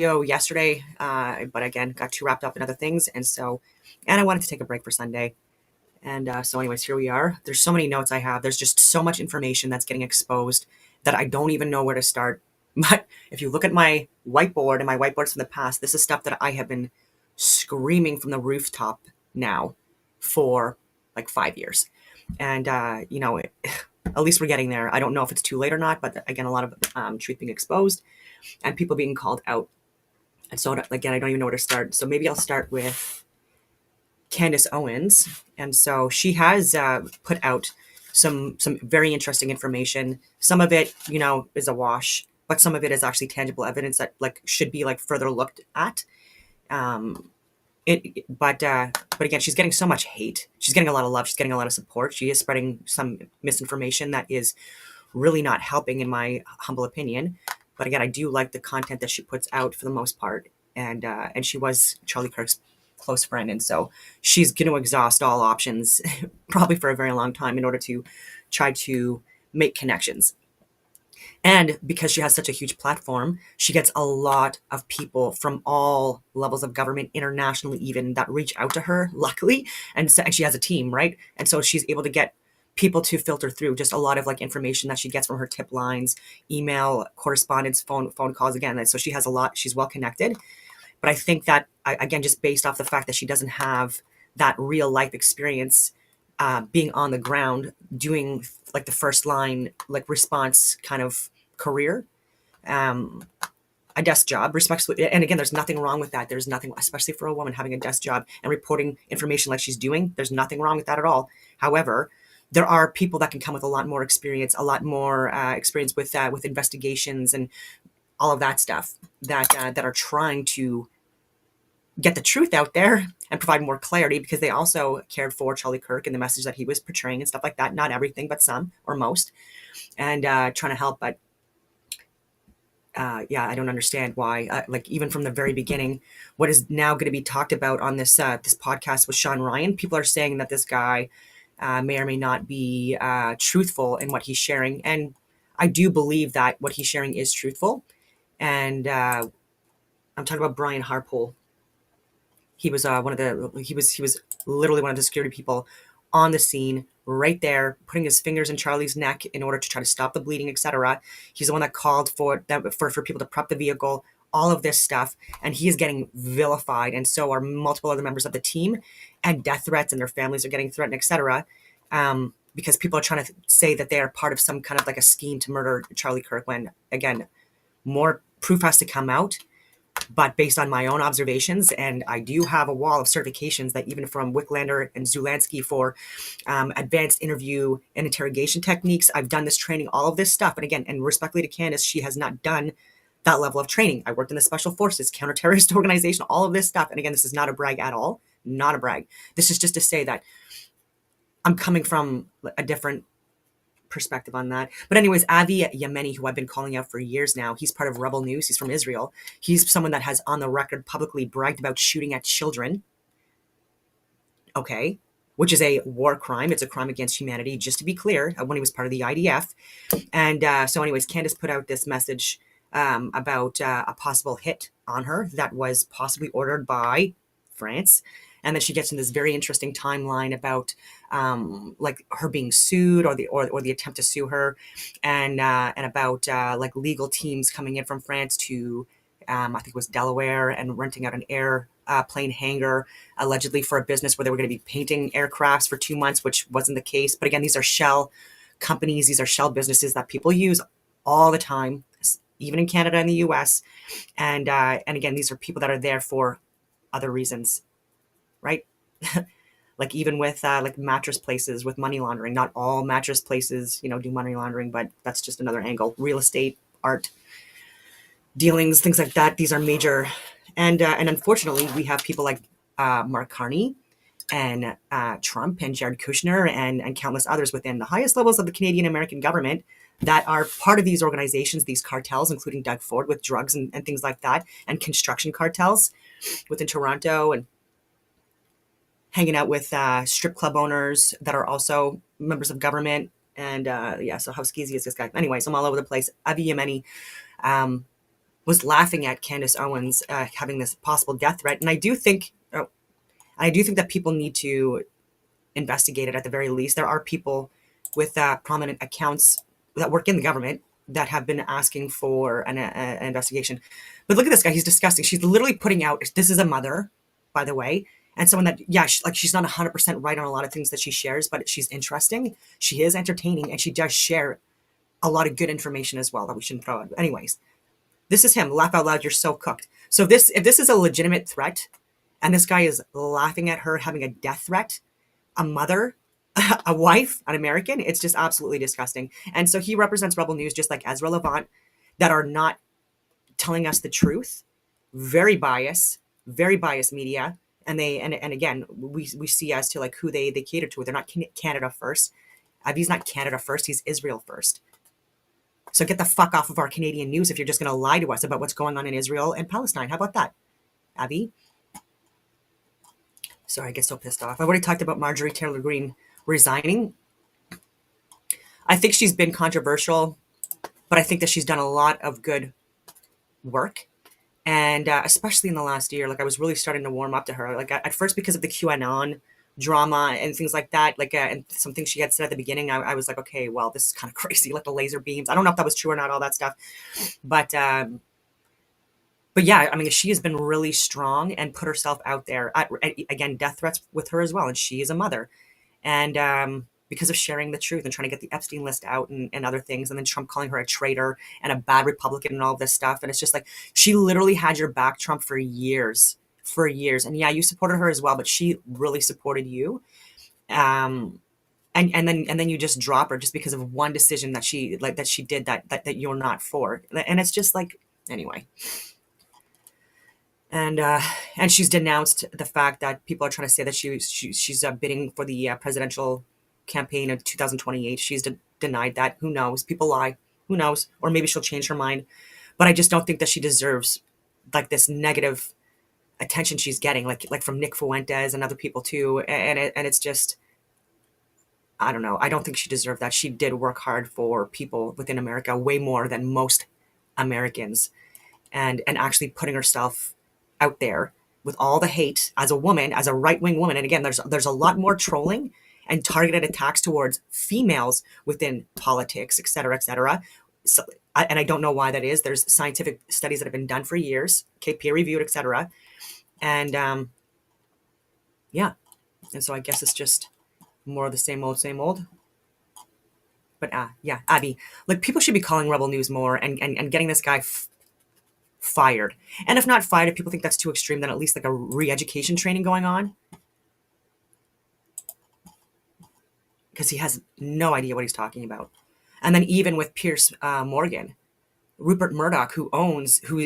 Yesterday, but again, got too wrapped up in other things, and I wanted to take a break for Sunday. Anyways, here we are. There's so many notes I have. There's just so much information that's getting exposed that I don't even know where to start. But if you look at my whiteboard and my whiteboards from the past, this is stuff that I have been screaming from the rooftop now for like 5 years. At least we're getting there. I don't know if it's too late or not, but again, a lot of truth being exposed and people being called out. And so, again, I don't even know where to start. So maybe I'll start with Candace Owens. And so she has put out some very interesting information. Some of it, is a wash, but some of it is actually tangible evidence that should be further looked at. Um, but again, she's getting so much hate. She's getting a lot of love. She's getting a lot of support. She is spreading some misinformation that is really not helping, in my humble opinion. But again, I do like the content that she puts out for the most part. And she was Charlie Kirk's close friend. And so she's going to exhaust all options probably for a very long time in order to try to make connections. And because she has such a huge platform, she gets a lot of people from all levels of government, internationally even, that reach out to her, luckily. And she has a team, right? And so she's able to get people to filter through just a lot of information that she gets from her tip lines, email, correspondence, phone calls again. And so she has a lot. She's well connected. But I think that, again, just based off the fact that she doesn't have that real life experience, being on the ground, doing the first line, response kind of career, a desk job, respectfully. And again, there's nothing wrong with that. There's nothing, especially for a woman having a desk job and reporting information like she's doing. There's nothing wrong with that at all. However, there are people that can come with a lot more experience, experience with investigations and all of that stuff that are trying to get the truth out there and provide more clarity, because they also cared for Charlie Kirk and the message that he was portraying and stuff like that. Not everything, but some or most, and trying to help. But I don't understand why, even from the very beginning, what is now going to be talked about on this podcast with Sean Ryan, people are saying that this guy may or may not be truthful in what he's sharing. And I do believe that what he's sharing is truthful. And I'm talking about Brian Harpole. He was he was literally one of the security people on the scene, right there, putting his fingers in Charlie's neck in order to try to stop the bleeding, etc. He's the one that called for people to prep the vehicle, all of this stuff, and he is getting vilified, and so are multiple other members of the team, and death threats, and their families are getting threatened, etc. Because people are trying to say that they are part of some kind of a scheme to murder Charlie Kirk, when again, more proof has to come out. But based on my own observations, and I do have a wall of certifications that even from Wicklander and Zulansky for advanced interview and interrogation techniques, I've done this training, all of this stuff. And again, and respectfully to Candace, she has not done that level of training. I worked in the special forces, counterterrorist organization, all of this stuff. And again, this is not a brag at all, not a brag. This is just to say that I'm coming from a different perspective on that. But anyways, Avi Yemeni, who I've been calling out for years now, he's part of Rebel News. He's from Israel. He's someone that has on the record publicly bragged about shooting at children. Okay. Which is a war crime. It's a crime against humanity, just to be clear, when he was part of the IDF. And so anyways, Candace put out this message about a possible hit on her that was possibly ordered by France. And then she gets in this very interesting timeline about her being sued, or the attempt to sue her, and about legal teams coming in from France to I think it was Delaware, and renting out an airplane hangar allegedly for a business where they were going to be painting aircrafts for 2 months, which wasn't the case. But again, these are shell companies, these are shell businesses that people use all the time, even in Canada and the US. And again, these are people that are there for other reasons. Right? Even with mattress places with money laundering, not all mattress places, do money laundering, but that's just another angle. Real estate, art dealings, things like that. These are major. And unfortunately, we have people like Mark Carney and Trump and Jared Kushner and countless others within the highest levels of the Canadian American government that are part of these organizations, these cartels, including Doug Ford with drugs and things like that, and construction cartels within Toronto, and hanging out with strip club owners that are also members of government. And so how skeezy is this guy? Anyways, I'm all over the place. Avi Yemeni was laughing at Candace Owens having this possible death threat. And I do think that people need to investigate it at the very least. There are people with prominent accounts that work in the government that have been asking for an investigation. But look at this guy; he's disgusting. She's literally putting out. This is a mother, by the way, and someone that she's not 100% right on a lot of things that she shares, but she's interesting. She is entertaining, and she does share a lot of good information as well that we shouldn't throw out. Anyways, this is him. Laugh out loud. You're so cooked. So if this is a legitimate threat, and this guy is laughing at her having a death threat, a mother, a wife, an American, it's just absolutely disgusting. And so he represents Rebel News, just like Ezra Levant, that are not telling us the truth. Very biased media. And again, we see as to like who they cater to. They're not Canada first. Avi's not Canada first. He's Israel first. So get the fuck off of our Canadian news if you're just going to lie to us about what's going on in Israel and Palestine. How about that, Avi? Sorry, I get so pissed off. I've already talked about Marjorie Taylor Greene resigning. I think she's been controversial, but I think that she's done a lot of good work. And especially in the last year, like I was really starting to warm up to her. Like at first because of the QAnon drama and things like that, like and some things she had said at the beginning, I was like, okay, well, this is kind of crazy, like the laser beams. I don't know if that was true or not, all that stuff. But yeah, I mean, she has been really strong and put herself out there. Again, death threats with her as well. And she is a mother. And because of sharing the truth and trying to get the Epstein list out and other things. And then Trump calling her a traitor and a bad Republican and all this stuff. And it's just like, she literally had your back, Trump, for years. And yeah, you supported her as well, but she really supported you. And then you just drop her just because of one decision that she did that you're not for. And it's just like, anyway. And she's denounced the fact that people are trying to say that she's bidding for the presidential campaign of 2028. She's denied that. Who knows? People lie. Who knows? Or maybe she'll change her mind. But I just don't think that she deserves like this negative attention she's getting, like from Nick Fuentes and other people too. And it's just, I don't know. I don't think she deserved that. She did work hard for people within America, way more than most Americans, and actually putting herself out there with all the hate as a woman, as a right-wing woman. And again, there's a lot more trolling and targeted attacks towards females within politics, et cetera, et cetera. So, I don't know why that is. There's scientific studies that have been done for years, okay, peer-reviewed, et cetera. And yeah. And so I guess it's just more of the same old. But yeah, Abby, like people should be calling Rebel News more and getting this guy fired. And if not fired, if people think that's too extreme, then at least like a re-education training going on. Because he has no idea what he's talking about. And then even with Piers Morgan, Rupert Murdoch, who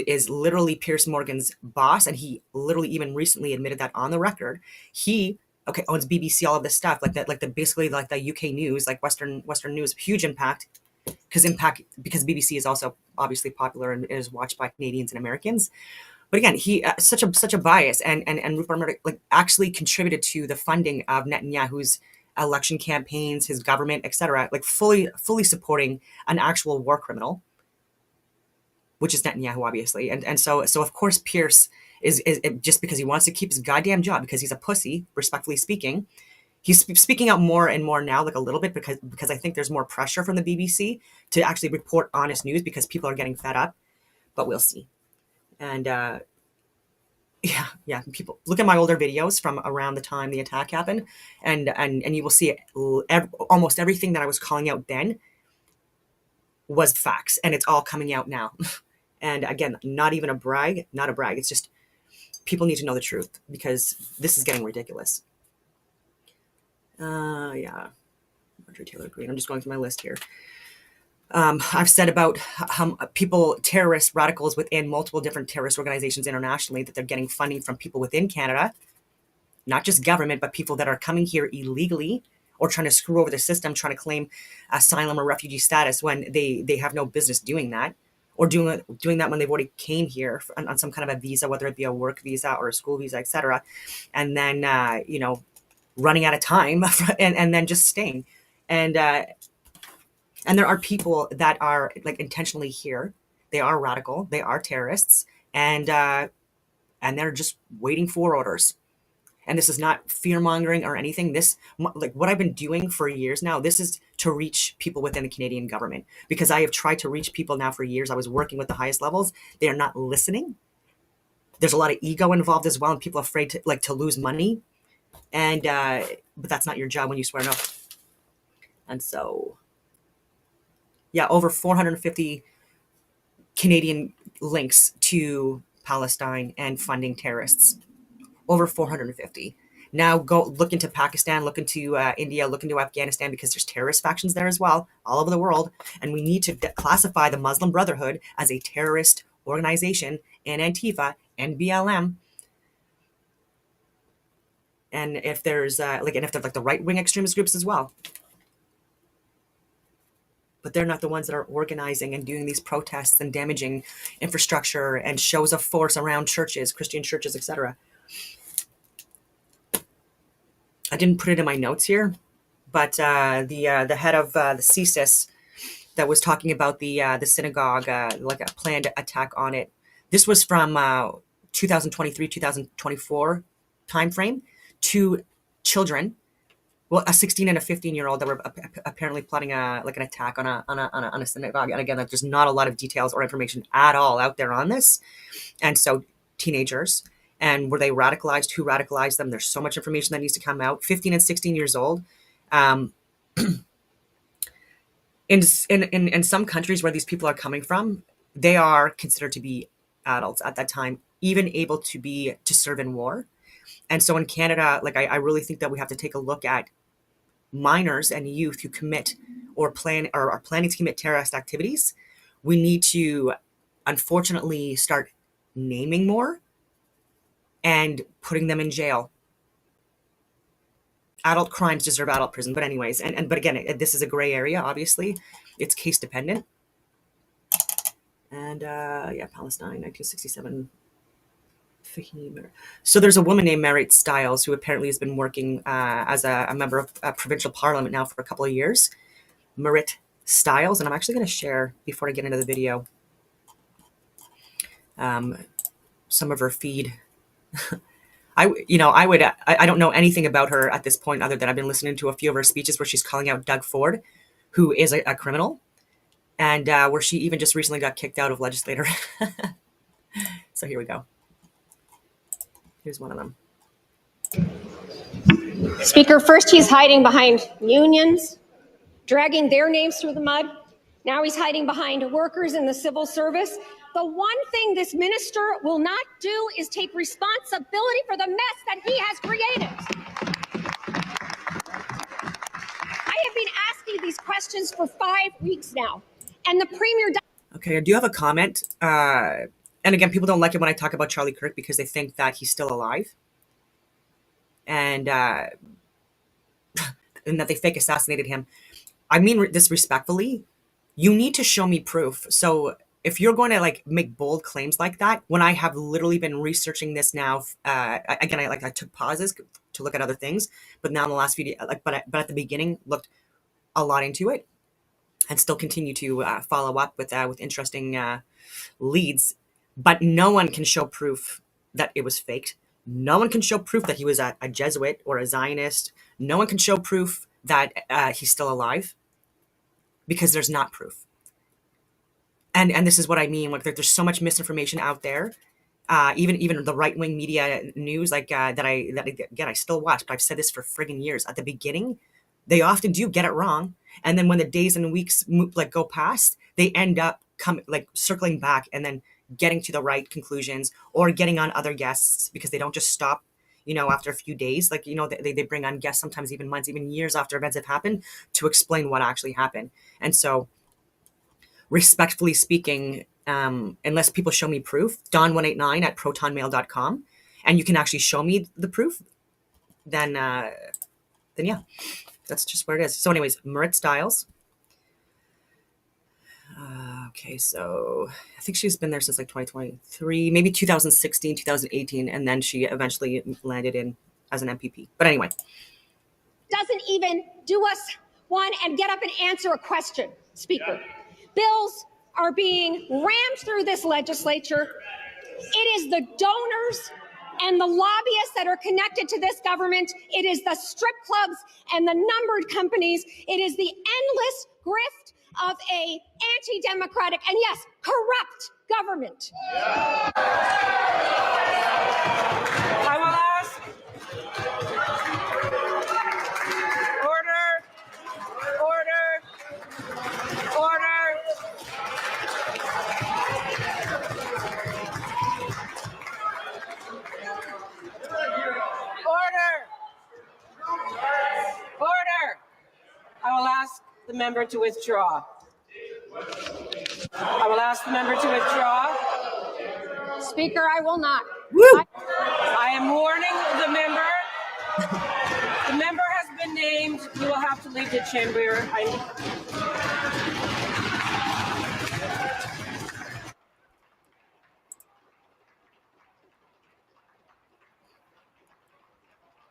is literally Piers Morgan's boss, and he literally even recently admitted that on the record, he owns BBC, all of this stuff, basically like the UK news, like Western news, huge impact, because BBC is also obviously popular and is watched by Canadians and Americans. But again, he such a bias, and Rupert Murdoch like actually contributed to the funding of Netanyahu's election campaigns, his government, etc., like fully supporting an actual war criminal, which is Netanyahu, obviously. And so of course Pierce is just because he wants to keep his goddamn job, because he's a pussy, respectfully speaking. He's speaking out more and more now, like a little bit, because I think there's more pressure from the BBC to actually report honest news, because people are getting fed up. But we'll see. And yeah, people look at my older videos from around the time the attack happened, and you will see almost everything that I was calling out then was facts, and it's all coming out now. And again, not even a brag, not a brag. It's just people need to know the truth, because this is getting ridiculous. Yeah, Marjorie Taylor Greene. I'm just going through my list here. I've said about people, terrorists, radicals within multiple different terrorist organizations internationally, that they're getting funding from people within Canada, not just government, but people that are coming here illegally or trying to screw over the system, trying to claim asylum or refugee status when they have no business doing that, or doing that when they've already came here on some kind of a visa, whether it be a work visa or a school visa, etc. And then, running out of time and then just staying. And there are people that are like intentionally here They are radical. They are terrorists, and they're just waiting for orders. And this is not fear mongering or anything. This, like what I've been doing for years now, this is to reach people within the Canadian government, because I have tried to reach people now for years. I was working with the highest levels. They are not listening. There's a lot of ego involved as well, and people are afraid to lose money. And but that's not your job when you swear an oath. And so, yeah, over 450 Canadian links to Palestine and funding terrorists. Over 450. Now go look into Pakistan, look into India, look into Afghanistan, because there's terrorist factions there as well, all over the world. And we need to classify the Muslim Brotherhood as a terrorist organization, and Antifa and BLM. And if there's like the right-wing extremist groups as well. But they're not the ones that are organizing and doing these protests and damaging infrastructure and shows of force around churches, Christian churches, etc. I didn't put it in my notes here, but the head of the CSIS that was talking about the synagogue, like a planned attack on it. This was from 2023, 2024 timeframe. Two children, well, a 16 and a 15-year-old, that were apparently plotting an attack on a synagogue. And again, like, there's not a lot of details or information at all out there on this. And so teenagers, and were they radicalized? Who radicalized them? There's so much information that needs to come out. 15 and 16 years old. In some countries where these people are coming from, they are considered to be adults at that time, even able to serve in war. And so in Canada, like I really think that we have to take a look at minors and youth who commit or are planning to commit terrorist activities. We need to, unfortunately, start naming more and putting them in jail. Adult crimes deserve adult prison. But anyways, but again, this is a gray area, obviously. It's case dependent. And yeah, Palestine, 1967. So there's a woman named Marit Stiles who apparently has been working as a member of provincial parliament now for a couple of years. Marit Stiles, and I'm actually going to share, before I get into the video, some of her feed. I don't know anything about her at this point, other than I've been listening to a few of her speeches where she's calling out Doug Ford, who is a criminal, and where she even just recently got kicked out of legislator. So here we go. Here's one of them. Speaker, first he's hiding behind unions, dragging their names through the mud. Now he's hiding behind workers in the civil service. The one thing this minister will not do is take responsibility for the mess that he has created. I have been asking these questions for 5 weeks now, and the Premier... Okay, I do have a comment. And again, people don't like it when I talk about Charlie Kirk because they think that he's still alive. And that they fake assassinated him. I mean this respectfully. You need to show me proof. So if you're going to make bold claims like that, when I have literally been researching this now, again, I took pauses to look at other things, but now in the last video, but at the beginning, looked a lot into it, and still continue to follow up with interesting leads. But no one can show proof that it was faked. No one can show proof that he was a Jesuit or a Zionist. No one can show proof that he's still alive, because there's not proof. And this is what I mean. Like, there's so much misinformation out there. Even the right-wing media news, that I still watch, but I've said this for friggin' years. At the beginning, they often do get it wrong, and then when the days and weeks go past, they end up circling back and then getting to the right conclusions, or getting on other guests, because they don't just stop, after a few days. They bring on guests sometimes even months, even years after events have happened, to explain what actually happened. And so, respectfully speaking, unless people show me proof, Dawn189@protonmail.com, and you can actually show me the proof, then yeah, that's just where it is. So anyways, Marit Stiles. Okay, so I think she's been there since 2023, maybe 2016, 2018, and then she eventually landed in as an MPP. But anyway. Doesn't even do us one and get up and answer a question, Speaker. Bills are being rammed through this legislature. It is the donors and the lobbyists that are connected to this government. It is the strip clubs and the numbered companies. It is the endless grift of a anti-democratic and, yes, corrupt government. I will ask. Order. I will ask the member to withdraw. Speaker, I will not. I am warning the member. The member has been named. You will have to leave the chamber.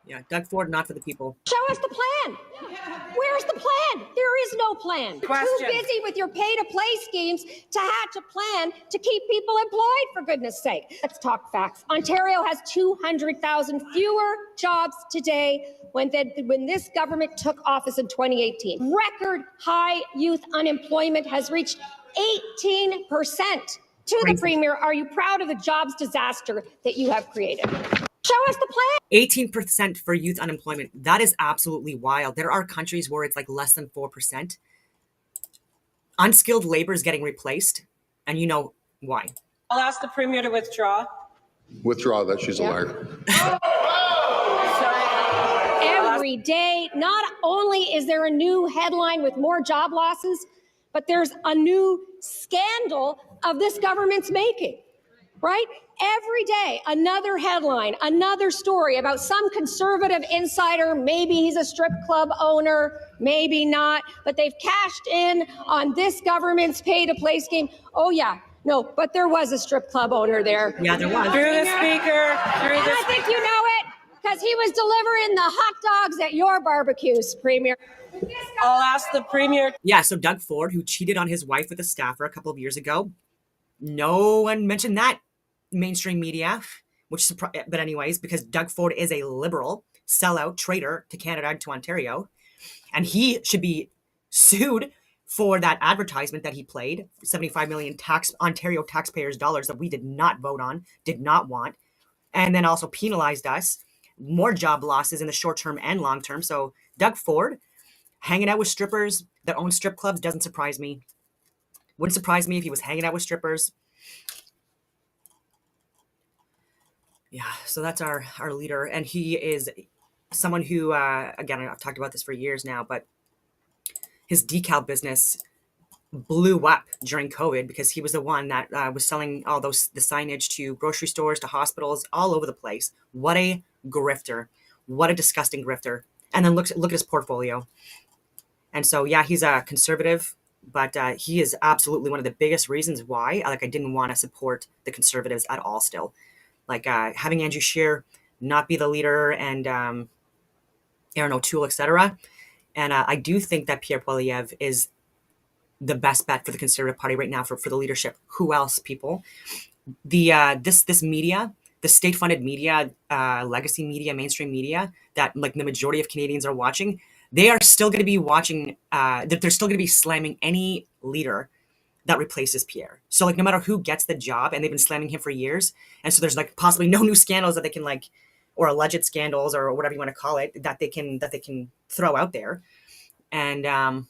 Yeah, Doug Ford, not for the people. Show us the plan. Where's the plan? There is no plan. Question. Too busy with your pay-to-play schemes to hatch a plan to keep people employed, for goodness sake. Let's talk facts. Ontario has 200,000 fewer jobs today when this government took office in 2018. Record high youth unemployment has reached 18%. To the Premier, are you proud of the jobs disaster that you have created? Show us the plan. 18% for youth unemployment. That is absolutely wild. There are countries where it's like less than 4%. Unskilled labor is getting replaced, and you know why. I'll ask the Premier to withdraw. Withdraw that. She's a liar. Every day, not only is there a new headline with more job losses, but there's a new scandal of this government's making, right? Every day, another headline, another story about some conservative insider. Maybe he's a strip club owner, maybe not, but they've cashed in on this government's pay-to-play scheme. Oh, yeah. No, but there was a strip club owner there. Yeah, there was. Through the Speaker. And I think you know it because he was delivering the hot dogs at your barbecues, Premier. I'll ask the Premier. Yeah, so Doug Ford, who cheated on his wife with a staffer a couple of years ago, no one mentioned that. Mainstream media, but anyways, because Doug Ford is a liberal sellout traitor to Canada and to Ontario, and he should be sued for that advertisement that he played, 75 million Ontario taxpayers' dollars that we did not vote on, did not want, and then also penalized us, more job losses in the short term and long term. So Doug Ford hanging out with strippers that own strip clubs doesn't surprise me. Wouldn't surprise me if he was hanging out with strippers. Yeah, so that's our leader, and he is someone who, again, I've talked about this for years now, but his decal business blew up during COVID because he was the one that was selling all the signage to grocery stores, to hospitals, all over the place. What a grifter. What a disgusting grifter. And then look at his portfolio. And so, yeah, he's a conservative, but he is absolutely one of the biggest reasons why I didn't want to support the Conservatives at all still. Having Andrew Scheer not be the leader and Aaron O'Toole, etc. And I do think that Pierre Poilievre is the best bet for the Conservative Party right now for the leadership. Who else, people? This media, the state-funded media, legacy media, mainstream media that the majority of Canadians are watching, they are still going to be watching. They're still going to be slamming any leader that replaces Pierre. So no matter who gets the job, and they've been slamming him for years, and so there's possibly no new scandals that they can or alleged scandals or whatever you want to call it that they can throw out there. And I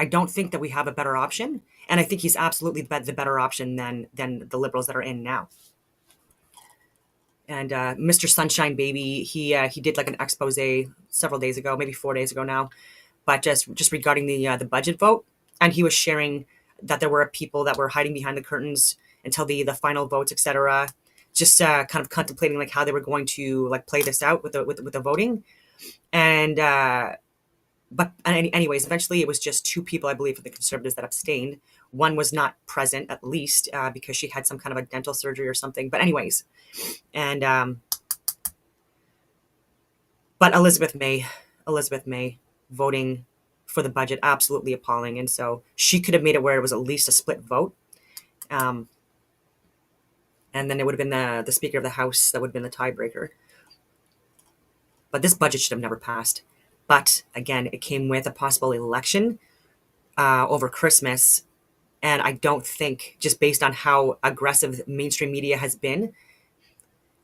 don't think that we have a better option, and I think he's absolutely the better option than the Liberals that are in now. And Mr. Sunshine Baby, he did an expose several days ago, maybe 4 days ago now, but just regarding the budget vote, and he was sharing that there were people that were hiding behind the curtains until the final votes, etc. Just kind of contemplating how they were going to play this out with the voting, and anyways, eventually it was just two people, I believe, from the Conservatives that abstained. One was not present, at least, because she had some kind of a dental surgery or something. But anyways, and but Elizabeth May voting for the budget, absolutely appalling. And so she could have made it where it was at least a split vote. And then it would have been the Speaker of the House that would have been the tiebreaker. But this budget should have never passed. But again, it came with a possible election over Christmas. And I don't think, just based on how aggressive mainstream media has been,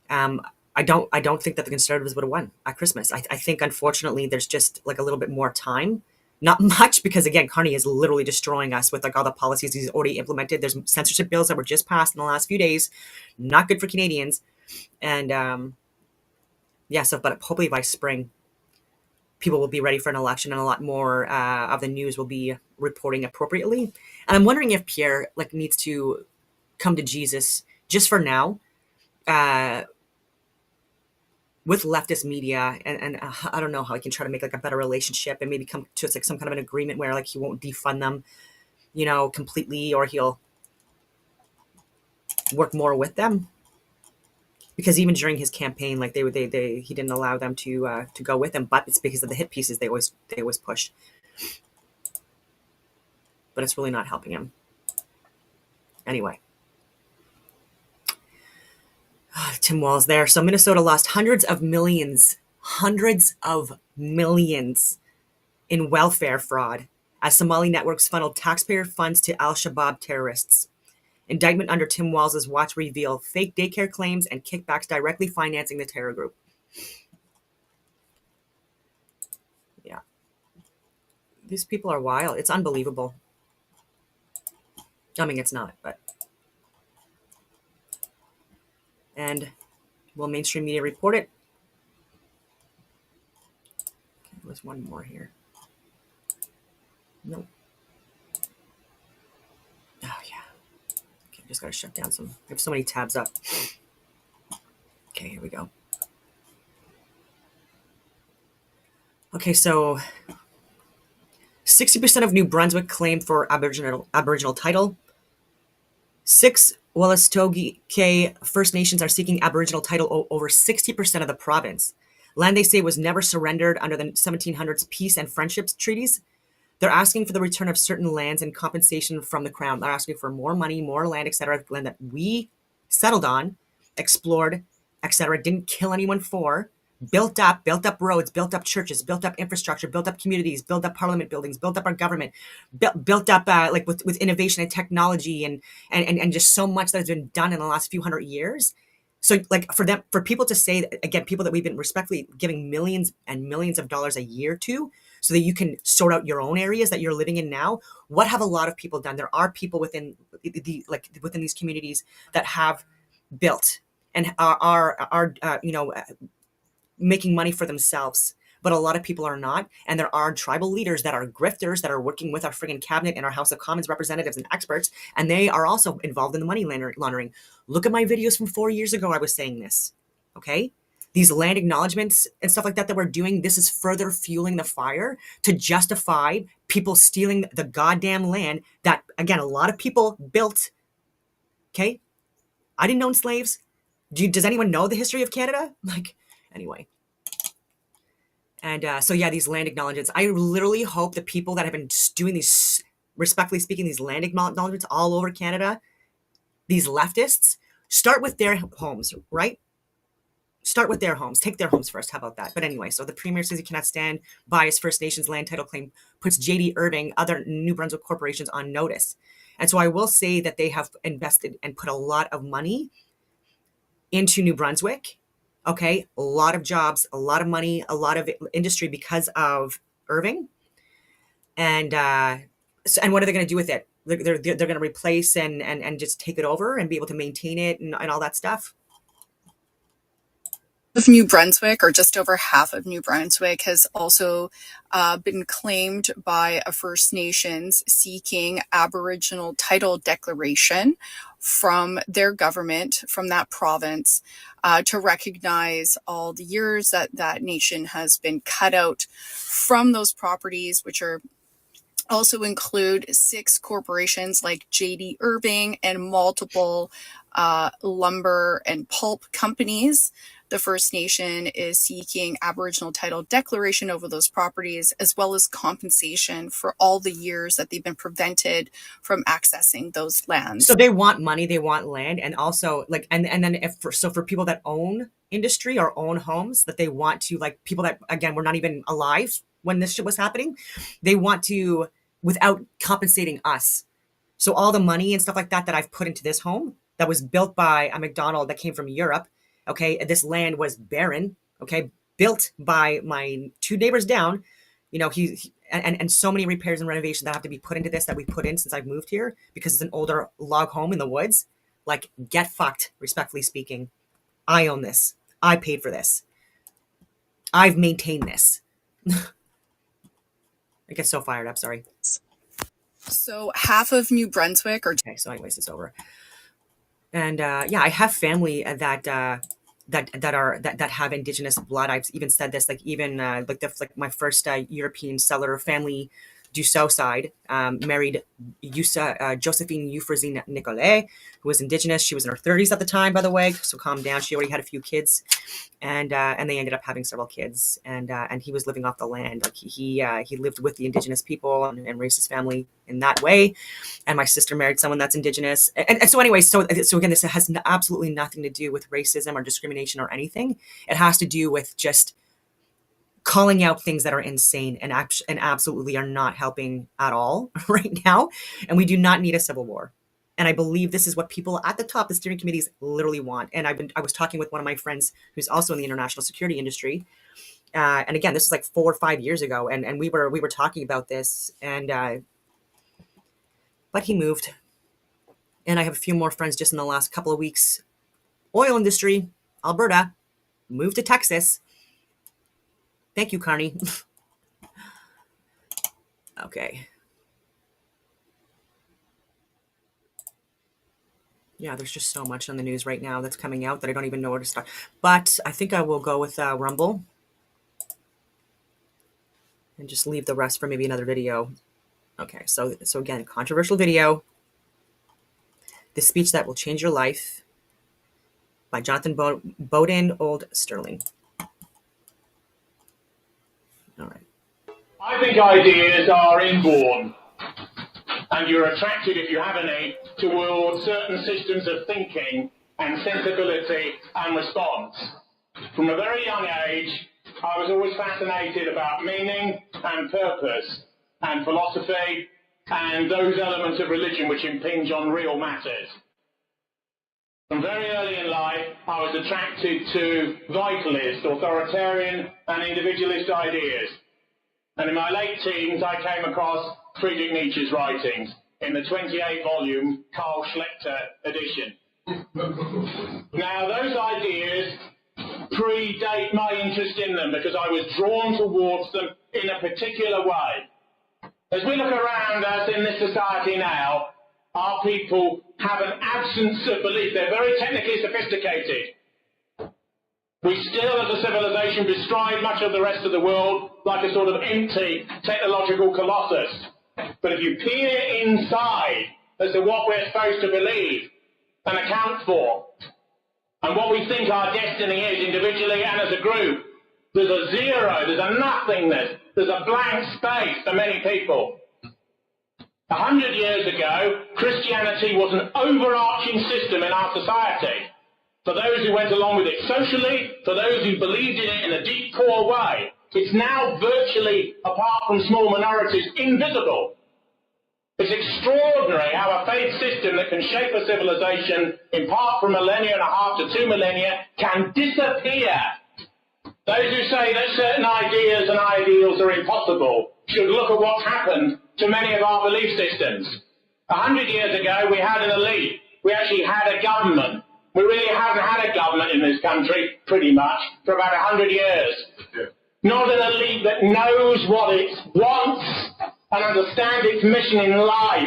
I don't think that the Conservatives would have won at Christmas. I think, unfortunately, there's just like a little bit more time. Not much, because again, Carney is literally destroying us with like all the policies he's already implemented. There's censorship bills that were just passed in the last few days, not good for Canadians. And yeah, so but hopefully by spring, people will be ready for an election, and a lot more of the news will be reporting appropriately. And I'm wondering if Pierre like needs to come to Jesus just for now, with leftist media, and I don't know how he can try to make like a better relationship and maybe come to like some kind of an agreement where like he won't defund them, completely, or he'll work more with them. Because even during his campaign, like he didn't allow them to go with him, but it's because of the hit pieces they always push. But it's really not helping him. Anyway, Tim Walz there. So Minnesota lost hundreds of millions in welfare fraud as Somali networks funneled taxpayer funds to al-Shabaab terrorists. Indictment under Tim Walz's watch reveal fake daycare claims and kickbacks directly financing the terror group. Yeah. These people are wild. It's unbelievable. I mean, it's not, but... And will mainstream media report it? Okay, there's one more here. Nope. Oh, yeah. Okay, just gotta shut down some... I have so many tabs up. Okay, here we go. Okay, so 60% of New Brunswick claim for Aboriginal title. 6 Wolastoqey First Nations are seeking Aboriginal title over 60% of the province. Land they say was never surrendered under the 1700s peace and friendships treaties. They're asking for the return of certain lands and compensation from the Crown. They're asking for more money, more land, etc. Land that we settled on, explored, etc. Didn't kill anyone for. Built up roads, built up churches, built up infrastructure, built up communities, built up parliament buildings, built up our government, built up like with innovation and technology and just so much that has been done in the last few hundred years. So like for people to say, again, people that we've been respectfully giving millions and millions of dollars a year to, so that you can sort out your own areas that you're living in now. What have a lot of people done? There are people within within these communities that have built and are making money for themselves, but a lot of people are not. And there are tribal leaders that are grifters that are working with our friggin' cabinet and our House of Commons representatives and experts, and they are also involved in the money laundering. Look at my videos from 4 years ago. I was saying this, okay? These land acknowledgements and stuff like that we're doing, this is further fueling the fire to justify people stealing the goddamn land that, again, a lot of people built, okay? I didn't own slaves. Does anyone know the history of Canada? Like, anyway. And so, yeah, these land acknowledgements. I literally hope the people that have been doing these, respectfully speaking, these land acknowledgements all over Canada, these leftists, start with their homes, right? Start with their homes. Take their homes first. How about that? But anyway, so the Premier says he cannot stand by his First Nations land title claim, puts J.D. Irving, other New Brunswick corporations on notice. And so I will say that they have invested and put a lot of money into New Brunswick. Okay, a lot of jobs, a lot of money, a lot of industry because of Irving. And and what are they going to do with it? They're going to replace and just take it over and be able to maintain it and all that stuff. Of New Brunswick, or just over half of New Brunswick, has also been claimed by a First Nations seeking Aboriginal title declaration from their government, from that province, to recognize all the years that that nation has been cut out from those properties, which are also include 6 corporations like J.D. Irving and multiple lumber and pulp companies The First Nation is seeking Aboriginal title declaration over those properties, as well as compensation for all the years that they've been prevented from accessing those lands. So they want money, they want land, and also like, and then for people that own industry or own homes, that they want to, like, people that, again, were not even alive when this shit was happening, they want to, without compensating us. So all the money and stuff like that I've put into this home that was built by a McDonald that came from Europe. Okay, this land was barren. Okay, built by my 2 neighbors down. You know, and so many repairs and renovations that have to be put into this that we put in since I've moved here, because it's an older log home in the woods. Like, get fucked, respectfully speaking. I own this. I paid for this. I've maintained this. I get so fired up, sorry. So half of New Brunswick are... Okay, so anyways, it's over. And yeah, I have family that have Indigenous blood. I've even said this, like, even like my first European settler family, Dussault side, married Josephine Euphrasie Nicolet, who was Indigenous. She was in her 30s at the time, by the way, so calm down. She already had a few kids, and they ended up having several kids. And he was living off the land. Like, he lived with the Indigenous people and raised his family in that way. And my sister married someone that's Indigenous. And so anyway, so again, this has absolutely nothing to do with racism or discrimination or anything. It has to do with just calling out things that are insane and absolutely are not helping at all right now. And we do not need a civil war. And I believe this is what people at the top, the steering committees, literally want. And I was talking with one of my friends who's also in the international security industry. And again, this was like 4 or 5 years ago. And we were talking about this, and but he moved. And I have a few more friends just in the last couple of weeks. Oil industry, Alberta, moved to Texas. Thank you, Carney. Okay. Yeah, there's just so much on the news right now that's coming out that I don't even know where to start. But I think I will go with Rumble and just leave the rest for maybe another video. Okay, so again, controversial video. The Speech That Will Change Your Life by Jonathan Bowden, Old Stirling. All right. I think ideas are inborn, and you're attracted, if you have any, towards certain systems of thinking and sensibility and response. From a very young age, I was always fascinated about meaning and purpose and philosophy and those elements of religion which impinge on real matters. From very early in life, I was attracted to vitalist, authoritarian and individualist ideas. And in my late teens, I came across Friedrich Nietzsche's writings in the 28-volume Carl Schlechter edition. Now, those ideas predate my interest in them because I was drawn towards them in a particular way. As we look around us in this society now, our people have an absence of belief. They're very technically sophisticated. We still, as a civilization, bestride much of the rest of the world like a sort of empty technological colossus. But if you peer inside as to what we're supposed to believe and account for, and what we think our destiny is individually and as a group, there's a zero, there's a nothingness, there's a blank space for many people. 100 years ago, Christianity was an overarching system in our society. For those who went along with it socially, for those who believed in it in a deep core way, it's now virtually, apart from small minorities, invisible. It's extraordinary how a faith system that can shape a civilization in part from 1.5 millennia to 2 millennia can disappear. Those who say that certain ideas and ideals are impossible should look at what's happened to many of our belief systems. 100 years ago, we had an elite. We actually had a government. We really haven't had a government in this country, pretty much, for about 100 years. Not an elite that knows what it wants and understands its mission in life,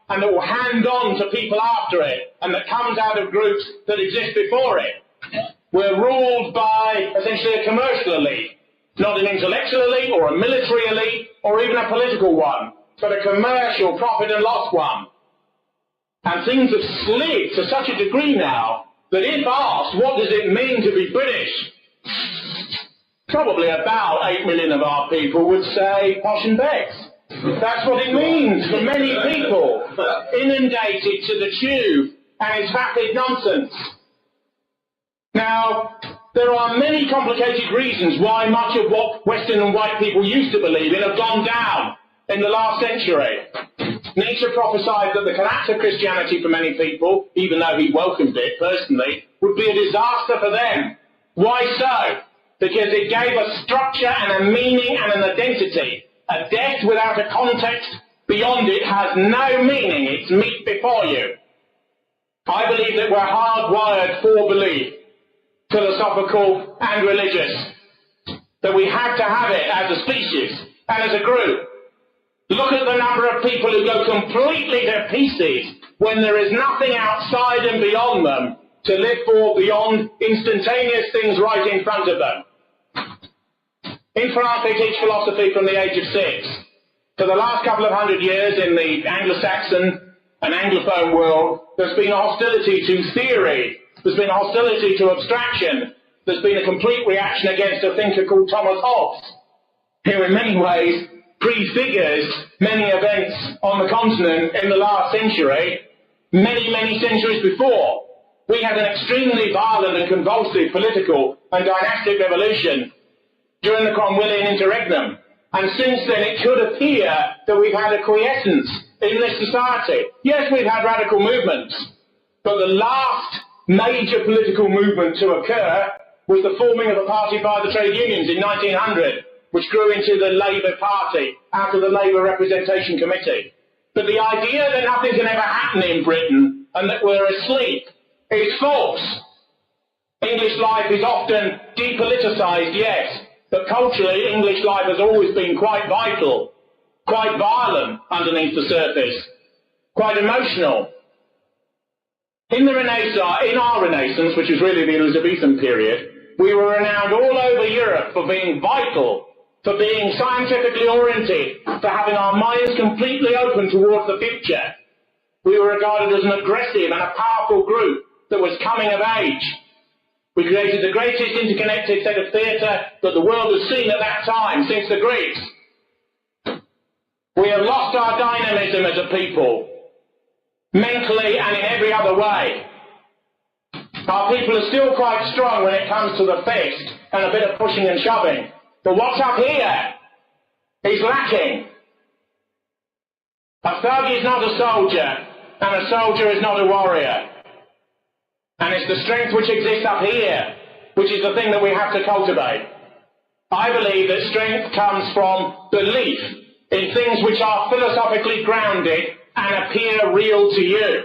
and that will hand on to people after it, and that comes out of groups that exist before it. We're ruled by essentially a commercial elite, not an intellectual elite or a military elite or even a political one, but a commercial profit and loss one. And things have slid to such a degree now that if asked, what does it mean to be British? Probably about 8 million of our people would say posh and becks. That's what it means for many people, inundated to the tube, and it's vapid nonsense. Now, there are many complicated reasons why much of what Western and white people used to believe in have gone down in the last century. Nietzsche prophesied that the collapse of Christianity for many people, even though he welcomed it personally, would be a disaster for them. Why so? Because it gave a structure and a meaning and an identity. A death without a context beyond it has no meaning. It's meat before you. I believe that we're hardwired for belief, philosophical and religious, that we have to have it as a species and as a group. Look at the number of people who go completely to pieces when there is nothing outside and beyond them to live for beyond instantaneous things right in front of them. In France, they teach philosophy from the age of 6. For the last couple of 100 years in the Anglo-Saxon and Anglophone world, there's been a hostility to theory. There's been a hostility to abstraction. There's been a complete reaction against a thinker called Thomas Hobbes, who in many ways prefigures many events on the continent in the last century, many, many centuries before. We had an extremely violent and convulsive political and dynastic revolution during the Cromwellian interregnum. And since then it could appear that we've had a quiescence in this society. Yes, we've had radical movements, but the last major political movement to occur was the forming of a party by the trade unions in 1900, which grew into the Labour Party out of the Labour Representation Committee. But the idea that nothing can ever happen in Britain and that we're asleep is false. English life is often depoliticised, yes, but culturally English life has always been quite vital, quite violent underneath the surface, quite emotional. In the Renaissance, in our Renaissance, which was really the Elizabethan period, we were renowned all over Europe for being vital, for being scientifically oriented, for having our minds completely open towards the future. We were regarded as an aggressive and a powerful group that was coming of age. We created the greatest interconnected set of theatre that the world has seen at that time, since the Greeks. We have lost our dynamism as a people, mentally and in every other way. Our people are still quite strong when it comes to the fist and a bit of pushing and shoving. But what's up here is lacking. A thug is not a soldier, and a soldier is not a warrior. And it's the strength which exists up here, which is the thing that we have to cultivate. I believe that strength comes from belief in things which are philosophically grounded and appear real to you.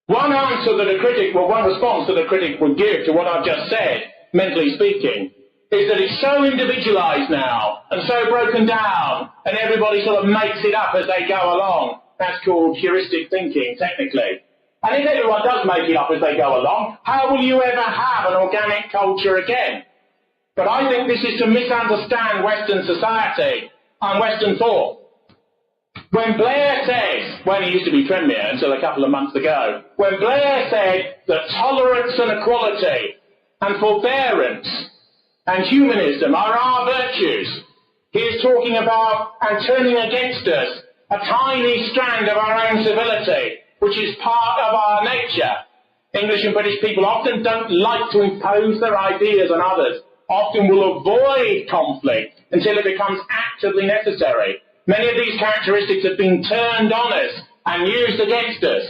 One answer that a critic, well, one response that a critic would give to what I've just said, mentally speaking, is that it's so individualised now and so broken down, and everybody sort of makes it up as they go along. That's called heuristic thinking, technically. And if everyone does make it up as they go along, how will you ever have an organic culture again? But I think this is to misunderstand Western society and Western thought. When Blair says, when he used to be Premier until a couple of months ago, when Blair said that tolerance and equality and forbearance and humanism are our virtues, he is talking about and turning against us a tiny strand of our own civility, which is part of our nature. English and British people often don't like to impose their ideas on others, often will avoid conflict until it becomes actively necessary. Many of these characteristics have been turned on us and used against us.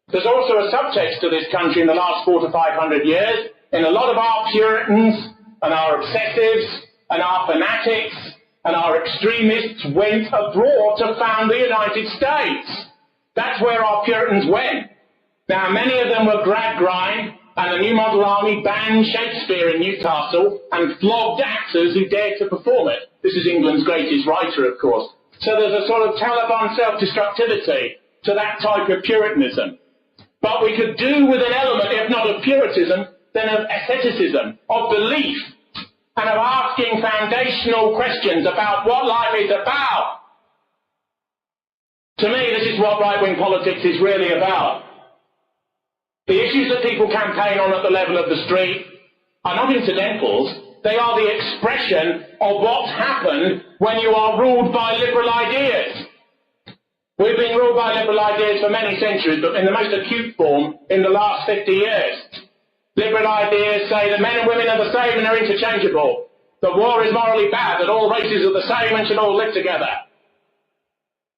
There's also a subtext to this country in the last 400 to 500 years, in a lot of our Puritans and our obsessives and our fanatics and our extremists went abroad to found the United States. That's where our Puritans went. Now, many of them were Gradgrind, and the New Model Army banned Shakespeare in Newcastle and flogged actors who dared to perform it. This is England's greatest writer, of course. So there's a sort of Taliban self-destructivity to that type of Puritanism. But we could do with an element, if not of Puritanism, then of asceticism, of belief, and of asking foundational questions about what life is about. To me, this is what right-wing politics is really about. The issues that people campaign on at the level of the street are not incidentals. They are the expression of what's happened when you are ruled by liberal ideas. We've been ruled by liberal ideas for many centuries, but in the most acute form in the last 50 years. Liberal ideas say that men and women are the same and are interchangeable, that war is morally bad, that all races are the same and should all live together,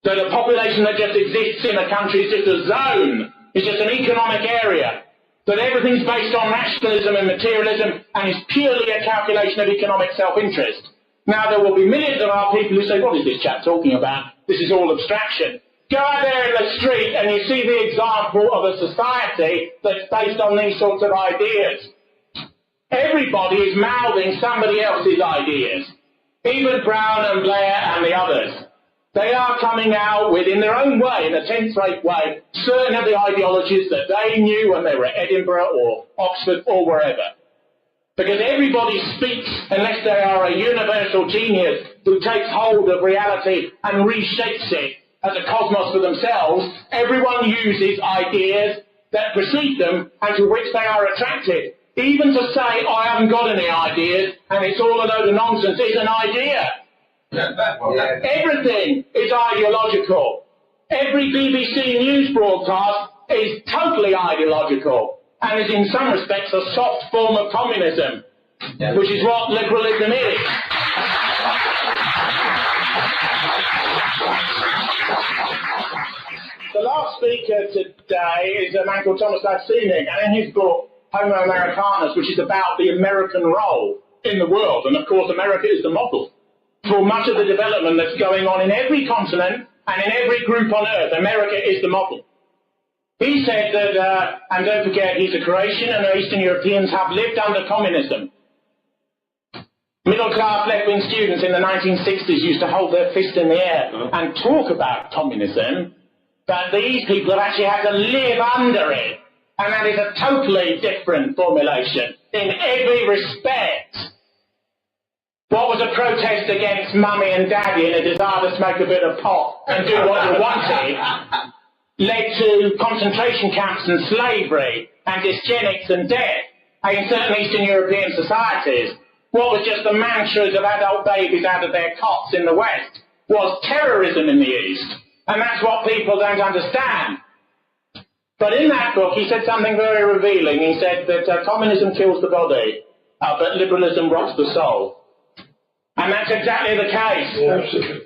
that a population that just exists in a country is just a zone, is just an economic area, that everything's based on nationalism and materialism and is purely a calculation of economic self-interest. Now, there will be millions of our people who say, what is this chap talking about? This is all abstraction. Go out there in the street and you see the example of a society that's based on these sorts of ideas. Everybody is mouthing somebody else's ideas. Even Brown and Blair and the others. They are coming out with, in their own way, in a 10th-rate way, certain of the ideologies that they knew when they were at Edinburgh or Oxford or wherever. Because everybody speaks unless they are a universal genius who takes hold of reality and reshapes it as a cosmos for themselves. Everyone uses ideas that precede them and to which they are attracted. Even to say, I haven't got any ideas and it's all a load of nonsense is an idea. Everything is ideological. Every BBC news broadcast is totally ideological and is in some respects a soft form of communism, which is what liberalism is. The last speaker today is a man called Thomas Stirling, and in his book, Homo Americanus, which is about the American role in the world, and of course America is the model for much of the development that's going on in every continent and in every group on earth. America is the model. He said that, and don't forget, he's a Croatian and the Eastern Europeans have lived under communism. Middle-class left-wing students in the 1960s used to hold their fist in the air and talk about communism, but these people have actually had to live under it. And that is a totally different formulation in every respect. What was a protest against mummy and daddy and a desire to smoke a bit of pot and do what you wanted led to concentration camps and slavery and dysgenics and death in certain Eastern European societies. What was just the mantras of adult babies out of their cots in the West was terrorism in the East. And that's what people don't understand. But in that book, he said something very revealing. He said that communism kills the body, but liberalism rots the soul. And that's exactly the case. Yeah, absolutely.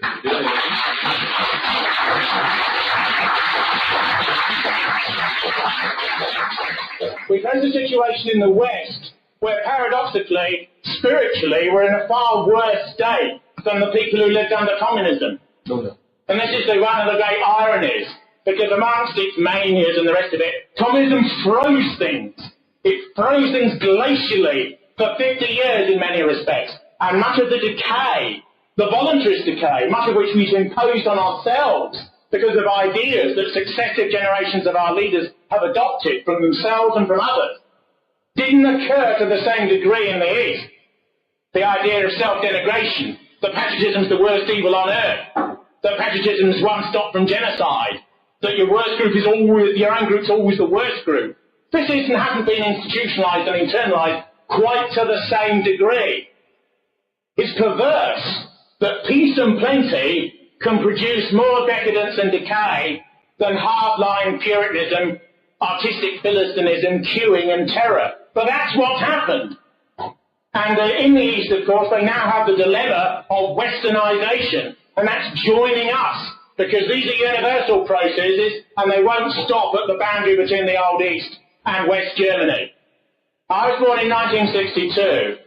We've had a situation in the West where paradoxically, spiritually, we're in a far worse state than the people who lived under communism. And this is one of the great ironies, because amongst its manias and the rest of it, communism froze things. It froze things glacially for 50 years in many respects. And much of the decay, the voluntarist decay, much of which we've imposed on ourselves because of ideas that successive generations of our leaders have adopted from themselves and from others, didn't occur to the same degree in the East. The idea of self-denigration, that patriotism's the worst evil on earth, that patriotism's one stop from genocide, that your worst group is always, your own group's always the worst group. This hasn't been institutionalized and internalized quite to the same degree. It's perverse that peace and plenty can produce more decadence and decay than hardline Puritanism, artistic Philistinism, queuing and terror. But that's what's happened. And in the East, of course, they now have the dilemma of westernization, and that's joining us, because these are universal processes, and they won't stop at the boundary between the Old East and West Germany. I was born in 1962.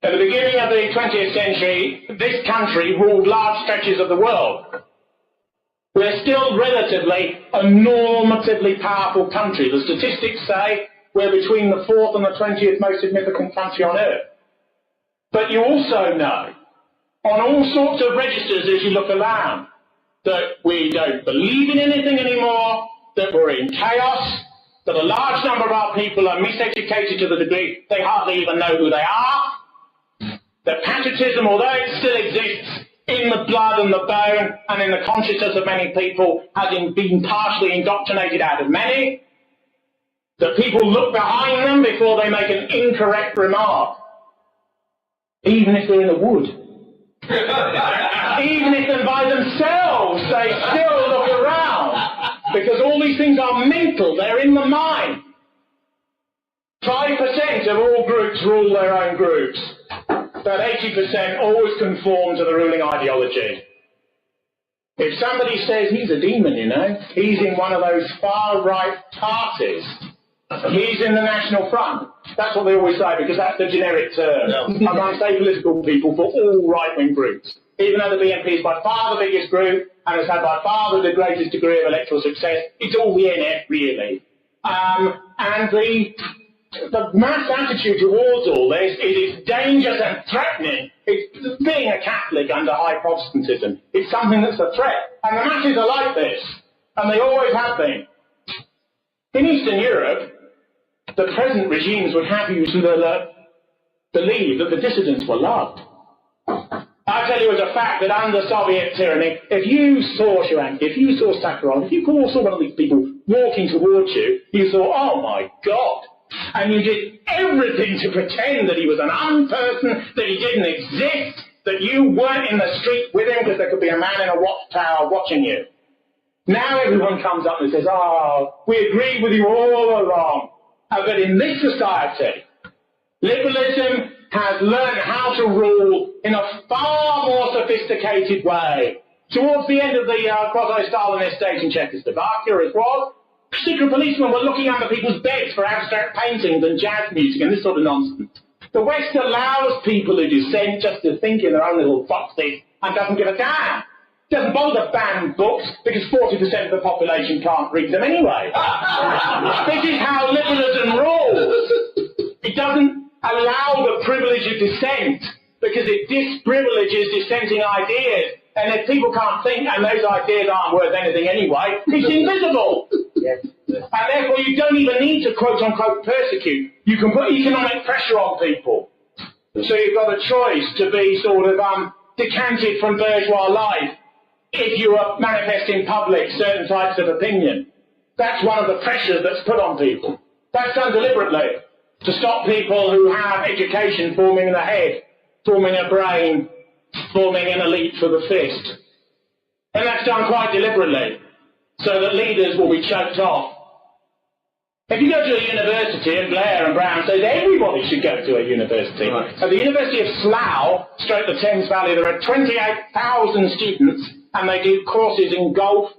At the beginning of the 20th century, this country ruled large stretches of the world. We're still relatively a normatively powerful country. The statistics say we're between the 4th and the 20th most significant country on earth. But you also know, on all sorts of registers as you look around, that we don't believe in anything anymore, that we're in chaos, that a large number of our people are miseducated to the degree they hardly even know who they are, that patriotism, although it still exists in the blood and the bone and in the consciousness of many people, has been partially indoctrinated out of many, that people look behind them before they make an incorrect remark, even if they're in the wood. Even if they're by themselves, they still look around, because all these things are mental, they're in the mind. 5% of all groups rule their own groups, but 80% always conform to the ruling ideology. If somebody says he's a demon, you know, he's in one of those far-right parties, he's in the National Front. That's what they always say, because that's the generic term amongst apolitical people for all right-wing groups. Even though the BNP is by far the biggest group and has had by far the greatest degree of electoral success, it's all the NF, really. And the mass attitude towards all this is it's dangerous and threatening. It's being a Catholic under high Protestantism. It's something that's a threat. And the masses are like this, and they always have been. In Eastern Europe, the present regimes would have you to believe that the dissidents were loved. I tell you as a fact that under Soviet tyranny, if you saw Sharansky, if you saw Sakharov, if you saw one of these people walking towards you, you thought, oh my God. And you did everything to pretend that he was an unperson, that he didn't exist, that you weren't in the street with him because there could be a man in a watchtower watching you. Now everyone comes up and says, oh, we agreed with you all along. But in this society, liberalism has learned how to rule in a far more sophisticated way. Towards the end of the quasi-Stalinist stage in Czechoslovakia as well, secret policemen were looking under people's beds for abstract paintings and jazz music and this sort of nonsense. The West allows people who dissent just to think in their own little boxes and doesn't give a damn. Doesn't bother to ban books because 40% of the population can't read them anyway. This is how liberalism rules. It doesn't allow the privilege of dissent because it disprivileges dissenting ideas. And if people can't think and those ideas aren't worth anything anyway, it's invisible. Yes. And therefore you don't even need to quote-unquote persecute. You can put economic pressure on people. So you've got a choice to be sort of decanted from bourgeois life if you are manifesting in public certain types of opinion. That's one of the pressures that's put on people. That's done deliberately to stop people who have education forming in the head, forming a brain, forming an elite for the fist. And that's done quite deliberately, so that leaders will be choked off. If you go to a university, and Blair and Brown says everybody should go to a university. Right. At the University of Slough, stroke the Thames Valley, there are 28,000 students, and they do courses in golf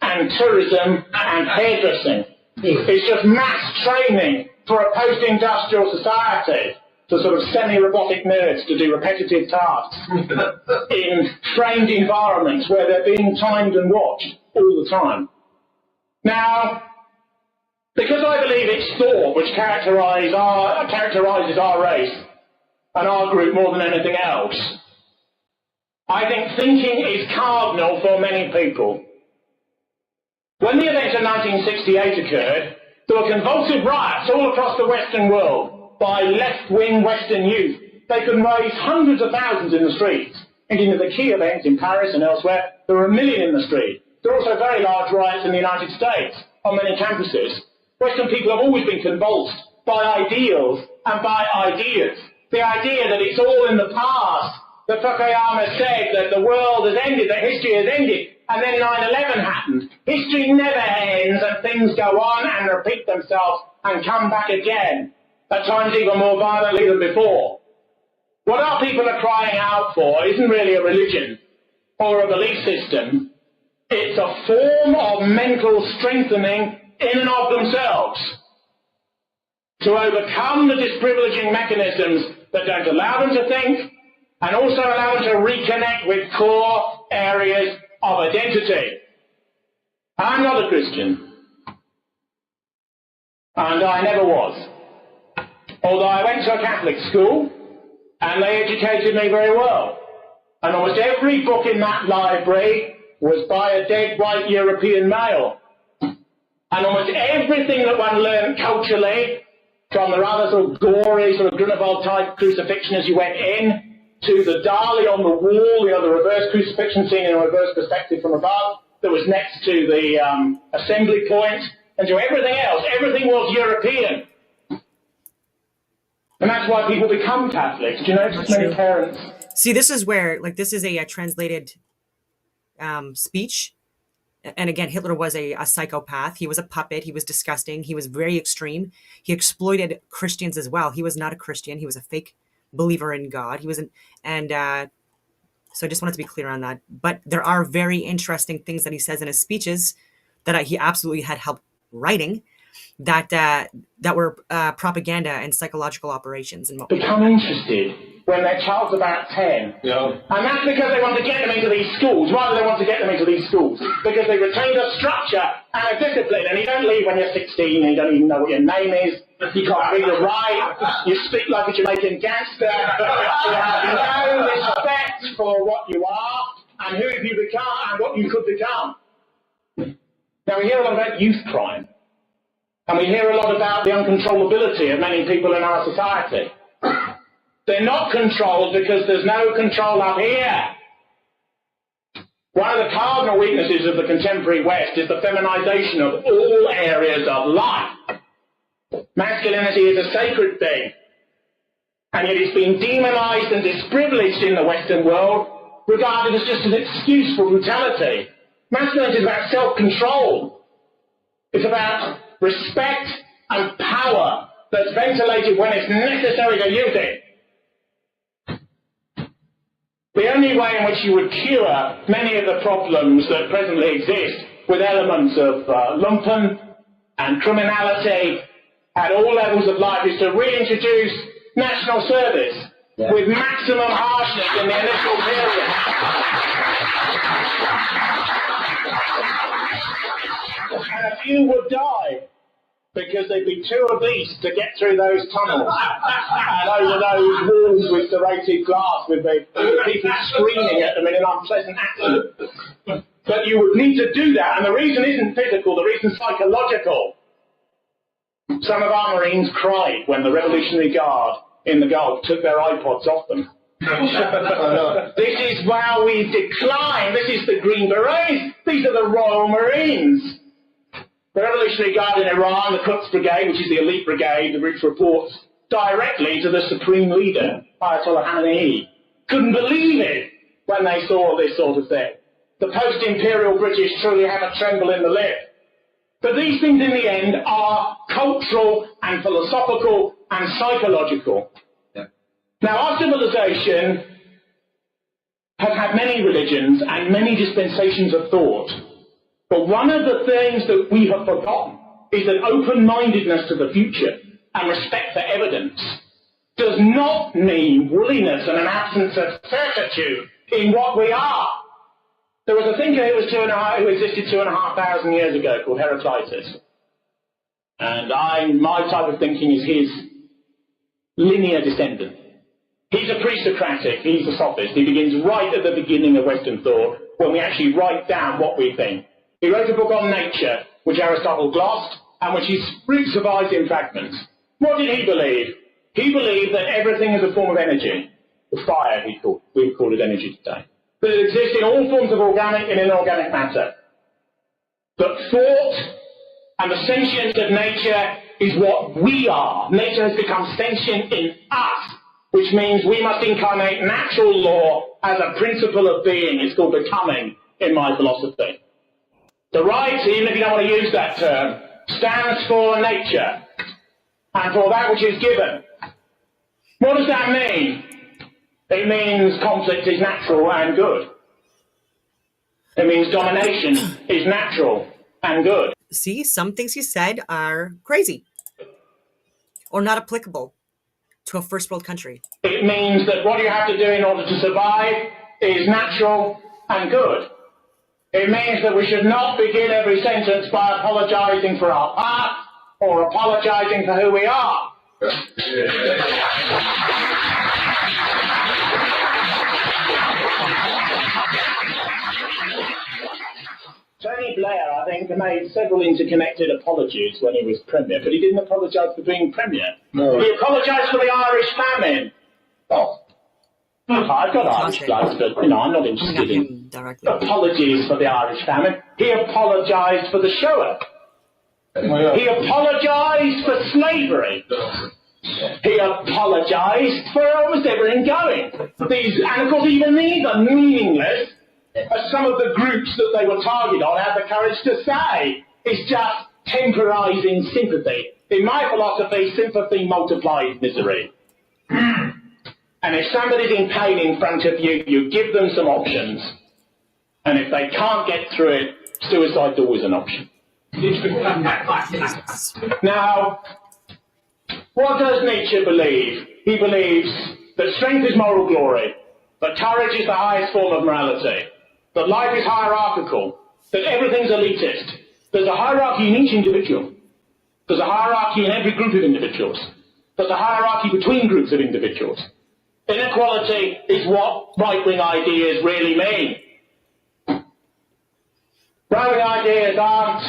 and tourism and hairdressing. It's just mass training for a post-industrial society. To sort of semi-robotic nerds to do repetitive tasks in trained environments where they're being timed and watched all the time. Now, because I believe it's thought which characterises our race and our group more than anything else, I think thinking is cardinal for many people. When the events of 1968 occurred, there were convulsive riots all across the Western world by left-wing Western youth. They could raise hundreds of thousands in the streets. Indeed, at the key events in Paris and elsewhere, there were 1 million in the street. There are also very large riots in the United States on many campuses. Western people have always been convulsed by ideals and by ideas. The idea that it's all in the past, that Fukuyama said that the world has ended, that history has ended, and then 9/11 happened. History never ends, and things go on and repeat themselves and come back again. At times even more violently than before. What our people are crying out for isn't really a religion or a belief system. It's a form of mental strengthening in and of themselves to overcome the disprivileging mechanisms that don't allow them to think and also allow them to reconnect with core areas of identity. I'm not a Christian, and I never was. Although I went to a Catholic school, and they educated me very well. And almost every book in that library was by a dead white European male. And almost everything that one learned culturally, from the rather sort of gory, sort of Grunewald-type crucifixion as you went in, to the Dali on the wall, the reverse crucifixion seen in a reverse perspective from above, that was next to the assembly point And so everything was European. And that's why people become Catholics. Do you notice many parents? See, this is where, like, this is a translated speech. And again, Hitler was a psychopath. He was a puppet. He was disgusting. He was very extreme. He exploited Christians as well. He was not a Christian. He was a fake believer in God. He wasn't, and so I just wanted to be clear on that. But there are very interesting things that he says in his speeches that he absolutely had help writing that were propaganda and psychological operations. And become interested when their child's about 10. Yeah. And that's because they want to get them into these schools. Why do they want to get them into these schools? Because they retain a structure and a discipline. And you don't leave when you're 16 and you don't even know what your name is. You can't read or write. You speak like a Jamaican gangster. You have no respect for what you are and who you become and what you could become. Now, we hear a lot about youth crime. And we hear a lot about the uncontrollability of many people in our society. They're not controlled because there's no control up here. One of the cardinal weaknesses of the contemporary West is the feminization of all areas of life. Masculinity is a sacred thing. And yet it's been demonized and disprivileged in the Western world, regarded as just an excuse for brutality. Masculinity is about self-control. It's about respect and power that's ventilated when it's necessary to use it. The only way in which you would cure many of the problems that presently exist with elements of lumpen and criminality at all levels of life is to reintroduce national service with maximum harshness in the initial period. And a few would die because they'd be too obese to get through those tunnels and over those walls with serrated glass with the people screaming at them in an unpleasant accent. But you would need to do that, and the reason isn't physical, the reason's psychological. Some of our Marines cried when the Revolutionary Guard in the Gulf took their iPods off them. This is where we decline. This is the Green Berets. These are the Royal Marines. The Revolutionary Guard in Iran, the Quds Brigade, which is the elite brigade, which reports directly to the supreme leader, Ayatollah Khamenei, couldn't believe it when they saw this sort of thing. The post-imperial British truly have a tremble in the lip. But these things in the end are cultural and philosophical and psychological. Yeah. Now, our civilization has had many religions and many dispensations of thought. But one of the things that we have forgotten is that open-mindedness to the future and respect for evidence does not mean woolliness and an absence of certitude in what we are. There was a thinker who existed 2,500 years ago called Heraclitus. And my type of thinking is his linear descendant. He's a pre-Socratic, he's a sophist. He begins right at the beginning of Western thought when we actually write down what we think. He wrote a book on nature, which Aristotle glossed, and which he survives in fragments. What did he believe? He believed that everything is a form of energy. The fire, we would call it energy today. That it exists in all forms of organic and inorganic matter. That thought and the sentience of nature is what we are. Nature has become sentient in us, which means we must incarnate natural law as a principle of being. It's called becoming in my philosophy. The right, even if you don't want to use that term, stands for nature and for that which is given. What does that mean? It means conflict is natural and good. It means domination is natural and good. See, some things he said are crazy or not applicable to a first world country. It means that what you have to do in order to survive is natural and good. It means that we should not begin every sentence by apologizing for our past or apologizing for who we are. Tony Blair, I think, made several interconnected apologies when he was Premier, but he didn't apologise for being Premier. No. He apologised for the Irish famine. Oh. I've got Irish blood, but, I'm not interested in apologies for the Irish famine. He apologised for the Shoah. He apologised for slavery. He apologised for almost everything going. And of course, even these are meaningless, as some of the groups that they were targeted on had the courage to say. It's just temporising sympathy. In my philosophy, sympathy multiplies misery. And if somebody's in pain in front of you, you give them some options. And if they can't get through it, suicide's always an option. Now, what does Nietzsche believe? He believes that strength is moral glory, that courage is the highest form of morality, that life is hierarchical, that everything's elitist. There's a hierarchy in each individual. There's a hierarchy in every group of individuals. There's a hierarchy between groups of individuals. Inequality is what right-wing ideas really mean. Right-wing ideas aren't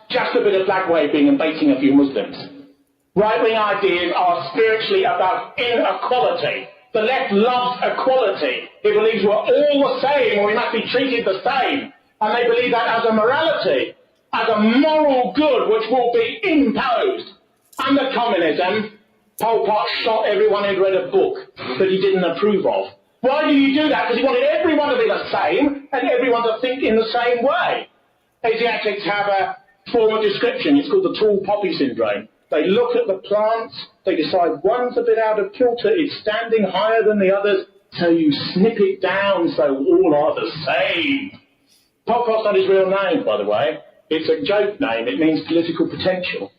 just a bit of flag waving and baiting a few Muslims. Right-wing ideas are spiritually about inequality. The left loves equality. It believes we're all the same and we must be treated the same. And they believe that as a morality, as a moral good which will be imposed. Under communism, Pol Pot shot everyone who'd read a book that he didn't approve of. Why did he do that? Because he wanted everyone to be the same and everyone to think in the same way. Asiatics have a form of description. It's called the tall poppy syndrome. They look at the plants, they decide one's a bit out of kilter, it's standing higher than the others, so you snip it down so all are the same. Pol Pot's not his real name, by the way. It's a joke name. It means political potential.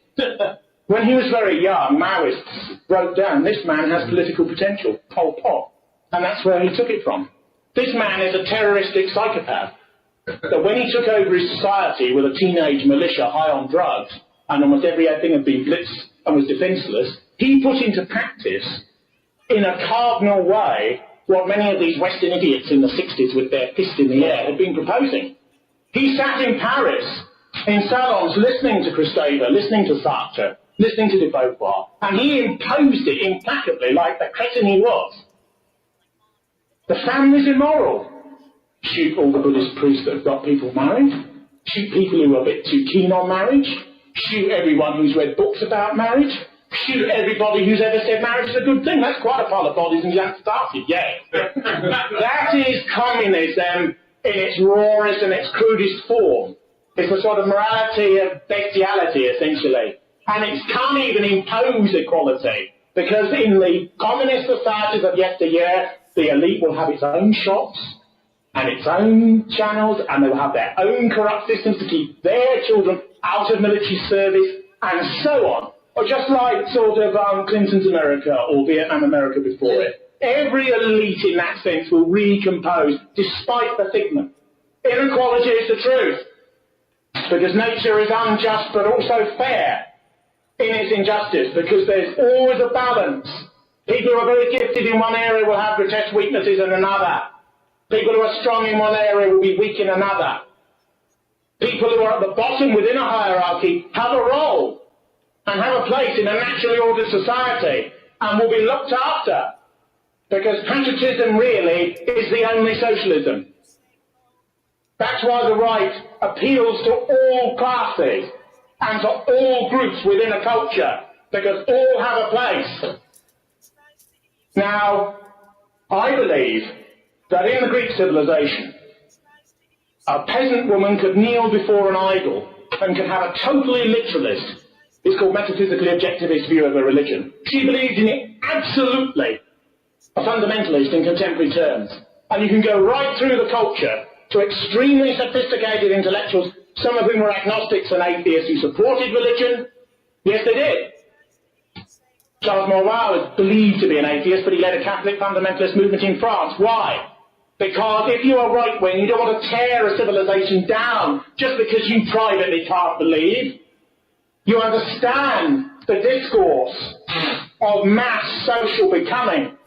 When he was very young, Maoists wrote down, this man has political potential, Pol Pot. And that's where he took it from. This man is a terroristic psychopath. That when he took over his society with a teenage militia high on drugs, and almost everything had been blitzed and was defenceless, he put into practice, in a cardinal way, what many of these Western idiots in the 60s with their fist in the air had been proposing. He sat in Paris, in salons, listening to Christophe, listening to Sartre, listening to de Beauvoir, and he imposed it implacably like the cretin he was. The family's immoral. Shoot all the Buddhist priests that have got people married. Shoot people who are a bit too keen on marriage. Shoot everyone who's read books about marriage. Shoot everybody who's ever said marriage is a good thing. That's quite a pile of bodies and you haven't started yet. That is communism in its rawest and its crudest form. It's a sort of morality of bestiality, essentially. And it can't even impose equality. Because in the communist societies of yesteryear, the elite will have its own shops and its own channels, and they will have their own corrupt systems to keep their children out of military service, and so on. Or just like sort of Clinton's America or Vietnam America before it. Every elite in that sense will recompose, despite the figment. Inequality is the truth. Because nature is unjust but also fair in its injustice, because there's always a balance. People who are very gifted in one area will have grotesque weaknesses in another. People who are strong in one area will be weak in another. People who are at the bottom within a hierarchy have a role and have a place in a naturally ordered society and will be looked after, because patriotism really is the only socialism. That's why the right appeals to all classes and to all groups within a culture, because all have a place. Now, I believe that in the Greek civilization, a peasant woman could kneel before an idol and could have a totally literalist, it's called metaphysically objectivist view of a religion. She believed in it absolutely, a fundamentalist in contemporary terms. And you can go right through the culture to extremely sophisticated intellectuals, some of whom were agnostics and atheists who supported religion. Yes, they did. Charles Maurras was believed to be an atheist, but he led a Catholic fundamentalist movement in France. Why? Because if you are right-wing, you don't want to tear a civilization down just because you privately can't believe. You understand the discourse of mass social becoming.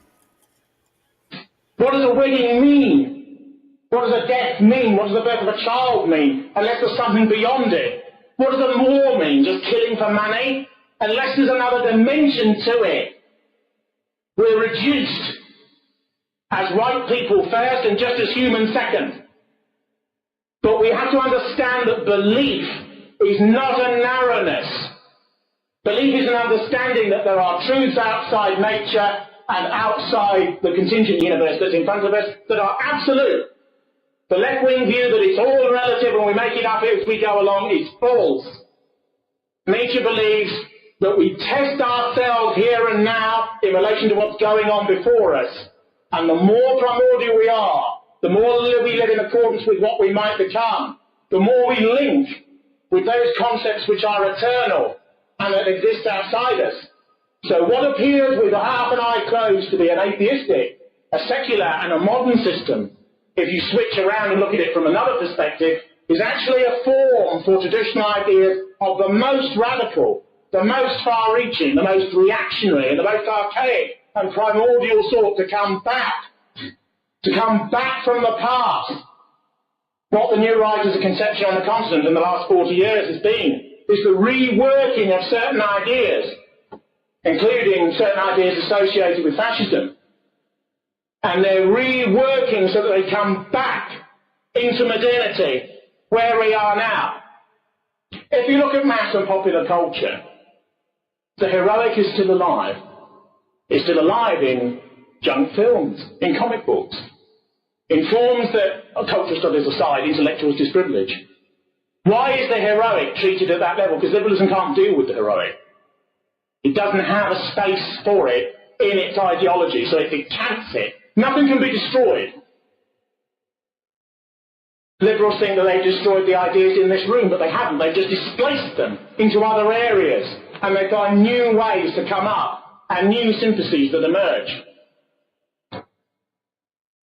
What does a wedding mean? What does a death mean? What does the birth of a child mean? Unless there's something beyond it. What does a war mean? Just killing for money? Unless there's another dimension to it. We're reduced as right people first and just as human second. But we have to understand that belief is not a narrowness. Belief is an understanding that there are truths outside nature and outside the contingent universe that's in front of us that are absolute. The left-wing view that it's all relative and we make it up as we go along is false. Nature believes that we test ourselves here and now in relation to what's going on before us. And the more primordial we are, the more we live in accordance with what we might become, the more we link with those concepts which are eternal and that exist outside us. So what appears with half an eye closed to be an atheistic, a secular and a modern system, if you switch around and look at it from another perspective, is actually a form for traditional ideas of the most radical, the most far-reaching, the most reactionary and the most archaic and primordial sort to come back from the past. What the New Right as a conception on the continent in the last 40 years has been is the reworking of certain ideas, including certain ideas associated with fascism. And they're reworking so that they come back into modernity, where we are now. If you look at mass and popular culture, the heroic is still alive. It's still alive in junk films, in comic books, in forms that, cultural studies aside, intellectuals disprivilege. Why is the heroic treated at that level? Because liberalism can't deal with the heroic. It doesn't have a space for it in its ideology, so it decants it. Nothing can be destroyed. Liberals think that they've destroyed the ideas in this room, but they haven't. They've just displaced them into other areas, and they find new ways to come up and new syntheses that emerge.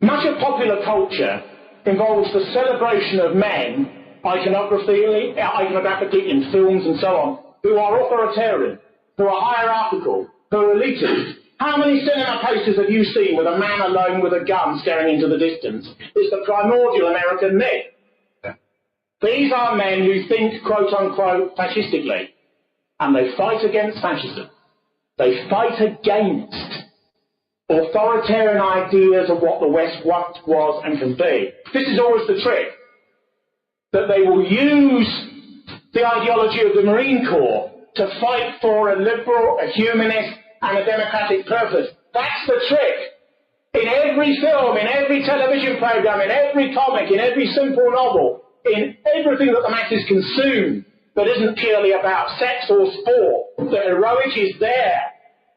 Much of popular culture involves the celebration of men, iconographically in films and so on, who are authoritarian, who are hierarchical, who are elitist. How many cinema posters have you seen with a man alone with a gun staring into the distance? It's the primordial American myth. These are men who think, quote-unquote, fascistically, and they fight against fascism. They fight against authoritarian ideas of what the West once was and can be. This is always the trick, that they will use the ideology of the Marine Corps to fight for a liberal, a humanist, and a democratic purpose. That's the trick. In every film, in every television program, in every comic, in every simple novel, in everything that the masses consume that isn't purely about sex or sport, the heroic is there,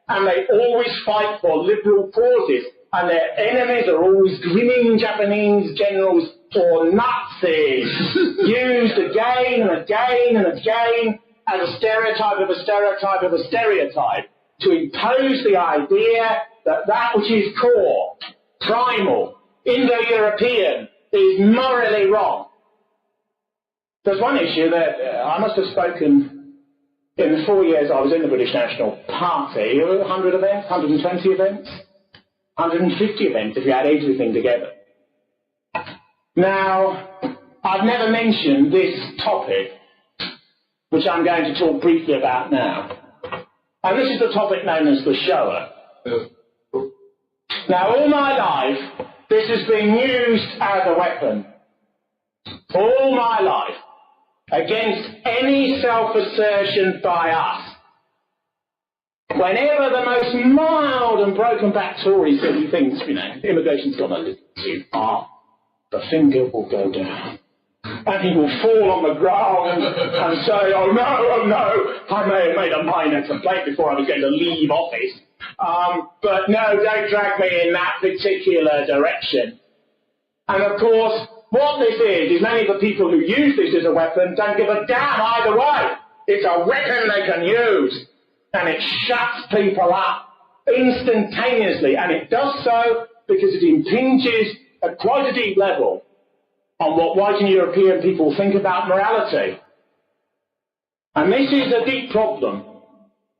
and they always fight for liberal causes, and their enemies are always grinning Japanese generals or Nazis, used again and again and again as a stereotype of a stereotype of a stereotype, to impose the idea that that which is core, primal, Indo-European is morally wrong. There's one issue that I must have spoken in the 4 years I was in the British National Party, 100 events, 120 events, 150 events if you add everything together. Now, I've never mentioned this topic, which I'm going to talk briefly about now. And this is the topic known as the Shoah. Now, all my life, this has been used as a weapon. All my life. Against any self-assertion by us. Whenever the most mild and broken-back Tory said he thinks, immigration's gone a little too far, the finger will go down. And he will fall on the ground and say, oh no, I may have made a minor complaint before I was going to leave office. But no, don't drag me in that particular direction. And of course, what this is many of the people who use this as a weapon don't give a damn either way. It's a weapon they can use. And it shuts people up instantaneously. And it does so because it impinges at quite a deep level on what white and European people think about morality. And this is a deep problem.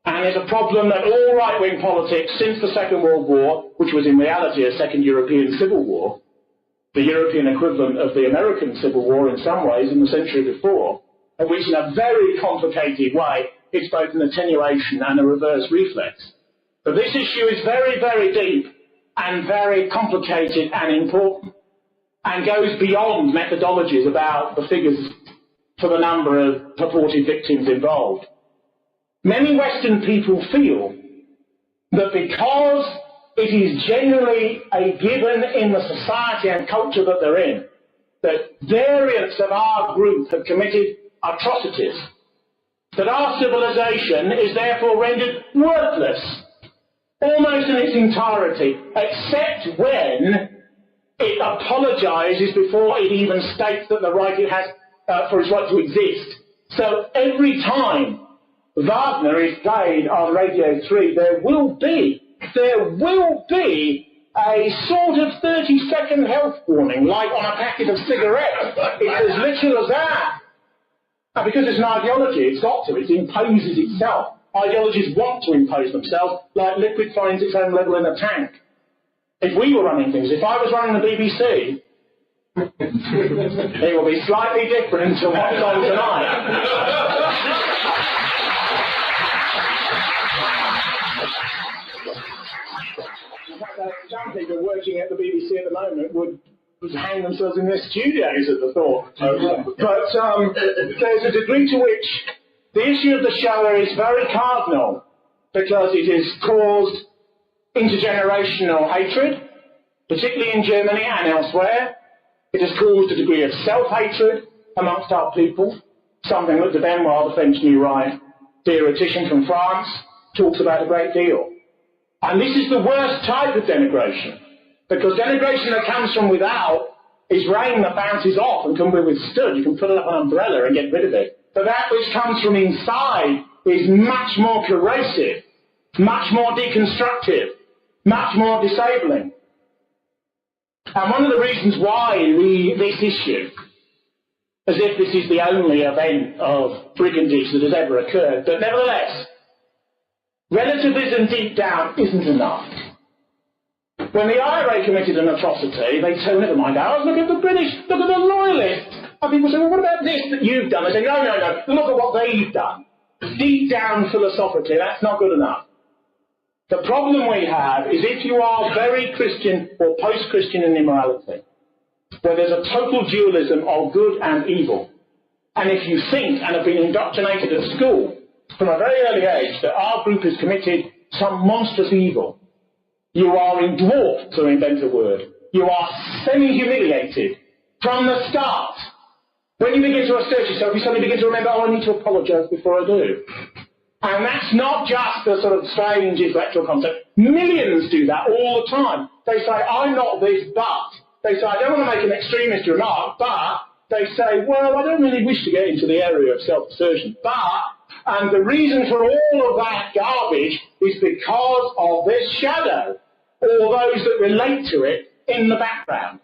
And it's a problem that all right-wing politics since the Second World War, which was in reality a second European Civil War, the European equivalent of the American Civil War in some ways in the century before, in which in a very complicated way it's both an attenuation and a reverse reflex. But this issue is very, very deep and very complicated and important, and goes beyond methodologies about the figures for the number of purported victims involved. Many Western people feel that because it is generally a given in the society and culture that they're in, that variants of our group have committed atrocities, that our civilization is therefore rendered worthless, almost in its entirety, except when it apologises before it even states that the right it has for its right to exist. So every time Wagner is played on Radio 3, there will be a sort of 30-second health warning, like on a packet of cigarettes. It's as literal as that. And because it's an ideology, it's got to, it imposes itself. Ideologies want to impose themselves, like liquid finds its own level in a tank. If we were running things, if I was running the BBC, it will be slightly different to what's on tonight. Some people working at the BBC at the moment would hang themselves in their studios at the thought. But there's a degree to which the issue of the show is very cardinal, because it has caused intergenerational hatred, particularly in Germany and elsewhere. It has caused a degree of self-hatred amongst our people, something that de Benoit, the French new right theoretician from France, talks about a great deal. And this is the worst type of denigration, because denigration that comes from without is rain that bounces off and can be withstood. You can put it up an umbrella and get rid of it. But that which comes from inside is much more corrosive, much more deconstructive, much more disabling. And one of the reasons why this issue, as if this is the only event of brigandage that has ever occurred, but nevertheless, relativism deep down isn't enough. When the IRA committed an atrocity, they say, never mind ours, look at the British, look at the loyalists. And people say, well, what about this that you've done? They say, no, look at what they've done. Deep down philosophically, that's not good enough. The problem we have is if you are very Christian or post-Christian in immorality, where there's a total dualism of good and evil, and if you think and have been indoctrinated at school from a very early age that our group has committed some monstrous evil, you are dwarfed, to invent a word. You are semi-humiliated from the start. When you begin to assert yourself, you suddenly begin to remember, oh, I need to apologise before I do. And that's not just a sort of strange intellectual concept. Millions do that all the time. They say, I'm not this, but. They say, I don't want to make an extremist remark, but. They say, well, I don't really wish to get into the area of self-assertion, but. And the reason for all of that garbage is because of this shadow, or those that relate to it in the background.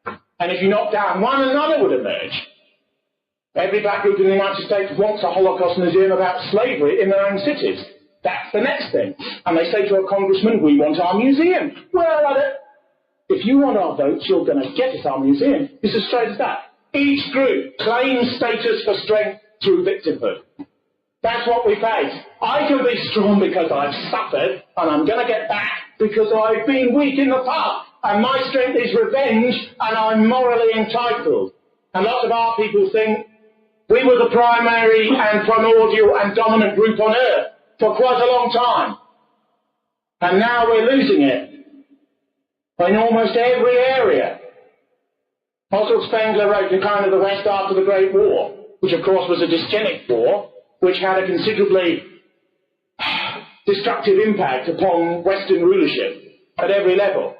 And if you knock down one, another would emerge. Every black group in the United States wants a Holocaust museum about slavery in their own cities. That's the next thing. And they say to a congressman, we want our museum. Well, if you want our votes, you're going to get us our museum. It's as straight as that. Each group claims status for strength through victimhood. That's what we face. I can be strong because I've suffered, and I'm going to get back because I've been weak in the past. And my strength is revenge, and I'm morally entitled. And lots of our people think we were the primary and primordial and dominant group on earth for quite a long time. And now we're losing it in almost every area. Otto Spengler wrote Decline of the West after the Great War, which of course was a dysgenic war, which had a considerably destructive impact upon Western rulership at every level.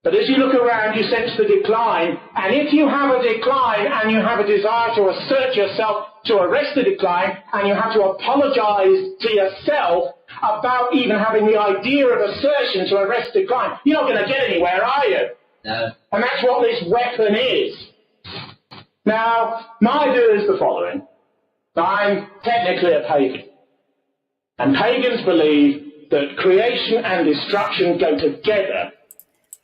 But as you look around, you sense the decline, and if you have a decline and you have a desire to assert yourself to arrest the decline, and you have to apologise to yourself about even having the idea of assertion to arrest decline, you're not going to get anywhere, are you? No. And that's what this weapon is. Now, my view is the following. I'm technically a pagan. And pagans believe that creation and destruction go together.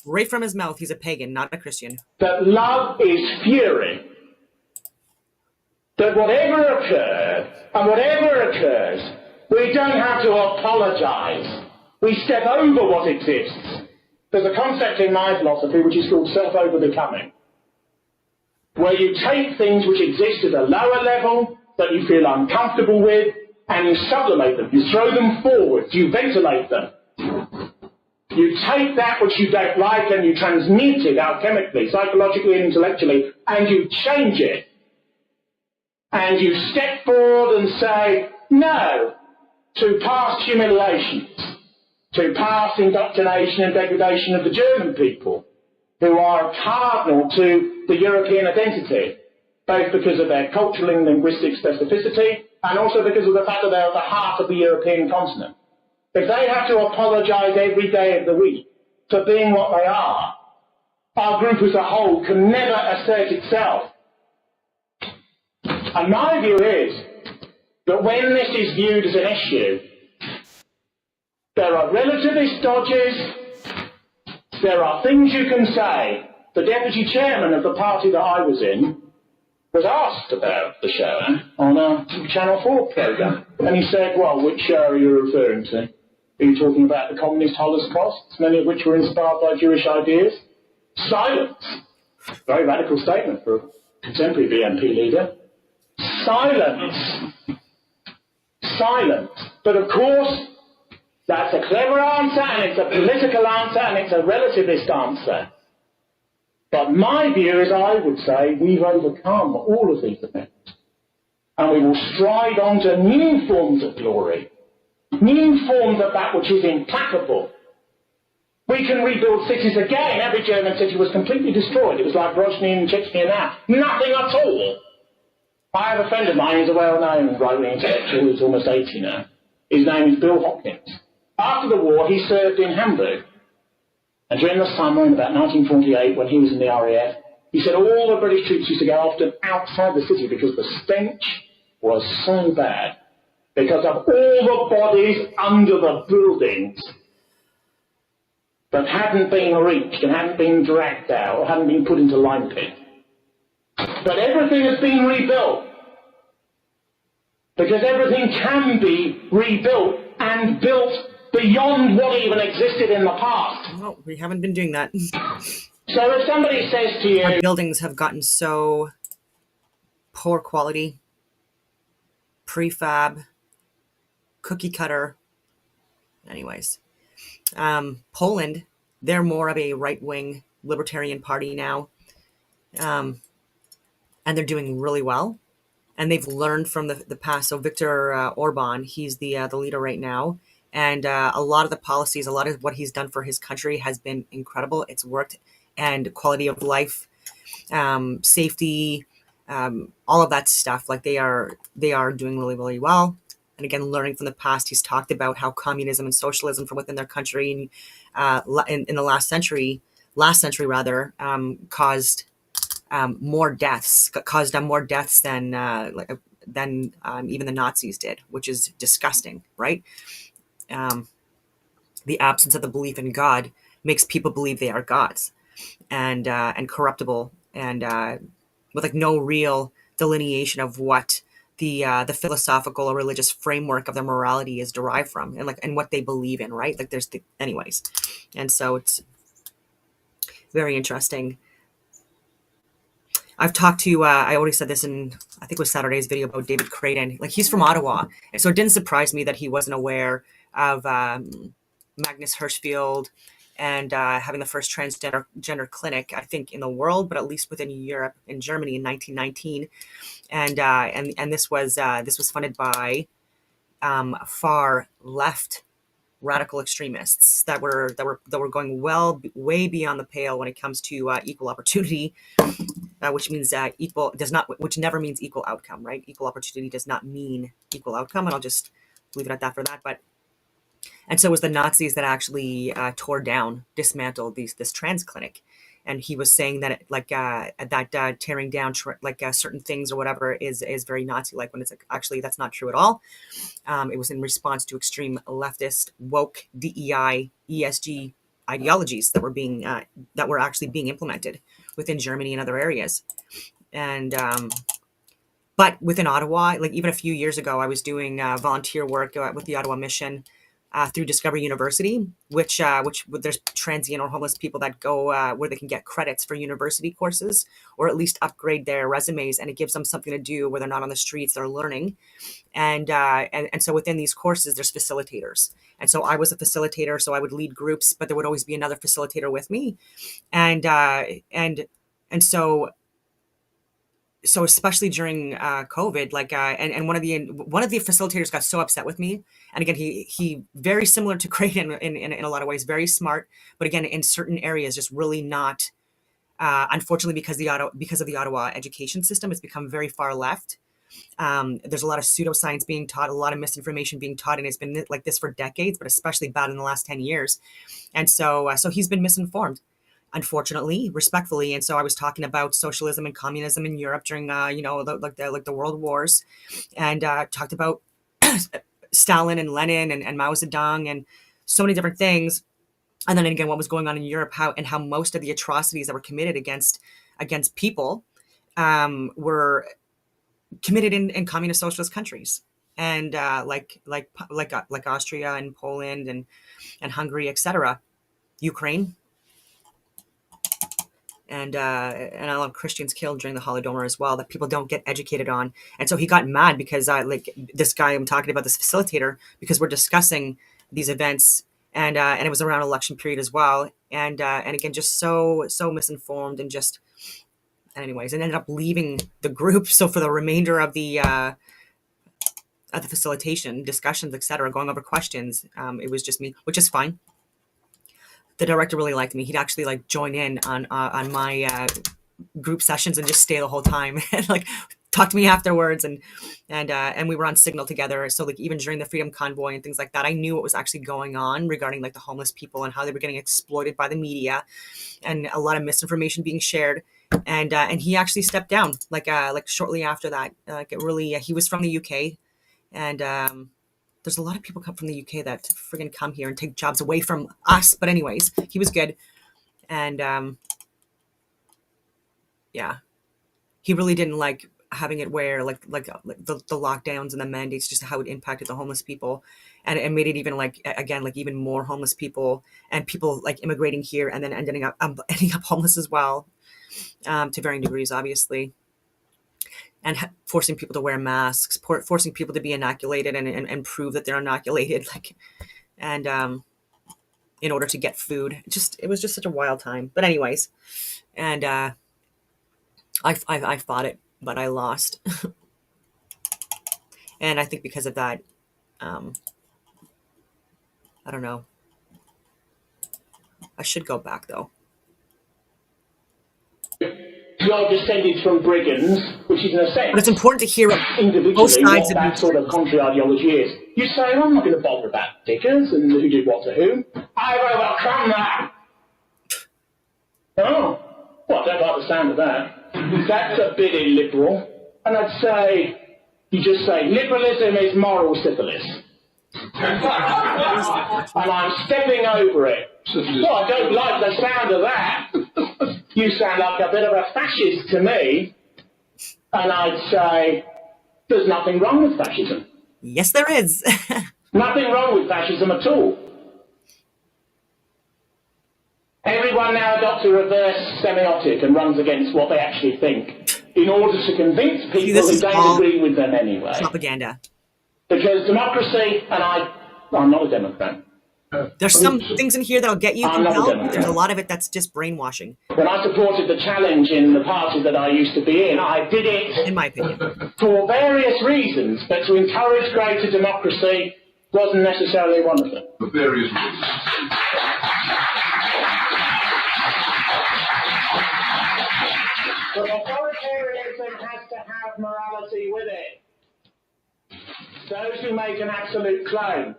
Right from his mouth, he's a pagan, not a Christian. That love is fury. That whatever occurs, and whatever occurs, we don't have to apologise. We step over what exists. There's a concept in my philosophy which is called self-over-becoming. where you take things which exist at a lower level that you feel uncomfortable with, and you sublimate them, you throw them forward, you ventilate them. You take that which you don't like and you transmute it alchemically, psychologically and intellectually, and you change it. And you step forward and say no to past humiliations, to past indoctrination and degradation of the German people, who are cardinal to the European identity, both because of their cultural and linguistic specificity, and also because of the fact that they're at the heart of the European continent. If they have to apologise every day of the week for being what they are, our group as a whole can never assert itself. And my view is that when this is viewed as an issue, there are relativist dodges, there are things you can say. The deputy chairman of the party that I was in was asked about the show on a Channel 4 programme, and he said, well, which show are you referring to? Are you talking about the communist holocausts, many of which were inspired by Jewish ideas? Silence. Very radical statement for a contemporary BNP leader. Silence. Silence. But of course, that's a clever answer, and it's a political answer, and it's a relativist answer. But my view is, I would say, we've overcome all of these events. And we will stride on to new forms of glory, new forms of that which is implacable. We can rebuild cities again. Every German city was completely destroyed. It was like Grozny and Chechnya now. Nothing at all. I have a friend of mine who's a well-known right-wing intellectual who's almost 80 now. His name is Bill Hopkins. After the war, he served in Hamburg. And during the summer in about 1948, when he was in the RAF, he said all the British troops used to go often outside the city because the stench was so bad, because of all the bodies under the buildings that hadn't been reached and hadn't been dragged out or hadn't been put into lime pit. But everything has been rebuilt, because everything can be rebuilt and built beyond what even existed in the past. Well, we haven't been doing that. So if somebody says to you, our buildings have gotten so poor quality, prefab, cookie cutter. Anyways, Poland, they're more of a right-wing libertarian party now, and they're doing really well. And they've learned from the past. So Viktor Orban, he's the leader right now. And a lot of the policies, a lot of what he's done for his country has been incredible. It's worked. And quality of life, safety, all of that stuff. Like they are doing really, really well. And again, learning from the past, he's talked about how communism and socialism from within their country in the last century rather, caused more deaths than even the Nazis did, which is disgusting, right? The absence of the belief in God makes people believe they are gods, and corruptible, and with like no real delineation of what the philosophical or religious framework of their morality is derived from, and what they believe in, right? Like anyways, and so it's very interesting. I've talked to, I already said this in, I think it was Saturday's video about David Creighton. Like he's from Ottawa, and so it didn't surprise me that he wasn't aware of Magnus Hirschfeld and having the first transgender clinic, I think, in the world, but at least within Europe, in Germany in 1919, and this was funded by far left radical extremists that were going way beyond the pale when it comes to equal opportunity, which never means equal outcome, right? Equal opportunity does not mean equal outcome, and I'll just leave it at that for that. And so it was the Nazis that actually dismantled this trans clinic. And he was saying that tearing down certain things or whatever is very Nazi-like, when it's actually that's not true at all. It was in response to extreme leftist, woke, DEI, ESG ideologies that were actually being implemented within Germany and other areas. And but within Ottawa, like even a few years ago, I was doing volunteer work with the Ottawa Mission. through Discovery University, which there's transient or homeless people that go where they can get credits for university courses or at least upgrade their resumes, and it gives them something to do where they're not on the streets, they're learning. And so within these courses, there's facilitators. And so I was a facilitator, so I would lead groups, but there would always be another facilitator with me. And so especially during COVID, and one of the facilitators got so upset with me. And again, he very similar to Creighton in a lot of ways, very smart, but again, in certain areas, just really not. Unfortunately, because of the Ottawa education system, it's become very far left. There's a lot of pseudoscience being taught, a lot of misinformation being taught, and it's been like this for decades, but especially bad in the last 10 years. And so he's been misinformed, unfortunately, respectfully. And so I was talking about socialism and communism in Europe during, the world wars, and talked about Stalin and Lenin and Mao Zedong and so many different things. And then again, what was going on in Europe, how most of the atrocities that were committed against people were committed in communist socialist countries, and like Austria and Poland and Hungary, etc., Ukraine, and a lot of Christians killed during the Holodomor as well that people don't get educated on. And so he got mad because this guy I'm talking about, this facilitator, because we're discussing these events, and it was around election period as well, and again, just so misinformed, and just anyways, and ended up leaving the group. So for the remainder of the facilitation discussions, etc., going over questions, it was just me, which is fine. The director really liked me. He'd actually join in on my group sessions and just stay the whole time and talk to me afterwards, and we were on Signal together. So even during the Freedom Convoy and things like that, I knew what was actually going on regarding the homeless people and how they were getting exploited by the media, and a lot of misinformation being shared. And he actually stepped down shortly after that. He was from the UK, and there's a lot of people come from the UK that friggin' come here and take jobs away from us. But anyways, he was good, and yeah, he really didn't like having it where the lockdowns and the mandates, just how it impacted the homeless people, and it made it even even more homeless people, and people immigrating here and then ending up homeless as well, to varying degrees, obviously, and forcing people to wear masks, forcing people to be inoculated and prove that they're inoculated, and in order to get food. It was just such a wild time. But anyways, and I fought it, but I lost. And I think because of that, I don't know. I should go back though. You're descended from brigands, which is in a sense. But it's important to hear individually both sides what of that sort of contrary ideology is. You say, well, I'm not going to bother about Dickens and who did what to whom. I will overcome that. Oh, well, I don't like the sound of that. That's a bit illiberal. And I'd say, you just say, liberalism is moral syphilis. And I'm stepping over it. Well, I don't like the sound of that. You sound like a bit of a fascist to me. And I'd say, there's nothing wrong with fascism. Yes, there is. Nothing wrong with fascism at all. Everyone now adopts a reverse semiotic and runs against what they actually think in order to convince people who don't agree with them anyway. Propaganda. Because democracy, and I'm not a Democrat. There's some things in here that'll get you compelled, but there's a lot of it that's just brainwashing. When I supported the challenge in the party that I used to be in, I did it, in my opinion, for various reasons, but to encourage greater democracy wasn't necessarily one of them. For various reasons. But authoritarianism has to have morality with it. Those who make an absolute claim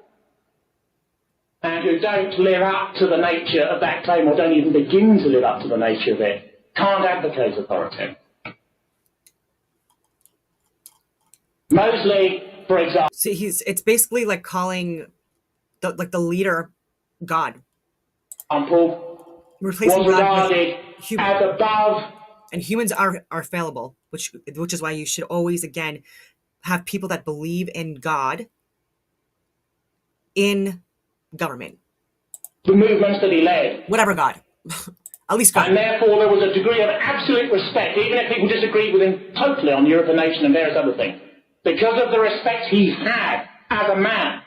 and who don't live up to the nature of that claim, or don't even begin to live up to the nature of it, can't advocate authority. Mosley, for example. See, it's basically like calling the leader God. Replacing God with human. As above. And humans are fallible, which is why you should always, again, have people that believe in God in government. The movements that he led. Whatever God. At least God. And therefore there was a degree of absolute respect, even if people disagreed with him totally on Europe and nation and various other things, because of the respect he had as a man.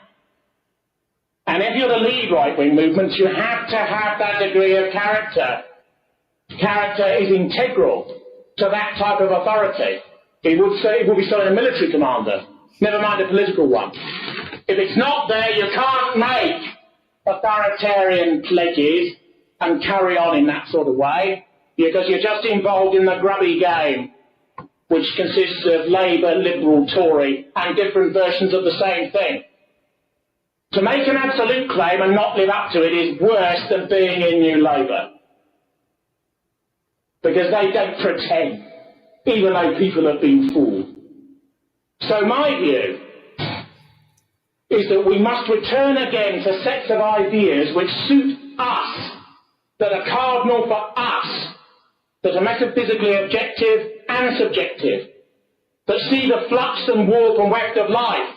And if you're the lead right-wing movements, you have to have that degree of character. Character is integral to that type of authority. It will be so in a military commander, never mind a political one. If it's not there, you can't make authoritarian pledges and carry on in that sort of way, because you're just involved in the grubby game, which consists of Labour, Liberal, Tory, and different versions of the same thing. To make an absolute claim and not live up to it is worse than being in New Labour, because they don't pretend, even though people have been fooled. So my view is that we must return again to sets of ideas which suit us, that are cardinal for us, that are metaphysically objective and subjective, that see the flux and warp and weft of life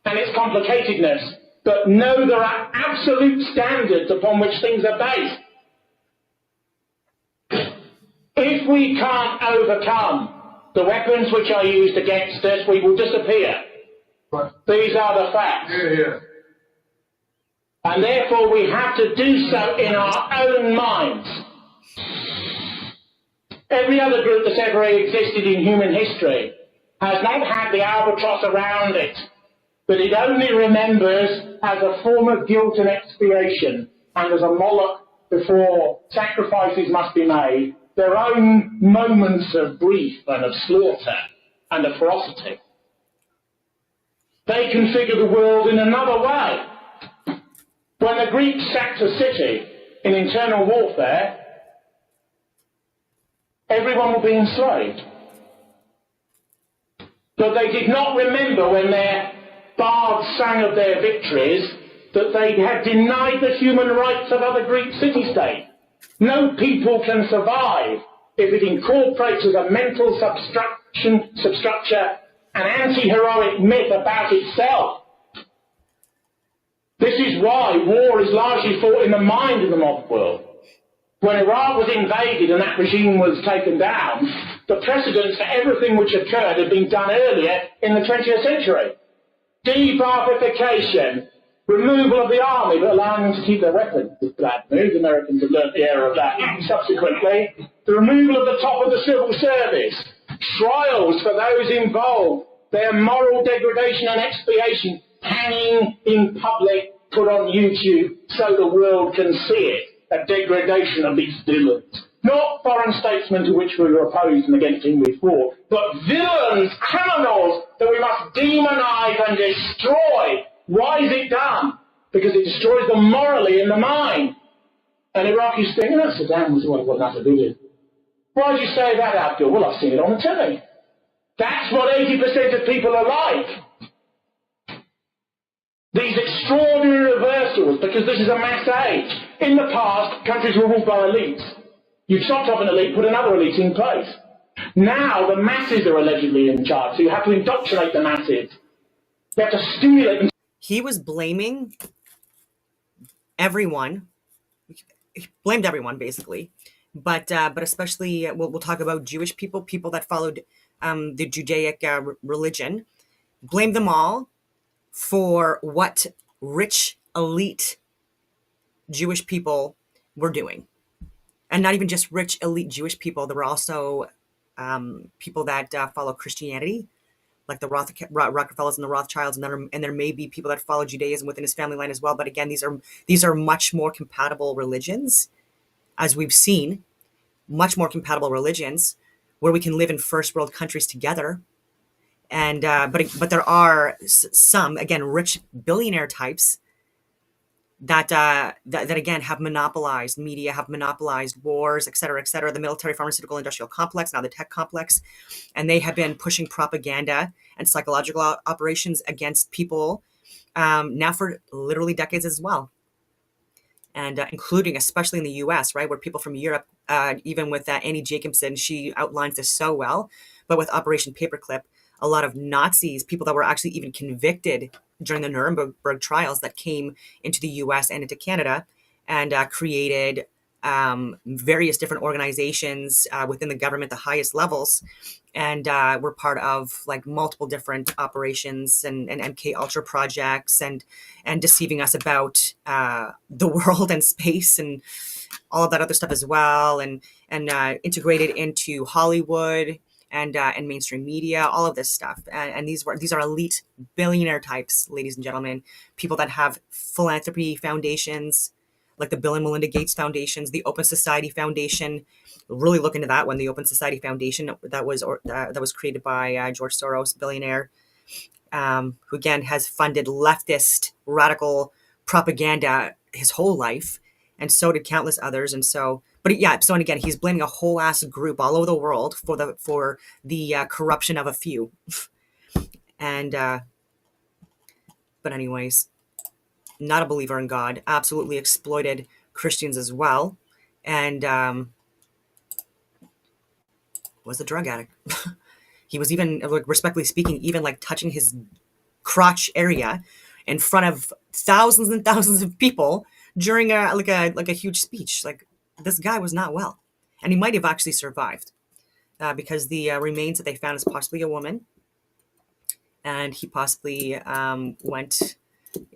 and its complicatedness, but know there are absolute standards upon which things are based. If we can't overcome the weapons which are used against us, we will disappear. Right. These are the facts. Yeah. And therefore we have to do so in our own minds. Every other group that's ever existed in human history has not had the albatross around it, but it only remembers as a form of guilt and expiation, and as a Moloch before sacrifices must be made, their own moments of grief and of slaughter and of ferocity. They configure the world in another way. When the Greeks sacked a city in internal warfare, everyone would be enslaved. But they did not remember when their bards sang of their victories that they had denied the human rights of other Greek city-states. No people can survive if it incorporates as a mental substructure an anti-heroic myth about itself. This is why war is largely fought in the mind of the modern world. When Iraq was invaded and that regime was taken down, the precedents for everything which occurred had been done earlier in the 20th century. Debarkification, removal of the army, but allowing them to keep their weapons. This bad move. The Americans have learnt the error of that subsequently. The removal of the top of the civil service. Trials for those involved. Their moral degradation and expiation hanging in public, put on YouTube so the world can see it. A degradation of these villains. Not foreign statesmen to which we were opposed and against whom we fought, but villains, criminals that we must demonise and destroy. Why is it done? Because it destroys them morally in the mind. And Iraqis think, oh, Saddam was the one who wasn't that villain. Why do you say that, Abdul? Well, I've seen it on the telly. That's what 80% of people are like. These extraordinary reversals, because this is a mass age. In the past, countries were ruled by elites. You chopped off an elite, put another elite in place. Now the masses are allegedly in charge, so you have to indoctrinate the masses. You have to stimulate them. He was blaming everyone. He blamed everyone, basically. But especially, we'll talk about Jewish people, people that followed the Judaic religion. Blamed them all for what rich, elite Jewish people were doing. And not even just rich, elite Jewish people. There were also people that follow Christianity, like the Rockefellers and the Rothschilds, and there may be people that follow Judaism within his family line as well. But again, these are much more compatible religions, as we've seen, much more compatible religions where we can live in first world countries together. And but there are some, again, rich billionaire types that again have monopolized media, have monopolized wars, et cetera, the military, pharmaceutical, industrial complex, now the tech complex, and they have been pushing propaganda and psychological operations against people now for literally decades as well. And including, especially in the U.S., right, where people from Europe, even with Annie Jacobsen, she outlines this so well, but with Operation Paperclip, a lot of Nazis, people that were actually even convicted during the Nuremberg trials that came into the US and into Canada, and created various different organizations within the government, the highest levels, and were part of like multiple different operations and MK Ultra projects, and deceiving us about the world and space and all of that other stuff as well, and integrated into Hollywood and mainstream media, all of this stuff. And these are elite billionaire types, ladies and gentlemen, people that have philanthropy foundations, like the Bill and Melinda Gates Foundations, the Open Society Foundation. Really look into that one, the Open Society Foundation that was created by George Soros, billionaire, who again has funded leftist radical propaganda his whole life, and so did countless others. And so, but yeah, so and again, he's blaming a whole ass group all over the world for the corruption of a few. And but anyways, not a believer in God, absolutely exploited Christians as well, and was a drug addict. He was even, like, respectfully speaking, even like touching his crotch area in front of thousands and thousands of people during a huge speech. Like, this guy was not well, and he might have actually survived because the remains that they found is possibly a woman, and he possibly went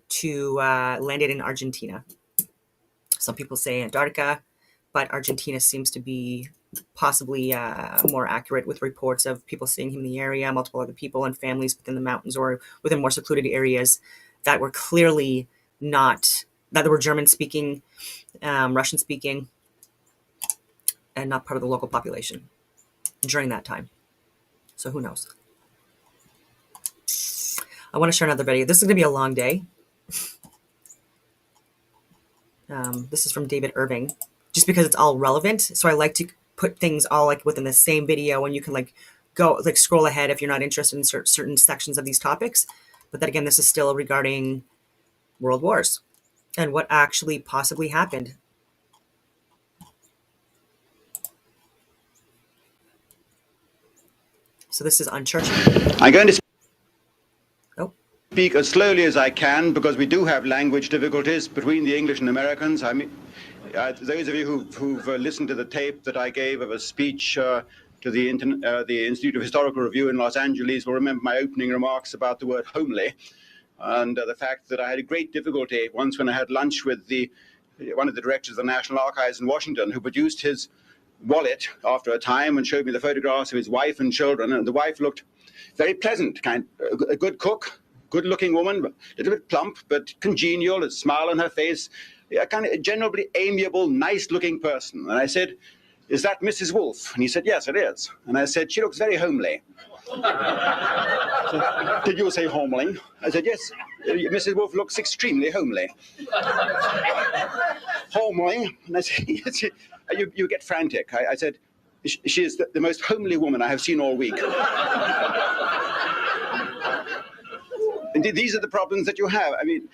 to landed in Argentina. Some people say Antarctica, but Argentina seems to be possibly more accurate, with reports of people seeing him in the area, multiple other people and families within the mountains or within more secluded areas that were clearly not, that were German speaking, Russian speaking, and not part of the local population during that time. So who knows? I want to share another video. This is going to be a long day. This is from David Irving, just because it's all relevant. So I like to put things all like within the same video, and you can like go like scroll ahead if you're not interested in certain sections of these topics. But then again, this is still regarding world wars and what actually possibly happened. So this is on Churchill. I'm going to speak as slowly as I can, because we do have language difficulties between the English and Americans. I mean, those of you who've listened to the tape that I gave of a speech to the Institute of Historical Review in Los Angeles will remember my opening remarks about the word homely, and the fact that I had a great difficulty once when I had lunch with one of the directors of the National Archives in Washington, who produced his wallet after a time and showed me the photographs of his wife and children, and the wife looked very pleasant, a good cook, good-looking woman, a little bit plump, but congenial, a smile on her face, a kind of generally amiable, nice-looking person. And I said, "Is that Mrs. Wolfe?" And he said, "Yes, it is." And I said, "She looks very homely." So, "Did you say homely?" I said, "Yes, Mrs. Wolfe looks extremely homely." Homely? And I said, "Yes, you get frantic." I said, "She is the most homely woman I have seen all week." Indeed, these are the problems that you have. I mean,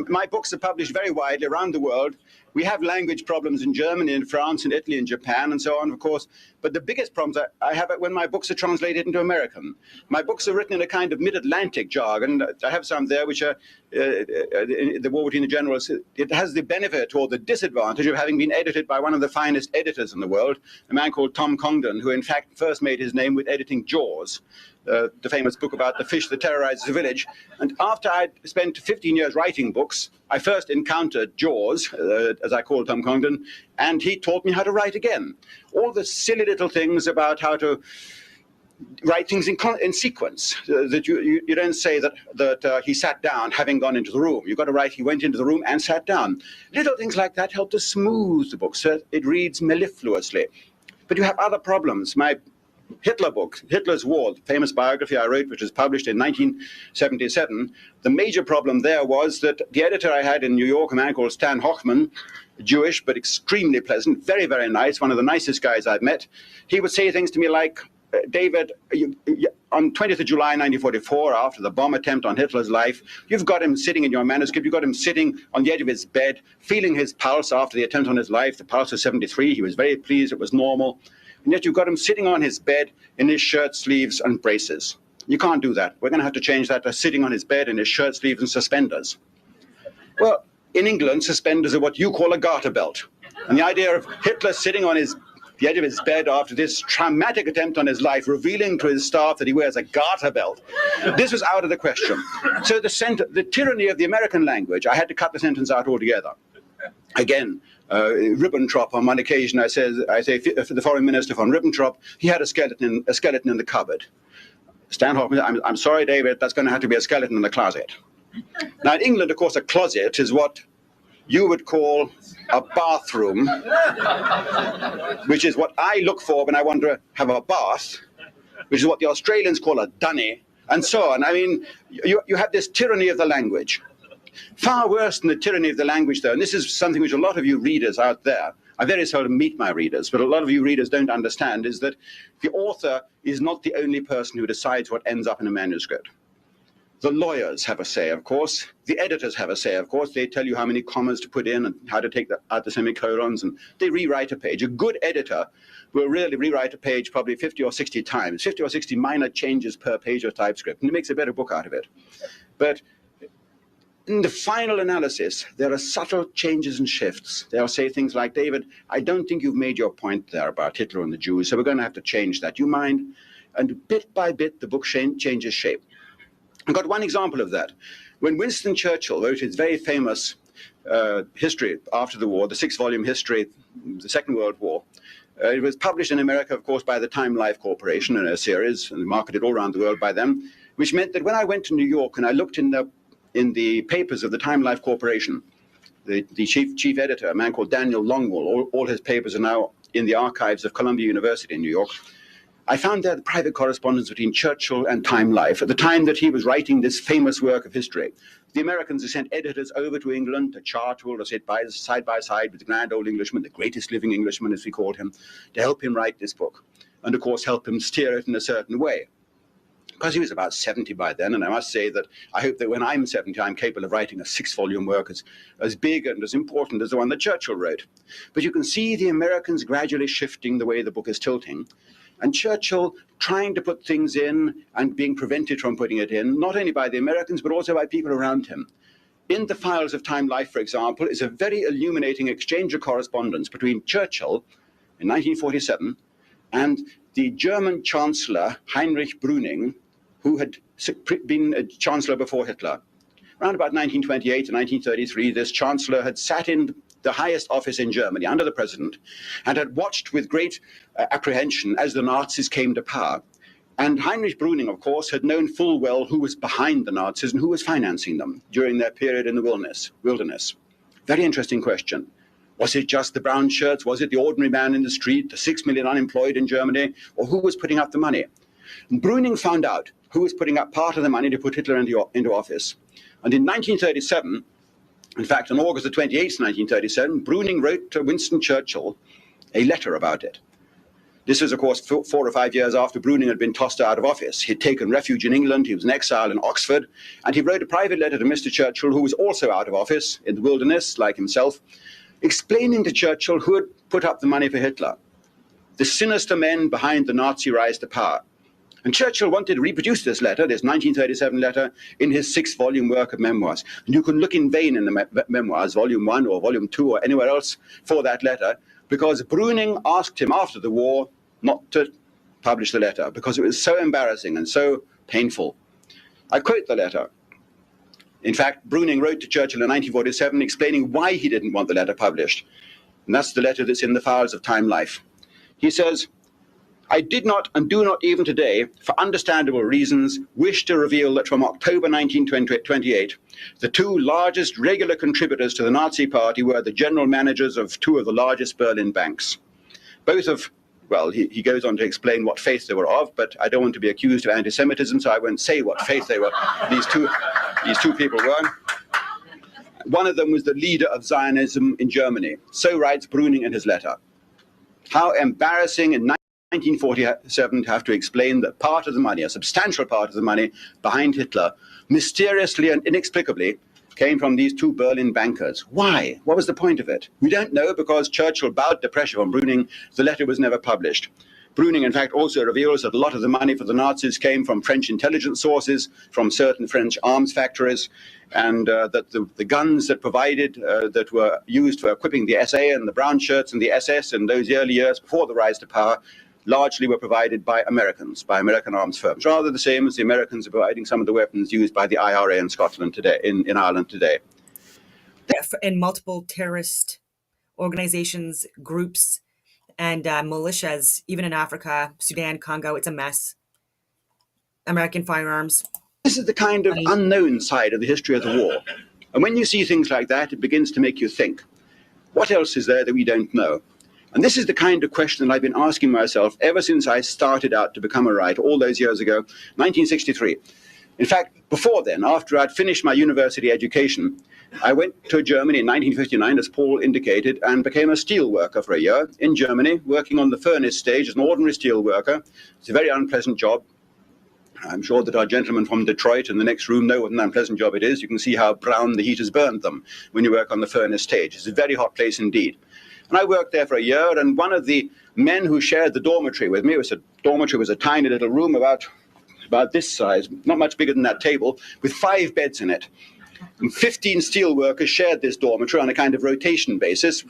my books are published very widely around the world. We have language problems in Germany, in France, in Italy, in Japan, and so on, of course. But the biggest problems I have when my books are translated into American. My books are written in a kind of mid-Atlantic jargon. I have some there which are the War Between the Generals. It has the benefit or the disadvantage of having been edited by one of the finest editors in the world, a man called Tom Congdon, who in fact first made his name with editing Jaws, the famous book about the fish that terrorizes the village. And after I'd spent 15 years writing books, I first encountered Jaws, as I call Tom Congdon, and he taught me how to write again. All the silly little things about how to write things in sequence, that you don't say that he sat down having gone into the room. You've got to write he went into the room and sat down. Little things like that help to smooth the book so it reads mellifluously. But you have other problems. My Hitler book, Hitler's War, the famous biography I wrote, which was published in 1977, the major problem there was that the editor I had in New York, a man called Stan Hochman, Jewish but extremely pleasant, very, very nice, one of the nicest guys I've met, he would say things to me like, "David, on 20th of July 1944, after the bomb attempt on Hitler's life, you've got him sitting in your manuscript, you've got him sitting on the edge of his bed, feeling his pulse after the attempt on his life. The pulse was 73, he was very pleased, it was normal. And yet you've got him sitting on his bed in his shirt sleeves and braces. You can't do that. We're going to have to change that to sitting on his bed in his shirt sleeves and suspenders. Well, in England, suspenders are what you call a garter belt. And the idea of Hitler sitting on the edge of his bed after this traumatic attempt on his life, revealing to his staff that he wears a garter belt, this was out of the question. So the tyranny of the American language, I had to cut the sentence out altogether. Again, Ribbentrop, on one occasion, I say for the foreign minister von Ribbentrop, he had a skeleton in the cupboard. Stanhope, I'm sorry, David, that's going to have to be a skeleton in the closet. Now, in England, of course, a closet is what you would call a bathroom, which is what I look for when I want to have a bath, which is what the Australians call a dunny, and so on. I mean, you have this tyranny of the language. Far worse than the tyranny of the language, though, and this is something which a lot of you readers out there, I very seldom meet my readers, but a lot of you readers don't understand, is that the author is not the only person who decides what ends up in a manuscript. The lawyers have a say, of course. The editors have a say, of course. They tell you how many commas to put in and how to take out the semicolons, and they rewrite a page. A good editor will really rewrite a page probably 50 or 60 times, 50 or 60 minor changes per page of typescript, and it makes a better book out of it. But in the final analysis, there are subtle changes and shifts. They'll say things like, David, I don't think you've made your point there about Hitler and the Jews, so we're going to have to change that. You mind? And bit by bit, the book changes shape. I've got one example of that. When Winston Churchill wrote his very famous history after the war, the 6-volume history, the Second World War, it was published in America, of course, by the Time Life Corporation in a series, and marketed all around the world by them, which meant that when I went to New York and I looked in the papers of the Time Life Corporation, the chief editor, a man called Daniel Longwell, all his papers are now in the archives of Columbia University in New York, I found there the private correspondence between Churchill and Time Life at the time that he was writing this famous work of history. The Americans had sent editors over to England to Chartwell to sit side by side with the grand old Englishman, the greatest living Englishman, as we called him, to help him write this book, and of course help him steer it in a certain way. Because he was about 70 by then, and I must say that I hope that when I'm 70, I'm capable of writing a 6-volume work as big and as important as the one that Churchill wrote. But you can see the Americans gradually shifting the way the book is tilting, and Churchill trying to put things in and being prevented from putting it in, not only by the Americans, but also by people around him. In the files of Time Life, for example, is a very illuminating exchange of correspondence between Churchill in 1947 and the German Chancellor Heinrich Brüning, who had been a chancellor before Hitler. Around about 1928 and 1933, this chancellor had sat in the highest office in Germany under the president and had watched with great apprehension as the Nazis came to power. And Heinrich Brüning, of course, had known full well who was behind the Nazis and who was financing them during their period in the wilderness. Very interesting question. Was it just the brown shirts? Was it the ordinary man in the street, the 6 million unemployed in Germany? Or who was putting up the money? And Brüning found out who was putting up part of the money to put Hitler into office. And in 1937, in fact, on August the 28th, 1937, Brüning wrote to Winston Churchill a letter about it. This was, of course, 4 or 5 years after Brüning had been tossed out of office. He'd taken refuge in England, he was in exile in Oxford, and he wrote a private letter to Mr. Churchill, who was also out of office in the wilderness, like himself, explaining to Churchill who had put up the money for Hitler, the sinister men behind the Nazi rise to power. And Churchill wanted to reproduce this letter, this 1937 letter, in his 6-volume work of memoirs. And you can look in vain in the memoirs, volume 1 or volume 2 or anywhere else for that letter, because Brüning asked him after the war not to publish the letter, because it was so embarrassing and so painful. I quote the letter. In fact, Brüning wrote to Churchill in 1947 explaining why he didn't want the letter published. And that's the letter that's in the files of Time Life. He says, I did not and do not even today, for understandable reasons, wish to reveal that from October 1928, the 2 largest regular contributors to the Nazi Party were the general managers of 2 of the largest Berlin banks. Both of, well, he goes on to explain what faith they were of, but I don't want to be accused of anti-Semitism, so I won't say what faith they were. These two people were. One of them was the leader of Zionism in Germany. So writes Brüning in his letter. How embarrassing in 1947 to have to explain that part of the money, a substantial part of the money behind Hitler, mysteriously and inexplicably came from these 2 Berlin bankers. Why? What was the point of it? We don't know, because Churchill bowed to pressure from Brüning. The letter was never published. Bruning, in fact, also reveals that a lot of the money for the Nazis came from French intelligence sources, from certain French arms factories, and that the guns that that were used for equipping the SA and the brown shirts and the SS in those early years before the rise to power largely were provided by Americans, by American arms firms, rather the same as the Americans are providing some of the weapons used by the IRA in Scotland today, in Ireland today. In multiple terrorist organizations, groups, and militias, even in Africa, Sudan, Congo, it's a mess. American firearms. This is the kind of unknown side of the history of the war. And when you see things like that, it begins to make you think, what else is there that we don't know? And this is the kind of question that I've been asking myself ever since I started out to become a writer all those years ago, 1963. In fact, before then, after I'd finished my university education, I went to Germany in 1959, as Paul indicated, and became a steel worker for a year in Germany, working on the furnace stage as an ordinary steel worker. It's a very unpleasant job. I'm sure that our gentlemen from Detroit in the next room know what an unpleasant job it is. You can see how brown the heat has burned them when you work on the furnace stage. It's a very hot place indeed. And I worked there for a year, and one of the men who shared the dormitory with me, dormitory was a tiny little room about this size, not much bigger than that table, with 5 beds in it. And 15 steel workers shared this dormitory on a kind of rotation basis.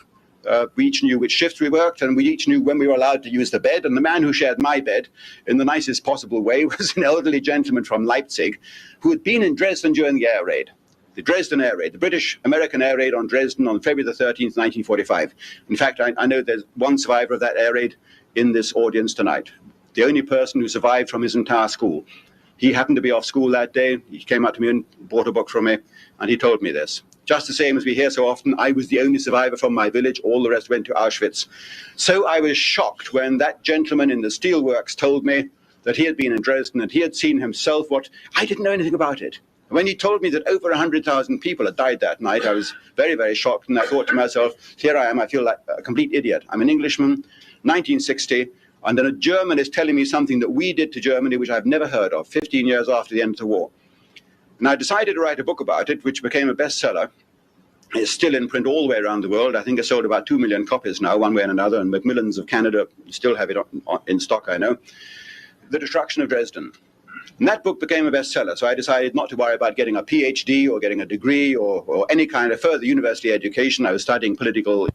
We each knew which shifts we worked, and we each knew when we were allowed to use the bed. And the man who shared my bed, in the nicest possible way, was an elderly gentleman from Leipzig who had been in Dresden during the air raid. The Dresden air raid, the British-American air raid on Dresden on February the 13th, 1945. In fact, I know there's one survivor of that air raid in this audience tonight. The only person who survived from his entire school. He happened to be off school that day. He came up to me and bought a book from me, and he told me this. Just the same as we hear so often, I was the only survivor from my village. All the rest went to Auschwitz. So I was shocked when that gentleman in the steelworks told me that he had been in Dresden and he had seen himself I didn't know anything about it. When he told me that over 100,000 people had died that night, I was very, very shocked, and I thought to myself, here I am, I feel like a complete idiot. I'm an Englishman, 1960, and then a German is telling me something that we did to Germany, which I've never heard of, 15 years after the end of the war. And I decided to write a book about it, which became a bestseller. It's still in print all the way around the world. I think it's sold about 2 million copies now, one way and another, and Macmillans of Canada still have it in stock, I know. The Destruction of Dresden. And that book became a bestseller, so I decided not to worry about getting a PhD or getting a degree or any kind of further university education. I was studying political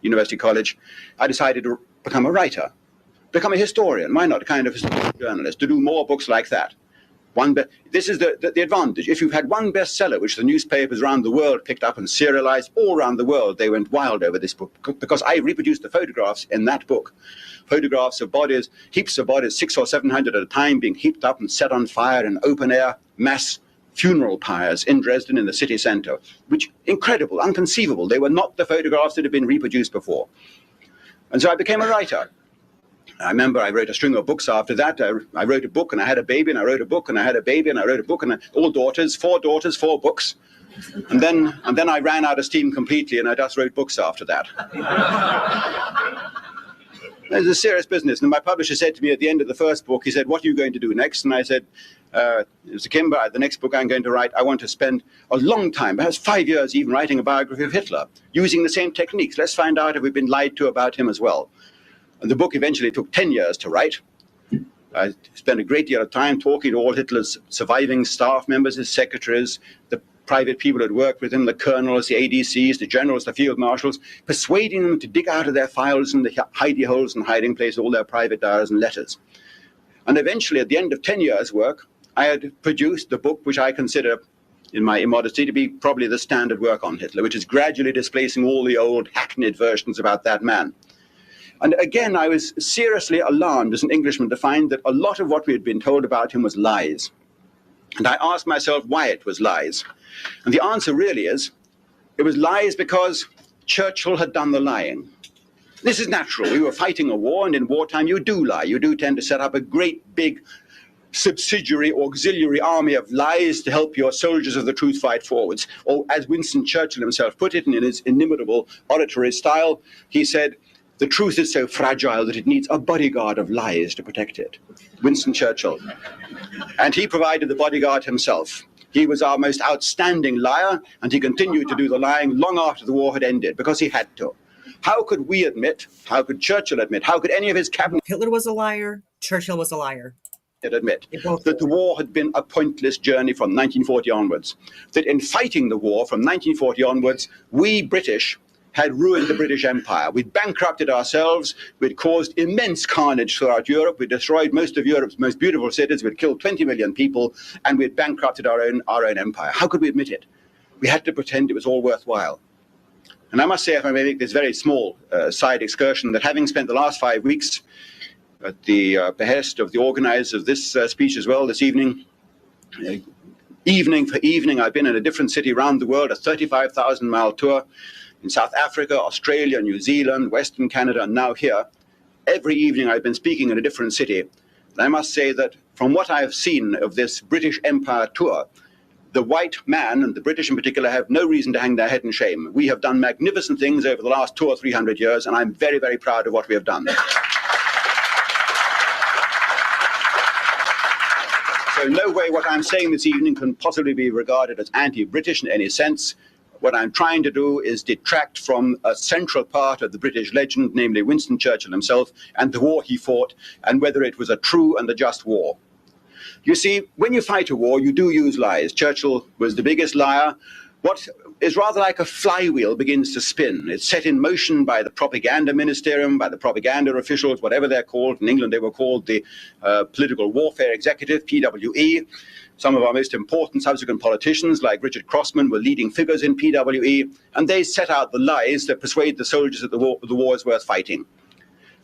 university college. I decided to become a writer, become a historian. Why not? A kind of historical journalist, to do more books like that. This is the advantage. If you've had one bestseller, which the newspapers around the world picked up and serialized all around the world, they went wild over this book because I reproduced the photographs in that book. Photographs of bodies, heaps of bodies, 600 or 700 at a time, being heaped up and set on fire in open-air mass funeral pyres in Dresden in the city center, which incredible, inconceivable. They were not the photographs that had been reproduced before. And so I became a writer. I remember I wrote a string of books after that. I wrote a book and I had a baby, and I wrote a book and I had a baby, and I wrote a book, and all daughters, 4 books. And then I ran out of steam completely, and I just wrote books after that. It was a serious business. And my publisher said to me at the end of the first book, he said, what are you going to do next? And I said, Mr. Kimber, the next book I'm going to write, I want to spend a long time, perhaps 5 years even, writing a biography of Hitler, using the same techniques. Let's find out if we've been lied to about him as well. And the book eventually took 10 years to write. I spent a great deal of time talking to all Hitler's surviving staff members, his secretaries, the private people who had worked with him, the colonels, the ADCs, the generals, the field marshals, persuading them to dig out of their files and the hidey holes and hiding places all their private diaries and letters. And eventually, at the end of 10 years' work, I had produced the book which I consider, in my immodesty, to be probably the standard work on Hitler, which is gradually displacing all the old hackneyed versions about that man. And again, I was seriously alarmed as an Englishman to find that a lot of what we had been told about him was lies. And I asked myself why it was lies. And the answer really is, it was lies because Churchill had done the lying. This is natural. We were fighting a war, and in wartime you do lie. You do tend to set up a great big subsidiary auxiliary army of lies to help your soldiers of the truth fight forwards. Or as Winston Churchill himself put it in his inimitable oratory style, he said, the truth is so fragile that it needs a bodyguard of lies to protect it. Winston Churchill. And he provided the bodyguard himself. He was our most outstanding liar, and he continued to do the lying long after the war had ended, because he had to. How could we admit, how could Churchill admit, how could any of his cabinet Hitler was a liar. Churchill was a liar. admit They both that the were. war had been a pointless journey from 1940 onwards? That in fighting the war from 1940 onwards, we British had ruined the British Empire. We'd bankrupted ourselves. We'd caused immense carnage throughout Europe. We'd destroyed most of Europe's most beautiful cities. We'd killed 20 million people, and we'd bankrupted our own empire. How could we admit it? We had to pretend it was all worthwhile. And I must say, if I may make this very small side excursion, that having spent the last 5 weeks at the behest of the organizers of this speech as well this evening, evening for evening, I've been in a different city around the world, a 35,000-mile tour in South Africa, Australia, New Zealand, Western Canada, and now here. Every evening I've been speaking in a different city. And I must say that from what I've seen of this British Empire tour, the white man, and the British in particular, have no reason to hang their head in shame. We have done magnificent things over the last 200 or 300 years, and I'm very, very proud of what we have done. So in no way what I'm saying this evening can possibly be regarded as anti-British in any sense. What I'm trying to do is detract from a central part of the British legend, namely Winston Churchill himself and the war he fought, and whether it was a true and a just war. You see, when you fight a war, you do use lies. Churchill was the biggest liar. What is rather like a flywheel begins to spin. It's set in motion by the propaganda ministerium, by the propaganda officials, whatever they're called. In England, they were called the Political Warfare Executive, PWE. Some of our most important subsequent politicians, like Richard Crossman, were leading figures in PWE, and they set out the lies that persuade the soldiers that the war is worth fighting.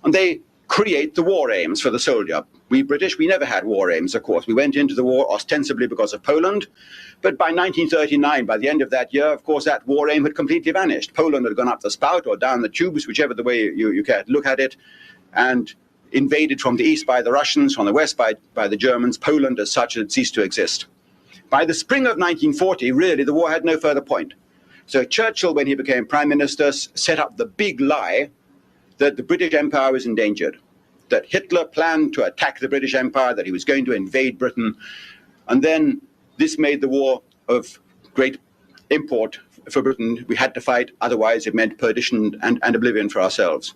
And they create the war aims for the soldier. We British, we never had war aims, of course. We went into the war ostensibly because of Poland, but by 1939, by the end of that year, of course, that war aim had completely vanished. Poland had gone up the spout or down the tubes, whichever the way you care to look at it, and invaded from the east by the Russians, from the west by the Germans. Poland as such had ceased to exist. By the spring of 1940, really, the war had no further point. So Churchill, when he became prime minister, set up the big lie that the British Empire was endangered, that Hitler planned to attack the British Empire, that he was going to invade Britain. And then this made the war of great import for Britain. We had to fight, otherwise it meant perdition and oblivion for ourselves.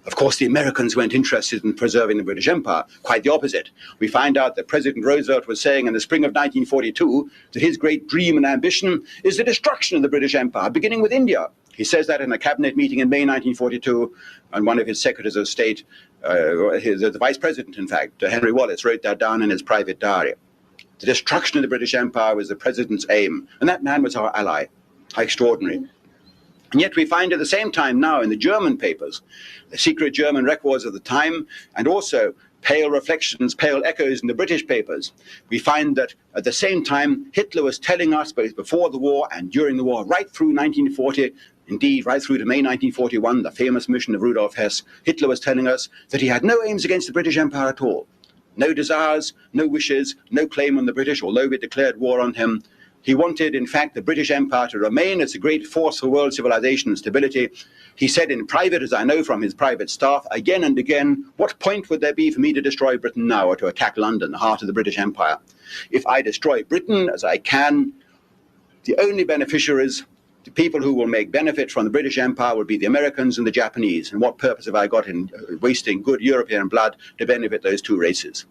Of course, the Americans weren't interested in preserving the British Empire. Quite the opposite. We find out that President Roosevelt was saying in the spring of 1942 that his great dream and ambition is the destruction of the British Empire, beginning with India. He says that in a cabinet meeting in May 1942, and one of his secretaries of state, the vice president, in fact, Henry Wallace, wrote that down in his private diary. The destruction of the British Empire was the president's aim, and that man was our ally. How extraordinary. And yet we find at the same time now in the German papers, the secret German records of the time, and also pale reflections, pale echoes in the British papers, we find that at the same time Hitler was telling us, both before the war and during the war, right through 1940, indeed right through to May 1941, the famous mission of Rudolf Hess, Hitler was telling us that he had no aims against the British Empire at all. No desires, no wishes, no claim on the British, although we declared war on him. He wanted, in fact, the British Empire to remain as a great force for world civilization and stability. He said in private, as I know from his private staff, again and again, what point would there be for me to destroy Britain now or to attack London, the heart of the British Empire? If I destroy Britain, as I can, the only beneficiaries, the people who will make benefit from the British Empire, will be the Americans and the Japanese. And what purpose have I got in wasting good European blood to benefit those two races?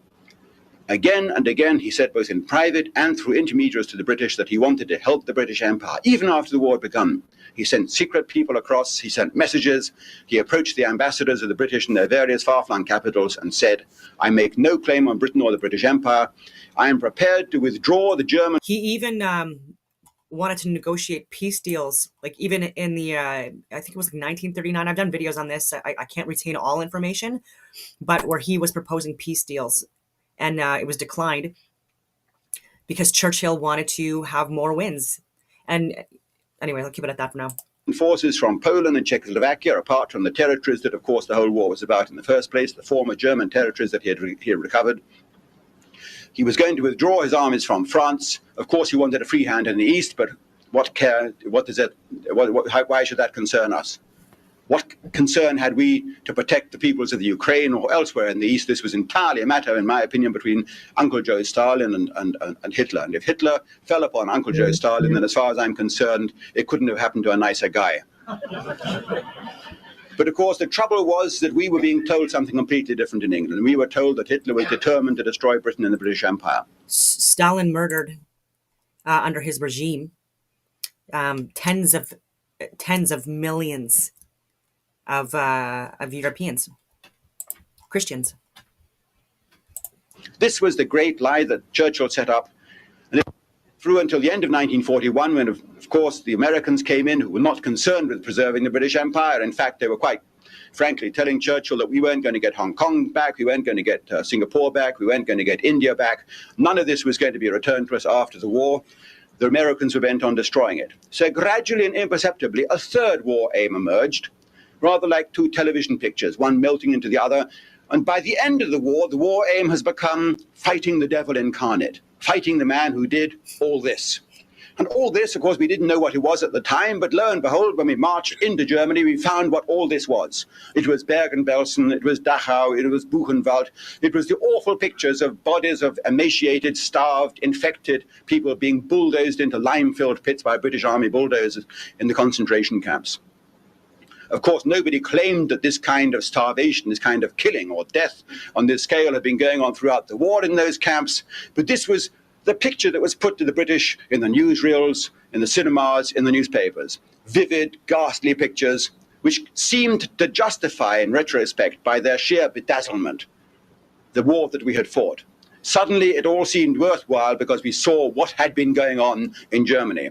Again and again, he said both in private and through intermediaries to the British that he wanted to help the British Empire, even after the war had begun. He sent secret people across, he sent messages, he approached the ambassadors of the British in their various far-flung capitals and said, I make no claim on Britain or the British Empire. I am prepared to withdraw the German... He even wanted to negotiate peace deals, like even in the, I think it was 1939. I've done videos on this. I can't retain all information, but where he was proposing peace deals. And it was declined because Churchill wanted to have more wins. And anyway, I'll keep it at that for now. Forces from Poland and Czechoslovakia, apart from the territories that, of course, the whole war was about in the first place, the former German territories that he had recovered. He was going to withdraw his armies from France. Of course, he wanted a free hand in the east, but why should that concern us? What concern had we to protect the peoples of the Ukraine or elsewhere in the East? This was entirely a matter, in my opinion, between Uncle Joe Stalin and Hitler. And if Hitler fell upon Uncle Joe Stalin, then as far as I'm concerned, it couldn't have happened to a nicer guy. But of course, the trouble was that we were being told something completely different in England. We were told that Hitler was determined to destroy Britain and the British Empire. Stalin murdered under his regime tens of millions of Europeans, Christians. This was the great lie that Churchill set up, and it through until the end of 1941, when, of course, the Americans came in, who were not concerned with preserving the British Empire. In fact, they were quite frankly telling Churchill that we weren't going to get Hong Kong back, we weren't going to get Singapore back, we weren't going to get India back. None of this was going to be returned to us after the war. The Americans were bent on destroying it. So gradually and imperceptibly, a third war aim emerged, rather like two television pictures, one melting into the other. And by the end of the war aim has become fighting the devil incarnate, fighting the man who did all this. And all this, of course, we didn't know what it was at the time, but lo and behold, when we marched into Germany, we found what all this was. It was Bergen-Belsen, it was Dachau, it was Buchenwald. It was the awful pictures of bodies of emaciated, starved, infected people being bulldozed into lime-filled pits by British Army bulldozers in the concentration camps. Of course, nobody claimed that this kind of starvation, this kind of killing or death on this scale had been going on throughout the war in those camps, but this was the picture that was put to the British in the newsreels, in the cinemas, in the newspapers. Vivid, ghastly pictures, which seemed to justify, in retrospect, by their sheer bedazzlement, the war that we had fought. Suddenly, it all seemed worthwhile because we saw what had been going on in Germany.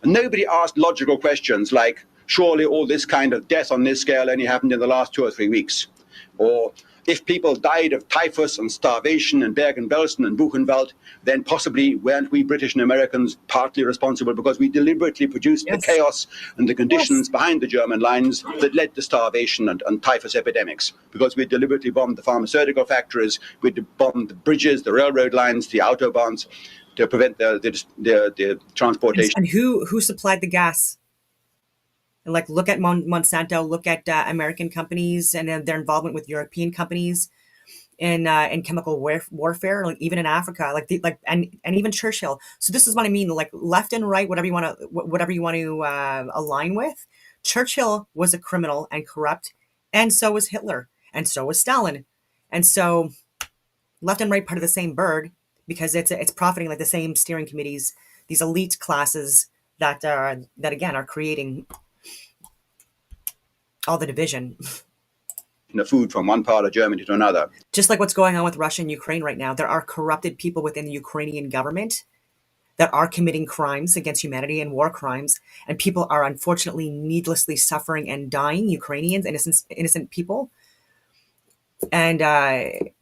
And nobody asked logical questions like, surely all this kind of death on this scale only happened in the last 2 or 3 weeks. Or if people died of typhus and starvation in Bergen-Belsen and Buchenwald, then possibly weren't we British and Americans partly responsible because we deliberately produced the chaos and the conditions behind the German lines that led to starvation and typhus epidemics, because we deliberately bombed the pharmaceutical factories, we bombed the bridges, the railroad lines, the autobahns to prevent the transportation. And who supplied the gas? Like, look at Monsanto, look at American companies and their involvement with European companies in chemical warfare, like even in Africa, and even Churchill. So this is what I mean, like left and right, whatever you want to align with. Churchill was a criminal and corrupt, and so was Hitler, and so was Stalin, and so left and right part of the same bird, because it's profiting like the same steering committees, these elite classes that again are creating all the division. The food from one part of Germany to another. Just like what's going on with Russia and Ukraine right now, there are corrupted people within the Ukrainian government that are committing crimes against humanity and war crimes, and people are unfortunately needlessly suffering and dying, Ukrainians, innocent people. And and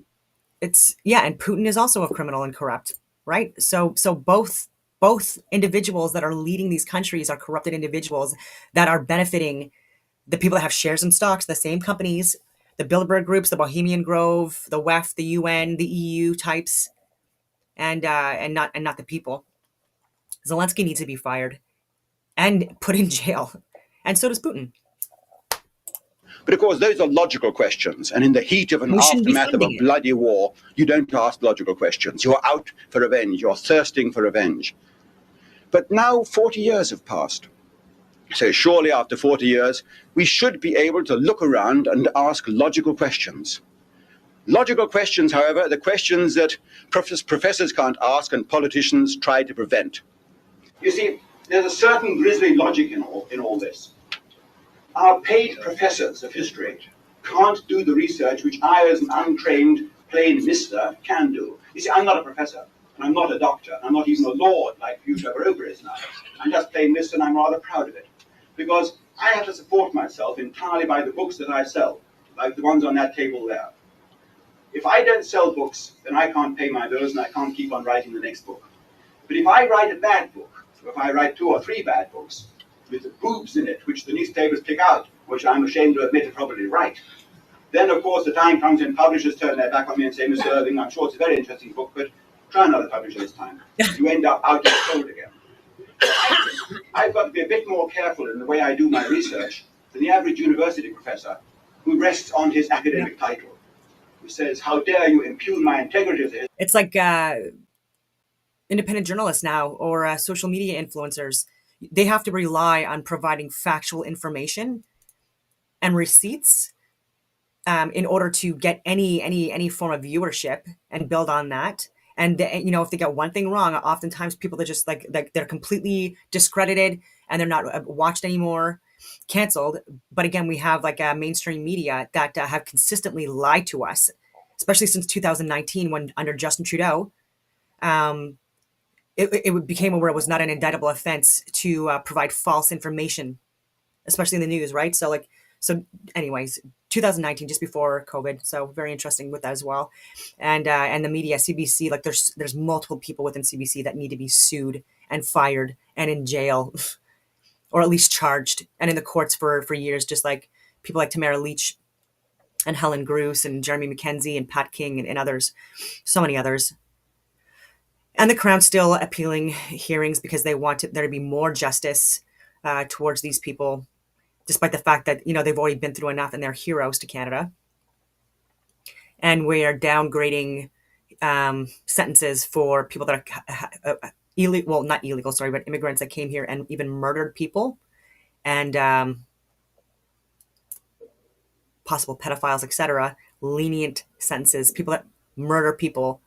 Putin is also a criminal and corrupt, right? So both individuals that are leading these countries are corrupted individuals that are benefiting the people that have shares in stocks, the same companies, the Bilderberg groups, the Bohemian Grove, the WEF, the UN, the EU types, and not the people. Zelensky needs to be fired and put in jail, and so does Putin. But of course, those are logical questions, and in the heat of an aftermath of a bloody war, you don't ask logical questions. You're out for revenge. You're thirsting for revenge. But now 40 years have passed. So surely after 40 years, we should be able to look around and ask logical questions. Logical questions, however, are the questions that professors can't ask and politicians try to prevent. You see, there's a certain grisly logic in all this. Our paid professors of history can't do the research which I, as an untrained plain mister, can do. You see, I'm not a professor, and I'm not a doctor, and I'm not even a lord like Fuchsia Baroka is now. I'm just plain mister, and I'm rather proud of it. Because I have to support myself entirely by the books that I sell, like the ones on that table there. If I don't sell books, then I can't pay my bills and I can't keep on writing the next book. But if I write a bad book, or if I write 2 or 3 bad books, with the boobs in it, which the newspapers pick out, which I'm ashamed to admit are probably right, then of course the time comes when publishers turn their back on me and say, Mr. Irving, I'm sure it's a very interesting book, but try another publisher this time. You end up out in the cold again. I've got to be a bit more careful in the way I do my research than the average university professor who rests on his academic title, who says, how dare you impugn my integrity as a... It's like independent journalists now, or social media influencers. They have to rely on providing factual information and receipts in order to get any form of viewership and build on that. And if they get one thing wrong, oftentimes people are just like they're completely discredited and they're not watched anymore, canceled. But again, we have like mainstream media that have consistently lied to us, especially since 2019 when under Justin Trudeau, it became where it was not an indictable offense to provide false information, especially in the news, right? So anyways, 2019, just before COVID, so very interesting with that as well. And the media, CBC, like there's multiple people within CBC that need to be sued and fired and in jail, or at least charged and in the courts for years, just like people like Tamara Leach and Helen Bruce and Jeremy McKenzie and Pat King and others, so many others. And the Crown's still appealing hearings because they want there to be more justice towards these people, despite the fact that, they've already been through enough and they're heroes to Canada. And we are downgrading sentences for people that are not illegal, sorry, but immigrants that came here and even murdered people, and possible pedophiles, etc. Lenient sentences, people that murder people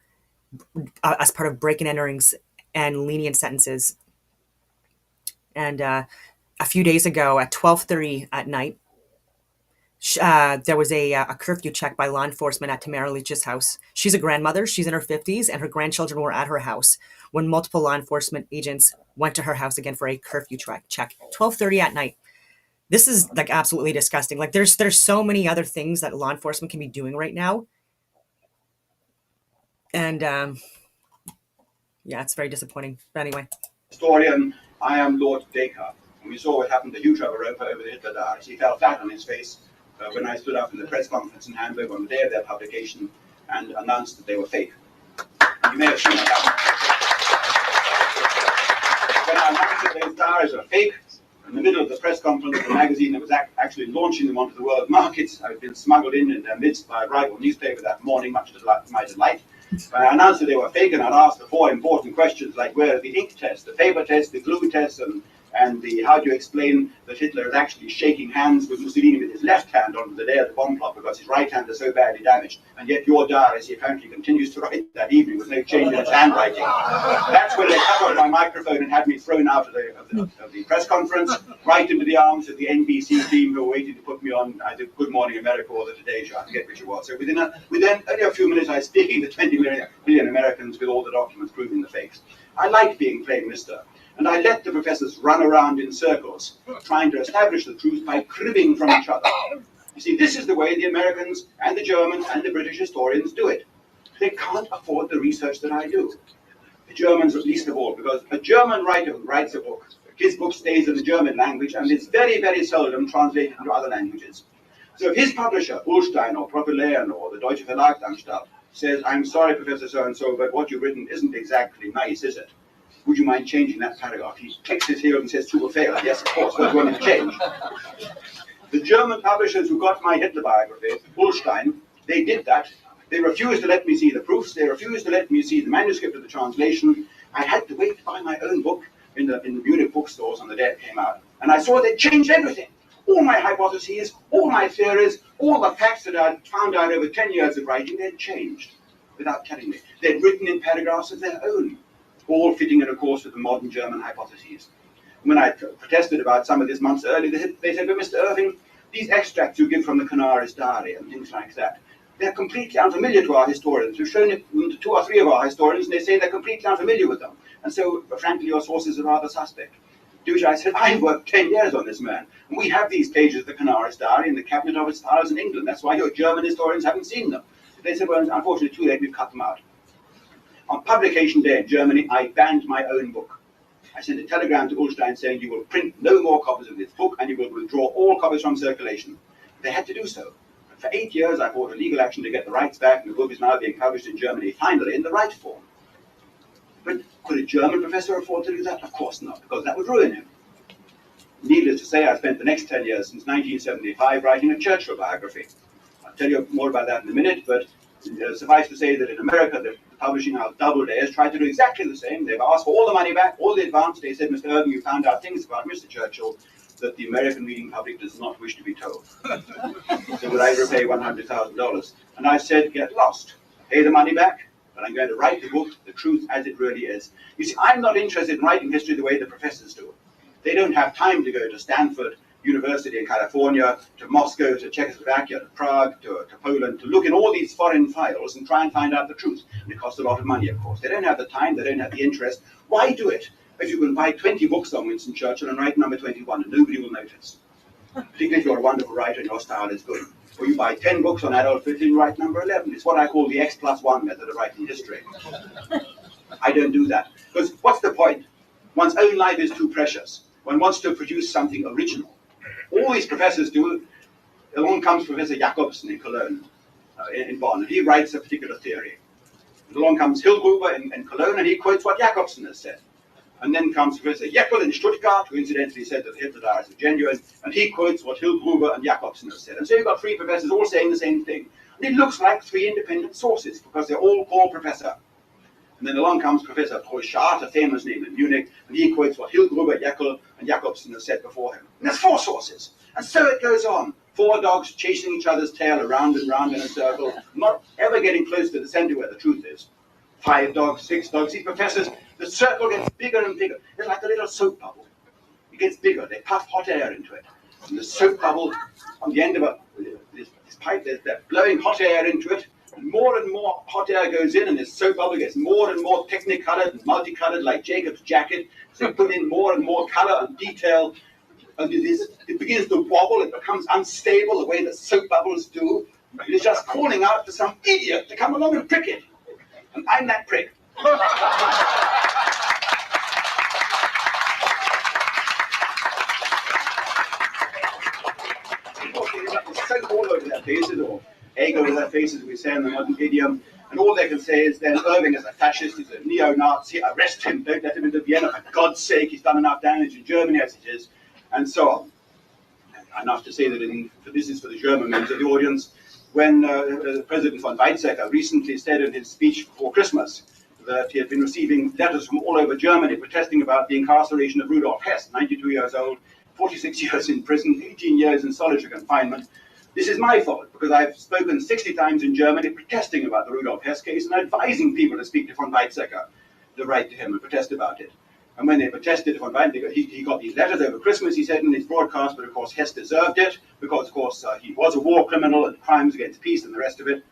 as part of break and enterings, and lenient sentences. And a few days ago at 12:30 at night, there was a curfew check by law enforcement at Tamara Leach's house. She's a grandmother. She's in her 50s, and her grandchildren were at her house when multiple law enforcement agents went to her house again for a curfew check. 12:30 at night. This is like absolutely disgusting. Like there's so many other things that law enforcement can be doing right now, and yeah, it's very disappointing. But anyway, Historian, I am Lord Dacre. And we saw what happened to Hugh Roper over the Hitler diaries. He fell flat on his face when I stood up in the press conference in Hamburg on the day of their publication and announced that they were fake. You may have seen what happened. When I announced that those diaries are fake, in the middle of the press conference, the magazine that was actually launching them onto the world markets had been smuggled in their midst by a rival newspaper that morning, much to my delight. When I announced that they were fake, and I'd asked the 4 important questions like where are the ink tests, the paper test, the glue test, and the how do you explain that Hitler is actually shaking hands with Mussolini with his left hand on the day of the bomb plot because his right hand is so badly damaged, and yet your diaries he apparently continues to write that evening with no change in his handwriting. That's when they cut off my microphone and had me thrown out of the press conference, right into the arms of the NBC team who were waiting to put me on either Good Morning America or the Today Show. I forget which it was. So within only a few minutes, I was speaking to 20 million Americans with all the documents proving the fakes. I like being Prime Minister. And I let the professors run around in circles, trying to establish the truth by cribbing from each other. You see, this is the way the Americans and the Germans and the British historians do it. They can't afford the research that I do. The Germans, least of all, because a German writer who writes a book, his book stays in the German language and is very, very seldom translated into other languages. So if his publisher, Ullstein or Propylaen or the Deutsche Verlagsanstalt, says, I'm sorry, Professor so-and-so, but what you've written isn't exactly nice, is it? Would you mind changing that paragraph? He clicks his heel and says, to a fail. Yes, of course, what do you want to change? The German publishers who got my Hitler biography, Ullstein, they did that. They refused to let me see the proofs. They refused to let me see the manuscript of the translation. I had to wait to buy my own book in the Munich bookstores on the day it came out. And I saw they changed everything. All my hypotheses, all my theories, all the facts that I'd found out over 10 years of writing, they'd changed without telling me. They'd written in paragraphs of their own, all fitting in, of course, with the modern German hypotheses. When I protested about some of this months earlier, they said, but Mr. Irving, these extracts you give from the Canaris diary and things like that, they're completely unfamiliar to our historians. We've shown it to 2 or 3 of our historians, and they say they're completely unfamiliar with them. And so, frankly, your sources are rather suspect. To which I said, I've worked 10 years on this man, and we have these pages of the Canaris diary in the Cabinet Office files in England. That's why your German historians haven't seen them. They said, well, unfortunately, too late, we've cut them out. On publication day in Germany, I banned my own book. I sent a telegram to Ullstein saying, you will print no more copies of this book and you will withdraw all copies from circulation. They had to do so. And for 8 years, I fought a legal action to get the rights back, and the book is now being published in Germany, finally, in the right form. But could a German professor afford to do that? Of course not, because that would ruin him. Needless to say, I spent the next 10 years, since 1975, writing a Churchill biography. I'll tell you more about that in a minute, but suffice to say that in America, the publishing house Doubleday has tried to do exactly the same. They've asked for all the money back, all the advance. They said, Mr. Irving, you found out things about Mr. Churchill that the American reading public does not wish to be told. So would I repay $100,000? And I said, get lost. Pay the money back, but I'm going to write the book, the truth as it really is. You see, I'm not interested in writing history the way the professors do. They don't have time to go to Stanford University in California, to Moscow, to Czechoslovakia, to Prague, to Poland, to look in all these foreign files and try and find out the truth. And it costs a lot of money, of course. They don't have the time, they don't have the interest. Why do it? If you can buy 20 books on Winston Churchill and write number 21 and nobody will notice. Particularly if you're a wonderful writer and your style is good. Or you buy 10 books on Adolf Hitler and write number 11. It's what I call the X+1 method of writing history. I don't do that. Because what's the point? One's own life is too precious. One wants to produce something original. All these professors do. Along comes Professor Jacobsen in Cologne, in Bonn, and he writes a particular theory. And along comes Hillgruber in Cologne, and he quotes what Jacobsen has said. And then comes Professor Jekyll in Stuttgart, who incidentally said that the Hitler diaries are genuine, and he quotes what Hillgruber and Jacobsen have said. And so you've got three professors all saying the same thing. And it looks like three independent sources, because they're all called professor. And then along comes Professor Treuschart, a famous name in Munich, and he quotes what Hillgruber, Jekyll, and Jacobsen have said before him. And there's four sources. And so it goes on. Four dogs chasing each other's tail around and round in a circle, not ever getting close to the center where the truth is. 5 dogs, 6 dogs, these professors, the circle gets bigger and bigger. It's like a little soap bubble. It gets bigger. They puff hot air into it. And the soap bubble, on the end of this pipe, they're blowing hot air into it. And more hot air goes in, and this soap bubble gets more and more technicolored and multicolored, like Jacob's jacket. So they put in more and more color and detail. And it begins to wobble. It becomes unstable the way that soap bubbles do. It is just calling out to some idiot to come along and prick it. And I'm that prick. Soap all over their faces, or egg over their faces, we say in the modern idiom, and all they can say is then Irving is a fascist, he's a neo-Nazi, arrest him, don't let him into Vienna, for God's sake, he's done enough damage in Germany as it is, and so on. Enough to say that this is for the German members of the audience, when President von Weizsäcker recently said in his speech before Christmas that he had been receiving letters from all over Germany protesting about the incarceration of Rudolf Hess, 92 years old, 46 years in prison, 18 years in solitary confinement. This is my fault, because I've spoken 60 times in Germany protesting about the Rudolf Hess case and advising people to speak to von Weizsäcker, to write to him and protest about it. And when they protested von Weizsäcker, he got these letters over Christmas, he said in his broadcast, but of course Hess deserved it, because of course he was a war criminal and crimes against peace and the rest of it.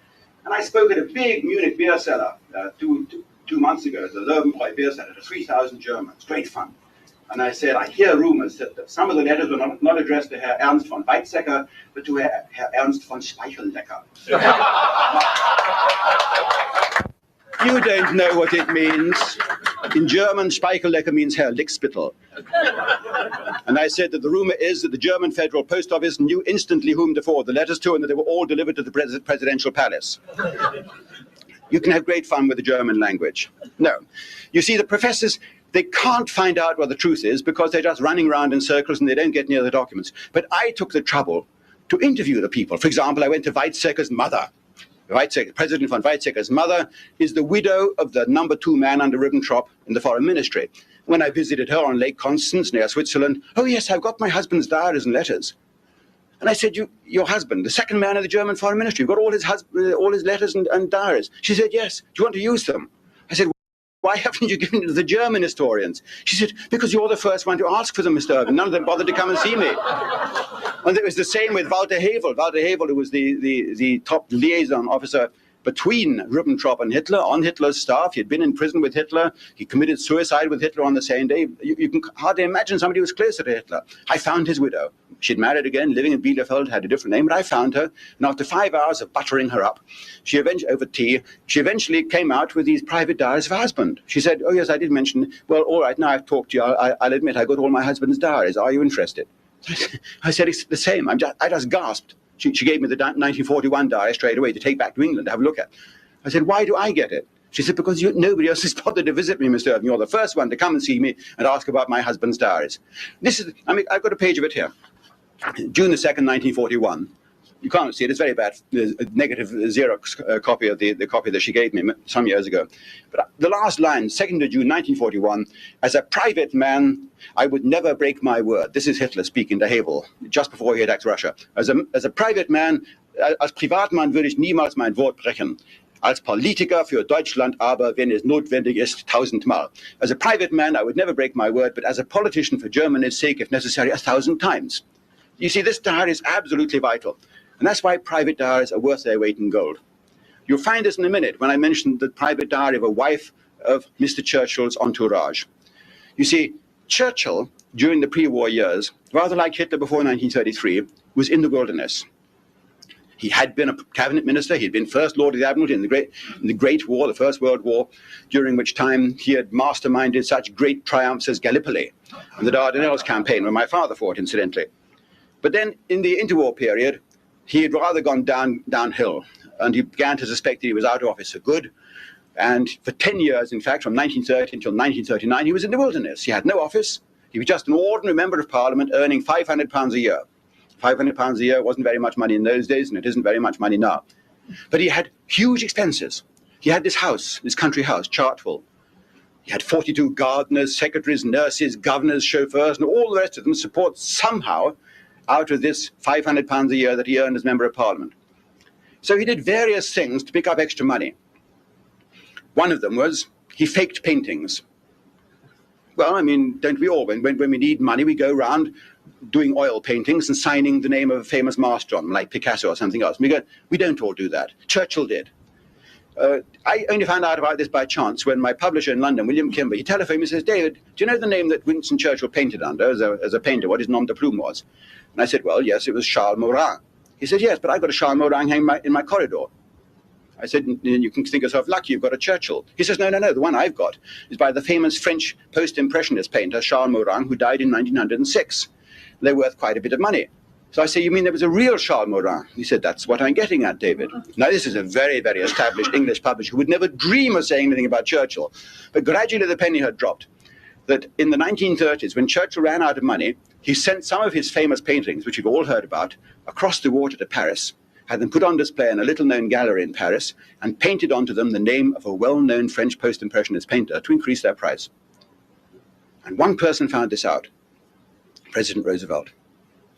And I spoke at a big Munich beer cellar 2 months ago, the Löwenbräu beer cellar, to 3,000 Germans, great fun. And I said, I hear rumors that some of the letters were not addressed to Herr Ernst von Weizsäcker, but to Herr Ernst von Speichellecker. You don't know what it means. In German, Speichellecker means Herr Lickspittel. And I said that the rumor is that the German Federal Post Office knew instantly whom to forward the letters to, and that they were all delivered to the presidential palace. You can have great fun with the German language. No. You see, the professors, they can't find out what the truth is because they're just running around in circles and they don't get near the documents. But I took the trouble to interview the people. For example, I went to Weizsäcker's mother. President von Weizsäcker's mother is the widow of the number 2 man under Ribbentrop in the foreign ministry. When I visited her on Lake Constance near Switzerland, oh yes, I've got my husband's diaries and letters. And I said, your husband, the second man of the German foreign ministry, you've got all his letters and diaries. She said, yes. Do you want to use them? I said, why haven't you given it to the German historians? She said, because you're the first one to ask for them, Mr. Irving. None of them bothered to come and see me. And it was the same with Walter Havel. Walter Havel, who was the top liaison officer between Ribbentrop and Hitler, on Hitler's staff. He had been in prison with Hitler. He committed suicide with Hitler on the same day. You can hardly imagine somebody who was closer to Hitler. I found his widow. She'd married again, living in Bielefeld, had a different name, but I found her. And after 5 hours of buttering her up, over tea, she eventually came out with these private diaries of her husband. She said, oh yes, I did mention, well, all right, now I've talked to you, I'll admit I got all my husband's diaries. Are you interested? I said, it's the same. I just gasped. She gave me the 1941 diary straight away to take back to England to have a look at. I said, why do I get it? She said, because nobody else has bothered to visit me, Mr. Irving. You're the first one to come and see me and ask about my husband's diaries. I've got a page of it here. June the 2nd, 1941. You can't see it. It's very bad. There's a negative Xerox copy of the copy that she gave me some years ago. But the last line, 2nd of June 1941, as a private man, I would never break my word. This is Hitler speaking to Havel, just before he attacked Russia. As a private man, als Privatmann würde ich niemals mein Wort brechen. Als Politiker für Deutschland aber, wenn es notwendig ist, 1000-mal. As a private man, I would never break my word, but as a politician for Germany's sake, if necessary, 1,000 times. You see, this diary is absolutely vital. And that's why private diaries are worth their weight in gold. You'll find this in a minute when I mention the private diary of a wife of Mr. Churchill's entourage. You see, Churchill, during the pre-war years, rather like Hitler before 1933, was in the wilderness. He had been a cabinet minister. He had been First Lord of the Admiralty in the Great War, the First World War, during which time he had masterminded such great triumphs as Gallipoli and the Dardanelles campaign, where my father fought, incidentally. But then, in the interwar period, he had rather gone downhill, and he began to suspect that he was out of office for good. And for 10 years, in fact, from 1930 until 1939, he was in the wilderness. He had no office. He was just an ordinary member of Parliament earning £500 a year. £500 a year wasn't very much money in those days, and it isn't very much money now. But he had huge expenses. He had this house, this country house, Chartwell. He had 42 gardeners, secretaries, nurses, governors, chauffeurs, and all the rest of them support somehow out of this £500 a year that he earned as Member of Parliament. So he did various things to pick up extra money. One of them was he faked paintings. Well, I mean, don't we all? When we need money, we go around doing oil paintings and signing the name of a famous master on them, like Picasso or something else. We don't all do that. Churchill did. I only found out about this by chance when my publisher in London, William Kimber, he telephoned me and says, David, do you know the name that Winston Churchill painted under as a painter, what his nom de plume was? And I said, well, yes, it was Charles Morin. He said, yes, but I've got a Charles Morin hanging in my corridor. I said, you can think yourself lucky you've got a Churchill. He says, no, the one I've got is by the famous French post-impressionist painter, Charles Morin, who died in 1906. They're worth quite a bit of money. So I say, you mean there was a real Charles Morin? He said, that's what I'm getting at, David. Now, this is a very, very established English publisher who would never dream of saying anything about Churchill. But gradually the penny had dropped. That in the 1930s, when Churchill ran out of money, he sent some of his famous paintings, which you've all heard about, across the water to Paris, had them put on display in a little-known gallery in Paris, and painted onto them the name of a well-known French post-impressionist painter to increase their price. And one person found this out, President Roosevelt.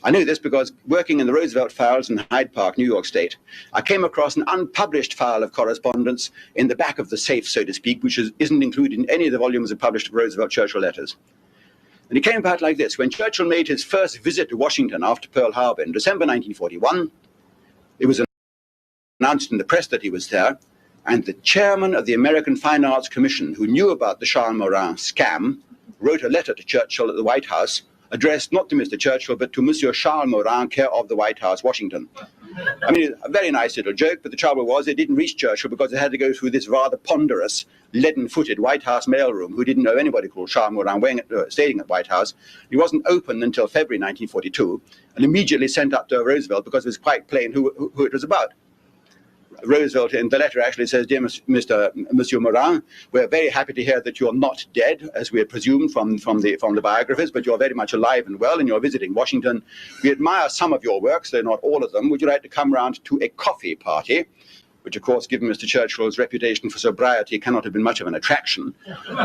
I know this because working in the Roosevelt files in Hyde Park, New York State, I came across an unpublished file of correspondence in the back of the safe, so to speak, which isn't included in any of the volumes of published Roosevelt-Churchill letters. And it came about like this. When Churchill made his first visit to Washington after Pearl Harbor in December 1941, it was announced in the press that he was there, and the chairman of the American Fine Arts Commission, who knew about the Charles Morin scam, wrote a letter to Churchill at the White House, addressed not to Mr. Churchill, but to Monsieur Charles Morin, care of the White House, Washington. I mean, a very nice little joke, but the trouble was it didn't reach Churchill because it had to go through this rather ponderous, leaden-footed White House mailroom who didn't know anybody called Charles Morin staying at White House. He wasn't open until February 1942 and immediately sent up to Roosevelt because it was quite plain who it was about. Roosevelt in the letter actually says, dear Monsieur Morin, we're very happy to hear that you're not dead, as we had presumed from the biographers, but you're very much alive and well, and you're visiting Washington. We admire some of your works, though not all of them. Would you like to come round to a coffee party? Which, of course, given Mr. Churchill's reputation for sobriety, cannot have been much of an attraction.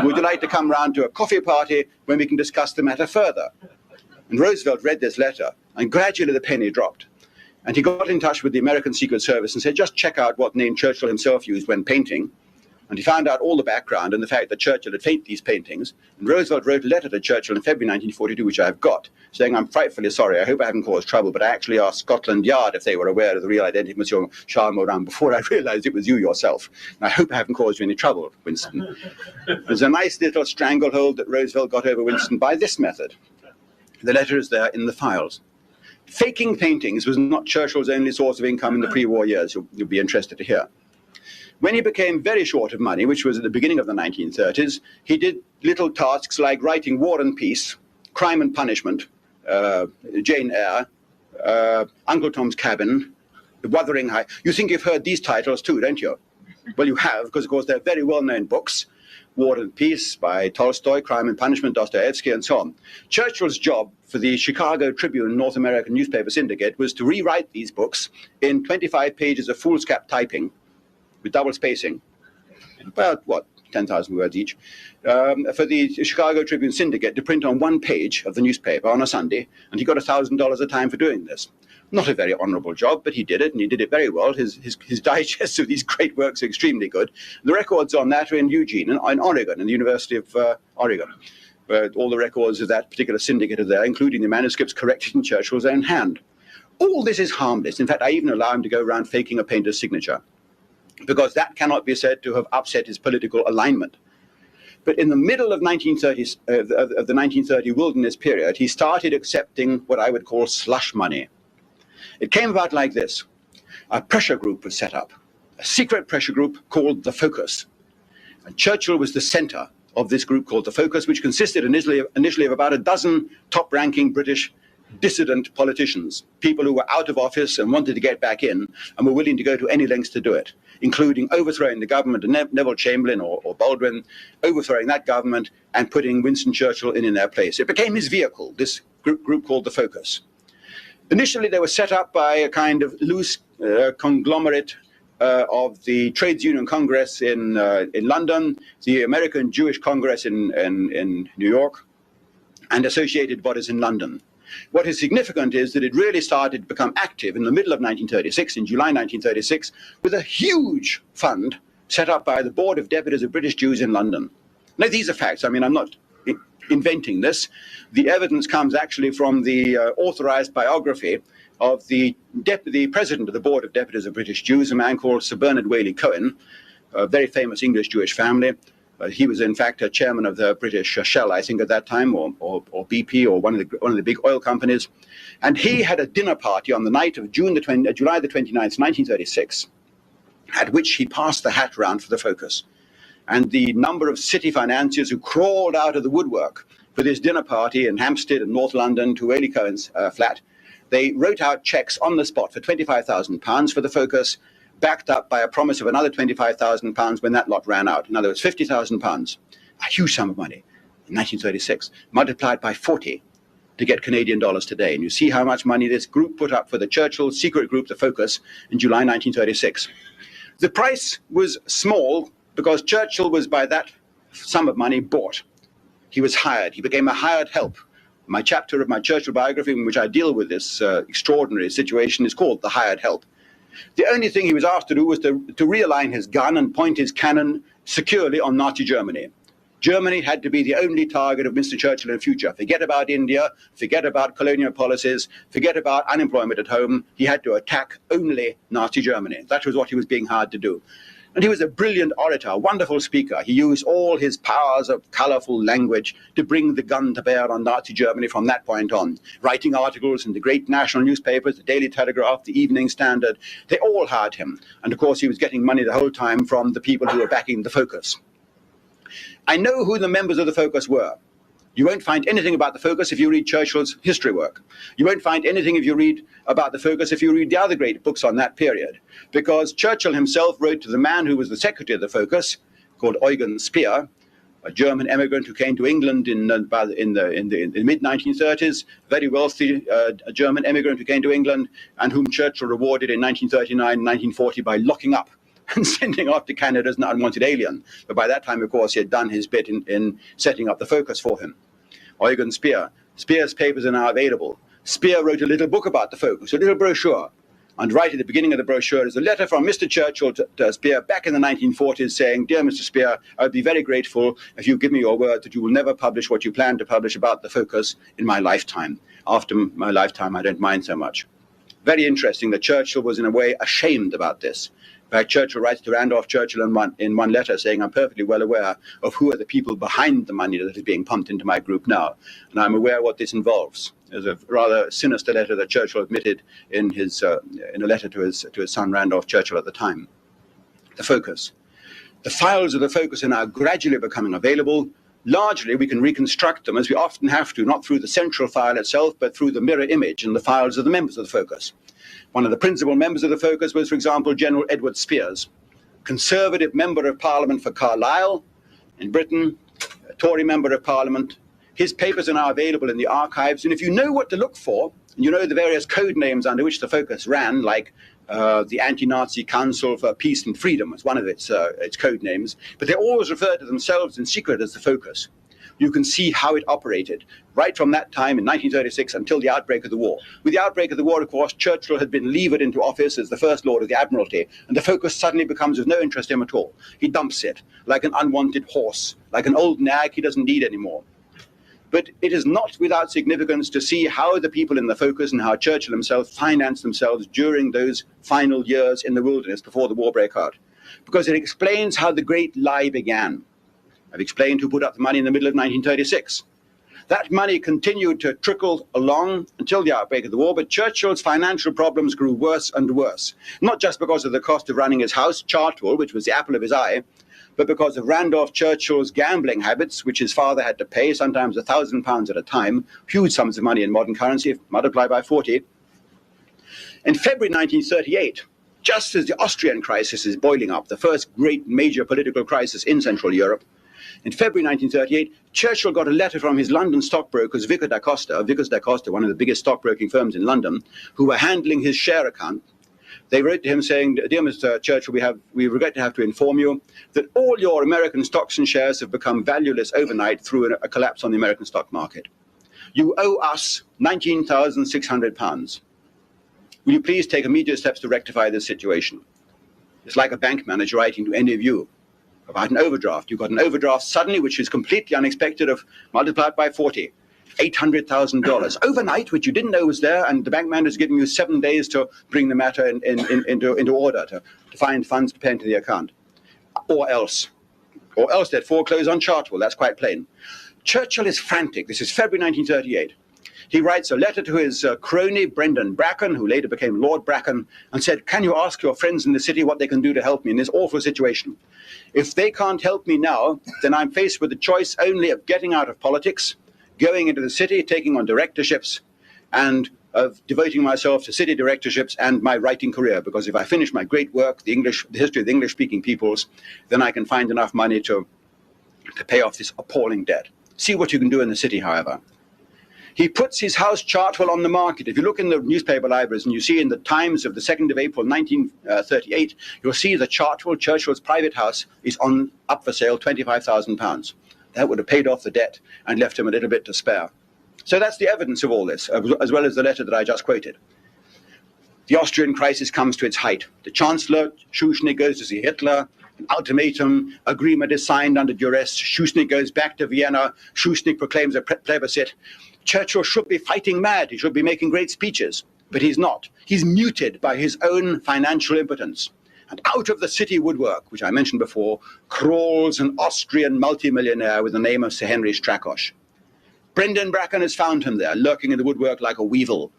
Would you like to come round to a coffee party when we can discuss the matter further? And Roosevelt read this letter, and gradually the penny dropped. And he got in touch with the American Secret Service and said, just check out what name Churchill himself used when painting. And he found out all the background and the fact that Churchill had faked these paintings. And Roosevelt wrote a letter to Churchill in February 1942, which I've got, saying, I'm frightfully sorry, I hope I haven't caused trouble, but I actually asked Scotland Yard if they were aware of the real identity of Monsieur Charles Morin before I realized it was you yourself. And I hope I haven't caused you any trouble, Winston. There's a nice little stranglehold that Roosevelt got over Winston by this method. The letter is there in the files. Faking paintings was not Churchill's only source of income in the pre-war years, you'll be interested to hear. When he became very short of money, which was at the beginning of the 1930s, he did little tasks like writing War and Peace, Crime and Punishment, Jane Eyre, Uncle Tom's Cabin, The Wuthering Heights. You think you've heard these titles too, don't you? Well, you have, because, of course, they're very well-known books. War and Peace by Tolstoy, Crime and Punishment, Dostoevsky, and so on. Churchill's job for the Chicago Tribune North American newspaper syndicate was to rewrite these books in 25 pages of foolscap typing with double spacing, about, 10,000 words each, for the Chicago Tribune syndicate to print on one page of the newspaper on a Sunday, and he got $1,000 a time for doing this. Not a very honorable job, but he did it, and he did it very well. His digests of these great works are extremely good. The records on that are in Eugene, in Oregon, in the University of Oregon, where all the records of that particular syndicate are there, including the manuscripts corrected in Churchill's own hand. All this is harmless. In fact, I even allow him to go around faking a painter's signature, because that cannot be said to have upset his political alignment. But in the middle of, of the 1930 wilderness period, he started accepting what I would call slush money. It came about like this. A pressure group was set up, a secret pressure group called the Focus. And Churchill was the center of this group called the Focus, which consisted initially of about a dozen top-ranking British dissident politicians, people who were out of office and wanted to get back in and were willing to go to any lengths to do it, including overthrowing the government of Neville Chamberlain or Bowden, overthrowing that government and putting Winston Churchill in their place. It became his vehicle, this group called the Focus. Initially, they were set up by a kind of loose conglomerate of the Trades Union Congress in London, the American Jewish Congress in New York, and associated bodies in London. What is significant is that it really started to become active in the middle of 1936, in July 1936, with a huge fund set up by the Board of Deputies of British Jews in London. Now, these are facts. I mean, I'm not inventing this. The evidence comes actually from the authorized biography of the president of the Board of Deputies of British Jews, a man called Sir Bernard Whaley Cohen, a very famous English Jewish family. He was, in fact, a chairman of the British Shell, I think, at that time, or BP, or one of the big oil companies. And he had a dinner party on the night of July the 29th, 1936, at which he passed the hat round for the Focus. And the number of city financiers who crawled out of the woodwork for this dinner party in Hampstead and North London to Whaley Cohen's flat, they wrote out checks on the spot for £25,000 for the Focus, backed up by a promise of another £25,000 when that lot ran out. In other words, £50,000, a huge sum of money in 1936, multiplied by 40 to get Canadian dollars today. And you see how much money this group put up for the Churchill secret group, the Focus, in July 1936. The price was small because Churchill was, by that sum of money, bought. He was hired. He became a hired help. My chapter of my Churchill biography in which I deal with this extraordinary situation is called The Hired Help. The only thing he was asked to do was to realign his gun and point his cannon securely on Nazi Germany. Germany had to be the only target of Mr. Churchill in future. Forget about India, forget about colonial policies, forget about unemployment at home. He had to attack only Nazi Germany. That was what he was being hired to do. And he was a brilliant orator, a wonderful speaker. He used all his powers of colorful language to bring the gun to bear on Nazi Germany from that point on. Writing articles in the great national newspapers, the Daily Telegraph, the Evening Standard, they all hired him. And of course, he was getting money the whole time from the people who were backing the Focus. I know who the members of the Focus were. You won't find anything about the Focus if you read Churchill's history work. You won't find anything if you read about the Focus if you read the other great books on that period. Because Churchill himself wrote to the man who was the secretary of the Focus, called Eugen Speer, a German emigrant who came to England in the mid-1930s, very wealthy German emigrant who came to England, and whom Churchill rewarded in 1939 and 1940 by locking up and sending off to Canada as an unwanted alien. But by that time, of course, he had done his bit in setting up the Focus for him. Eugen Speer. Speer's papers are now available. Speer wrote a little book about the Focus, a little brochure. And right at the beginning of the brochure is a letter from Mr. Churchill to Speer back in the 1940s saying, "Dear Mr. Speer, I would be very grateful if you give me your word that you will never publish what you plan to publish about the Focus in my lifetime. After my lifetime, I don't mind so much." Very interesting that Churchill was in a way ashamed about this. In fact, Churchill writes to Randolph Churchill in one letter saying, "I'm perfectly well aware of who are the people behind the money that is being pumped into my group now, and I'm aware what this involves." There's a rather sinister letter that Churchill admitted in a letter to his son Randolph Churchill at the time. The Focus. The files of the Focus are now gradually becoming available. Largely, we can reconstruct them, as we often have to, not through the central file itself, but through the mirror image in the files of the members of the Focus. One of the principal members of the Focus was, for example, General Edward Spears, Conservative Member of Parliament for Carlisle, in Britain, a Tory member of Parliament. His papers are now available in the archives, and if you know what to look for, and you know the various code names under which the Focus ran, like the Anti-Nazi Council for Peace and Freedom was one of its code names, but they always referred to themselves in secret as the Focus. You can see how it operated right from that time in 1936 until the outbreak of the war. With the outbreak of the war, of course, Churchill had been levered into office as the First Lord of the Admiralty, and the Focus suddenly becomes of no interest to him at all. He dumps it like an unwanted horse, like an old nag he doesn't need anymore. But it is not without significance to see how the people in the Focus and how Churchill himself financed themselves during those final years in the wilderness before the war broke out, because it explains how the great lie began. I've explained who put up the money in the middle of 1936. That money continued to trickle along until the outbreak of the war, but Churchill's financial problems grew worse and worse, not just because of the cost of running his house, Chartwell, which was the apple of his eye, but because of Randolph Churchill's gambling habits, which his father had to pay, sometimes £1,000 at a time, huge sums of money in modern currency, if multiplied by 40. In February 1938, just as the Austrian crisis is boiling up, the first great major political crisis in Central Europe, in February 1938, Churchill got a letter from his London stockbrokers, Vickers da Costa, one of the biggest stockbroking firms in London, who were handling his share account. They wrote to him saying, "Dear Mr. Churchill, we regret to have to inform you that all your American stocks and shares have become valueless overnight through a collapse on the American stock market. You owe us £19,600. Will you please take immediate steps to rectify this situation?" It's like a bank manager writing to any of you about an overdraft. You've got an overdraft suddenly, which is completely unexpected, of multiplied by 40, $800,000 overnight, which you didn't know was there, and the bank manager is giving you 7 days to bring the matter into order, to find funds to pay into the account. Or else they'd foreclose on Chartwell. That's quite plain. Churchill is frantic. This is February 1938. He writes a letter to his crony, Brendan Bracken, who later became Lord Bracken, and said, "Can you ask your friends in the city what they can do to help me in this awful situation? If they can't help me now, then I'm faced with the choice only of getting out of politics, going into the city, taking on directorships, and of devoting myself to city directorships and my writing career, because if I finish my great work, the history of the English-speaking peoples, then I can find enough money to pay off this appalling debt. See what you can do in the city, however." He puts his house Chartwell on the market. If you look in the newspaper libraries and you see in the Times of the 2nd of April 1938, you'll see the Chartwell, Churchill's private house, is up for sale, £25,000. That would have paid off the debt and left him a little bit to spare. So that's the evidence of all this, as well as the letter that I just quoted. The Austrian crisis comes to its height. The Chancellor, Schuschnigg, goes to see Hitler. An ultimatum agreement is signed under duress. Schuschnigg goes back to Vienna. Schuschnigg proclaims a plebiscite. Churchill should be fighting mad. He should be making great speeches, but he's not. He's muted by his own financial impotence. And out of the city woodwork, which I mentioned before, crawls an Austrian multimillionaire with the name of Sir Henry Strakosch. Brendan Bracken has found him there, lurking in the woodwork like a weevil.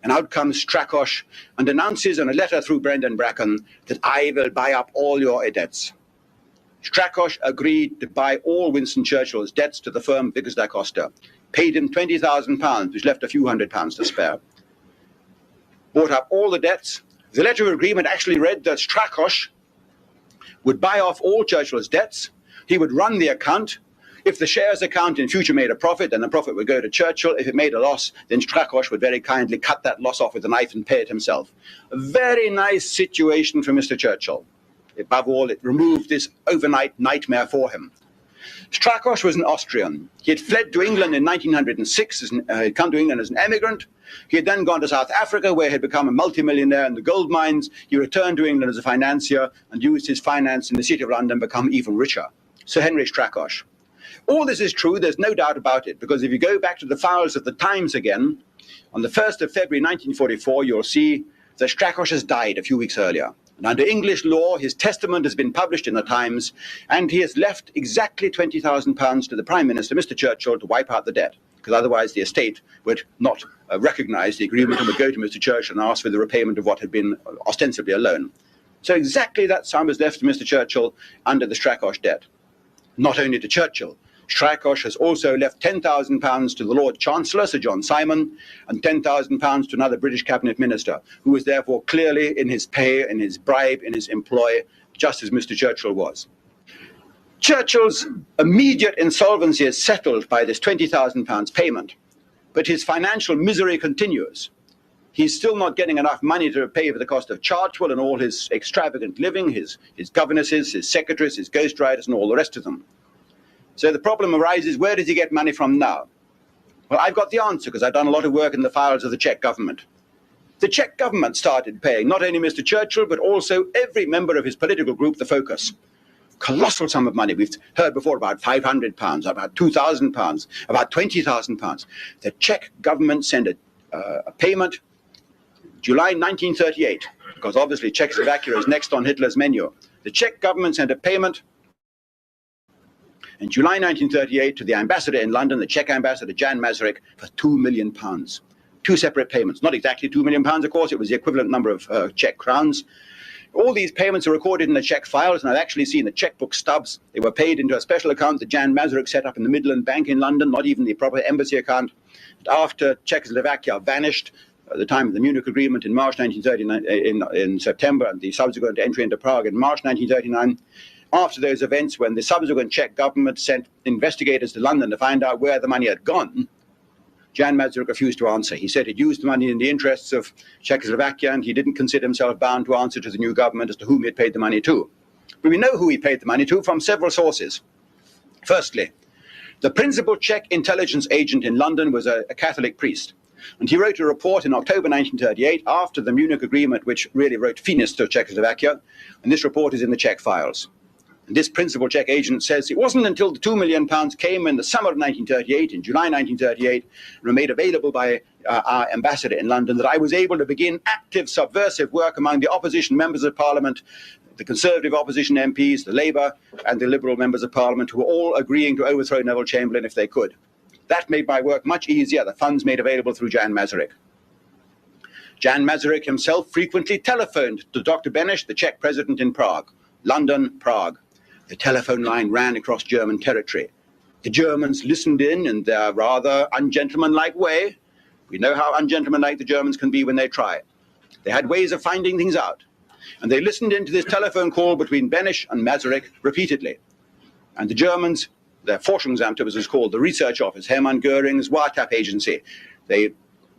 And out comes Strakosch and announces in a letter through Brendan Bracken that I will buy up all your debts. Strakosch agreed to buy all Winston Churchill's debts to the firm Vickers da Costa, paid him £20,000, which left a few £100s to spare. Bought up all the debts. The letter of agreement actually read that Strakosch would buy off all Churchill's debts. He would run the account. If the shares account in future made a profit, then the profit would go to Churchill. If it made a loss, then Strakosch would very kindly cut that loss off with a knife and pay it himself. A very nice situation for Mr. Churchill. Above all, it removed this overnight nightmare for him. Strakosch was an Austrian. He had fled to England in 1906, he'd come to England as an emigrant. He had then gone to South Africa, where he had become a multimillionaire in the gold mines. He returned to England as a financier and used his finance in the city of London to become even richer. Sir Henry Strakosch. All this is true, there's no doubt about it, because if you go back to the files of the Times again, on the 1st of February 1944, you'll see that Strakosch has died a few weeks earlier. And under English law, his testament has been published in the Times, and he has left exactly £20,000 to the Prime Minister, Mr. Churchill, to wipe out the debt, because otherwise the estate would not recognise the agreement and would go to Mr. Churchill and ask for the repayment of what had been ostensibly a loan. So exactly that sum is left to Mr. Churchill under the Strakosch debt. Not only to Churchill, Strakosch has also left £10,000 to the Lord Chancellor, Sir John Simon, and £10,000 to another British cabinet minister, who was therefore clearly in his pay, in his bribe, in his employ, just as Mr. Churchill was. Churchill's immediate insolvency is settled by this £20,000 payment, but his financial misery continues. He's still not getting enough money to pay for the cost of Chartwell and all his extravagant living, his governesses, his secretaries, his ghostwriters, and all the rest of them. So the problem arises, where does he get money from now? Well, I've got the answer because I've done a lot of work in the files of the Czech government. The Czech government started paying not only Mr. Churchill, but also every member of his political group, the Focus. Colossal sum of money. We've heard before about £500, about £2,000, about £20,000. The Czech government sent a payment July 1938, because obviously Czechoslovakia is next on Hitler's menu. The Czech government sent a payment in July 1938 to the ambassador in London, the Czech ambassador Jan Masaryk, for £2 million. Two separate payments. Not exactly £2 million, of course. It was the equivalent number of Czech crowns. All these payments are recorded in the Czech files, and I've actually seen the checkbook stubs. They were paid into a special account that Jan Masaryk set up in the Midland Bank in London, not even the proper embassy account. After Czechoslovakia vanished, at the time of the Munich Agreement in March 1939, in September, and the subsequent entry into Prague in March 1939, after those events, when the subsequent Czech government sent investigators to London to find out where the money had gone, Jan Masaryk refused to answer. He said he'd used the money in the interests of Czechoslovakia, and he didn't consider himself bound to answer to the new government as to whom he had paid the money to. But we know who he paid the money to from several sources. Firstly, the principal Czech intelligence agent in London was a Catholic priest. And he wrote a report in October 1938 after the Munich Agreement, which really wrote finis to Czechoslovakia. And this report is in the Czech files. And this principal Czech agent says it wasn't until the £2 million came in the summer of 1938, in July 1938, and were made available by our ambassador in London, that I was able to begin active subversive work among the opposition members of Parliament, the Conservative opposition MPs, the Labour and the Liberal members of Parliament, who were all agreeing to overthrow Neville Chamberlain if they could. That made my work much easier, the funds made available through Jan Masaryk. Jan Masaryk himself frequently telephoned to Dr. Beneš, the Czech president in Prague, London, Prague. The telephone line ran across German territory. The Germans listened in their rather ungentlemanlike way. We know how ungentlemanlike the Germans can be when they try. They had ways of finding things out. And they listened into this telephone call between Beneš and Masaryk repeatedly. And the Germans, their Forschungsamt, as it was called, the research office, Hermann Göring's wiretap agency, they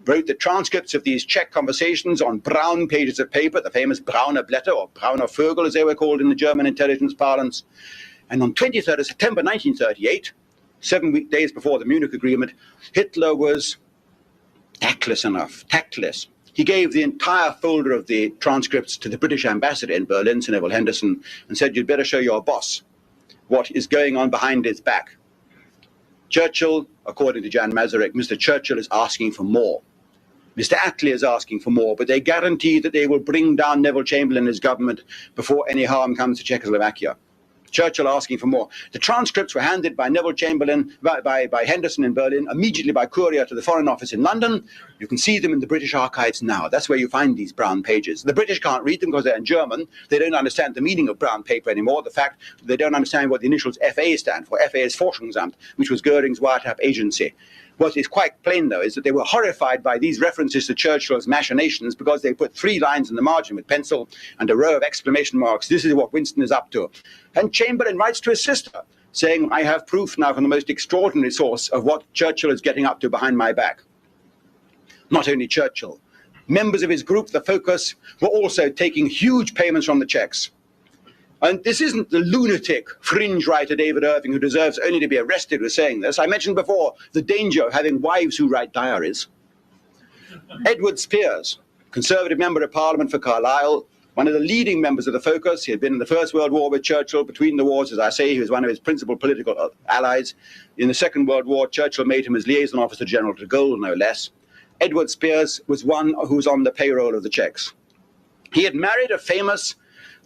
wrote the transcripts of these Czech conversations on brown pages of paper, the famous Braune Blätter, or Brauner Vögel, as they were called in the German intelligence parlance. And on 23rd of September 1938, 7 days before the Munich Agreement, Hitler was tactless. He gave the entire folder of the transcripts to the British ambassador in Berlin, Sir Neville Henderson, and said, "You'd better show your boss what is going on behind his back." Churchill, according to Jan Masaryk, Mr. Churchill is asking for more. Mr. Attlee is asking for more, but they guarantee that they will bring down Neville Chamberlain and his government before any harm comes to Czechoslovakia. Churchill asking for more. The transcripts were handed by Neville Chamberlain, by Henderson in Berlin, immediately by courier to the Foreign Office in London. You can see them in the British archives now. That's where you find these brown pages. The British can't read them because they're in German. They don't understand the meaning of brown paper anymore. The fact that they don't understand what the initials FA stand for. FA is Forschungsamt, which was Göring's wiretap agency. What is quite plain, though, is that they were horrified by these references to Churchill's machinations because they put 3 lines in the margin with pencil and a row of exclamation marks. This is what Winston is up to. And Chamberlain writes to his sister, saying, "I have proof now from the most extraordinary source of what Churchill is getting up to behind my back." Not only Churchill. Members of his group, the Focus, were also taking huge payments from the Czechs. And this isn't the lunatic fringe writer David Irving, who deserves only to be arrested, who's saying this. I mentioned before the danger of having wives who write diaries. Edward Spears, Conservative Member of Parliament for Carlisle, one of the leading members of the Focus. He had been in the First World War with Churchill. Between the wars, as I say, he was one of his principal political allies. In the Second World War, Churchill made him his liaison officer general to Gaulle, no less. Edward Spears was one who was on the payroll of the Czechs. He had married a famous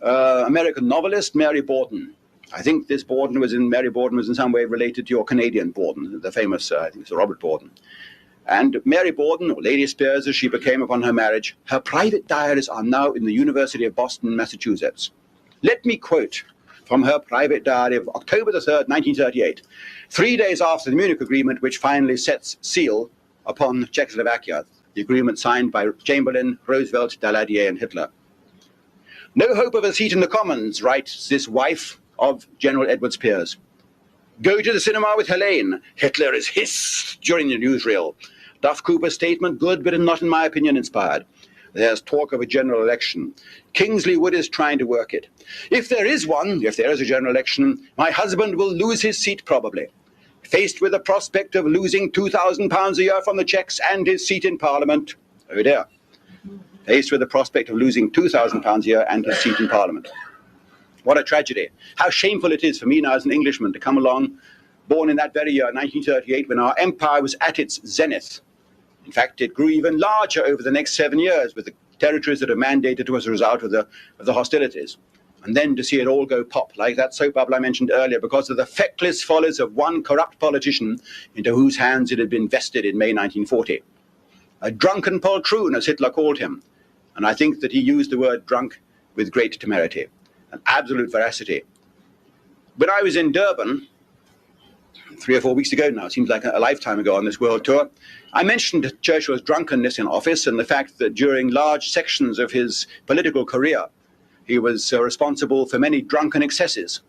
American novelist, Mary Bowden. I think Mary Bowden was in some way related to your Canadian Bowden, the famous, I think it's Robert Bowden. And Mary Bowden, or Lady Spears as she became upon her marriage, her private diaries are now in the University of Boston, Massachusetts. Let me quote from her private diary of October the 3rd, 1938, 3 days after the Munich Agreement, which finally sets seal upon Czechoslovakia, the agreement signed by Chamberlain, Roosevelt, Daladier, and Hitler. "No hope of a seat in the Commons," writes this wife of General Edwards' peers. Go to the cinema with Helene. Hitler is hissed during the newsreel. Duff Cooper's statement, good, but not, in my opinion, inspired. There's talk of a general election. Kingsley Wood is trying to work it. If there is one, if there is a general election, my husband will lose his seat probably. Faced with the prospect of losing £2,000 a year from the Czechs and his seat in Parliament. Oh dear. Faced with the prospect of losing £2,000 a year and his seat in Parliament. What a tragedy. How shameful it is for me now as an Englishman to come along, born in that very year, 1938, when our empire was at its zenith. In fact, it grew even larger over the next 7 years with the territories that are mandated to us as a result of the hostilities. And then to see it all go pop, like that soap bubble I mentioned earlier, because of the feckless follies of one corrupt politician into whose hands it had been vested in May 1940. A drunken poltroon, as Hitler called him. And I think that he used the word drunk with great temerity and absolute veracity. When I was in Durban, 3 or 4 weeks ago now, it seems like a lifetime ago on this world tour, I mentioned Churchill's drunkenness in office and the fact that during large sections of his political career, he was responsible for many drunken excesses.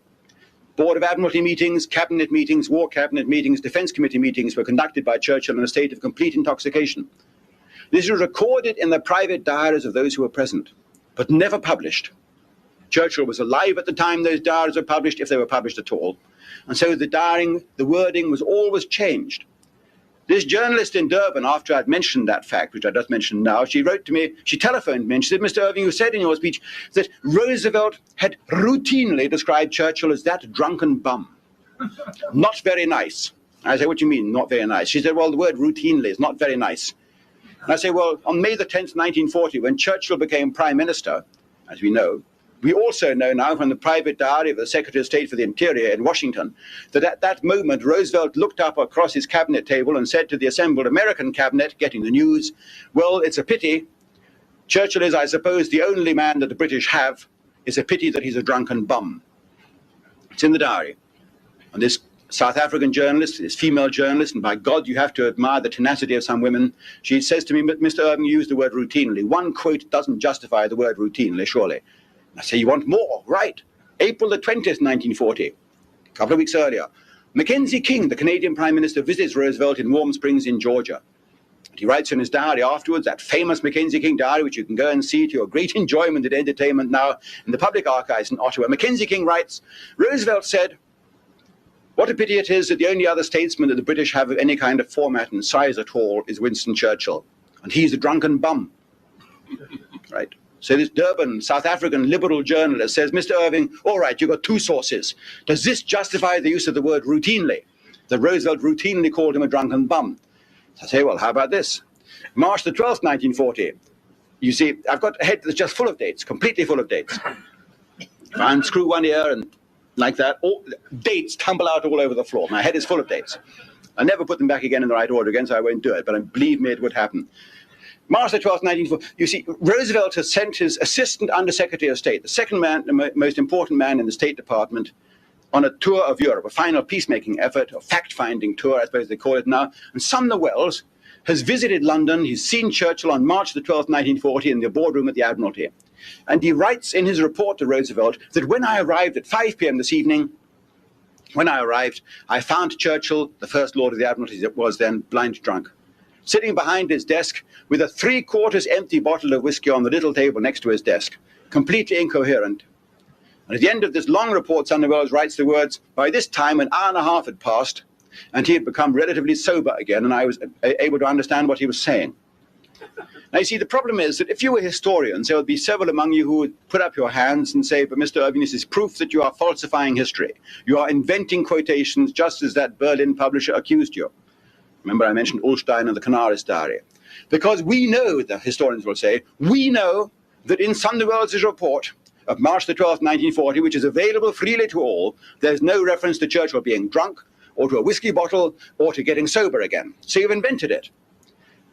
Board of Admiralty meetings, cabinet meetings, war cabinet meetings, defense committee meetings were conducted by Churchill in a state of complete intoxication. This was recorded in the private diaries of those who were present, but never published. Churchill was alive at the time those diaries were published, if they were published at all. And so the wording was always changed. This journalist in Durban, after I'd mentioned that fact, which I just mentioned now, she wrote to me, she telephoned me, and she said, Mr. Irving, you said in your speech that Roosevelt had routinely described Churchill as that drunken bum. Not very nice. I said, what do you mean, not very nice? She said, well, the word routinely is not very nice. And I say, well, on May the 10th, 1940, when Churchill became Prime Minister, as we know, we also know now from the private diary of the Secretary of State for the Interior in Washington that at that moment Roosevelt looked up across his cabinet table and said to the assembled American cabinet, getting the news, well, it's a pity. Churchill is, I suppose, the only man that the British have. It's a pity that he's a drunken bum. It's in the diary. And this South African journalist, this female journalist, and by God, you have to admire the tenacity of some women. She says to me, Mr. Irving, you used the word routinely. One quote doesn't justify the word routinely, surely. I say, you want more? Right. April the 20th, 1940, a couple of weeks earlier, Mackenzie King, the Canadian Prime Minister, visits Roosevelt in Warm Springs in Georgia. And he writes in his diary afterwards, that famous Mackenzie King diary, which you can go and see to your great enjoyment and entertainment now in the public archives in Ottawa. Mackenzie King writes, Roosevelt said, what a pity it is that the only other statesman that the British have of any kind of format and size at all is Winston Churchill. And he's a drunken bum. Right. So this Durban, South African liberal journalist says, Mr. Irving, all right, you've got two sources. Does this justify the use of the word routinely? That Roosevelt routinely called him a drunken bum. So I say, well, how about this? March the 12th, 1940. You see, I've got a head that's just full of dates, completely full of dates. If I unscrew one ear and like that, all dates tumble out all over the floor. My head is full of dates. I never put them back again in the right order again, so I won't do it, but believe me, it would happen. March the 12th, 1940, you see, Roosevelt has sent his assistant undersecretary of state, the second man, the most important man in the State Department, on a tour of Europe, a final peacemaking effort, a fact-finding tour, I suppose they call it now. And Sumner Wells has visited London. He's seen Churchill on March the 12th, 1940, in the boardroom at the Admiralty. And he writes in his report to Roosevelt that when I arrived at 5 p.m. this evening, I found Churchill, the First Lord of the Admiralty that was then, blind drunk, sitting behind his desk with a 3/4 empty bottle of whiskey on the little table next to his desk, completely incoherent. And at the end of this long report, Sumner Wells writes the words, by this time an hour and a half had passed, and he had become relatively sober again, and I was able to understand what he was saying. Now, you see, the problem is that if you were historians, there would be several among you who would put up your hands and say, but Mr. Irving, this is proof that you are falsifying history. You are inventing quotations just as that Berlin publisher accused you. Remember, I mentioned Ullstein and the Canaris diary. Because we know, the historians will say, we know that in Sumner Wells' report of March the 12th, 1940, which is available freely to all, there's no reference to Churchill being drunk, or to a whiskey bottle, or to getting sober again. So you've invented it.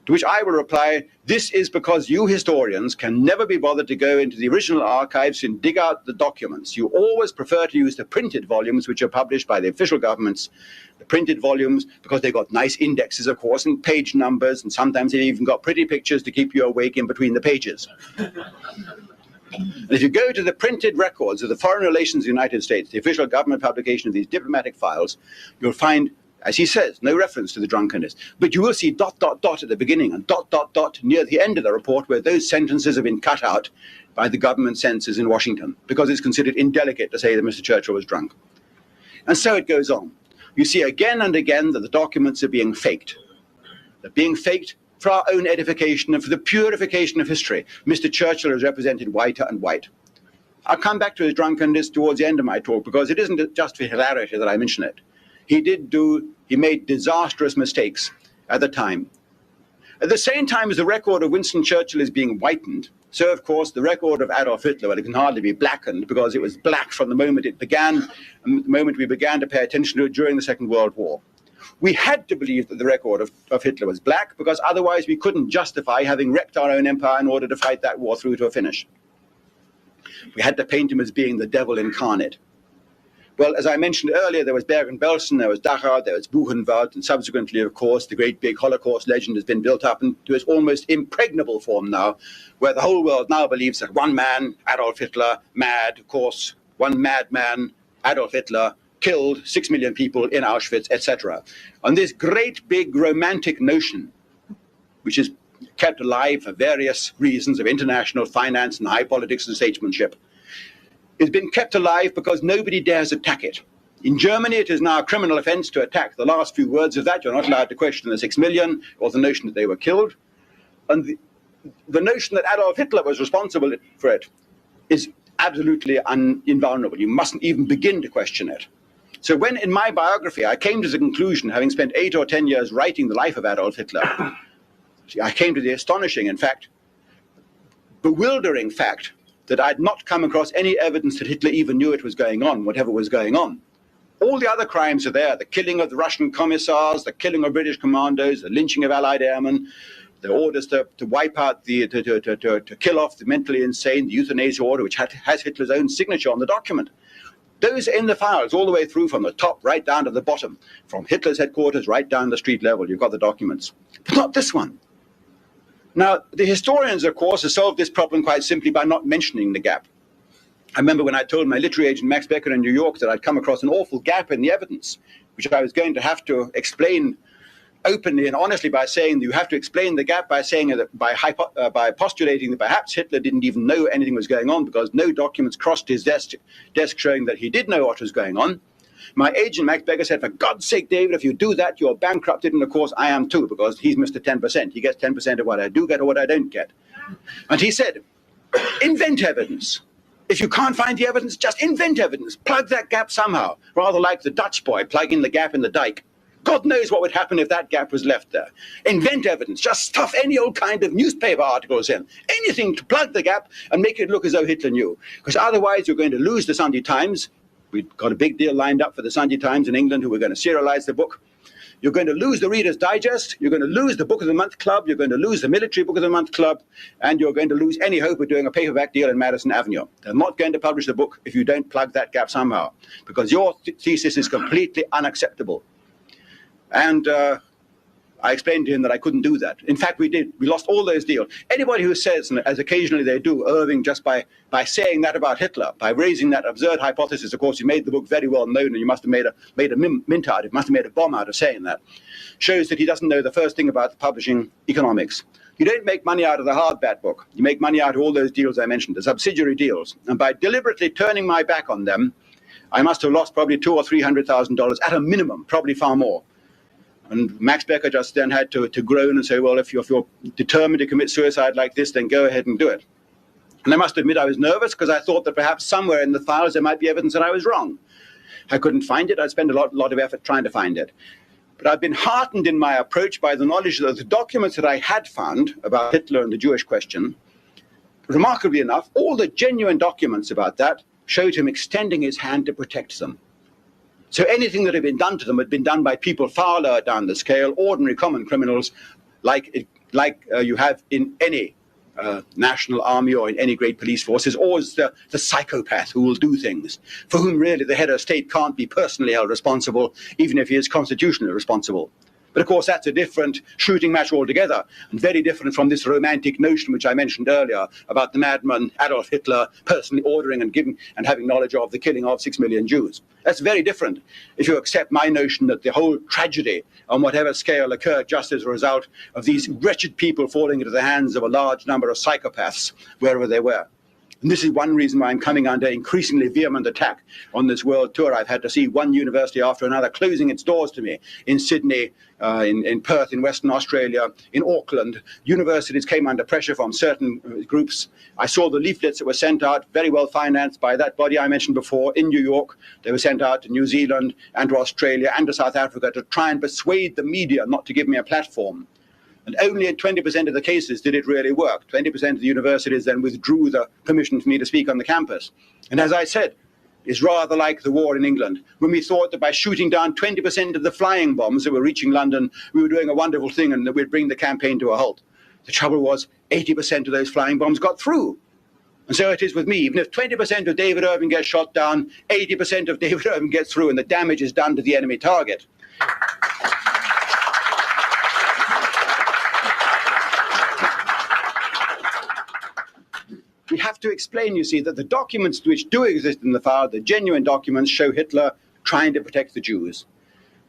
To which I will reply, this is because you historians can never be bothered to go into the original archives and dig out the documents. You always prefer to use the printed volumes, which are published by the official governments, the printed volumes, because they've got nice indexes, of course, and page numbers, and sometimes they've even got pretty pictures to keep you awake in between the pages. And if you go to the printed records of the Foreign Relations of the United States, the official government publication of these diplomatic files, you'll find, as he says, no reference to the drunkenness. But you will see ... at the beginning and ... near the end of the report, where those sentences have been cut out by the government censors in Washington, because it's considered indelicate to say that Mr. Churchill was drunk. And so it goes on. You see again and again that the documents are being faked. They're being faked for our own edification and for the purification of history. Mr. Churchill is represented whiter and white. I'll come back to his drunkenness towards the end of my talk, because it isn't just for hilarity that I mention it. He made disastrous mistakes at the time. At the same time as the record of Winston Churchill is being whitened, so of course the record of Adolf Hitler, well, it can hardly be blackened, because it was black from the moment it began, and the moment we began to pay attention to it during the Second World War. We had to believe that the record of Hitler was black, because otherwise we couldn't justify having wrecked our own empire in order to fight that war through to a finish. We had to paint him as being the devil incarnate. Well, as I mentioned earlier, there was Bergen-Belsen, there was Dachau, there was Buchenwald, and subsequently, of course, the great big Holocaust legend has been built up into its almost impregnable form now, where the whole world now believes that one man, Adolf Hitler, mad, of course, one madman, Adolf Hitler, killed 6 million people in Auschwitz, etc. On this great big romantic notion, which is kept alive for various reasons of international finance and high politics and statesmanship, it's been kept alive because nobody dares attack it. In Germany, it is now a criminal offense to attack the last few words of that. You're not allowed to question the 6 million or the notion that they were killed. And the notion that Adolf Hitler was responsible for it is absolutely invulnerable. You mustn't even begin to question it. So when in my biography I came to the conclusion, having spent 8 or 10 years writing the life of Adolf Hitler, I came to the astonishing, in fact, bewildering fact that I'd not come across any evidence that Hitler even knew it was going on, whatever was going on. All the other crimes are there: the killing of the Russian commissars, the killing of British commandos, the lynching of Allied airmen, the orders to wipe out, to kill off the mentally insane, the euthanasia order, which has Hitler's own signature on the document. Those are in the files all the way through, from the top right down to the bottom, from Hitler's headquarters right down the street level. You've got the documents, but not this one. Now, the historians, of course, have solved this problem quite simply by not mentioning the gap. I remember when I told my literary agent Max Becker in New York that I'd come across an awful gap in the evidence, which I was going to have to explain openly and honestly by saying that you have to explain the gap by saying that by postulating that perhaps Hitler didn't even know anything was going on, because no documents crossed his desk showing that he did know what was going on. My agent, Max Becker, said, for God's sake, David, if you do that, you're bankrupted. And of course, I am too, because he's Mr. 10%. He gets 10% of what I do get or what I don't get. And he said, invent evidence. If you can't find the evidence, just invent evidence. Plug that gap somehow, rather like the Dutch boy plugging the gap in the dike. God knows what would happen if that gap was left there. Invent evidence. Just stuff any old kind of newspaper articles in. Anything to plug the gap and make it look as though Hitler knew. Because otherwise, you're going to lose the Sunday Times. We've got a big deal lined up for the Sunday Times in England, who are going to serialize the book. You're going to lose the Reader's Digest. You're going to lose the Book of the Month Club. You're going to lose the Military Book of the Month Club. And you're going to lose any hope of doing a paperback deal in Madison Avenue. They're not going to publish the book if you don't plug that gap somehow, because your thesis is completely unacceptable. And I explained to him that I couldn't do that. In fact, we did. We lost all those deals. Anybody who says, and as occasionally they do, Irving, just by saying that about Hitler, by raising that absurd hypothesis, of course, he made the book very well known, and you must have made a mint out of it, must have made a bomb out of saying that, shows that he doesn't know the first thing about the publishing economics. You don't make money out of the hardback book. You make money out of all those deals I mentioned, the subsidiary deals. And by deliberately turning my back on them, I must have lost probably $200,000 or $300,000 at a minimum, probably far more. And Max Becker just then had to groan and say, well, if you're determined to commit suicide like this, then go ahead and do it. And I must admit I was nervous, because I thought that perhaps somewhere in the files there might be evidence that I was wrong. I couldn't find it. I'd spent a lot of effort trying to find it. But I've been heartened in my approach by the knowledge that the documents that I had found about Hitler and the Jewish question, remarkably enough, all the genuine documents about that showed him extending his hand to protect them. So anything that had been done to them had been done by people far lower down the scale, ordinary common criminals, like you have in any national army or in any great police force. There's always the psychopath who will do things, for whom really the head of state can't be personally held responsible, even if he is constitutionally responsible. But of course, that's a different shooting match altogether, and very different from this romantic notion which I mentioned earlier about the madman Adolf Hitler personally ordering and giving and having knowledge of the killing of 6 million Jews. That's very different if you accept my notion that the whole tragedy on whatever scale occurred just as a result of these wretched people falling into the hands of a large number of psychopaths wherever they were. And this is one reason why I'm coming under increasingly vehement attack on this world tour. I've had to see one university after another closing its doors to me in Sydney, in Perth, in Western Australia, in Auckland. Universities came under pressure from certain groups. I saw the leaflets that were sent out, very well financed by that body I mentioned before, in New York. They were sent out to New Zealand and to Australia and to South Africa to try and persuade the media not to give me a platform. And only in 20% of the cases did it really work. 20% of the universities then withdrew the permission for me to speak on the campus. And as I said, it's rather like the war in England, when we thought that by shooting down 20% of the flying bombs that were reaching London, we were doing a wonderful thing and that we'd bring the campaign to a halt. The trouble was 80% of those flying bombs got through. And so it is with me. Even if 20% of David Irving gets shot down, 80% of David Irving gets through and the damage is done to the enemy target. We have to explain, you see, that the documents which do exist in the file, the genuine documents, show Hitler trying to protect the Jews.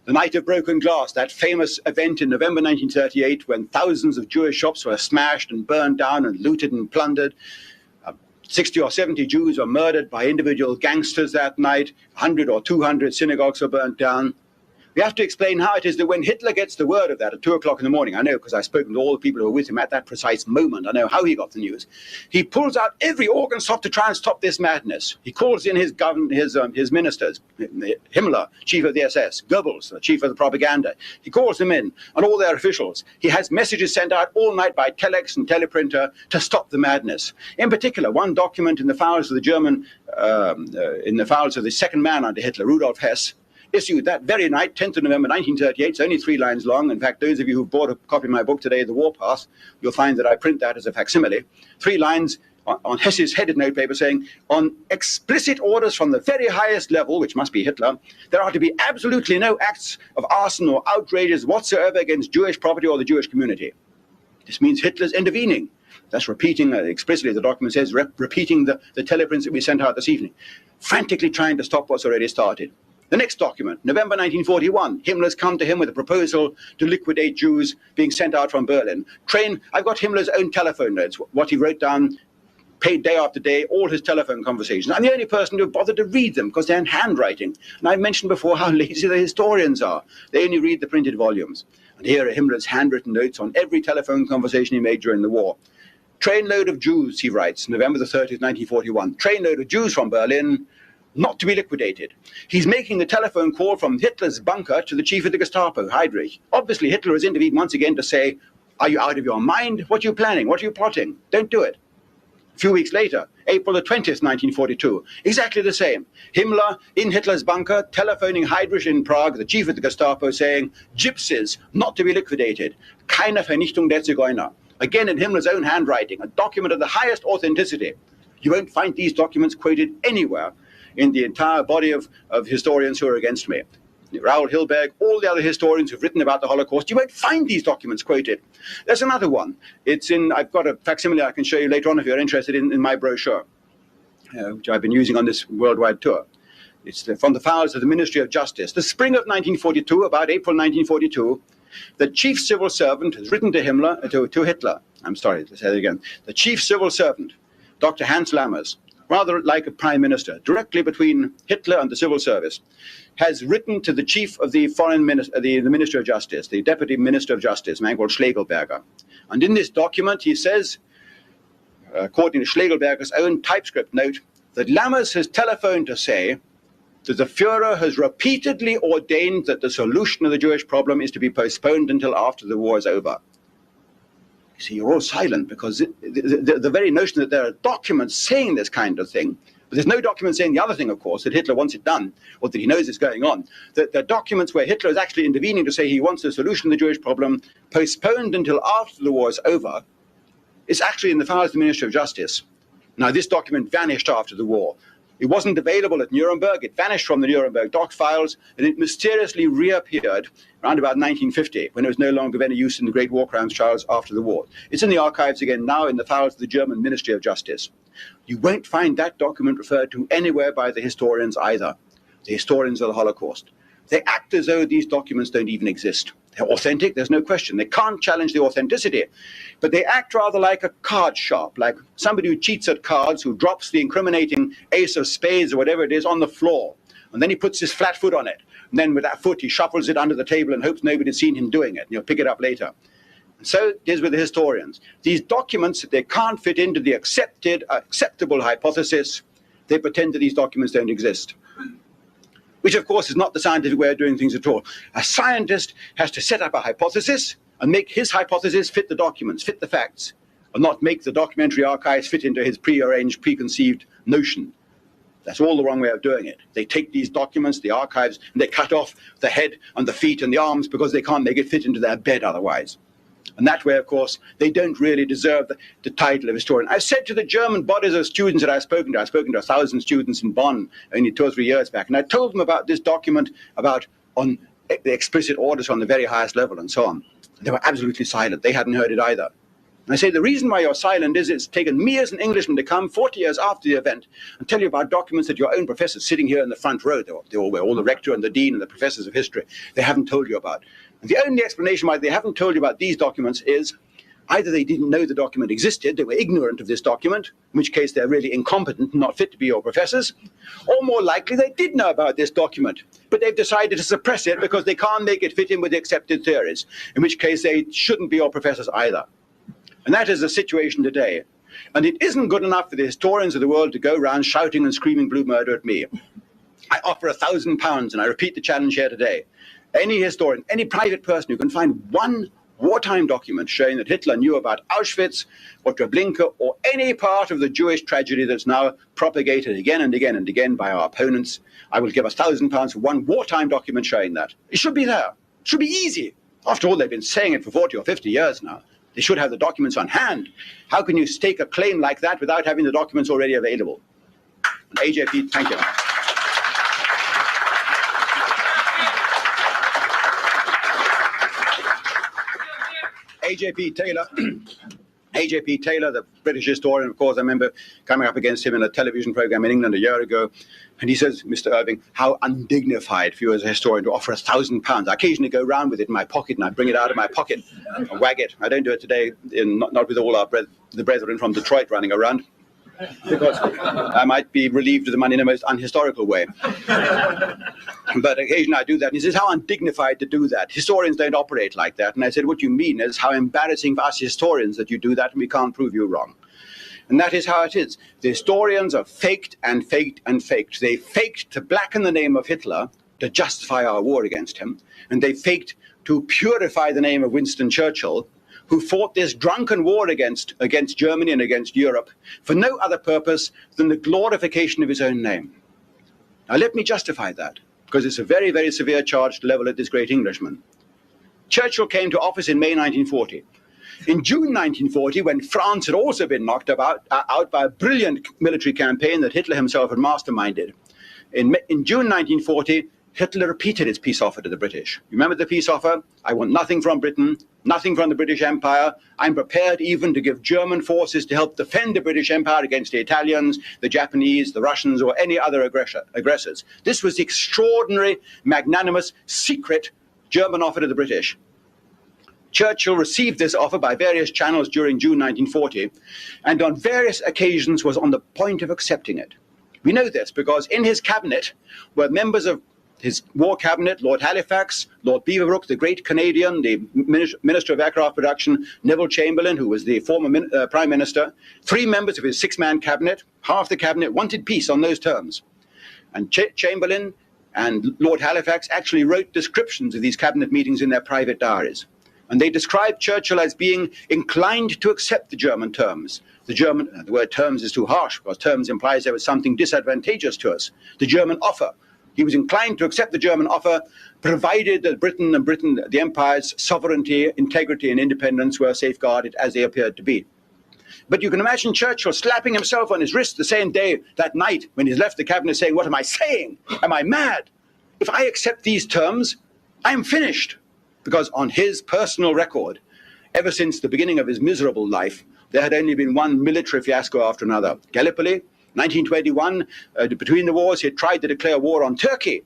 The Night of Broken Glass, that famous event in November 1938 when thousands of Jewish shops were smashed and burned down and looted and plundered. 60 or 70 Jews were murdered by individual gangsters that night. 100 or 200 synagogues were burnt down. We have to explain how it is that when Hitler gets the word of that at 2 o'clock in the morning, I know because I've spoken to all the people who were with him at that precise moment, I know how he got the news, he pulls out every organ stop to try and stop this madness. He calls in his ministers, Himmler, chief of the SS, Goebbels, the chief of the propaganda. He calls them in, and all their officials. He has messages sent out all night by telex and teleprinter to stop the madness. In particular, one document in the files of the German, in the files of the second man under Hitler, Rudolf Hess, issued that very night, 10th of November 1938. It's only 3 lines long. In fact, those of you who've bought a copy of my book today, The Warpath, you'll find that I print that as a facsimile. 3 lines on Hess's headed notepaper saying, on explicit orders from the very highest level, which must be Hitler, there are to be absolutely no acts of arson or outrages whatsoever against Jewish property or the Jewish community. This means Hitler's intervening. That's repeating, explicitly the document says, repeating the teleprints that we sent out this evening, frantically trying to stop what's already started. The next document, November 1941, Himmler's come to him with a proposal to liquidate Jews being sent out from Berlin. I've got Himmler's own telephone notes, what he wrote down, paid day after day, all his telephone conversations. I'm the only person who bothered to read them because they're in handwriting. And I've mentioned before how lazy the historians are. They only read the printed volumes. And here are Himmler's handwritten notes on every telephone conversation he made during the war. Trainload of Jews, he writes, November the 30th, 1941. Trainload of Jews from Berlin, not to be liquidated. He's making the telephone call from Hitler's bunker to the chief of the Gestapo, Heydrich. Obviously, Hitler has intervened once again to say, are you out of your mind? What are you planning? What are you plotting? Don't do it. A few weeks later, April the 20th, 1942, exactly the same. Himmler in Hitler's bunker, telephoning Heydrich in Prague, the chief of the Gestapo, saying, gypsies, not to be liquidated. Keine Vernichtung der Zigeuner. Again in Himmler's own handwriting, a document of the highest authenticity. You won't find these documents quoted anywhere in the entire body of historians who are against me. Raoul Hilberg, all the other historians who've written about the Holocaust, you won't find these documents quoted. There's another one. I've got a facsimile I can show you later on if you're interested in my brochure, which I've been using on this worldwide tour. It's from the files of the Ministry of Justice. The spring of 1942, about April 1942, the chief civil servant has written to Hitler. I'm sorry to say that again. The chief civil servant, Dr. Hans Lammers, rather like a prime minister, directly between Hitler and the civil service, has written to the chief of the the Minister of Justice, the deputy minister of justice, a man called Schlegelberger. And in this document, he says, according to Schlegelberger's own typescript note, that Lammers has telephoned to say that the Führer has repeatedly ordained that the solution of the Jewish problem is to be postponed until after the war is over. See, you're all silent because the very notion that there are documents saying this kind of thing, but there's no document saying the other thing, of course, that Hitler wants it done, or that he knows is going on, that there are documents where Hitler is actually intervening to say he wants the solution of the Jewish problem postponed until after the war is over, is actually in the files of the Ministry of Justice. Now, this document vanished after the war. It wasn't available at Nuremberg. It vanished from the Nuremberg doc files, and it mysteriously reappeared around about 1950, when it was no longer of any use in the great war crimes trials after the war. It's in the archives again now in the files of the German Ministry of Justice. You won't find that document referred to anywhere by the historians either, the historians of the Holocaust. They act as though these documents don't even exist. They're authentic, there's no question. They can't challenge the authenticity. But they act rather like a card sharp, like somebody who cheats at cards, who drops the incriminating ace of spades or whatever it is on the floor. And then he puts his flat foot on it. And then with that foot, he shuffles it under the table and hopes nobody's seen him doing it. And he'll pick it up later. And so it is with the historians. These documents, they can't fit into the acceptable hypothesis. They pretend that these documents don't exist, which of course is not the scientific way of doing things at all. A scientist has to set up a hypothesis and make his hypothesis fit the documents, fit the facts, and not make the documentary archives fit into his prearranged, preconceived notion. That's all the wrong way of doing it. They take these documents, the archives, and they cut off the head and the feet and the arms because they can't make it fit into their bed otherwise. And that way, of course, they don't really deserve the title of historian. I've said to the German bodies of students that I've spoken to 1,000 students in Bonn only 2 or 3 years back, and I told them about this document on the explicit orders on the very highest level and so on. They were absolutely silent. They hadn't heard it either. And I say, the reason why you're silent is it's taken me as an Englishman to come 40 years after the event and tell you about documents that your own professors sitting here in the front row, they all were, all the rector and the dean and the professors of history, they haven't told you about. And the only explanation why they haven't told you about these documents is either they didn't know the document existed, they were ignorant of this document, in which case they're really incompetent and not fit to be your professors, or more likely they did know about this document, but they've decided to suppress it because they can't make it fit in with the accepted theories, in which case they shouldn't be your professors either. And that is the situation today. And it isn't good enough for the historians of the world to go around shouting and screaming blue murder at me. I offer £1,000, and I repeat the challenge here today. Any historian, any private person who can find one wartime document showing that Hitler knew about Auschwitz or Treblinka or any part of the Jewish tragedy that's now propagated again and again and again by our opponents, I will give £1,000 for one wartime document showing that. It should be there. It should be easy. After all, they've been saying it for 40 or 50 years now. They should have the documents on hand. How can you stake a claim like that without having the documents already available? And AJP, thank you. AJP Taylor, the British historian, of course, I remember coming up against him in a television program in England a year ago, and he says, Mr. Irving, how undignified for you as a historian to offer £1,000. I occasionally go around with it in my pocket, and I bring it out of my pocket and wag it. I don't do it today, not with all the brethren from Detroit running around, because I might be relieved of the money in a most unhistorical way. But occasionally I do that. And he says, how undignified to do that. Historians don't operate like that. And I said, what you mean is how embarrassing for us historians that you do that and we can't prove you wrong. And that is how it is. The historians are faked and faked and faked. They faked to blacken the name of Hitler to justify our war against him. And they faked to purify the name of Winston Churchill, who fought this drunken war against Germany and against Europe for no other purpose than the glorification of his own name. Now let me justify that, because it's a very, very severe charge to level at this great Englishman. Churchill came to office in May 1940. In June 1940, when France had also been knocked out by a brilliant military campaign that Hitler himself had masterminded, in June 1940, Hitler repeated his peace offer to the British. You remember the peace offer? I want nothing from Britain, nothing from the British Empire. I'm prepared even to give German forces to help defend the British Empire against the Italians, the Japanese, the Russians, or any other aggressors. This was the extraordinary, magnanimous, secret German offer to the British. Churchill received this offer by various channels during June 1940, and on various occasions was on the point of accepting it. We know this because in his cabinet were members of his war cabinet, Lord Halifax, Lord Beaverbrook, the great Canadian, the Minister of Aircraft Production, Neville Chamberlain, who was the former Prime Minister, 3 members of his 6-man cabinet. Half the cabinet wanted peace on those terms. And Chamberlain and Lord Halifax actually wrote descriptions of these cabinet meetings in their private diaries. And they described Churchill as being inclined to accept the German terms. The word terms is too harsh, because terms implies there was something disadvantageous to us. The German offer. He was inclined to accept the German offer, provided that Britain, the Empire's sovereignty, integrity, and independence were safeguarded as they appeared to be. But you can imagine Churchill slapping himself on his wrist the same day, that night, when he's left the cabinet, saying, what am I saying? Am I mad? If I accept these terms, I am finished. Because on his personal record, ever since the beginning of his miserable life, there had only been one military fiasco after another. Gallipoli, 1921, between the wars, he had tried to declare war on Turkey.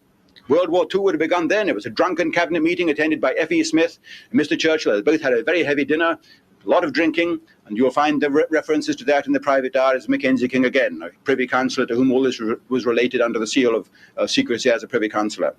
World War II would have begun then. It was a drunken cabinet meeting attended by F.E. Smith and Mr. Churchill. They both had a very heavy dinner, a lot of drinking, and you'll find the references to that in the private diaries of Mackenzie King again, a Privy Councillor to whom all this was related under the seal of secrecy as a Privy Councillor.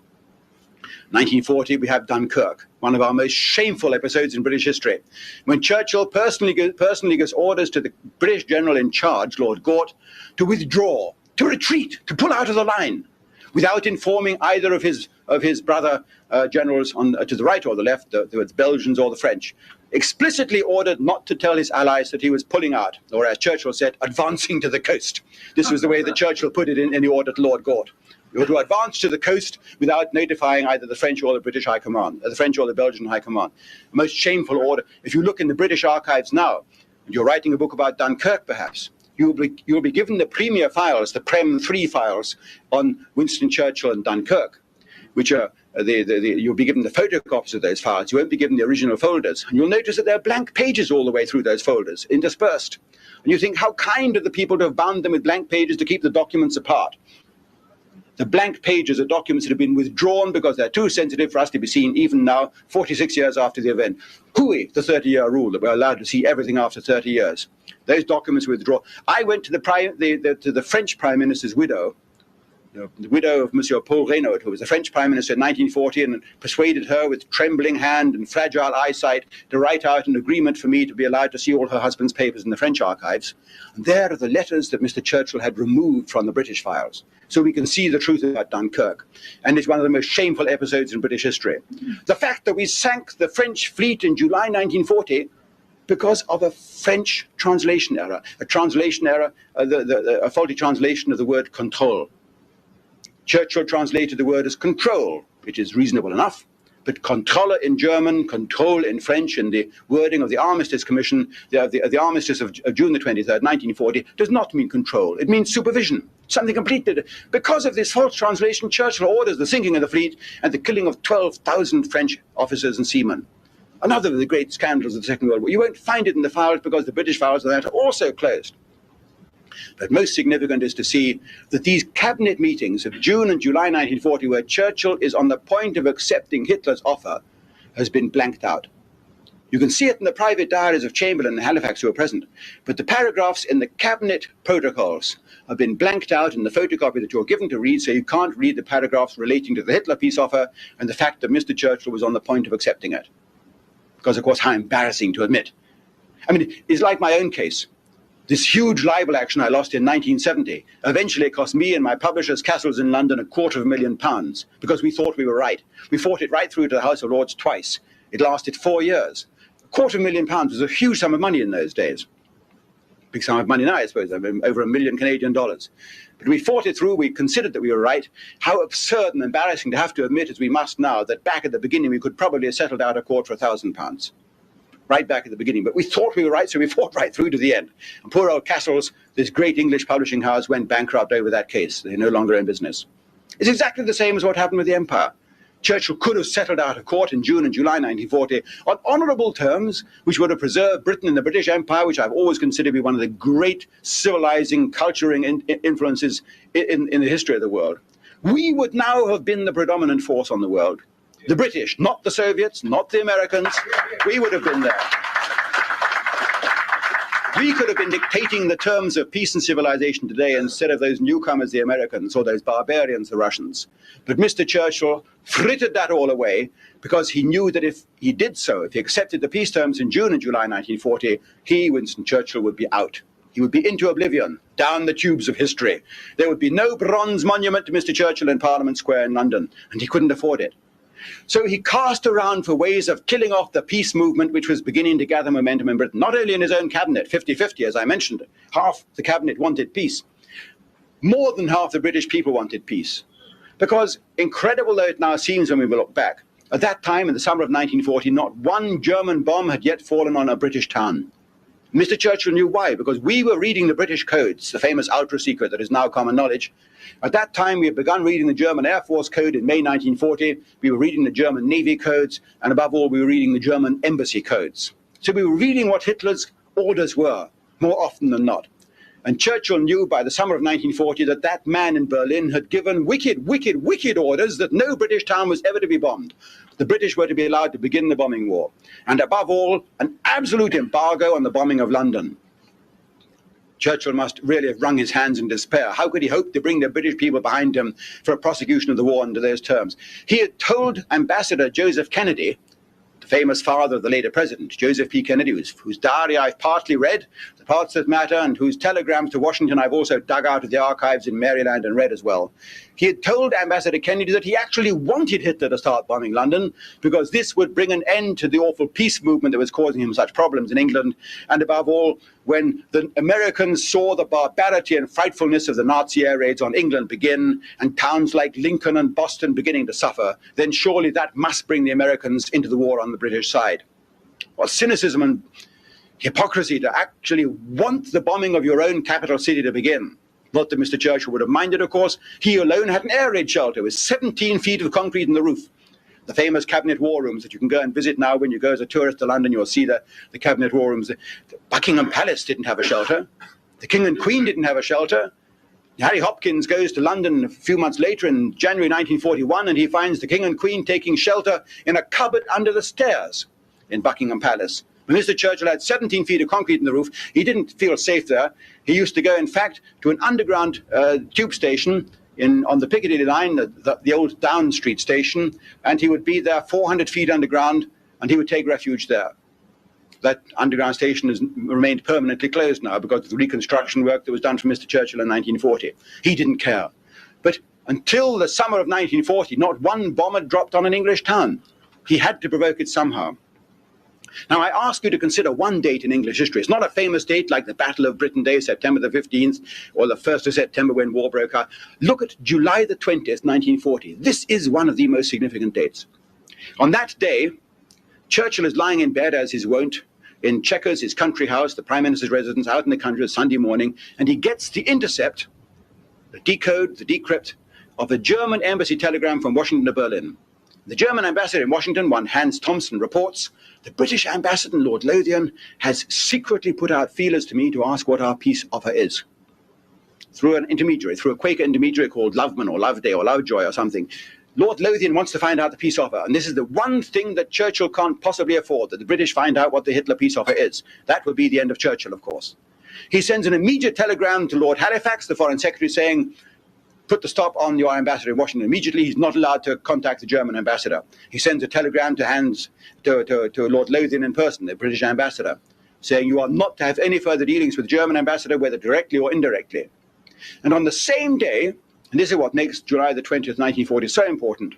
1940, we have Dunkirk, one of our most shameful episodes in British history, when Churchill personally gives orders to the British general in charge, Lord Gort, to withdraw, to retreat, to pull out of the line, without informing either of his brother generals to the right or the left, the Belgians or the French, explicitly ordered not to tell his allies that he was pulling out, or as Churchill said, advancing to the coast. This was the way that Churchill put it in the order to Lord Gort. You were to advance to the coast without notifying either the French or the British High Command, the French or the Belgian High Command. The most shameful order. If you look in the British archives now, and you're writing a book about Dunkirk perhaps, you'll be given the premier files, the Prem 3 files on Winston Churchill and Dunkirk, which are you'll be given the photocopies of those files. You won't be given the original folders. And you'll notice that there are blank pages all the way through those folders, interspersed. And you think, how kind of the people to have bound them with blank pages to keep the documents apart. The blank pages are documents that have been withdrawn because they're too sensitive for us to be seen even now, 46 years after the event. Hooey, the 30-year rule that we're allowed to see everything after 30 years. Those documents withdrawn. I went to the French Prime Minister's widow, the widow of Monsieur Paul Reynaud, who was the French Prime Minister in 1940, and persuaded her with trembling hand and fragile eyesight to write out an agreement for me to be allowed to see all her husband's papers in the French archives. And there are the letters that Mr. Churchill had removed from the British files. So we can see the truth about Dunkirk. And it's one of the most shameful episodes in British history. The fact that we sank the French fleet in July 1940 because of a French translation error, a faulty translation of the word control. Churchill translated the word as control, which is reasonable enough, but controller in German, control in French, and the wording of the Armistice Commission, the Armistice of June the 23rd, 1940, does not mean control. It means supervision, something completely different. Because of this false translation, Churchill orders the sinking of the fleet and the killing of 12,000 French officers and seamen. Another of the great scandals of the Second World War. You won't find it in the files because the British files of that are also closed. But most significant is to see that these cabinet meetings of June and July 1940, where Churchill is on the point of accepting Hitler's offer, has been blanked out. You can see it in the private diaries of Chamberlain and Halifax who were present, but the paragraphs in the cabinet protocols have been blanked out in the photocopy that you're given to read, so you can't read the paragraphs relating to the Hitler peace offer and the fact that Mr. Churchill was on the point of accepting it. Because, of course, how embarrassing to admit. I mean, it's like my own case. This huge libel action I lost in 1970 eventually cost me and my publishers, Cassels in London, £250,000 because we thought we were right. We fought it right through to the House of Lords twice. It lasted 4 years. £250,000 was a huge sum of money in those days. Big sum of money now, I suppose, over $1 million Canadian dollars. But we fought it through, we considered that we were right. How absurd and embarrassing to have to admit, as we must now, that back at the beginning we could probably have settled out a court for £1,000. Right back at the beginning. But we thought we were right, so we fought right through to the end. And poor old Cassels, this great English publishing house, went bankrupt over that case. They're no longer in business. It's exactly the same as what happened with the Empire. Churchill could have settled out of court in June and July 1940 on honourable terms, which would have preserved Britain and the British Empire, which I've always considered to be one of the great civilizing, culturing influences in the history of the world. We would now have been the predominant force on the world. The British, not the Soviets, not the Americans. We would have been there. We could have been dictating the terms of peace and civilization today instead of those newcomers, the Americans, or those barbarians, the Russians. But Mr. Churchill frittered that all away because he knew that if he did so, if he accepted the peace terms in June and July 1940, he, Winston Churchill, would be out. He would be into oblivion, down the tubes of history. There would be no bronze monument to Mr. Churchill in Parliament Square in London, and he couldn't afford it. So he cast around for ways of killing off the peace movement, which was beginning to gather momentum in Britain, not only in his own cabinet, 50-50, as I mentioned. Half the cabinet wanted peace. More than half the British people wanted peace. Because, incredible though it now seems when we look back, at that time, in the summer of 1940, not one German bomb had yet fallen on a British town. Mr. Churchill knew why, because we were reading the British codes, the famous ultra secret that is now common knowledge. At that time, we had begun reading the German Air Force Code in May 1940. We were reading the German Navy codes, and above all, we were reading the German embassy codes. So we were reading what Hitler's orders were, more often than not. And Churchill knew by the summer of 1940 that that man in Berlin had given wicked, wicked, wicked orders that no British town was ever to be bombed. The British were to be allowed to begin the bombing war. And above all, an absolute embargo on the bombing of London. Churchill must really have wrung his hands in despair. How could he hope to bring the British people behind him for a prosecution of the war under those terms? He had told Ambassador Joseph Kennedy, the famous father of the later president, Joseph P. Kennedy, whose diary I've partly read, the parts that matter, and whose telegrams to Washington I've also dug out of the archives in Maryland and read as well. He had told Ambassador Kennedy that he actually wanted Hitler to start bombing London because this would bring an end to the awful peace movement that was causing him such problems in England. And above all, when the Americans saw the barbarity and frightfulness of the Nazi air raids on England begin, and towns like Lincoln and Boston beginning to suffer, then surely that must bring the Americans into the war on the British side. What cynicism and hypocrisy to actually want the bombing of your own capital city to begin. Not that Mr. Churchill would have minded, of course. He alone had an air raid shelter with 17 feet of concrete in the roof. The famous Cabinet War Rooms that you can go and visit now when you go as a tourist to London, you'll see the Cabinet War Rooms. The Buckingham Palace didn't have a shelter. The King and Queen didn't have a shelter. Harry Hopkins goes to London a few months later in January 1941, and he finds the King and Queen taking shelter in a cupboard under the stairs in Buckingham Palace. When Mr. Churchill had 17 feet of concrete in the roof, he didn't feel safe there. He used to go, in fact, to an underground tube station on the Piccadilly line, the old Down Street station, and he would be there 400 feet underground, and he would take refuge there. That underground station has remained permanently closed now because of the reconstruction work that was done for Mr. Churchill in 1940. He didn't care. But until the summer of 1940, not one bomb had dropped on an English town. He had to provoke it somehow. Now, I ask you to consider one date in English history. It's not a famous date like the Battle of Britain Day, September the 15th, or the 1st of September when war broke out. Look at July the 20th, 1940. This is one of the most significant dates. On that day, Churchill is lying in bed, as his wont, in Chequers, his country house, the Prime Minister's residence out in the country, Sunday morning, and he gets the intercept, the decode, the decrypt, of a German embassy telegram from Washington to Berlin. The German ambassador in Washington, one Hans Thomson, reports, the British ambassador, Lord Lothian, has secretly put out feelers to me to ask what our peace offer is. Through an intermediary, through a Quaker intermediary called Loveman or Loveday or Lovejoy or something. Lord Lothian wants to find out the peace offer. And this is the one thing that Churchill can't possibly afford, that the British find out what the Hitler peace offer is. That would be the end of Churchill, of course. He sends an immediate telegram to Lord Halifax, the Foreign Secretary, saying, put the stop on your ambassador in Washington immediately. He's not allowed to contact the German ambassador. He sends a telegram to Lord Lothian in person, the British ambassador, saying you are not to have any further dealings with the German ambassador, whether directly or indirectly. And on the same day, and this is what makes July the 20th, 1940 so important,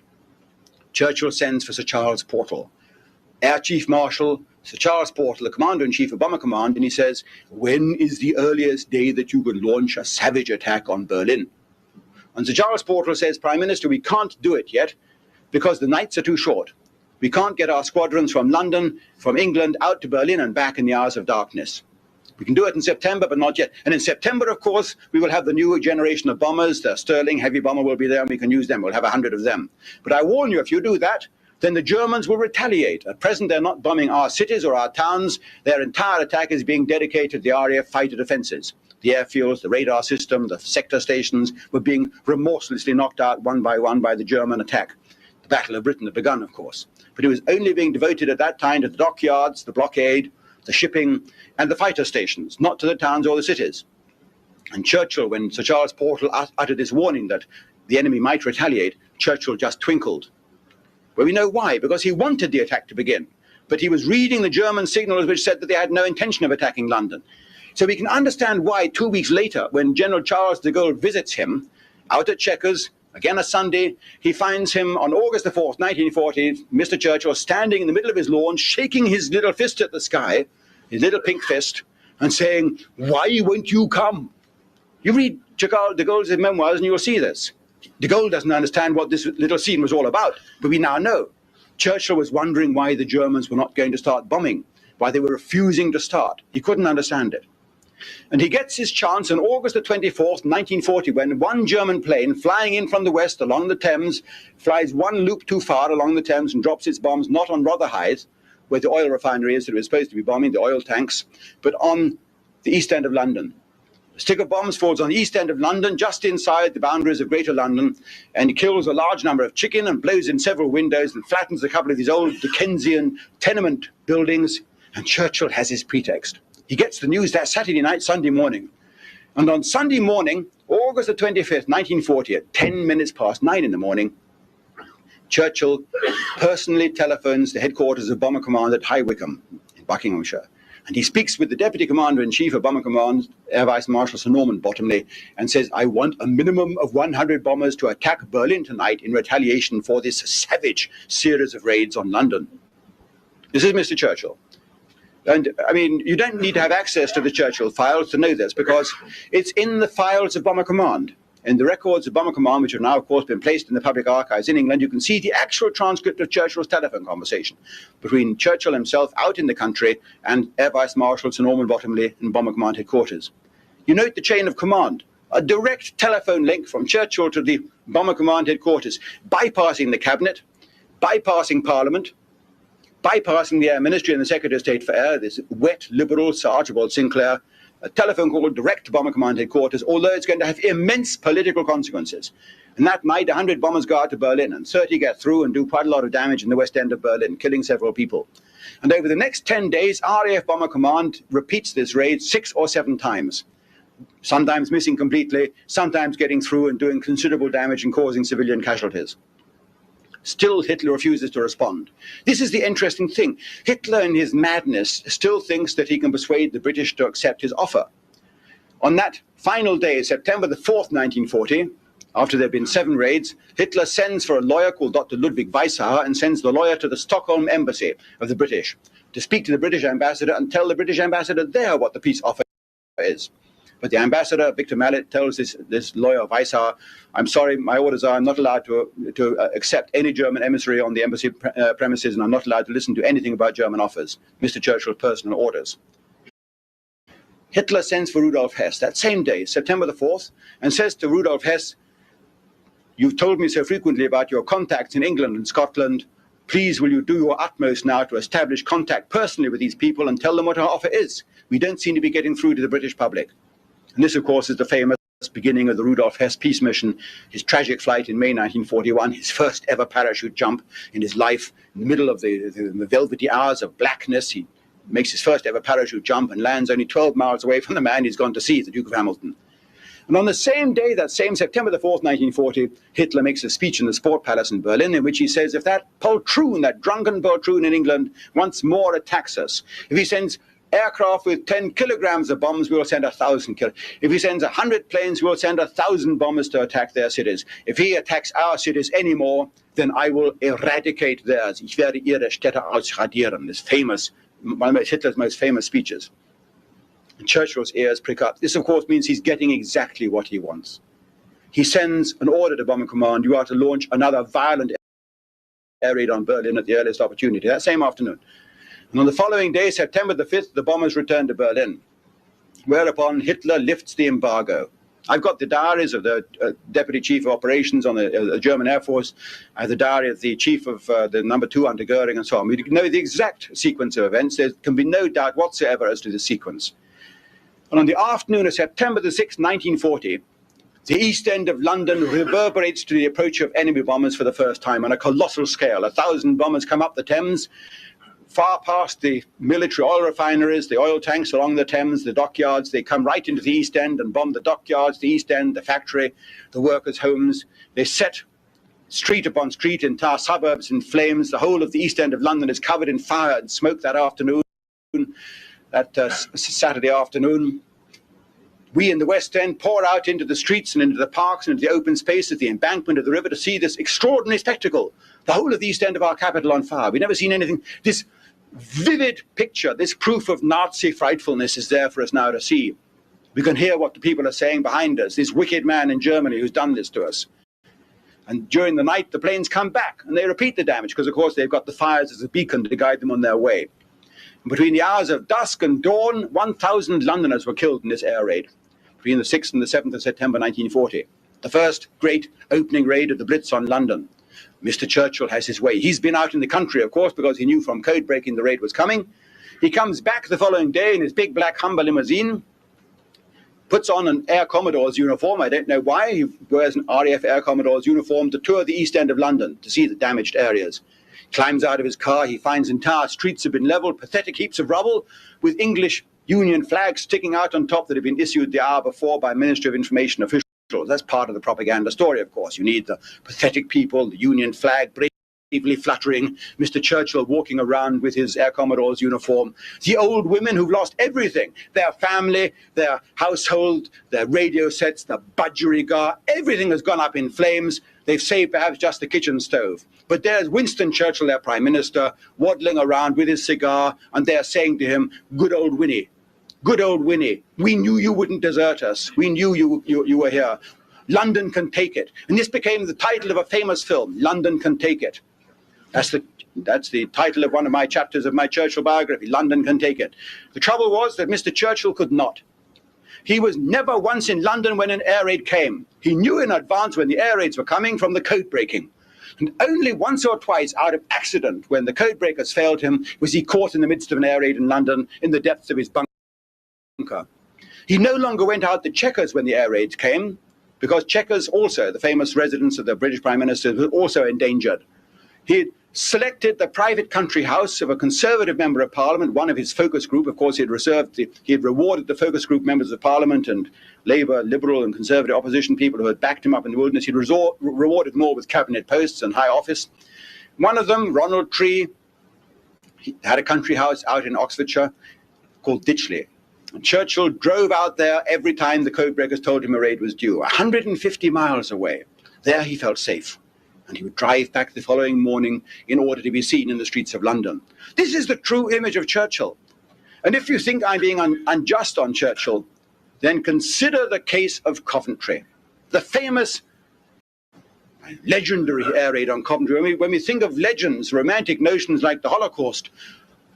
Churchill sends for Sir Charles Portal, Air Chief Marshal Sir Charles Portal, the Commander-in-Chief of Bomber Command, and he says, when is the earliest day that you can launch a savage attack on Berlin? And Sir Charles Portal says, Prime Minister, we can't do it yet because the nights are too short. We can't get our squadrons from London, from England, out to Berlin and back in the hours of darkness. We can do it in September, but not yet. And in September, of course, we will have the new generation of bombers. The Stirling heavy bomber will be there, and we can use them. We'll have 100 of them. But I warn you, if you do that, then the Germans will retaliate. At present, they're not bombing our cities or our towns. Their entire attack is being dedicated to the RAF fighter defenses. The airfields, the radar system, the sector stations were being remorselessly knocked out one by the German attack. The Battle of Britain had begun, of course. But it was only being devoted at that time to the dockyards, the blockade, the shipping, and the fighter stations, not to the towns or the cities. And Churchill, when Sir Charles Portal uttered this warning that the enemy might retaliate, Churchill just twinkled. Well, we know why, because he wanted the attack to begin. But he was reading the German signals which said that they had no intention of attacking London. So we can understand why 2 weeks later, when General Charles de Gaulle visits him out at Chequers, again a Sunday, he finds him on August the 4th, 1940, Mr. Churchill standing in the middle of his lawn, shaking his little fist at the sky, his little pink fist, and saying, why won't you come? You read de Gaulle's memoirs and you'll see this. De Gaulle doesn't understand what this little scene was all about, but we now know. Churchill was wondering why the Germans were not going to start bombing. why they were refusing to start. He couldn't understand it. And he gets his chance on August the 24th, 1940, when one German plane flying in from the west along the Thames flies one loop too far along the Thames and drops its bombs not on Rotherhithe, where the oil refinery is that it was supposed to be bombing, the oil tanks, but on the east end of London. A stick of bombs falls on the east end of London, just inside the boundaries of Greater London, and kills a large number of chicken and blows in several windows and flattens a couple of these old Dickensian tenement buildings, and Churchill has his pretext. He gets the news that Saturday night, Sunday morning. And on Sunday morning, August the 25th, 1940, at 10 minutes past 9 in the morning, Churchill personally telephones the headquarters of Bomber Command at High Wycombe in Buckinghamshire. And he speaks with the Deputy Commander-in-Chief of Bomber Command, Air Vice Marshal Sir Norman Bottomley, and says, I want a minimum of 100 bombers to attack Berlin tonight in retaliation for this savage series of raids on London. This is Mr. Churchill. And, I mean, you don't need to have access to the Churchill files to know this, because it's in the files of Bomber Command. In the records of Bomber Command, which have now, of course, been placed in the public archives in England, you can see the actual transcript of Churchill's telephone conversation between Churchill himself out in the country and Air Vice Marshal Sir Norman Bottomley in Bomber Command headquarters. You note the chain of command, a direct telephone link from Churchill to the Bomber Command headquarters, bypassing the Cabinet, bypassing Parliament, bypassing the Air Ministry and the Secretary of State for Air, this wet liberal Sir Archibald Sinclair, a telephone call direct to Bomber Command headquarters, although it's going to have immense political consequences. And that night, 100 bombers go out to Berlin, and 30 get through and do quite a lot of damage in the west end of Berlin, killing several people. And over the next 10 days, RAF Bomber Command repeats this raid 6 or 7 times, sometimes missing completely, sometimes getting through and doing considerable damage and causing civilian casualties. Still, Hitler refuses to respond. This is the interesting thing. Hitler, in his madness, still thinks that he can persuade the British to accept his offer. On that final day, September the 4th, 1940, after there have been 7 raids, Hitler sends for a lawyer called Dr. Ludwig Weishaar and sends the lawyer to the Stockholm embassy of the British to speak to the British ambassador and tell the British ambassador there what the peace offer is. But the ambassador, Victor Mallet, tells this lawyer, Weishaar, I'm sorry, my orders are I'm not allowed to accept any German emissary on the embassy premises, and I'm not allowed to listen to anything about German offers. Mr. Churchill's personal orders. Hitler sends for Rudolf Hess that same day, September the 4th, and says to Rudolf Hess, you've told me so frequently about your contacts in England and Scotland. Please, will you do your utmost now to establish contact personally with these people and tell them what our offer is? We don't seem to be getting through to the British public. And this, of course, is the famous beginning of the Rudolf Hess peace mission, his tragic flight in May 1941, his first ever parachute jump in his life. In the middle of the velvety hours of blackness, he makes his first ever parachute jump and lands only 12 miles away from the man he's gone to see, the Duke of Hamilton. And on the same day, that same September the 4th, 1940, Hitler makes a speech in the Sport Palace in Berlin in which he says, if that poltroon, that drunken poltroon in England once more attacks us, if he sends aircraft with 10 kilograms of bombs, we will send 1,000 kilograms. If he sends 100 planes, we will send 1,000 bombers to attack their cities. If he attacks our cities anymore, then I will eradicate theirs. Ich werde ihre Städte ausradieren. This famous, one of Hitler's most famous speeches. And Churchill's ears prick up. This, of course, means he's getting exactly what he wants. He sends an order to Bomber Command, you are to launch another violent air raid on Berlin at the earliest opportunity, that same afternoon. And on the following day, September the 5th, the bombers returned to Berlin, whereupon Hitler lifts the embargo. I've got the diaries of the Deputy Chief of Operations on the German Air Force, the diary of the Chief of the No. 2 under Goering, and so on. We know the exact sequence of events. There can be no doubt whatsoever as to the sequence. And on the afternoon of September the 6th, 1940, the east end of London reverberates to the approach of enemy bombers for the first time on a colossal scale. 1,000 bombers come up the Thames, far past the military oil refineries, the oil tanks along the Thames, the dockyards. They come right into the East End and bomb the dockyards, the East End, the factory, the workers' homes. They set street upon street, entire suburbs in flames. The whole of the East End of London is covered in fire and smoke that afternoon, that Saturday afternoon. We in the West End pour out into the streets and into the parks and into the open spaces, the embankment of the river, to see this extraordinary spectacle. The whole of the East End of our capital on fire. We've never seen anything. This vivid picture, this proof of Nazi frightfulness is there for us now to see. We can hear what the people are saying behind us, this wicked man in Germany who's done this to us. And during the night, the planes come back and they repeat the damage because, of course, they've got the fires as a beacon to guide them on their way. Between the hours of dusk and dawn, 1,000 Londoners were killed in this air raid between the 6th and the 7th of September 1940. The first great opening raid of the Blitz on London. Mr. Churchill has his way. He's been out in the country, of course, because he knew from code breaking the raid was coming. He comes back the following day in his big black Humber limousine, puts on an Air Commodore's uniform. I don't know why. He wears an RAF Air Commodore's uniform to tour the East End of London to see the damaged areas. Climbs out of his car. He finds entire streets have been leveled, pathetic heaps of rubble with English Union flags sticking out on top that had been issued the hour before by Ministry of Information officials. That's part of the propaganda story, of course. You need the pathetic people, the Union flag bravely fluttering, Mr. Churchill walking around with his Air Commodore's uniform, the old women who've lost everything, their family, their household, their radio sets, the budgerigar, everything has gone up in flames. They've saved perhaps just the kitchen stove. But there's Winston Churchill, their Prime Minister, waddling around with his cigar, and they're saying to him, good old Winnie. Good old Winnie, we knew you wouldn't desert us. We knew you were here. London can take it. And this became the title of a famous film, London Can Take It. That's the title of one of my chapters of my Churchill biography, London Can Take It. The trouble was that Mr. Churchill could not. He was never once in London when an air raid came. He knew in advance when the air raids were coming from the code breaking. And only once or twice out of accident, when the code breakers failed him, was he caught in the midst of an air raid in London in the depths of his bunker. He no longer went out to Chequers when the air raids came, because Chequers also, the famous residence of the British Prime Minister, was also endangered. He had selected the private country house of a Conservative member of Parliament, one of his focus group. Of course, he had rewarded the focus group members of Parliament and Labour, Liberal and Conservative opposition people who had backed him up in the wilderness. He'd rewarded more with cabinet posts and high office. One of them, Ronald Tree, he had a country house out in Oxfordshire called Ditchley. And Churchill drove out there every time the codebreakers told him a raid was due, 150 miles away. There he felt safe, and he would drive back the following morning in order to be seen in the streets of London. This is the true image of Churchill. And if you think I'm being unjust on Churchill, then consider the case of Coventry, the famous legendary air raid on Coventry. When we think of legends, romantic notions like the Holocaust,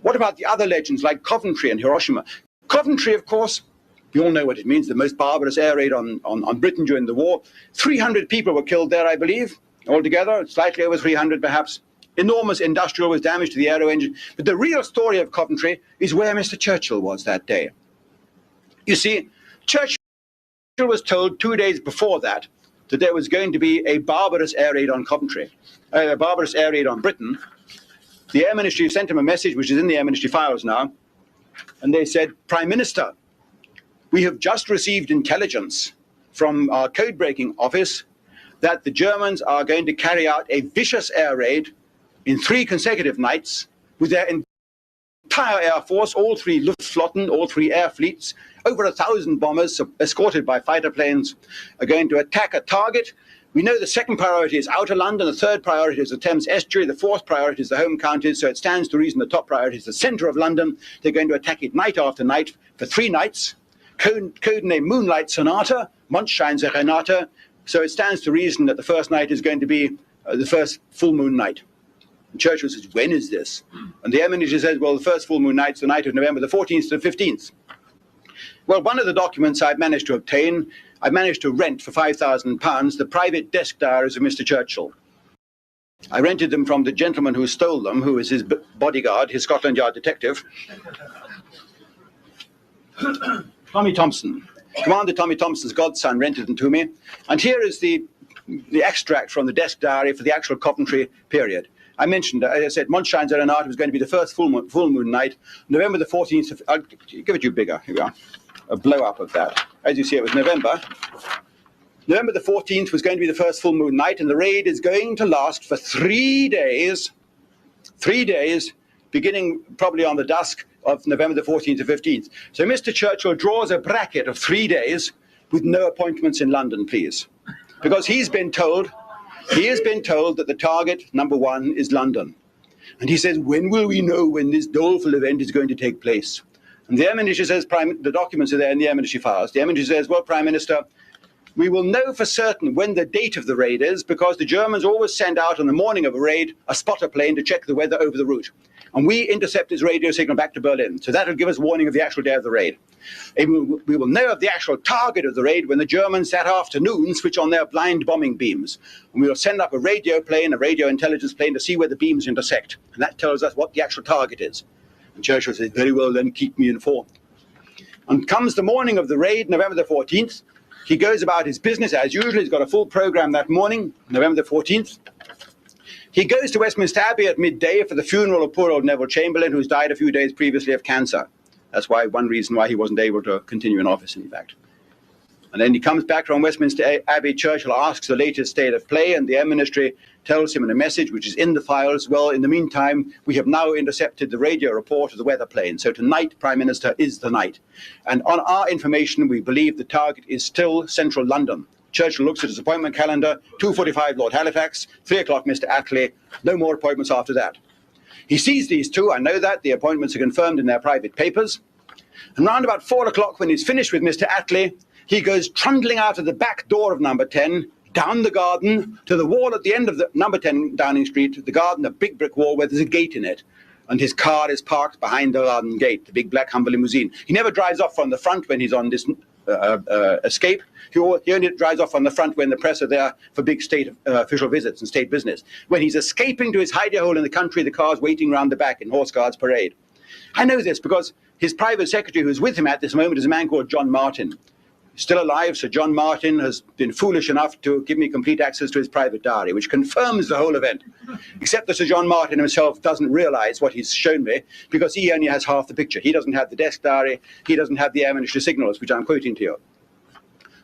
what about the other legends like Coventry and Hiroshima? Coventry, of course, you all know what it means, the most barbarous air raid on Britain during the war. 300 people were killed there, I believe, altogether, slightly over 300 perhaps. Enormous industrial damage to the aero engine. But the real story of Coventry is where Mr. Churchill was that day. You see, Churchill was told 2 days before that there was going to be a barbarous air raid on Coventry, a barbarous air raid on Britain. The Air Ministry sent him a message, which is in the Air Ministry files now, and they said, Prime Minister, we have just received intelligence from our code-breaking office that the Germans are going to carry out a vicious air raid in 3 consecutive nights with their entire air force, all 3 Luftflotten, all 3 air fleets, over 1,000 bombers escorted by fighter planes are going to attack a target. We know the second priority is outer London, the third priority is the Thames estuary, the fourth priority is the home counties, so it stands to reason the top priority is the centre of London. They're going to attack it night after night for 3 nights. Code name Moonlight Sonata, Mondschein Serenata, so it stands to reason that the first night is going to be the first full moon night. And Churchill says, when is this? And the Air Minister says, well, the first full moon night's the night of November the 14th to the 15th. Well, one of the documents I've managed to obtain, I managed to rent for £5,000 the private desk diaries of Mr. Churchill. I rented them from the gentleman who stole them, who was his bodyguard, his Scotland Yard detective, Tommy Thompson. Commander Tommy Thompson's godson rented them to me. And here is the extract from the desk diary for the actual Coventry period. I mentioned, as I said, Mondschein Serenata was going to be the first full moon night, November the 14th. I'll give it you bigger. Here we are. A blow-up of that. As you see, it was November. November the 14th was going to be the first full moon night, and the raid is going to last for 3 days. 3 days, beginning probably on the dusk of November the 14th to 15th. So Mr. Churchill draws a bracket of 3 days with no appointments in London, please. Because he has been told that the target, number 1, is London. And he says, when will we know when this doleful event is going to take place? And the Air Ministry says, the documents are there in the Air Ministry files. The Air Ministry says, well, Prime Minister, we will know for certain when the date of the raid is, because the Germans always send out on the morning of a raid a spotter plane to check the weather over the route. and we intercept his radio signal back to Berlin. So that will give us warning of the actual day of the raid. And we will know of the actual target of the raid when the Germans that afternoon switch on their blind bombing beams. And we will send up a radio plane, a radio intelligence plane, to see where the beams intersect. And that tells us what the actual target is. And Churchill says, very well, then keep me informed. And comes the morning of the raid, November the 14th. He goes about his business as usual. He's got a full program that morning, November the 14th. He goes to Westminster Abbey at midday for the funeral of poor old Neville Chamberlain, who's died a few days previously of cancer. That's one reason why he wasn't able to continue in office, in fact. And then he comes back from Westminster Abbey. Churchill asks the latest state of play, and the Air Ministry tells him in a message, which is in the files, well, in the meantime, we have now intercepted the radio report of the weather plane. So tonight, Prime Minister, is the night. And on our information, we believe the target is still central London. Churchill looks at his appointment calendar, 2:45 Lord Halifax, 3 o'clock Mr. Attlee, no more appointments after that. He sees these two, I know that, the appointments are confirmed in their private papers. And round about 4 o'clock, when he's finished with Mr. Attlee, he goes trundling out of the back door of number 10, down the garden, to the wall at the end of the number 10 Downing Street, the garden, a big brick wall where there's a gate in it. And his car is parked behind the garden gate, the big black Humber limousine. He never drives off from the front when he's on this escape. He only drives off on the front when the press are there for big state official visits and state business. When he's escaping to his hidey hole in the country, the car's waiting round the back in Horse Guards Parade. I know this because his private secretary who's with him at this moment is a man called John Martin. Still alive, Sir John Martin has been foolish enough to give me complete access to his private diary, which confirms the whole event. Except that Sir John Martin himself doesn't realize what he's shown me, because he only has half the picture. He doesn't have the desk diary, he doesn't have the Air Ministry signals, which I'm quoting to you.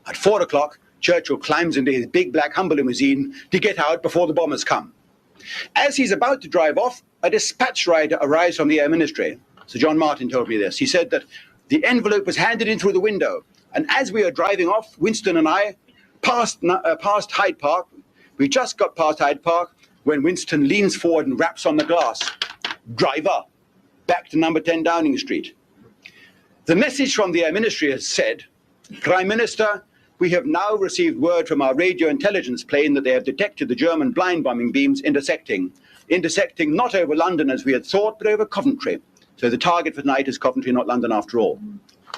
At 4 o'clock, Churchill climbs into his big black Humber limousine to get out before the bombers come. As he's about to drive off, a dispatch rider arrives from the Air Ministry. Sir John Martin told me this. He said that the envelope was handed in through the window. And as we are driving off, Winston and I, past Hyde Park, we just got past Hyde Park, when Winston leans forward and raps on the glass. Driver, back to number 10 Downing Street. The message from the Air Ministry has said, Prime Minister, we have now received word from our radio intelligence plane that they have detected the German blind bombing beams intersecting not over London as we had thought, but over Coventry. So the target for tonight is Coventry, not London after all.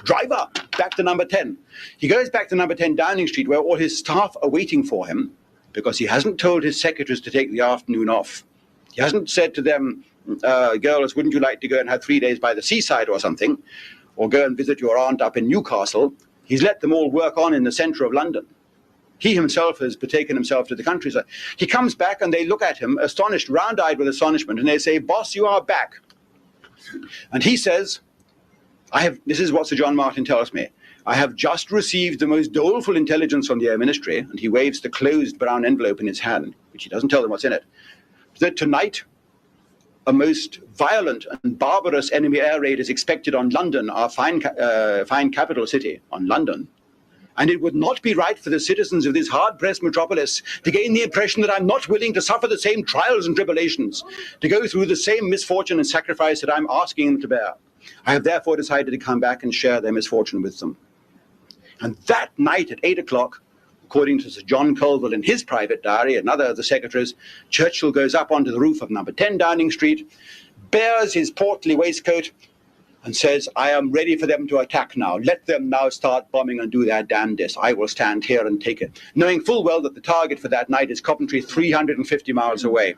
Driver, back to number 10. He goes back to number 10 Downing Street, where all his staff are waiting for him, because he hasn't told his secretaries to take the afternoon off. He hasn't said to them, girls, wouldn't you like to go and have 3 days by the seaside or something, or go and visit your aunt up in Newcastle? He's let them all work on in the centre of London. He himself has betaken himself to the countryside. He comes back and they look at him, astonished, round-eyed with astonishment, and they say, boss, you are back. And he says, this is what Sir John Martin tells me, I have just received the most doleful intelligence from the Air Ministry, and he waves the closed brown envelope in his hand, which he doesn't tell them what's in it, that tonight a most violent and barbarous enemy air raid is expected on London, our fine capital city, on London. And it would not be right for the citizens of this hard-pressed metropolis to gain the impression that I'm not willing to suffer the same trials and tribulations, to go through the same misfortune and sacrifice that I'm asking them to bear. I have therefore decided to come back and share their misfortune with them. And that night at 8 o'clock, according to Sir John Colville in his private diary and other of the secretaries, Churchill goes up onto the roof of number 10 Downing Street, bears his portly waistcoat, and says, I am ready for them to attack now. Let them now start bombing and do their damnedest. I will stand here and take it. Knowing full well that the target for that night is Coventry, 350 miles away.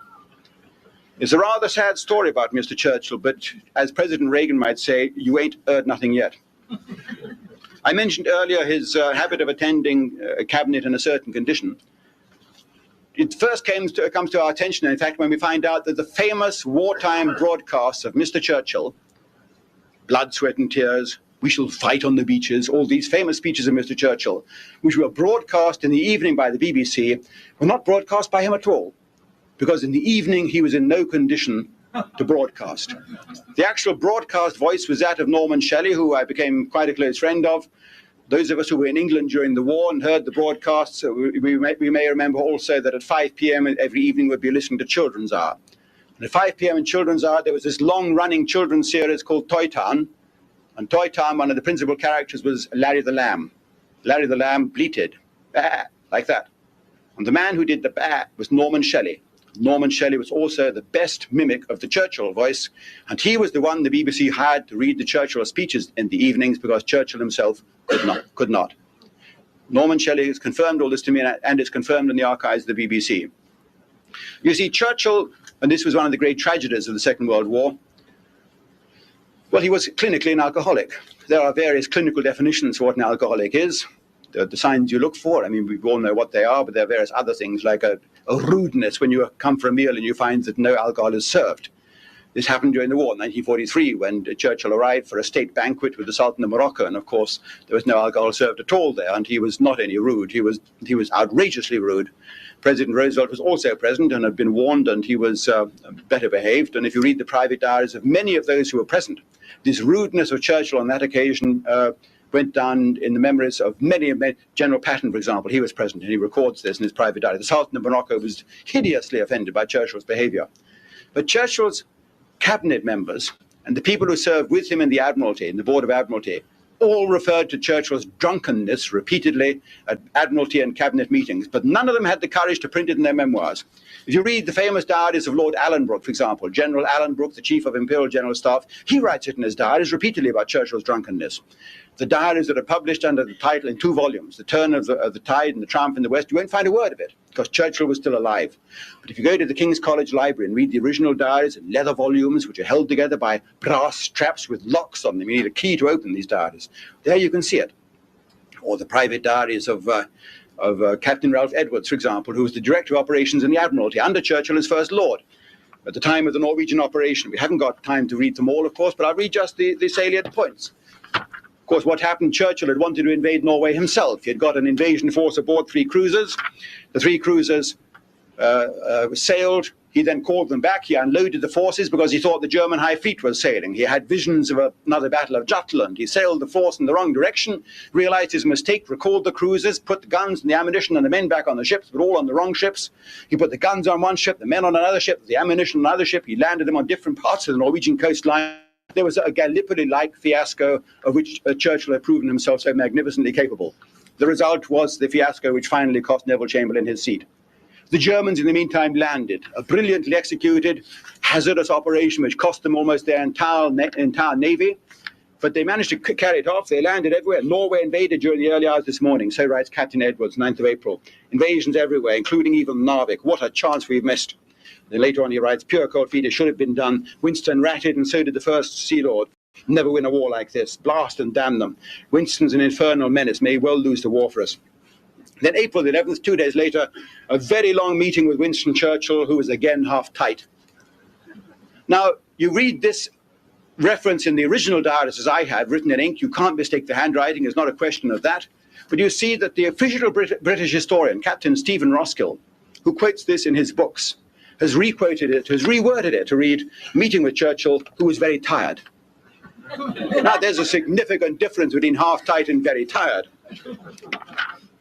It's a rather sad story about Mr. Churchill, but as President Reagan might say, you ain't heard nothing yet. I mentioned earlier his habit of attending a cabinet in a certain condition. It first comes to our attention, in fact, when we find out that the famous wartime broadcasts of Mr. Churchill, Blood, Sweat and Tears, We Shall Fight on the Beaches, all these famous speeches of Mr. Churchill, which were broadcast in the evening by the BBC, were not broadcast by him at all, because in the evening he was in no condition to broadcast. The actual broadcast voice was that of Norman Shelley, who I became quite a close friend of. Those of us who were in England during the war and heard the broadcasts, we may remember also that at 5 p.m. every evening we'd be listening to Children's Hour. And at 5 p.m. in Children's Hour, there was this long-running children's series called Toy Town. And Toy Town, one of the principal characters was Larry the Lamb. Larry the Lamb bleated, bah, like that. And the man who did the bah was Norman Shelley. Norman Shelley was also the best mimic of the Churchill voice, and he was the one the BBC hired to read the Churchill speeches in the evenings because Churchill himself could not. Norman Shelley has confirmed all this to me, and it's confirmed in the archives of the BBC. You see, Churchill, and this was one of the great tragedies of the Second World War, well, he was clinically an alcoholic. There are various clinical definitions for what an alcoholic is. The signs you look for, I mean, we all know what they are, but there are various other things like a rudeness when you come for a meal and you find that no alcohol is served. This happened during the war in 1943 when Churchill arrived for a state banquet with the Sultan of Morocco, and of course there was no alcohol served at all there, and he was not any rude. He was outrageously rude. President Roosevelt was also present and had been warned, and he was better behaved. And if you read the private diaries of many of those who were present, this rudeness of Churchill on that occasion went down in the memories of many. General Patton, for example, he was present, and he records this in his private diary. The Sultan of Morocco was hideously offended by Churchill's behavior. But Churchill's cabinet members and the people who served with him in the Admiralty, in the Board of Admiralty, all referred to Churchill's drunkenness repeatedly at Admiralty and cabinet meetings, but none of them had the courage to print it in their memoirs. If you read the famous diaries of Lord Allenbrook, for example, General Allenbrook, the Chief of Imperial General Staff, he writes it in his diaries repeatedly about Churchill's drunkenness. The diaries that are published under the title in 2 volumes, The Turn of the Tide and The Triumph in the West, you won't find a word of it, because Churchill was still alive. But if you go to the King's College Library and read the original diaries in leather volumes, which are held together by brass straps with locks on them, you need a key to open these diaries, there you can see it. Or the private diaries of Captain Ralph Edwards, for example, who was the Director of Operations in the Admiralty under Churchill as First Lord at the time of the Norwegian operation. We haven't got time to read them all, of course, but I'll read just the salient points. Of course, what happened, Churchill had wanted to invade Norway himself. He had got an invasion force aboard 3 cruisers. The 3 cruisers sailed. He then called them back. He unloaded the forces because he thought the German High Fleet was sailing. He had visions of another battle of Jutland. He sailed the force in the wrong direction, realized his mistake, recalled the cruisers, put the guns and the ammunition and the men back on the ships, but all on the wrong ships. He put the guns on one ship, the men on another ship, the ammunition on another ship. He landed them on different parts of the Norwegian coastline. There was a Gallipoli-like fiasco of which Churchill had proven himself so magnificently capable. The result was the fiasco which finally cost Neville Chamberlain his seat. The Germans, in the meantime, landed, a brilliantly executed, hazardous operation which cost them almost their entire navy, but they managed to carry it off. They landed everywhere. Norway invaded during the early hours this morning, so writes Captain Edwards, 9th of April. Invasions everywhere, including even Narvik. What a chance we've missed. Then later on he writes, pure cold feet, it should have been done. Winston ratted, and so did the first Sea Lord. Never win a war like this. Blast and damn them. Winston's an infernal menace. May well lose the war for us. Then April the 11th, 2 days later, a very long meeting with Winston Churchill, who was again half tight. Now, you read this reference in the original diaries as I had, written in ink. You can't mistake the handwriting. It's not a question of that. But you see that the official British historian, Captain Stephen Roskill, who quotes this in his books, has requoted it, has reworded it to read, meeting with Churchill, who was very tired. Now, there's a significant difference between half tight and very tired.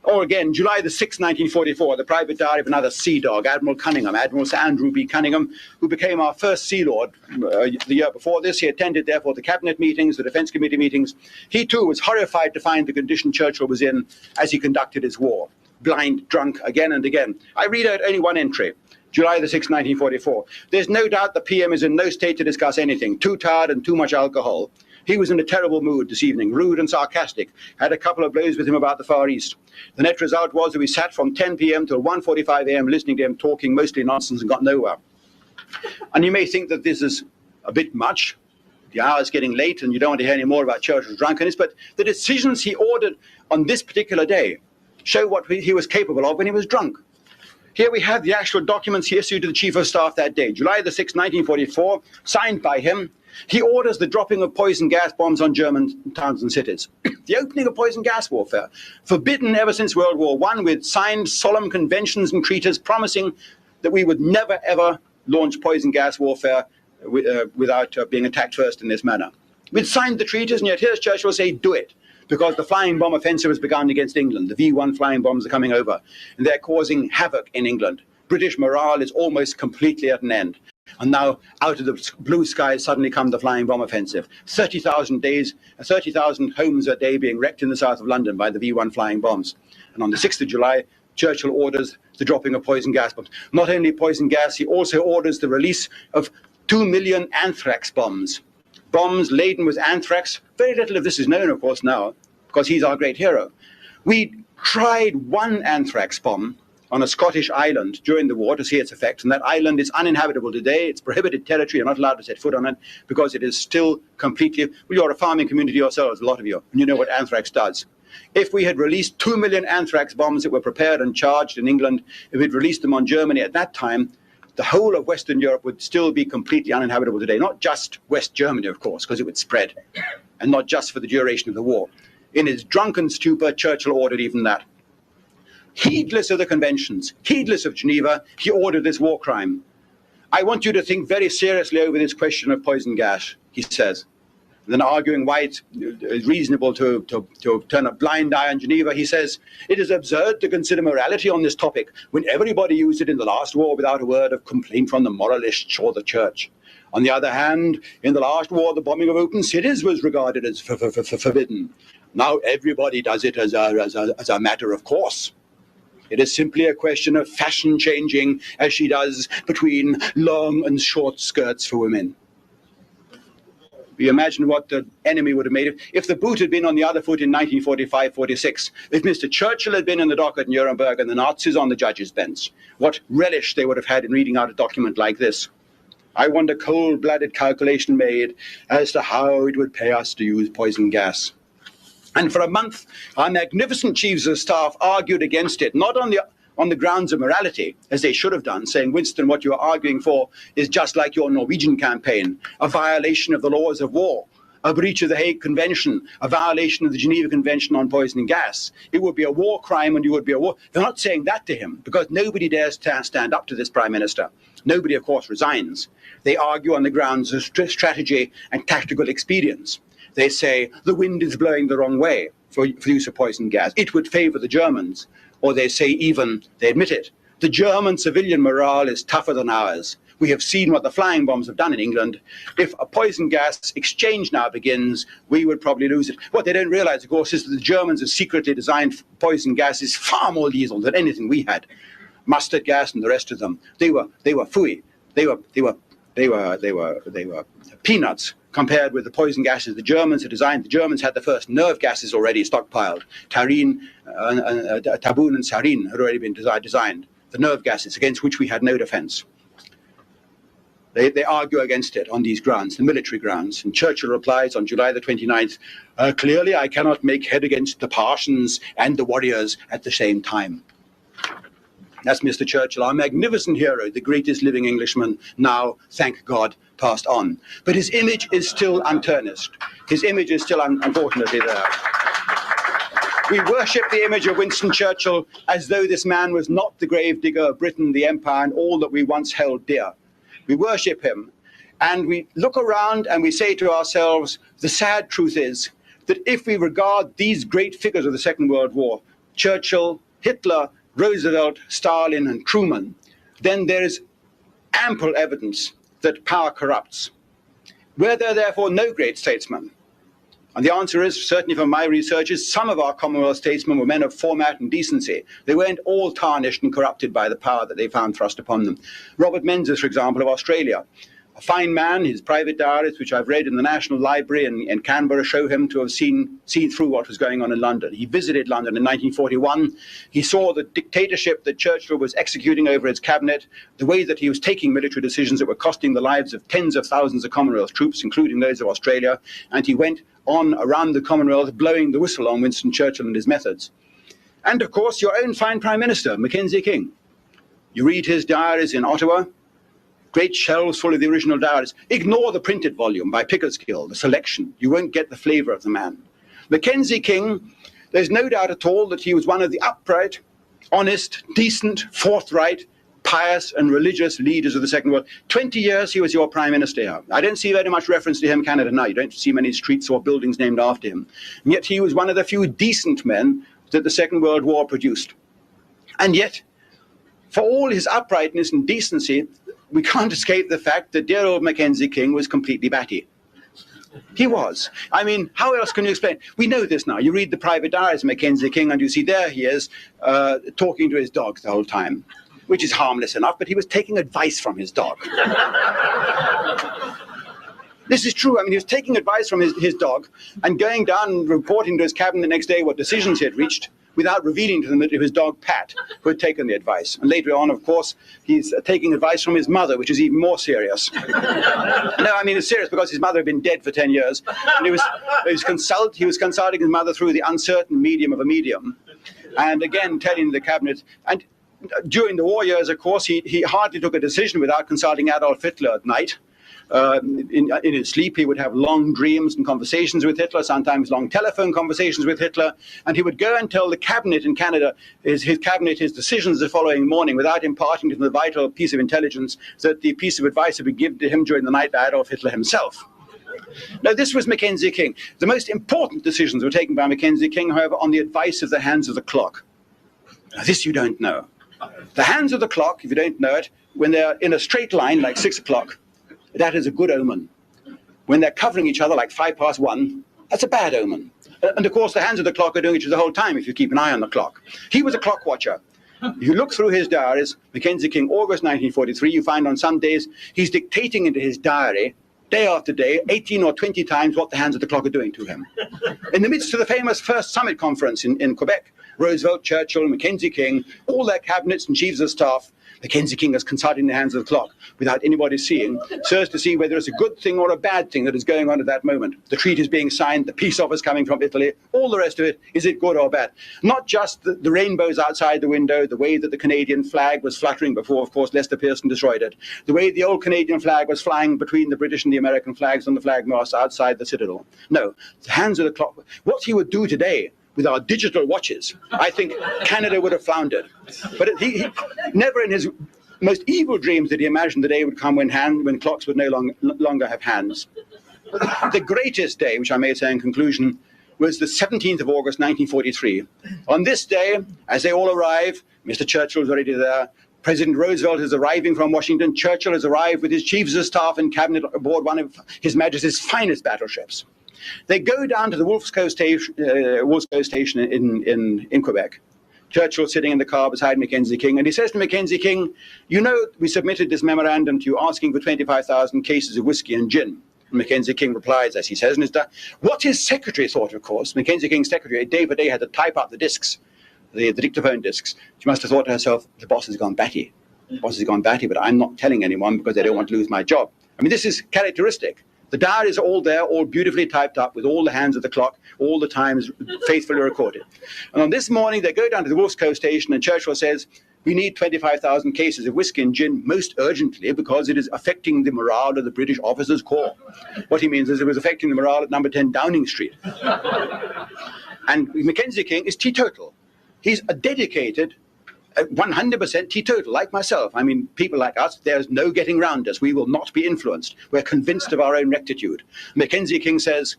Or again, July the 6th, 1944, the private diary of another sea dog, Admiral Cunningham, Admiral Sir Andrew B. Cunningham, who became our first Sea Lord the year before this. He attended, therefore, the cabinet meetings, the defense committee meetings. He, too, was horrified to find the condition Churchill was in as he conducted his war. Blind, drunk, again and again. I read out only one entry. July the 6th, 1944. There's no doubt the PM is in no state to discuss anything. Too tired and too much alcohol. He was in a terrible mood this evening, rude and sarcastic. Had a couple of blows with him about the Far East. The net result was that we sat from 10 p.m. till 1:45 a.m. listening to him talking mostly nonsense and got nowhere. And you may think that this is a bit much. The hour's getting late and you don't want to hear any more about Churchill's drunkenness, but the decisions he ordered on this particular day show what he was capable of when he was drunk. Here we have the actual documents he issued to the Chief of Staff that day, July the 6th, 1944, signed by him. He orders the dropping of poison gas bombs on German towns and cities. The opening of poison gas warfare, forbidden ever since World War I, with signed solemn conventions and treaties promising that we would never, ever launch poison gas warfare without being attacked first in this manner. We'd signed the treaties, and yet here's Churchill say, do it. Because the flying bomb offensive has begun against England. The V-1 flying bombs are coming over, and they're causing havoc in England. British morale is almost completely at an end. And now, out of the blue skies, suddenly come the flying bomb offensive. 30,000 homes a day being wrecked in the south of London by the V-1 flying bombs. And on the 6th of July, Churchill orders the dropping of poison gas bombs. Not only poison gas, he also orders the release of 2 million anthrax bombs. Bombs laden with anthrax. Very little of this is known, of course, now, because he's our great hero. We tried one anthrax bomb on a Scottish island during the war to see its effect, and that island is uninhabitable today. It's prohibited territory. You're not allowed to set foot on it because it is still completely... Well, you're a farming community yourselves, a lot of you, and you know what anthrax does. If we had released 2 million anthrax bombs that were prepared and charged in England, if we'd released them on Germany at that time, the whole of Western Europe would still be completely uninhabitable today. Not just West Germany, of course, because it would spread, and not just for the duration of the war. In his drunken stupor, Churchill ordered even that. Heedless of the conventions, heedless of Geneva, he ordered this war crime. I want you to think very seriously over this question of poison gas, he says. And then arguing why it's reasonable to turn a blind eye on Geneva, he says, it is absurd to consider morality on this topic when everybody used it in the last war without a word of complaint from the moralists or the church. On the other hand, in the last war, the bombing of open cities was regarded as forbidden. Now everybody does it as a matter of course. It is simply a question of fashion changing, as she does between long and short skirts for women. You imagine what the enemy would have made if the boot had been on the other foot in 1945-46, if Mr. Churchill had been in the dock at Nuremberg and the Nazis on the judge's bench. What relish they would have had in reading out a document like this. I want a cold-blooded calculation made as to how it would pay us to use poison gas. And for a month, our magnificent chiefs of staff argued against it, not on the grounds of morality, as they should have done, saying, Winston, what you are arguing for is just like your Norwegian campaign, a violation of the laws of war, a breach of the Hague Convention, a violation of the Geneva Convention on poisoning gas. It would be a war crime and you would be a war. They're not saying that to him, because nobody dares stand up to this prime minister. Nobody, of course, resigns. They argue on the grounds of strategy and tactical expedience. They say the wind is blowing the wrong way for use of poison gas. It would favor the Germans. Or they say even, they admit it, the German civilian morale is tougher than ours. We have seen what the flying bombs have done in England. If a poison gas exchange now begins, we would probably lose it. What they don't realize, of course, is that the Germans have secretly designed poison gases far more lethal than anything we had. Mustard gas and the rest of them. They were phooey. They were peanuts compared with the poison gases the Germans had designed. The Germans had the first nerve gases already stockpiled. Tabun and sarin had already been designed. The nerve gases against which we had no defense. They argue against it on these grounds, the military grounds. And Churchill replies on July the 29th, clearly I cannot make head against the Parsians and the warriors at the same time. That's Mr. Churchill, our magnificent hero, the greatest living Englishman, now, thank God, passed on. But his image is still untarnished. His image is still, unfortunately, there. We worship the image of Winston Churchill as though this man was not the gravedigger of Britain, the empire, and all that we once held dear. We worship him, and we look around and we say to ourselves, the sad truth is that if we regard these great figures of the Second World War, Churchill, Hitler, Roosevelt, Stalin, and Truman, then there is ample evidence that power corrupts. Were there therefore no great statesmen? And the answer is, certainly from my researches, some of our Commonwealth statesmen were men of format and decency. They weren't all tarnished and corrupted by the power that they found thrust upon them. Robert Menzies, for example, of Australia, a fine man. His private diaries, which I've read in the National Library in Canberra, show him to have seen through what was going on in London. He visited London in 1941. He saw the dictatorship that Churchill was executing over his cabinet, the way that he was taking military decisions that were costing the lives of tens of thousands of Commonwealth troops, including those of Australia, and he went on around the Commonwealth blowing the whistle on Winston Churchill and his methods. And, of course, your own fine Prime Minister, Mackenzie King. You read his diaries in Ottawa, great shelves full of the original diaries. Ignore the printed volume by Pickersgill, the selection. You won't get the flavour of the man. Mackenzie King, there's no doubt at all that he was one of the upright, honest, decent, forthright, pious and religious leaders of the Second World. 20 years he was your Prime Minister here. I don't see very much reference to him in Canada now. You don't see many streets or buildings named after him. And yet he was one of the few decent men that the Second World War produced. And yet, for all his uprightness and decency, we can't escape the fact that dear old Mackenzie King was completely batty. He was. I mean, how else can you explain? We know this now. You read the private diaries of Mackenzie King, and you see there he is talking to his dog the whole time, which is harmless enough, but he was taking advice from his dog. This is true. I mean, he was taking advice from his dog and going down and reporting to his cabinet the next day what decisions he had reached without revealing to them that it was his dog Pat who had taken the advice. And later on, of course, he's taking advice from his mother, which is even more serious. No, I mean, it's serious because his mother had been dead for 10 years. And he was consulting his mother through the uncertain medium of a medium. And again, telling the cabinet. And during the war years, of course, he hardly took a decision without consulting Adolf Hitler at night. In his sleep, he would have long dreams and conversations with Hitler, sometimes long telephone conversations with Hitler, and he would go and tell the cabinet in Canada, his cabinet, his decisions the following morning without imparting to them the vital piece of intelligence that the piece of advice had been given to him during the night by Adolf Hitler himself. Now, this was Mackenzie King. The most important decisions were taken by Mackenzie King, however, on the advice of the hands of the clock. Now, this you don't know. The hands of the clock, if you don't know it, when they're in a straight line, like 6 o'clock, that is a good omen. When they're covering each other like 1:05, that's a bad omen. And of course, the hands of the clock are doing it the whole time if you keep an eye on the clock. He was a clock watcher. If you look through his diaries, Mackenzie King, August 1943, you find on some days he's dictating into his diary, day after day, 18 or 20 times what the hands of the clock are doing to him. In the midst of the famous first summit conference in Quebec, Roosevelt, Churchill, Mackenzie King, all their cabinets and chiefs of staff, Mackenzie King is consulting the hands of the clock without anybody seeing, so as to see whether it's a good thing or a bad thing that is going on at that moment. The treaty is being signed, the peace offers coming from Italy, all the rest of it, is it good or bad? Not just the rainbows outside the window, the way that the Canadian flag was fluttering before, of course, Lester Pearson destroyed it, the way the old Canadian flag was flying between the British and the American flags on the flag mast outside the Citadel. No, the hands of the clock. What he would do today with our digital watches, I think Canada would have floundered. But he never in his most evil dreams did he imagine the day would come when clocks would no longer have hands. The greatest day, which I may say in conclusion, was the 17th of August, 1943. On this day, as they all arrive, Mr. Churchill is already there, President Roosevelt is arriving from Washington, Churchill has arrived with his chiefs of staff and cabinet aboard one of His Majesty's finest battleships. They go down to the Wolf's Cove station in Quebec. Churchill sitting in the car beside Mackenzie King, and he says to Mackenzie King, you know, we submitted this memorandum to you asking for 25,000 cases of whiskey and gin. And Mackenzie King replies, as he says in his diary, what his secretary thought, of course, Mackenzie King's secretary, day for day had to type up the discs, the dictaphone discs. She must have thought to herself, the boss has gone batty. The boss has gone batty, but I'm not telling anyone because I don't want to lose my job. I mean, this is characteristic. The diaries are all there, all beautifully typed up with all the hands of the clock, all the times faithfully recorded. And on this morning, they go down to the Wolf's Cove station, and Churchill says, we need 25,000 cases of whiskey and gin most urgently because it is affecting the morale of the British officers' corps. What he means is it was affecting the morale at number 10 Downing Street. And Mackenzie King is teetotal. He's a dedicated 100% teetotal, like myself. I mean, people like us, there's no getting round us. We will not be influenced. We're convinced of our own rectitude. Mackenzie King says,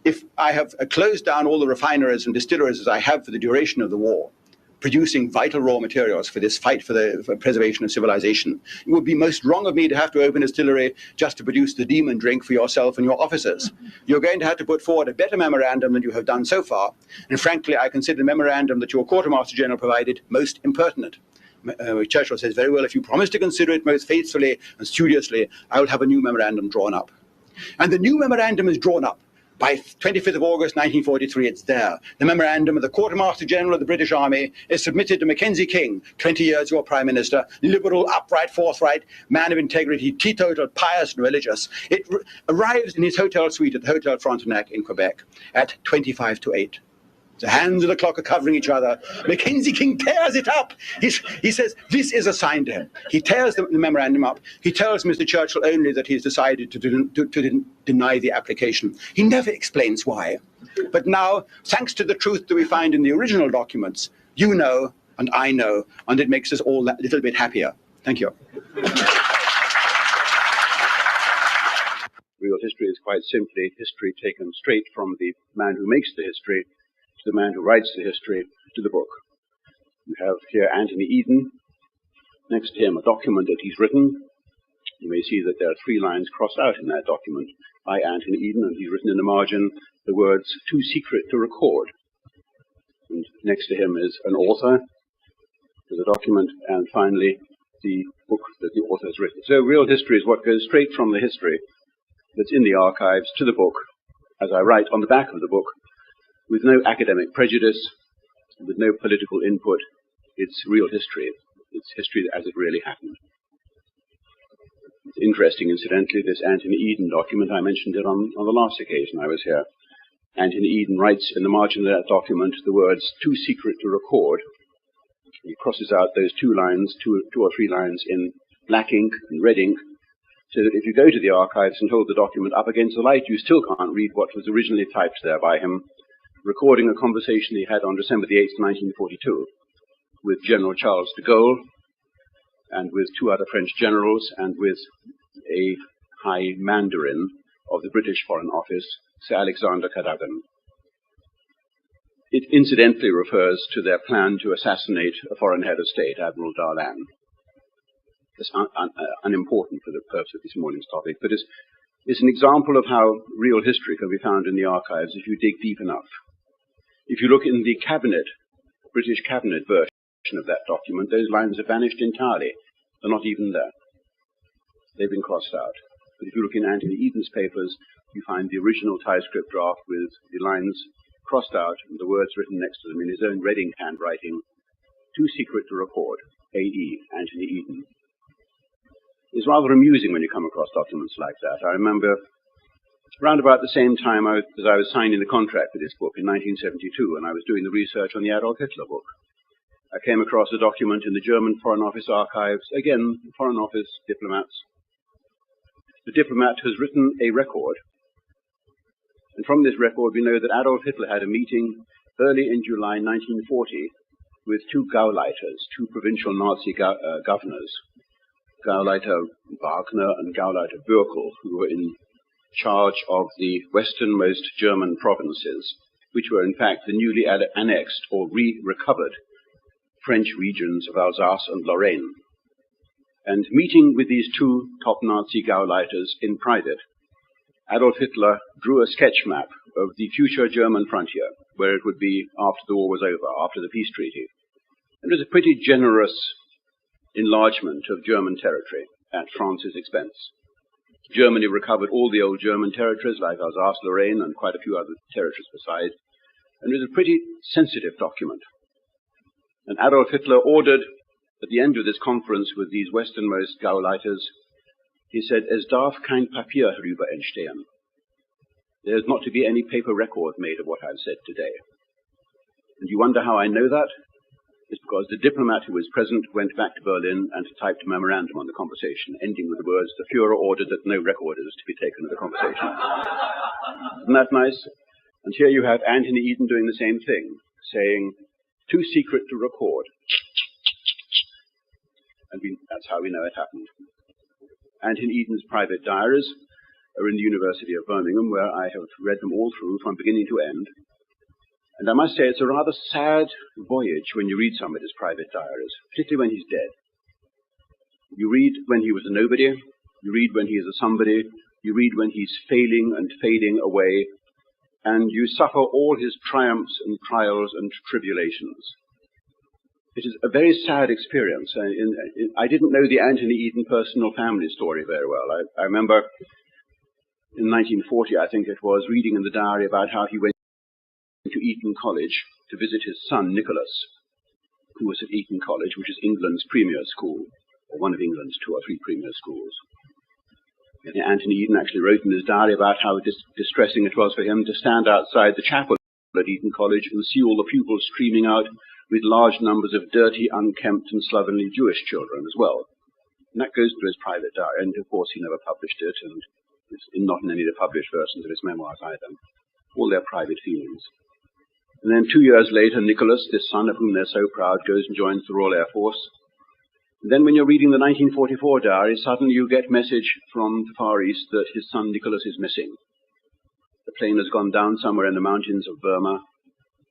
if I have closed down all the refineries and distilleries as I have for the duration of the war, producing vital raw materials for this fight for the preservation of civilization, it would be most wrong of me to have to open a distillery just to produce the demon drink for yourself and your officers. You're going to have to put forward a better memorandum than you have done so far, and frankly, I consider the memorandum that your Quartermaster General provided most impertinent. Churchill says, very well, if you promise to consider it most faithfully and studiously, I will have a new memorandum drawn up. And the new memorandum is drawn up. By 25th of August 1943, it's there. The memorandum of the Quartermaster General of the British Army is submitted to Mackenzie King, 20 years your Prime Minister, liberal, upright, forthright, man of integrity, teetotal, pious and religious. It arrives in his hotel suite at the Hotel Frontenac in Quebec at 25 to 8. The hands of the clock are covering each other. Mackenzie King tears it up. He says this is a sign to him. He tears the memorandum up. He tells Mr. Churchill only that he's decided to deny the application. He never explains why. But now, thanks to the truth that we find in the original documents, you know and I know, and it makes us all a little bit happier. Thank you. Real history is quite simply history taken straight from the man who makes the history to the man who writes the history to the book. You have here Anthony Eden, next to him a document that he's written, You may see that there are 3 lines crossed out in that document by Anthony Eden, and he's written in the margin the words, "too secret to record." And next to him is an author to the document, and finally the book that the author has written. So real history is what goes straight from the history that's in the archives to the book, as I write on the back of the book, with no academic prejudice, with no political input. It's real history. It's history as it really happened. It's interesting, incidentally, this Anthony Eden document, I mentioned it on the last occasion I was here. Anthony Eden writes in the margin of that document the words, "too secret to record." He crosses out those 2 lines, 2 or 3 lines in black ink and red ink, so that if you go to the archives and hold the document up against the light, you still can't read what was originally typed there by him, recording a conversation he had on December the 8th, 1942, with General Charles de Gaulle, and with 2 other French generals, and with a high mandarin of the British Foreign Office, Sir Alexander Cadogan. It incidentally refers to their plan to assassinate a foreign head of state, Admiral Darlan. It's unimportant for the purpose of this morning's topic, but it's an example of how real history can be found in the archives if you dig deep enough. If you look in the British cabinet version of that document, those lines have vanished entirely. They're not even there. They've been crossed out. But if you look in Anthony Eden's papers, you find the original typescript draft with the lines crossed out and the words written next to them in his own red ink handwriting, "too secret to record, A.E. Anthony Eden." It's rather amusing when you come across documents like that. I remember around about the same time as I was signing the contract for this book in 1972, and I was doing the research on the Adolf Hitler book, I came across a document in the German Foreign Office archives, again, Foreign Office diplomats. The diplomat has written a record, and from this record we know that Adolf Hitler had a meeting early in July 1940 with 2 Gauleiters, 2 provincial Nazi governors, Gauleiter Wagner and Gauleiter Bürkel, who were in charge of the westernmost German provinces, which were in fact the newly annexed or recovered French regions of Alsace and Lorraine. And meeting with these 2 top Nazi Gauleiters in private, Adolf Hitler drew a sketch map of the future German frontier, where it would be after the war was over, after the peace treaty. It was a pretty generous enlargement of German territory at France's expense. Germany recovered all the old German territories like Alsace, Lorraine, and quite a few other territories besides, and it was a pretty sensitive document. And Adolf Hitler ordered, at the end of this conference with these westernmost Gauleiters, he said, "Es darf kein Papier herüber entstehen." There is not to be any paper record made of what I've said today. And you wonder how I know that? It's because the diplomat who was present went back to Berlin and typed a memorandum on the conversation, ending with the words, "The Führer ordered that no record is to be taken of the conversation." Isn't that nice? And here you have Anthony Eden doing the same thing, saying, "too secret to record." And that's how we know it happened. Anthony Eden's private diaries are in the University of Birmingham, where I have read them all through from beginning to end. And I must say it's a rather sad voyage when you read some of his private diaries, particularly when he's dead. You read when he was a nobody, you read when he is a somebody, you read when he's failing and fading away, and you suffer all his triumphs and trials and tribulations. It is a very sad experience. I didn't know the Anthony Eden personal family story very well. I remember in 1940, I think it was, reading in the diary about how he went to Eton College to visit his son, Nicholas, who was at Eton College, which is England's premier school, or one of England's 2 or 3 premier schools. And Anthony Eden actually wrote in his diary about how distressing it was for him to stand outside the chapel at Eton College and see all the pupils streaming out with large numbers of dirty, unkempt and slovenly Jewish children as well. And that goes through his private diary, and of course he never published it, and it's not in any of the published versions of his memoirs either. All their private feelings. And then 2 years later, Nicholas, this son of whom they're so proud, goes and joins the Royal Air Force. And then when you're reading the 1944 diary, suddenly you get message from the Far East that his son Nicholas is missing. The plane has gone down somewhere in the mountains of Burma,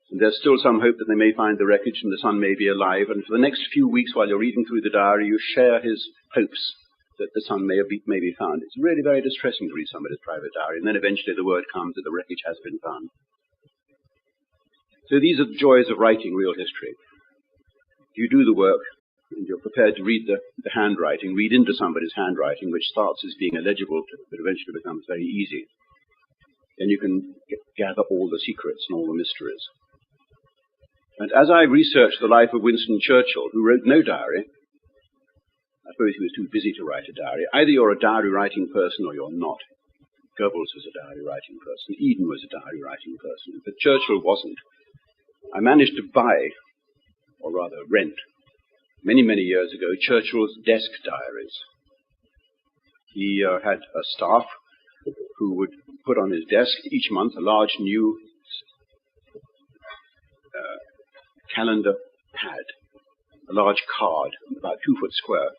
and there's still some hope that they may find the wreckage and the son may be alive. And for the next few weeks while you're reading through the diary, you share his hopes that the son may be found. It's really very distressing to read somebody's private diary, and then eventually the word comes that the wreckage has been found. So these are the joys of writing real history. You do the work, and you're prepared to read the handwriting, read into somebody's handwriting, which starts as being illegible, but eventually becomes very easy. Then you can gather all the secrets and all the mysteries. And as I researched the life of Winston Churchill, who wrote no diary, I suppose he was too busy to write a diary. Either you're a diary-writing person or you're not. Goebbels was a diary-writing person. Eden was a diary-writing person. But Churchill wasn't. I managed to buy, or rather rent, many, many years ago, Churchill's desk diaries. He had a staff who would put on his desk each month a large new calendar pad, a large card, about 2 foot square,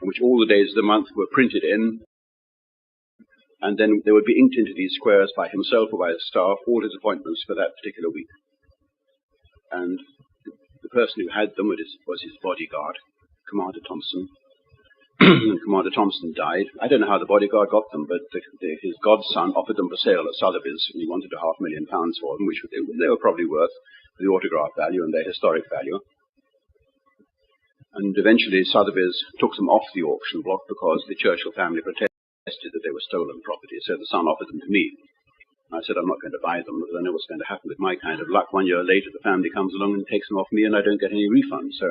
in which all the days of the month were printed in, and then they would be inked into these squares by himself or by his staff, all his appointments for that particular week. And the person who had them was his bodyguard, Commander Thompson. And Commander Thompson died. I don't know how the bodyguard got them, but his godson offered them for sale at Sotheby's, and he wanted £500,000 for them, which they were probably worth for the autograph value and their historic value. And eventually Sotheby's took them off the auction block because the Churchill family protested that they were stolen property, so the son offered them to me. I said, I'm not going to buy them, because I know what's going to happen with my kind of luck. 1 year later, the family comes along and takes them off me, and I don't get any refund. So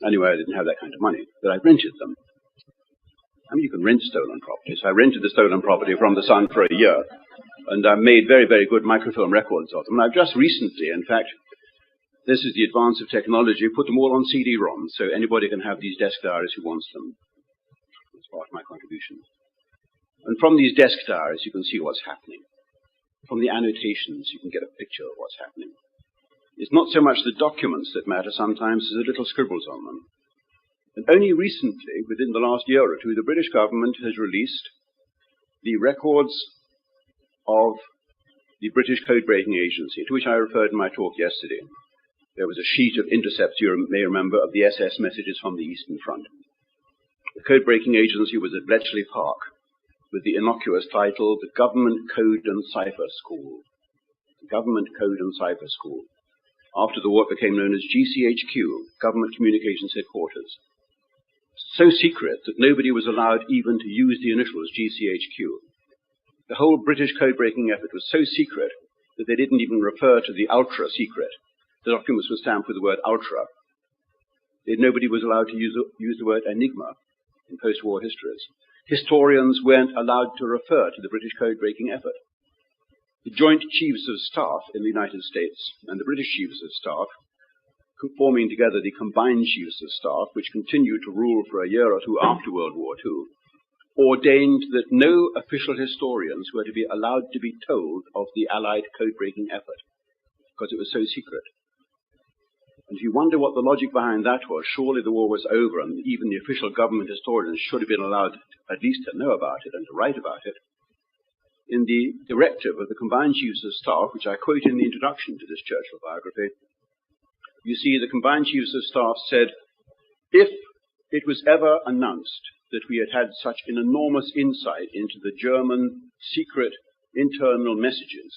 anyway, I didn't have that kind of money, but I rented them. I mean, you can rent stolen property. So I rented the stolen property from the son for a year, and I made very, very good microfilm records of them. And I've just recently, in fact, this is the advance of technology, put them all on CD-ROMs, so anybody can have these desk diaries who wants them. That's part of my contribution. And from these desk diaries, you can see what's happening. From the annotations, you can get a picture of what's happening. It's not so much the documents that matter sometimes as the little scribbles on them. And only recently, within the last year or two, the British government has released the records of the British Code-Breaking Agency, to which I referred in my talk yesterday. There was a sheet of intercepts, you may remember, of the SS messages from the Eastern Front. The Code-Breaking Agency was at Bletchley Park, with the innocuous title, The Government Code and Cipher School. The Government Code and Cipher School. After the war, it became known as GCHQ, Government Communications Headquarters. So secret that nobody was allowed even to use the initials GCHQ. The whole British code-breaking effort was so secret that they didn't even refer to the ultra-secret. The documents were stamped with the word ultra. Nobody was allowed to use the word enigma in post-war histories. Historians weren't allowed to refer to the British code-breaking effort. The Joint Chiefs of Staff in the United States and the British Chiefs of Staff, forming together the Combined Chiefs of Staff, which continued to rule for a year or two after World War II, ordained that no official historians were to be allowed to be told of the Allied code-breaking effort, because it was so secret. And if you wonder what the logic behind that was, surely the war was over, and even the official government historians should have been allowed at least to know about it and to write about it. In the directive of the Combined Chiefs of Staff, which I quote in the introduction to this Churchill biography, you see the Combined Chiefs of Staff said, if it was ever announced that we had had such an enormous insight into the German secret internal messages,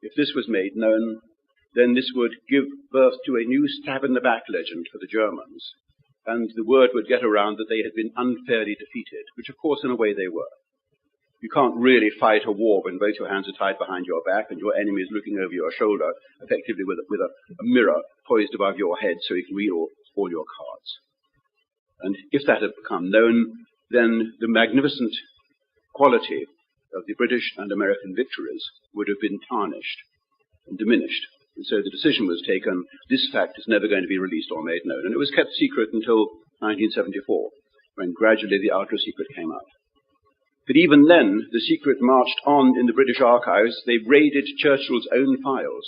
if this was made known, then this would give birth to a new stab-in-the-back legend for the Germans, and the word would get around that they had been unfairly defeated, which of course in a way they were. You can't really fight a war when both your hands are tied behind your back and your enemy is looking over your shoulder, effectively with a mirror poised above your head so he can read all your cards. And if that had become known, then the magnificent quality of the British and American victories would have been tarnished and diminished. And so the decision was taken, this fact is never going to be released or made known. And it was kept secret until 1974, when gradually the ultra-secret came out. But even then, the secret marched on in the British archives. They raided Churchill's own files,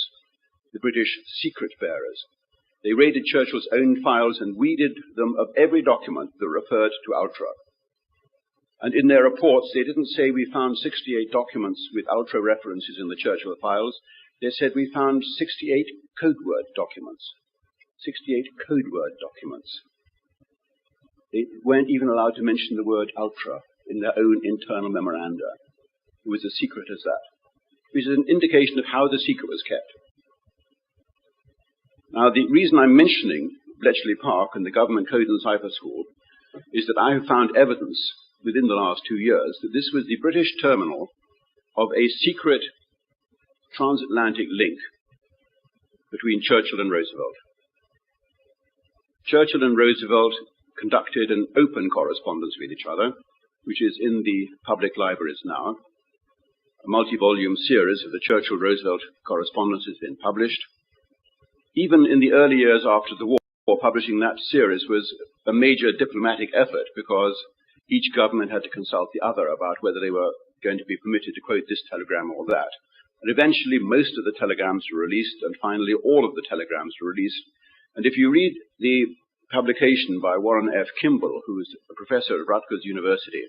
the British secret bearers. They raided Churchill's own files and weeded them of every document that referred to ultra. And in their reports, they didn't say we found 68 documents with ultra references in the Churchill files. They said we found 68 code word documents. 68 code word documents. They weren't even allowed to mention the word ultra in their own internal memoranda. It was as secret as that, which is an indication of how the secret was kept. Now, the reason I'm mentioning Bletchley Park and the government code and cipher school is that I have found evidence within the last 2 years that this was the British terminal of a secret transatlantic link between Churchill and Roosevelt. Churchill and Roosevelt conducted an open correspondence with each other, which is in the public libraries now. A multi-volume series of the Churchill-Roosevelt correspondence has been published. Even in the early years after the war, publishing that series was a major diplomatic effort because each government had to consult the other about whether they were going to be permitted to quote this telegram or that. And eventually most of the telegrams were released, and finally all of the telegrams were released. And if you read the publication by Warren F. Kimball, who is a professor at Rutgers University,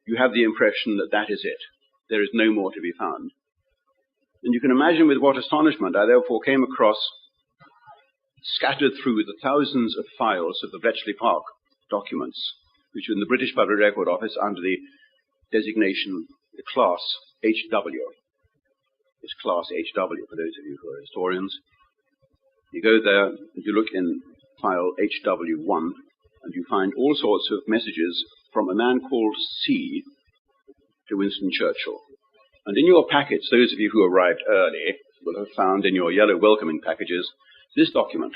you have the impression that that is it. There is no more to be found. And you can imagine with what astonishment I therefore came across, scattered through the thousands of files of the Bletchley Park documents, which are in the British Public Record Office under the designation Class HW. It's Class HW for those of you who are historians. You go there and you look in file HW1 and you find all sorts of messages from a man called C to Winston Churchill. And in your packets, those of you who arrived early will have found in your yellow welcoming packages this document.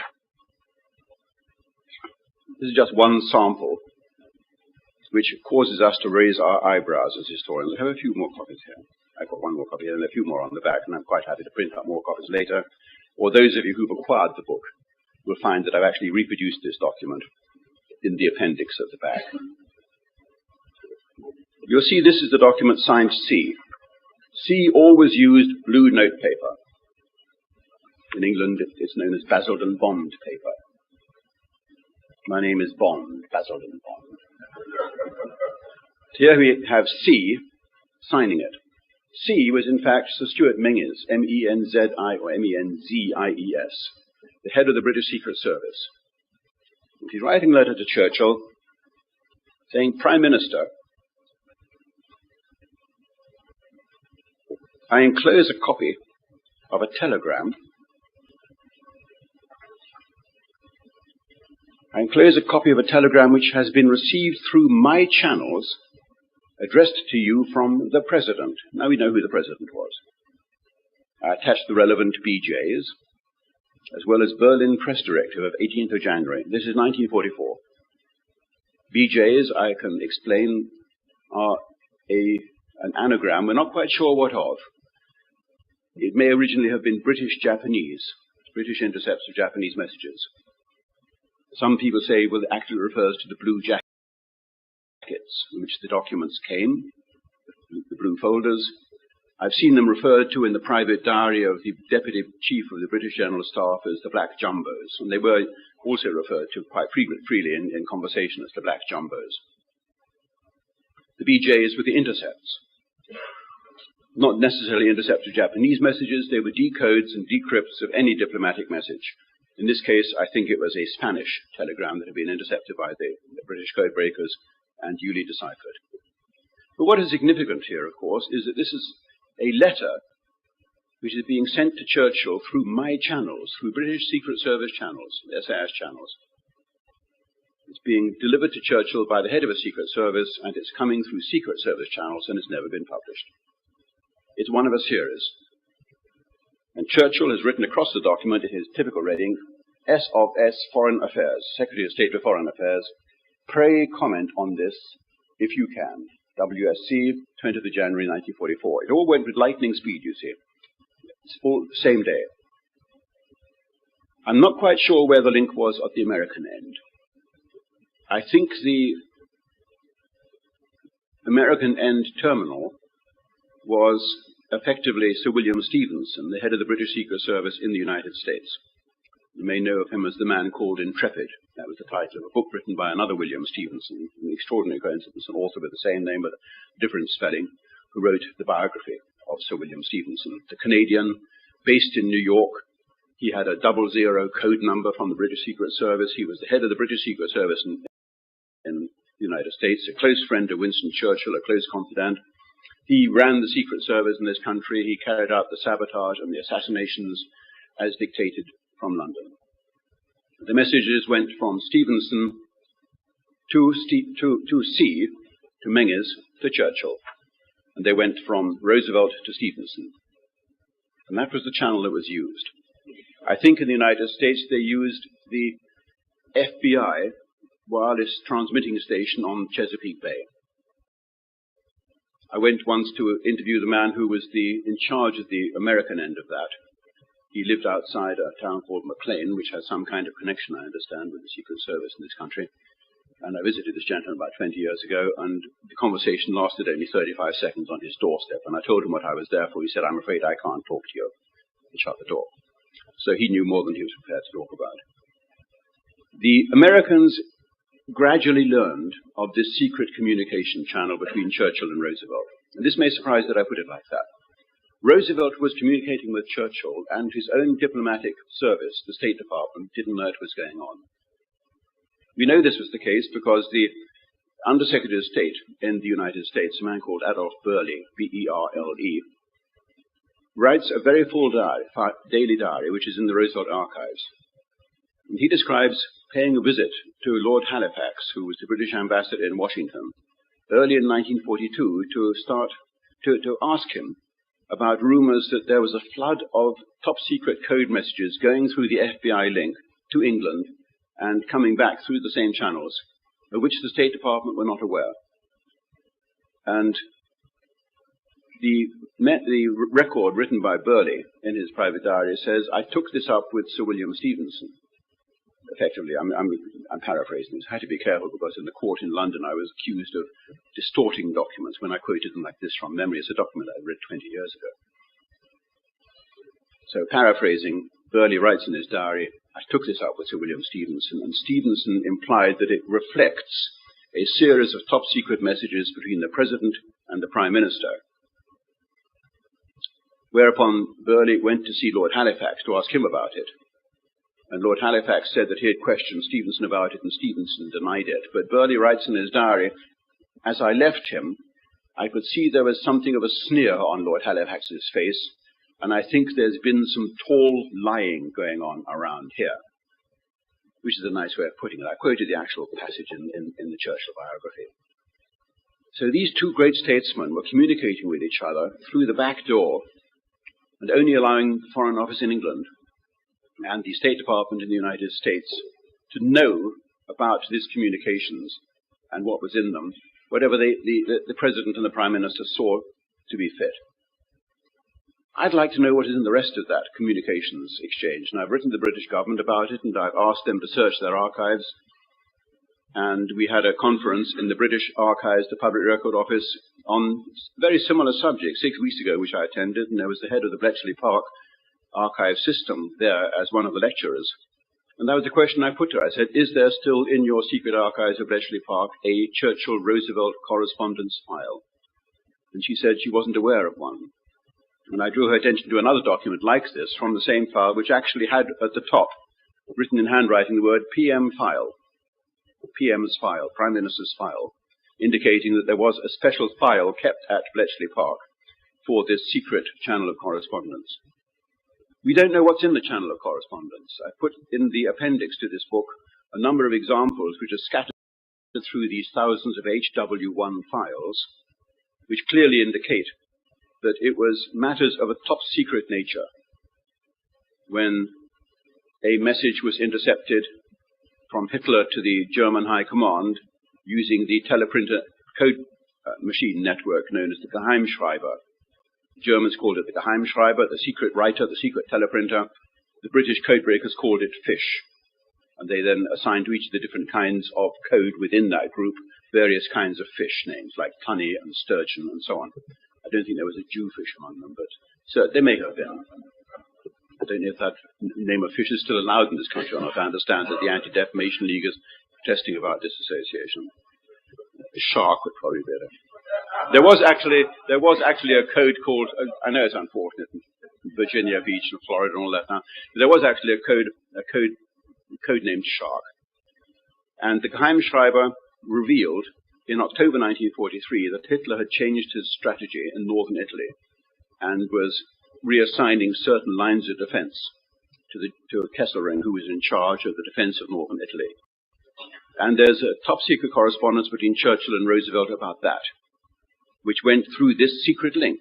This is just one sample, which causes us to raise our eyebrows as historians. I have a few more copies here. I've got one more copy here and a few more on the back, and I'm quite happy to print out more copies later. Or those of you who've acquired the book will find that I've actually reproduced this document in the appendix at the back. You'll see this is the document signed C. C always used blue notepaper. In England, it's known as Basildon Bond paper. My name is Bond, Basildon Bond. Here we have C signing it. C was in fact Sir Stuart Menzies, M-E-N-Z-I or M-E-N-Z-I-E-S, the head of the British Secret Service. And he's writing a letter to Churchill saying, Prime Minister, I enclose a copy of a telegram. I enclose a copy of a telegram which has been received through my channels, addressed to you from the President. Now we know who the President was. I attached the relevant BJs, as well as Berlin Press Directive of 18th of January. This is 1944. BJs, I can explain, are an anagram. We're not quite sure what of. It may originally have been British-Japanese, British intercepts of Japanese messages. Some people say, well, it actually refers to the blue jackets in which the documents came, the blue folders. I've seen them referred to in the private diary of the Deputy Chief of the British General Staff as the Black Jumbos, and they were also referred to quite freely in conversation as the Black Jumbos. The BJs were the intercepts. Not necessarily intercepts of Japanese messages, they were decodes and decrypts of any diplomatic message. In this case, I think it was a Spanish telegram that had been intercepted by the British code breakers and duly deciphered. But what is significant here, of course, is that this is a letter which is being sent to Churchill through my channels, through British Secret Service channels, SAS channels. It's being delivered to Churchill by the head of a Secret Service, and it's coming through Secret Service channels, and it's never been published. It's one of a series. And Churchill has written across the document in his typical reading, S of S, Foreign Affairs, Secretary of State for Foreign Affairs, pray comment on this if you can. WSC, 20th of January 1944. It all went with lightning speed, you see. It's all the same day. I'm not quite sure where the link was at the American end. I think the American end terminal was effectively Sir William Stevenson, the head of the British Secret Service in the United States. You may know of him as the man called Intrepid. That was the title of a book written by another William Stevenson, an extraordinary coincidence, an author with the same name but a different spelling, who wrote the biography of Sir William Stevenson, the Canadian, based in New York. He had a 00 code number from the British Secret Service. He was the head of the British Secret Service in in the United States, a close friend of Winston Churchill, a close confidant. He ran the Secret Service in this country. He carried out the sabotage and the assassinations as dictated from London. The messages went from Stevenson to C, to Menzies, to Churchill. And they went from Roosevelt to Stevenson. And that was the channel that was used. I think in the United States they used the FBI wireless transmitting station on Chesapeake Bay. I went once to interview the man who was in charge of the American end of that. He lived outside a town called McLean, which has some kind of connection, I understand, with the Secret Service in this country. And I visited this gentleman about 20 years ago, and the conversation lasted only 35 seconds on his doorstep. And I told him what I was there for. He said, "I'm afraid I can't talk to you." He shut the door. So he knew more than he was prepared to talk about. The Americans gradually learned of this secret communication channel between Churchill and Roosevelt. And this may surprise that I put it like that. Roosevelt was communicating with Churchill, and his own diplomatic service, the State Department, didn't know it was going on. We know this was the case because the Undersecretary of State in the United States, a man called Adolph Burley, B-E-R-L-E, writes a very full diary, daily diary, which is in the Roosevelt archives. And he describes paying a visit to Lord Halifax, who was the British ambassador in Washington, early in 1942, to ask him about rumors that there was a flood of top-secret code messages going through the FBI link to England and coming back through the same channels, of which the State Department were not aware. And the record written by Burley in his private diary says, "I took this up with Sir William Stevenson." Effectively, I'm paraphrasing this. I had to be careful because in the court in London I was accused of distorting documents when I quoted them like this from memory. It's a document I read 20 years ago. So paraphrasing, Burley writes in his diary, "I took this up with Sir William Stevenson," and Stevenson implied that it reflects a series of top-secret messages between the President and the Prime Minister. Whereupon Burley went to see Lord Halifax to ask him about it. And Lord Halifax said that he had questioned Stevenson about it, and Stevenson denied it. But Burley writes in his diary, "As I left him, I could see there was something of a sneer on Lord Halifax's face, and I think there's been some tall lying going on around here," which is a nice way of putting it. I quoted the actual passage in the Churchill biography. So these two great statesmen were communicating with each other through the back door, and only allowing the Foreign Office in England and the State Department in the United States to know about these communications and what was in them, whatever the President and the Prime Minister saw to be fit. I'd like to know what is in the rest of that communications exchange, and I've written to the British government about it, and I've asked them to search their archives. And we had a conference in the British Archives, the Public Record Office, on very similar subjects 6 weeks ago, which I attended, and there was the head of the Bletchley Park archive system there as one of the lecturers. And that was the question I put to her. I said, "Is there still in your secret archives of Bletchley Park a Churchill-Roosevelt correspondence file?" And she said she wasn't aware of one. And I drew her attention to another document like this from the same file, which actually had at the top, written in handwriting, the word PM file, PM's file, Prime Minister's file, indicating that there was a special file kept at Bletchley Park for this secret channel of correspondence. We don't know what's in the channel of correspondence. I put in the appendix to this book a number of examples which are scattered through these thousands of HW1 files, which clearly indicate that it was matters of a top-secret nature when a message was intercepted from Hitler to the German High Command using the teleprinter code machine network known as the Geheimschreiber. The Germans called it the Geheimschreiber, the secret writer, the secret teleprinter. The British codebreakers called it fish. And they then assigned to each of the different kinds of code within that group various kinds of fish names, like tunny and sturgeon and so on. I don't think there was a Jewfish among them, but so they may have been. I don't know if that name of fish is still allowed in this country or not. I understand that the Anti-Defamation League is protesting about this association. Shark would probably be better. There was actually a code called, I know it's unfortunate, Virginia Beach and Florida and all that now, but there was actually a code named Shark. And the Geheimschreiber revealed in October 1943 that Hitler had changed his strategy in northern Italy and was reassigning certain lines of defense to Kesselring, who was in charge of the defense of northern Italy. And there's a top-secret correspondence between Churchill and Roosevelt about that, which went through this secret link,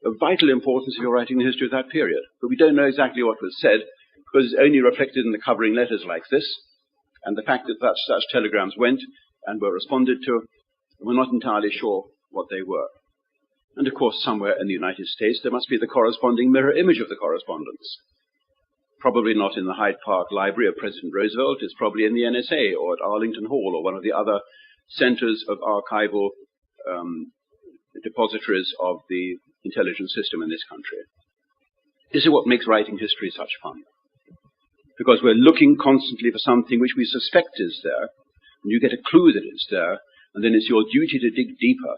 of vital importance if you're writing the history of that period. But we don't know exactly what was said, because it's only reflected in the covering letters like this, and the fact that such telegrams went and were responded to, we're not entirely sure what they were. And of course, somewhere in the United States, there must be the corresponding mirror image of the correspondence. Probably not in the Hyde Park Library of President Roosevelt. It's probably in the NSA or at Arlington Hall or one of the other centers of archival depositories of the intelligence system in this country. This is what makes writing history such fun. Because we're looking constantly for something which we suspect is there, and you get a clue that it's there, and then it's your duty to dig deeper.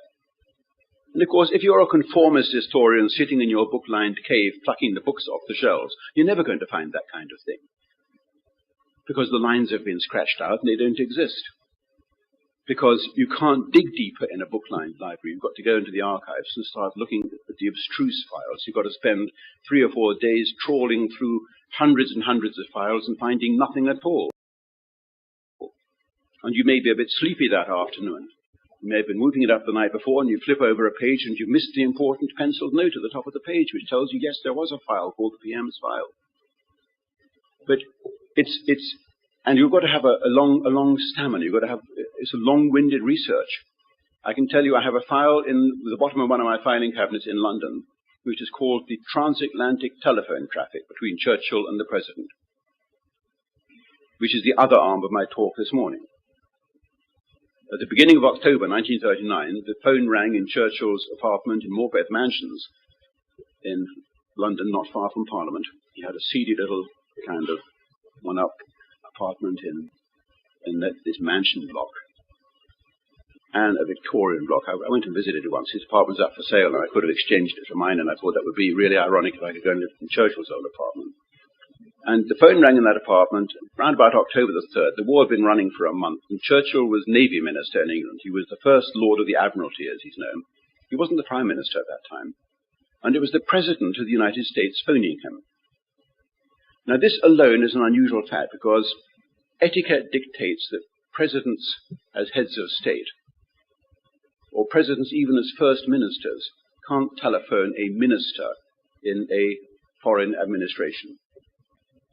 And of course, if you're a conformist historian sitting in your book-lined cave plucking the books off the shelves, you're never going to find that kind of thing. Because the lines have been scratched out and they don't exist. Because you can't dig deeper in a book-lined library. You've got to go into the archives and start looking at the abstruse files. You've got to spend 3 or 4 days trawling through hundreds and hundreds of files and finding nothing at all. And you may be a bit sleepy that afternoon. You may have been moving it up the night before, and you flip over a page and you've missed the important penciled note at the top of the page, which tells you, yes, there was a file called the PM's file. But and you've got to have a long stamina. You've got to have, it's a long-winded research. I can tell you I have a file in the bottom of one of my filing cabinets in London, which is called the transatlantic telephone traffic between Churchill and the President, which is the other arm of my talk this morning. At the beginning of October 1939, the phone rang in Churchill's apartment in Morpeth Mansions in London, not far from Parliament. He had a seedy little kind of one-up apartment in this mansion block, and a Victorian block. I went and visited it once. His apartment was up for sale, and I could have exchanged it for mine, and I thought that would be really ironic if I could go and live in Churchill's old apartment. And the phone rang in that apartment around about October the 3rd. The war had been running for a month, and Churchill was Navy Minister in England. He was the first Lord of the Admiralty, as he's known. He wasn't the Prime Minister at that time. And it was the President of the United States phoning him. Now, this alone is an unusual fact, because etiquette dictates that presidents as heads of state, or presidents even as first ministers, can't telephone a minister in a foreign administration.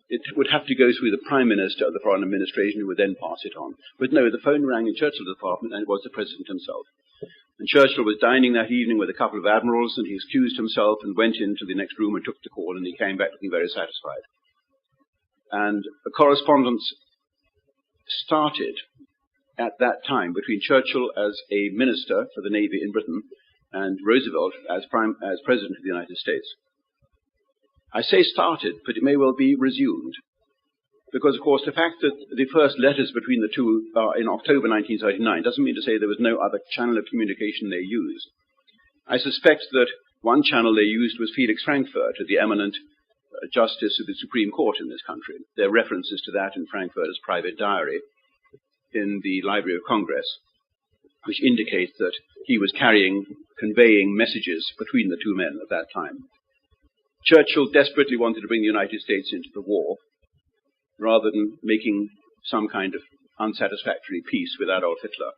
It would have to go through the Prime Minister of the foreign administration, who would then pass it on. But no, the phone rang in Churchill's apartment, and it was the President himself. And Churchill was dining that evening with a couple of admirals, and he excused himself and went into the next room and took the call, and he came back looking very satisfied. And a correspondence started at that time between Churchill as a minister for the Navy in Britain and Roosevelt as President of the United States. I say started, but it may well be resumed, because, of course, the fact that the first letters between the two are in October 1939 doesn't mean to say there was no other channel of communication they used. I suspect that one channel they used was Felix Frankfurt, the eminent Justice of the Supreme Court in this country. There are references to that in Frankfurter's private diary in the Library of Congress, which indicates that he was conveying messages between the two men at that time. Churchill desperately wanted to bring the United States into the war, rather than making some kind of unsatisfactory peace with Adolf Hitler.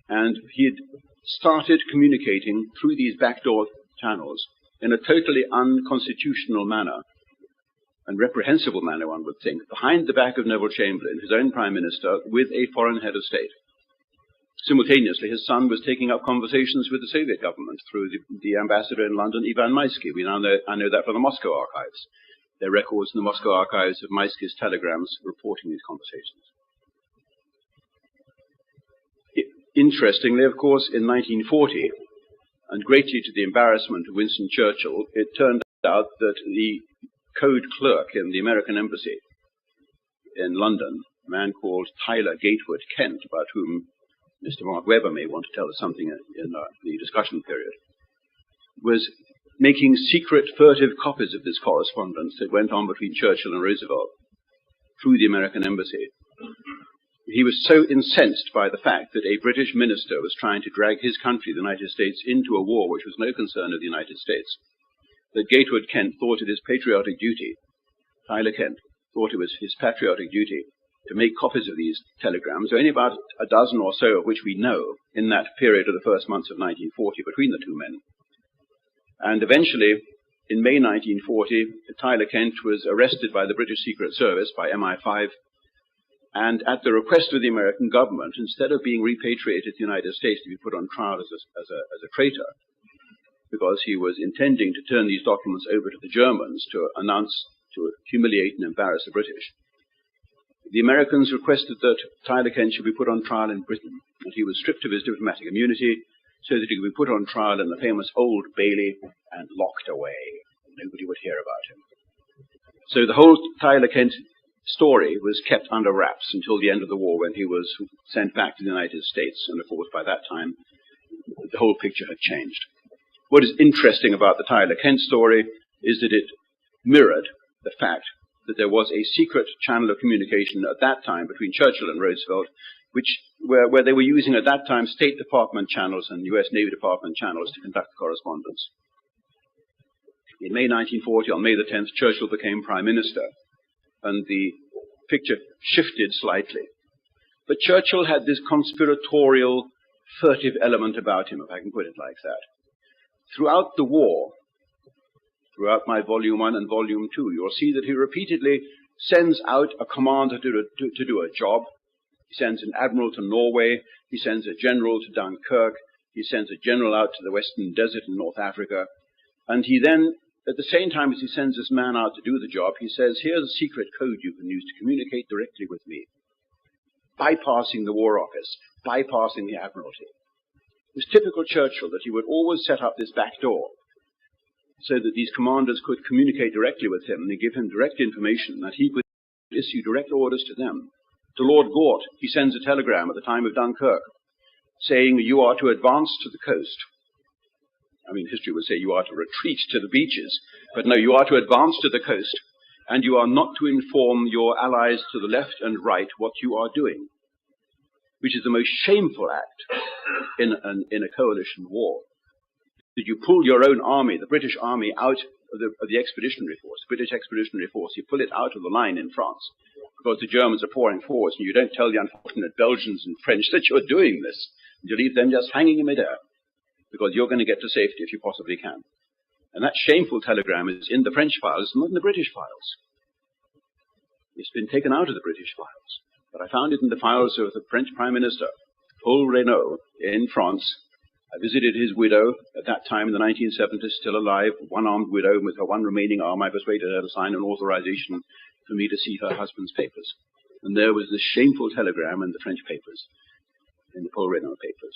And he had started communicating through these backdoor channels in a totally unconstitutional manner, and reprehensible manner, one would think, behind the back of Neville Chamberlain, his own Prime Minister, with a foreign head of state. Simultaneously, his son was taking up conversations with the Soviet government through the ambassador in London, Ivan Maisky. I know that from the Moscow archives. There are records in the Moscow archives of Maisky's telegrams reporting these conversations. Interestingly, of course, in 1940, and greatly to the embarrassment of Winston Churchill, it turned out that the code clerk in the American embassy in London, a man called Tyler Gatewood Kent, about whom Mr. Mark Webber may want to tell us something in the discussion period, was making secret, furtive copies of this correspondence that went on between Churchill and Roosevelt through the American embassy, He was so incensed by the fact that a British minister was trying to drag his country, the United States, into a war which was no concern of the United States, that Gatewood Kent thought it his patriotic duty, Tyler Kent thought it was his patriotic duty to make copies of these telegrams, only about a dozen or so of which we know in that period of the first months of 1940 between the two men. And eventually, in May 1940, Tyler Kent was arrested by the British Secret Service, by MI5, and at the request of the American government, instead of being repatriated to the United States to be put on trial as a traitor, because he was intending to turn these documents over to the Germans to humiliate and embarrass the British, the Americans requested that Tyler Kent should be put on trial in Britain, and he was stripped of his diplomatic immunity so that he could be put on trial in the famous Old Bailey and locked away. Nobody would hear about him. So the whole Tyler Kent story was kept under wraps until the end of the war, when he was sent back to the United States, and of course by that time the whole picture had changed. What is interesting about the Tyler Kent story is that it mirrored the fact that there was a secret channel of communication at that time between Churchill and Roosevelt, where they were using at that time State Department channels and US Navy Department channels to conduct correspondence. In May 1940, on May the 10th, Churchill became Prime Minister, and the picture shifted slightly. But Churchill had this conspiratorial, furtive element about him, if I can put it like that. Throughout the war, throughout my Volume 1 and Volume 2, you'll see that he repeatedly sends out a commander to do a job. He sends an admiral to Norway. He sends a general to Dunkirk. He sends a general out to the Western Desert in North Africa. And he then, at the same time as he sends this man out to do the job, he says, here's a secret code you can use to communicate directly with me, bypassing the War Office, bypassing the Admiralty. It was typical Churchill that he would always set up this back door so that these commanders could communicate directly with him, and they give him direct information that he could issue direct orders to them. To Lord Gort, he sends a telegram at the time of Dunkirk saying, you are to advance to the coast. I mean, history would say you are to retreat to the beaches, but no, you are to advance to the coast, and you are not to inform your allies to the left and right what you are doing, which is the most shameful act in a coalition war. That you pull your own army, the British army, out of the expeditionary force, the British expeditionary force, you pull it out of the line in France, because the Germans are pouring forwards, and you don't tell the unfortunate Belgians and French that you're doing this. You leave them just hanging in midair, because you're going to get to safety if you possibly can. And that shameful telegram is in the French files, not in the British files. It's been taken out of the British files. But I found it in the files of the French Prime Minister, Paul Reynaud, in France. I visited his widow at that time in the 1970s, still alive, one-armed widow, and with her one remaining arm, I persuaded her to sign an authorization for me to see her husband's papers. And there was this shameful telegram in the French papers, in the Paul Reynaud papers.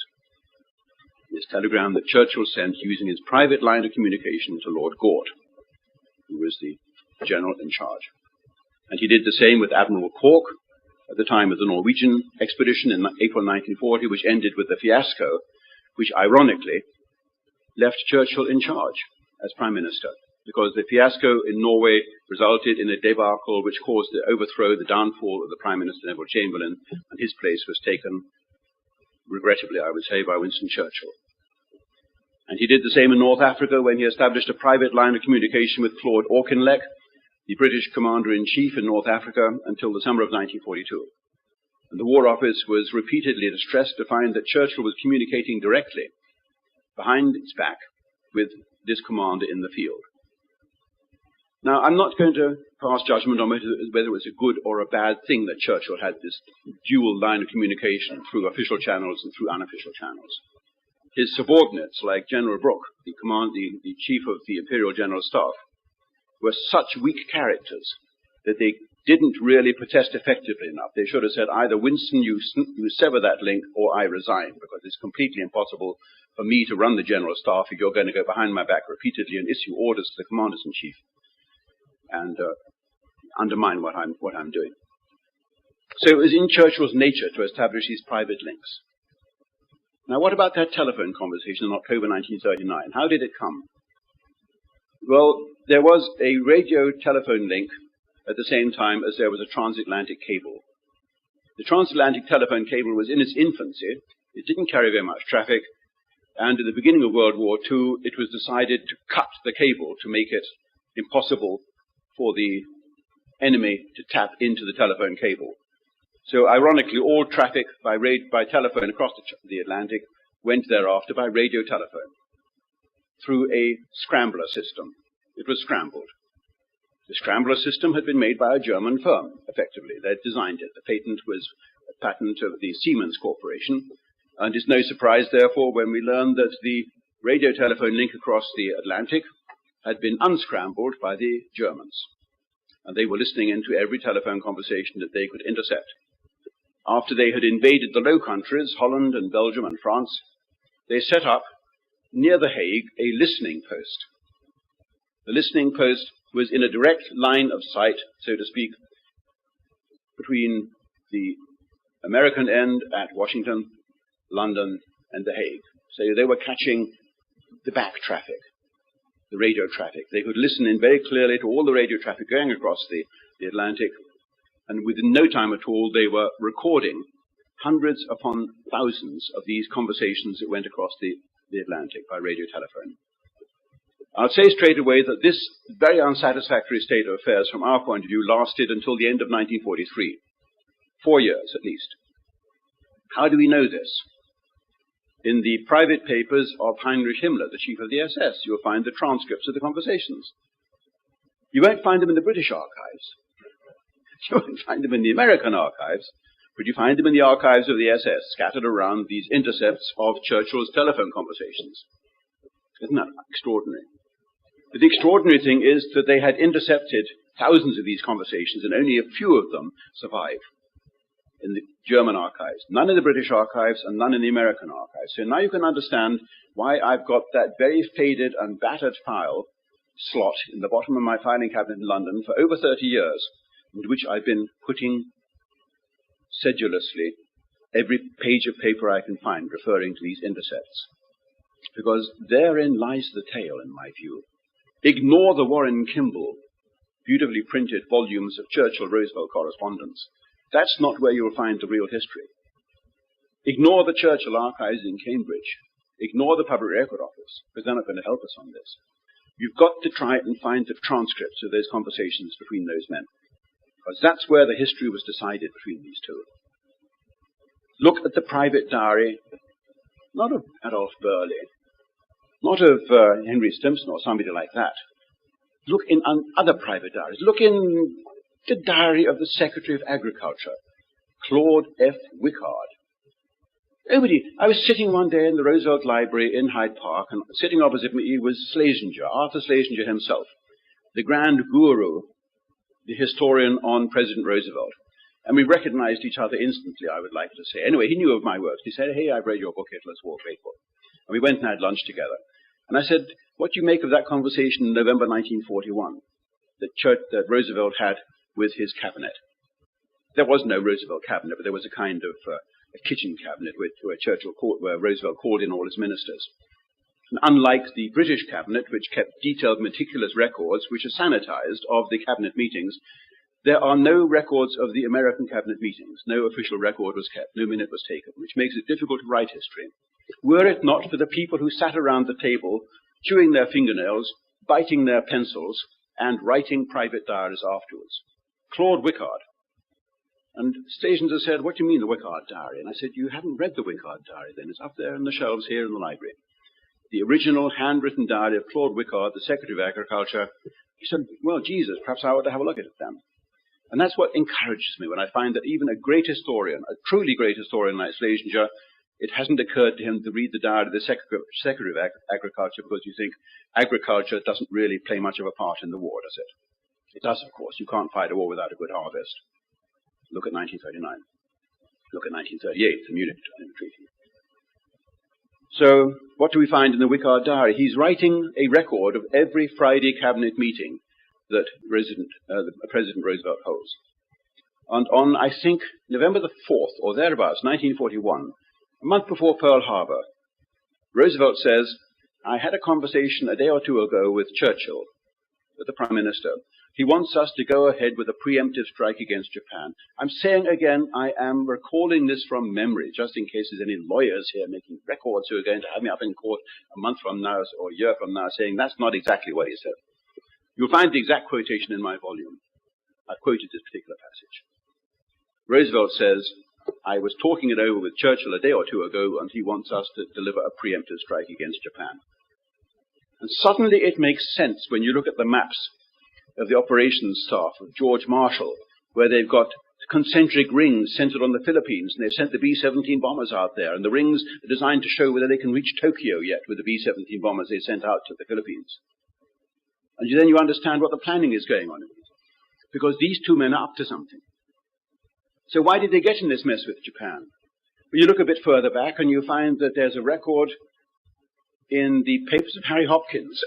This telegram that Churchill sent using his private line of communication to Lord Gort, who was the general in charge. And he did the same with Admiral Cork at the time of the Norwegian expedition in April 1940, which ended with the fiasco, which ironically left Churchill in charge as Prime Minister, because the fiasco in Norway resulted in a debacle which caused the overthrow, the downfall of the Prime Minister Neville Chamberlain, and his place was taken, regrettably I would say, by Winston Churchill. And he did the same in North Africa when he established a private line of communication with Claude Auchinleck, the British Commander-in-Chief in North Africa, until the summer of 1942. And the War Office was repeatedly distressed to find that Churchill was communicating directly, behind its back, with this commander in the field. Now, I'm not going to pass judgment on whether it was a good or a bad thing that Churchill had this dual line of communication through official channels and through unofficial channels. His subordinates, like General Brooke, the chief of the Imperial General Staff, were such weak characters that they didn't really protest effectively enough. They should have said, either Winston, you sever that link, or I resign, because it's completely impossible for me to run the General Staff if you're going to go behind my back repeatedly and issue orders to the Commanders-in-Chief and undermine what I'm doing. So it was in Churchill's nature to establish these private links. Now, what about that telephone conversation in October 1939? How did it come? Well, there was a radio telephone link at the same time as there was a transatlantic cable. The transatlantic telephone cable was in its infancy. It didn't carry very much traffic. And at the beginning of World War II, it was decided to cut the cable to make it impossible for the enemy to tap into the telephone cable. So ironically, all traffic by telephone across the Atlantic went thereafter by radio telephone through a scrambler system. It was scrambled. The scrambler system had been made by a German firm, effectively. They'd designed it. The patent was a patent of the Siemens Corporation. And it's no surprise, therefore, when we learn that the radio telephone link across the Atlantic had been unscrambled by the Germans. And they were listening into every telephone conversation that they could intercept. After they had invaded the Low Countries, Holland and Belgium and France, they set up near The Hague a listening post. The listening post was in a direct line of sight, so to speak, between the American end at Washington, London, and The Hague. So they were catching the back traffic, the radio traffic. They could listen in very clearly to all the radio traffic going across the Atlantic, and within no time at all, they were recording hundreds upon thousands of these conversations that went across the Atlantic by radio telephone. I'll say straight away that this very unsatisfactory state of affairs from our point of view lasted until the end of 1943, 4 years at least. How do we know this? In the private papers of Heinrich Himmler, the chief of the SS, you'll find the transcripts of the conversations. You won't find them in the British archives. You won't find them in the American archives, but you find them in the archives of the SS, scattered around these intercepts of Churchill's telephone conversations. Isn't that extraordinary? But the extraordinary thing is that they had intercepted thousands of these conversations, and only a few of them survive in the German archives. None in the British archives and none in the American archives. So now you can understand why I've got that very faded and battered file slot in the bottom of my filing cabinet in London for over 30 years, into which I've been putting sedulously every page of paper I can find referring to these intercepts. Because therein lies the tale, in my view. Ignore the Warren Kimball beautifully printed volumes of Churchill-Roosevelt correspondence. That's not where you'll find the real history. Ignore the Churchill archives in Cambridge. Ignore the Public Record Office, because they're not going to help us on this. You've got to try and find the transcripts of those conversations between those men, because that's where the history was decided between these two. Look at the private diary, not of Adolf Burley, not of Henry Stimson or somebody like that. Look in other private diaries. Look in the diary of the Secretary of Agriculture, Claude F. Wickard. I was sitting one day in the Roosevelt Library in Hyde Park, and sitting opposite me was Schlesinger, Arthur Schlesinger himself, the grand guru, the historian on President Roosevelt. And we recognized each other instantly, I would like to say. Anyway, he knew of my works. He said, "Hey, I've read your book, Hitler's War Faithful." And we went and had lunch together. And I said, "What do you make of that conversation in November 1941 that Roosevelt had with his cabinet?" There was no Roosevelt cabinet, but there was a kind of a kitchen cabinet where Roosevelt called in all his ministers. And unlike the British cabinet, which kept detailed, meticulous records, which are sanitized, of the cabinet meetings, there are no records of the American cabinet meetings. No official record was kept. No minute was taken, which makes it difficult to write history. Were it not for the people who sat around the table, chewing their fingernails, biting their pencils, and writing private diaries afterwards. Claude Wickard. And Schlesinger said, "What do you mean, the Wickard diary?" And I said, "You haven't read the Wickard diary then. It's up there on the shelves here in the library. The original handwritten diary of Claude Wickard, the Secretary of Agriculture." He said, "Well, Jesus, perhaps I ought to have a look at it then." And that's what encourages me when I find that even a great historian, a truly great historian like Schlesinger, it hasn't occurred to him to read the diary of the Secretary of Agriculture because you think agriculture doesn't really play much of a part in the war, does it? It does, of course. You can't fight a war without a good harvest. Look at 1939. Look at 1938, the Munich Treaty. So what do we find in the Wickard diary? He's writing a record of every Friday cabinet meeting that President Roosevelt holds. And on, I think, November the 4th, or thereabouts, 1941, a month before Pearl Harbor, Roosevelt says, "I had a conversation a day or two ago with Churchill, with the Prime Minister, He wants us to go ahead with a preemptive strike against Japan. I'm saying again, I am recalling this from memory, just in case there's any lawyers here making records who are going to have me up in court a month from now or a year from now saying that's not exactly what he said. You'll find the exact quotation in my volume. I've quoted this particular passage. Roosevelt says, I was talking it over with Churchill a day or two ago, and he wants us to deliver a preemptive strike against Japan. And suddenly it makes sense when you look at the maps of the operations staff of George Marshall, where they've got concentric rings centered on the Philippines, and they've sent the B-17 bombers out there, and the rings are designed to show whether they can reach Tokyo yet with the B-17 bombers they sent out to the Philippines. And then you understand what the planning is going on, because these two men are up to something. So why did they get in this mess with Japan? Well, you look a bit further back, and you find that there's a record in the papers of Harry Hopkins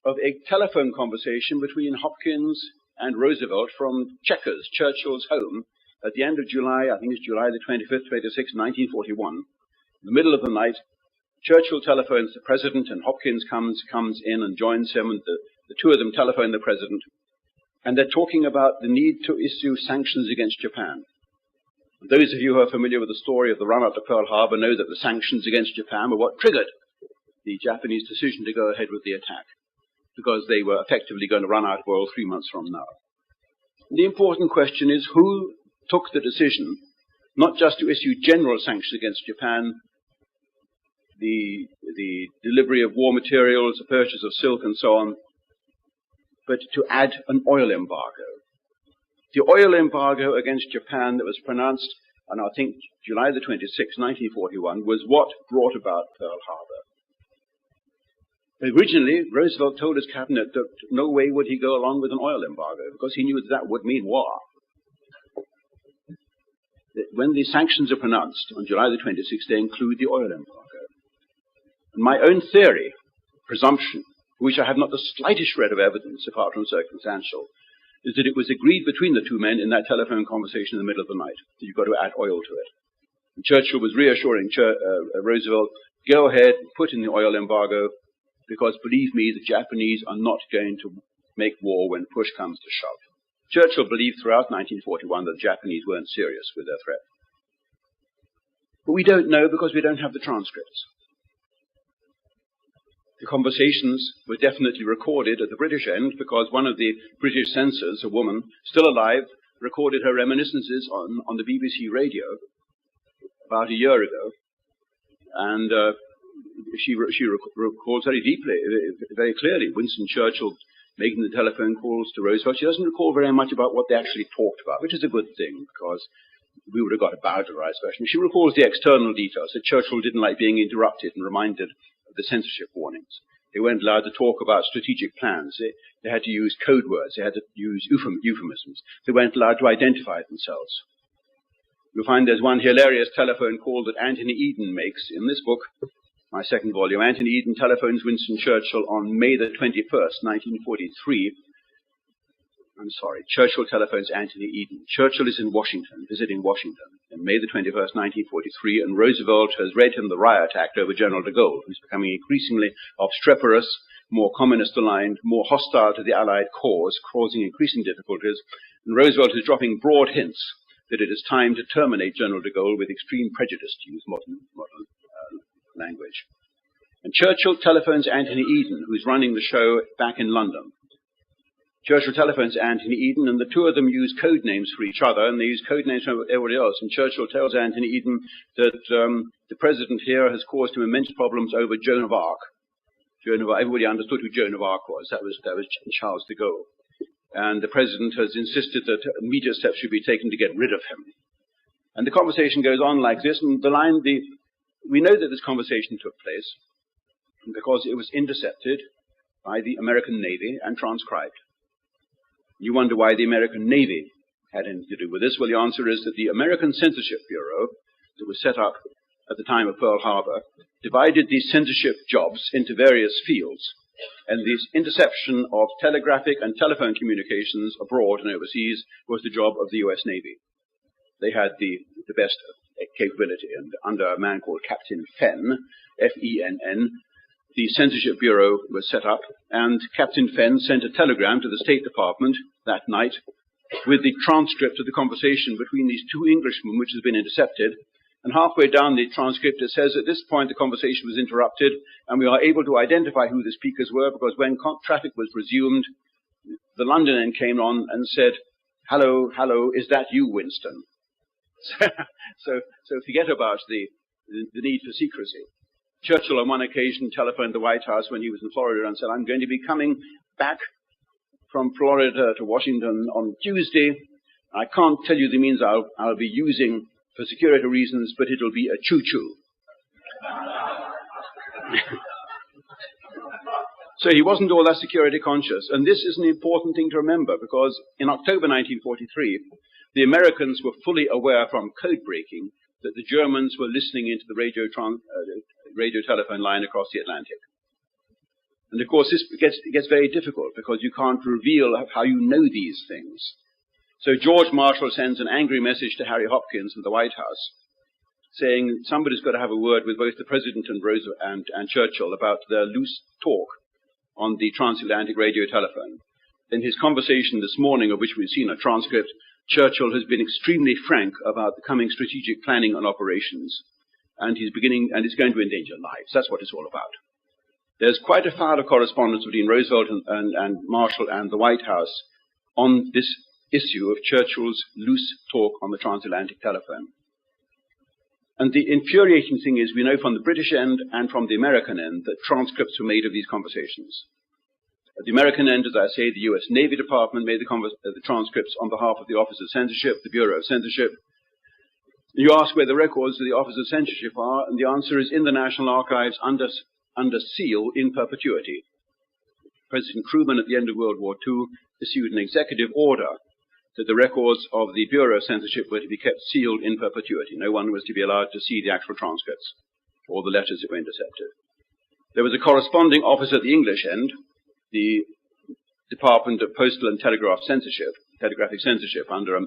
of a telephone conversation between Hopkins and Roosevelt from Chequers, Churchill's home, at the end of July, I think it's July the 25th, 26th, 1941. In the middle of the night, Churchill telephones the president, and Hopkins comes in and joins him, and the two of them telephone the president, and they're talking about the need to issue sanctions against Japan. Those of you who are familiar with the story of the run-up to Pearl Harbor know that the sanctions against Japan were what triggered the Japanese decision to go ahead with the attack, because they were effectively going to run out of oil 3 months from now. The important question is who took the decision not just to issue general sanctions against Japan, the delivery of war materials, the purchase of silk and so on, but to add an oil embargo. The oil embargo against Japan that was pronounced on, I think, July the 26th, 1941, was what brought about Pearl Harbor. Originally, Roosevelt told his cabinet that no way would he go along with an oil embargo, because he knew that would mean war. When the sanctions are pronounced on July the 26th, they include the oil embargo. And my own theory, presumption, for which I have not the slightest shred of evidence apart from circumstantial, is that it was agreed between the two men in that telephone conversation in the middle of the night that you've got to add oil to it. And Churchill was reassuring Roosevelt, go ahead, put in the oil embargo, because believe me, the Japanese are not going to make war when push comes to shove. Churchill believed throughout 1941 that the Japanese weren't serious with their threat. But we don't know because we don't have the transcripts. The conversations were definitely recorded at the British end because one of the British censors, a woman, still alive, recorded her reminiscences on the BBC radio about a year ago. And she recalls very deeply, very clearly, Winston Churchill making the telephone calls to Roosevelt. She doesn't recall very much about what they actually talked about, which is a good thing, because we would have got a bowdlerized version. She recalls the external details, that Churchill didn't like being interrupted and reminded of the censorship warnings. They weren't allowed to talk about strategic plans. They had to use code words. They had to use euphemisms. They weren't allowed to identify themselves. You'll find there's one hilarious telephone call that Anthony Eden makes in this book, my second volume. Anthony Eden telephones Winston Churchill on May the 21st, 1943. Churchill telephones Anthony Eden. Churchill is in Washington, visiting Washington, on May the 21st, 1943, and Roosevelt has read him the riot act over General de Gaulle, who's becoming increasingly obstreperous, more communist-aligned, more hostile to the Allied cause, causing increasing difficulties, and Roosevelt is dropping broad hints that it is time to terminate General de Gaulle with extreme prejudice, to use modern language. And Churchill telephones Anthony Eden, who's running the show back in London. Churchill telephones Anthony Eden, and the two of them use code names for each other, and they use code names for everybody else. And Churchill tells Anthony Eden that the president here has caused him immense problems over Joan of Arc. Everybody understood who Joan of Arc was. That was Charles de Gaulle. And the president has insisted that immediate steps should be taken to get rid of him. And the conversation goes on like this, and we know that this conversation took place because it was intercepted by the American Navy and transcribed. You wonder why the American Navy had anything to do with this. Well, the answer is that the American Censorship Bureau that was set up at the time of Pearl Harbor divided these censorship jobs into various fields. And this interception of telegraphic and telephone communications abroad and overseas was the job of the U.S. Navy. They had the best capability, and under a man called Captain Fenn, F-E-N-N, the Censorship Bureau was set up, and Captain Fenn sent a telegram to the State Department that night with the transcript of the conversation between these two Englishmen, which has been intercepted. And halfway down the transcript, it says, at this point, the conversation was interrupted, and we are able to identify who the speakers were, because when traffic was resumed, the London end came on and said, hello, hello, is that you, Winston? So forget about the need for secrecy. Churchill on one occasion telephoned the White House when he was in Florida and said, I'm going to be coming back from Florida to Washington on Tuesday. I can't tell you the means I'll be using for security reasons, but it'll be a choo-choo. So he wasn't all that security conscious. And this is an important thing to remember, because in October 1943, the Americans were fully aware from code breaking that the Germans were listening into the radio telephone line across the Atlantic. And of course, this gets very difficult, because you can't reveal how you know these things. So George Marshall sends an angry message to Harry Hopkins in the White House, saying somebody's got to have a word with both the President and Roosevelt and Churchill about their loose talk on the transatlantic radio telephone. In his conversation this morning, of which we've seen a transcript, Churchill has been extremely frank about the coming strategic planning and operations, and it's going to endanger lives. That's what it's all about. There's quite a file of correspondence between Roosevelt and Marshall and the White House on this issue of Churchill's loose talk on the transatlantic telephone. And the infuriating thing is, we know from the British end and from the American end that transcripts were made of these conversations. At the American end, as I say, the US Navy Department made the transcripts on behalf of the Office of Censorship, the Bureau of Censorship. You ask where the records of the Office of Censorship are, and the answer is in the National Archives under seal in perpetuity. President Truman, at the end of World War II, issued an executive order that the records of the Bureau of Censorship were to be kept sealed in perpetuity. No one was to be allowed to see the actual transcripts or the letters that were intercepted. There was a corresponding office at the English end, the Department of Postal and Telegraphic Censorship, under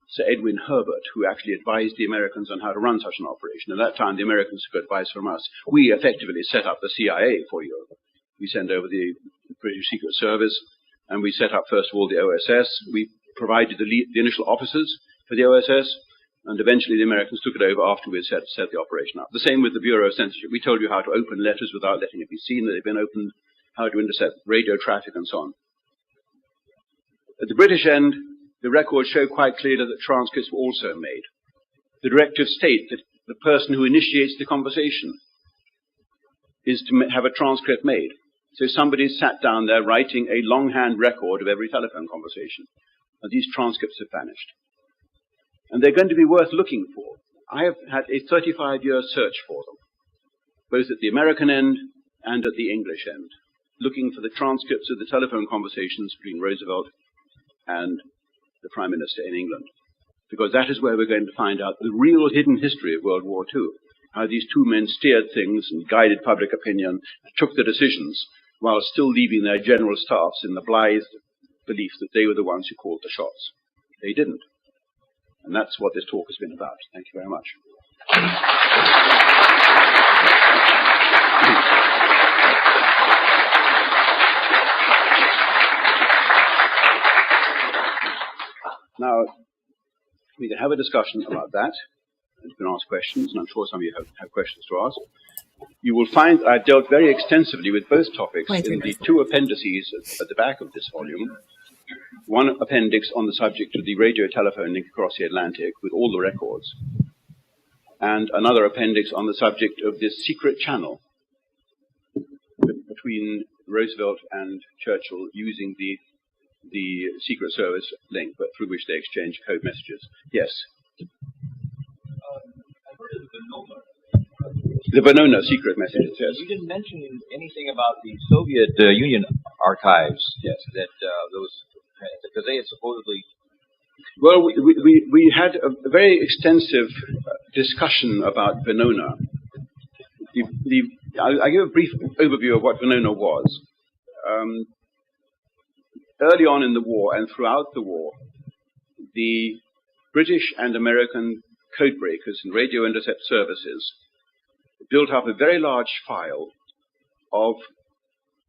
Sir Edwin Herbert, who actually advised the Americans on how to run such an operation. At that time, the Americans took advice from us. We effectively set up the CIA for Europe. We sent over the British Secret Service, and we set up, first of all, the OSS. We provided the initial officers for the OSS, and eventually the Americans took it over after we had set the operation up. The same with the Bureau of Censorship. We told you how to open letters without letting it be seen that they've been opened, how to intercept radio traffic, and so on. At the British end, the records show quite clearly that transcripts were also made. The directives state that the person who initiates the conversation is to have a transcript made. So somebody sat down there writing a longhand record of every telephone conversation. And these transcripts have vanished. And they're going to be worth looking for. I have had a 35-year search for them, both at the American end and at the English end, looking for the transcripts of the telephone conversations between Roosevelt and the Prime Minister in England, because that is where we're going to find out the real hidden history of World War II, how these two men steered things and guided public opinion and took the decisions while still leaving their general staffs in the blithe belief that they were the ones who called the shots. They didn't. And that's what this talk has been about. Thank you very much. Now, we can have a discussion about that. You can ask questions, and I'm sure some of you have questions to ask. You will find I dealt very extensively with both topics in the two appendices at the back of this volume. One appendix on the subject of the radio telephone link across the Atlantic with all the records, and another appendix on the subject of this secret channel between Roosevelt and Churchill using the Secret Service link, but through which they exchange code messages. Yes? I've heard of the Venona secret messages, yes. You didn't mention anything about the Soviet Union archives. Yes. That because they had supposedly... Well, we had a very extensive discussion about Venona. I'll give a brief overview of what Venona was. Early on in the war and throughout the war, the British and American codebreakers and radio intercept services built up a very large file of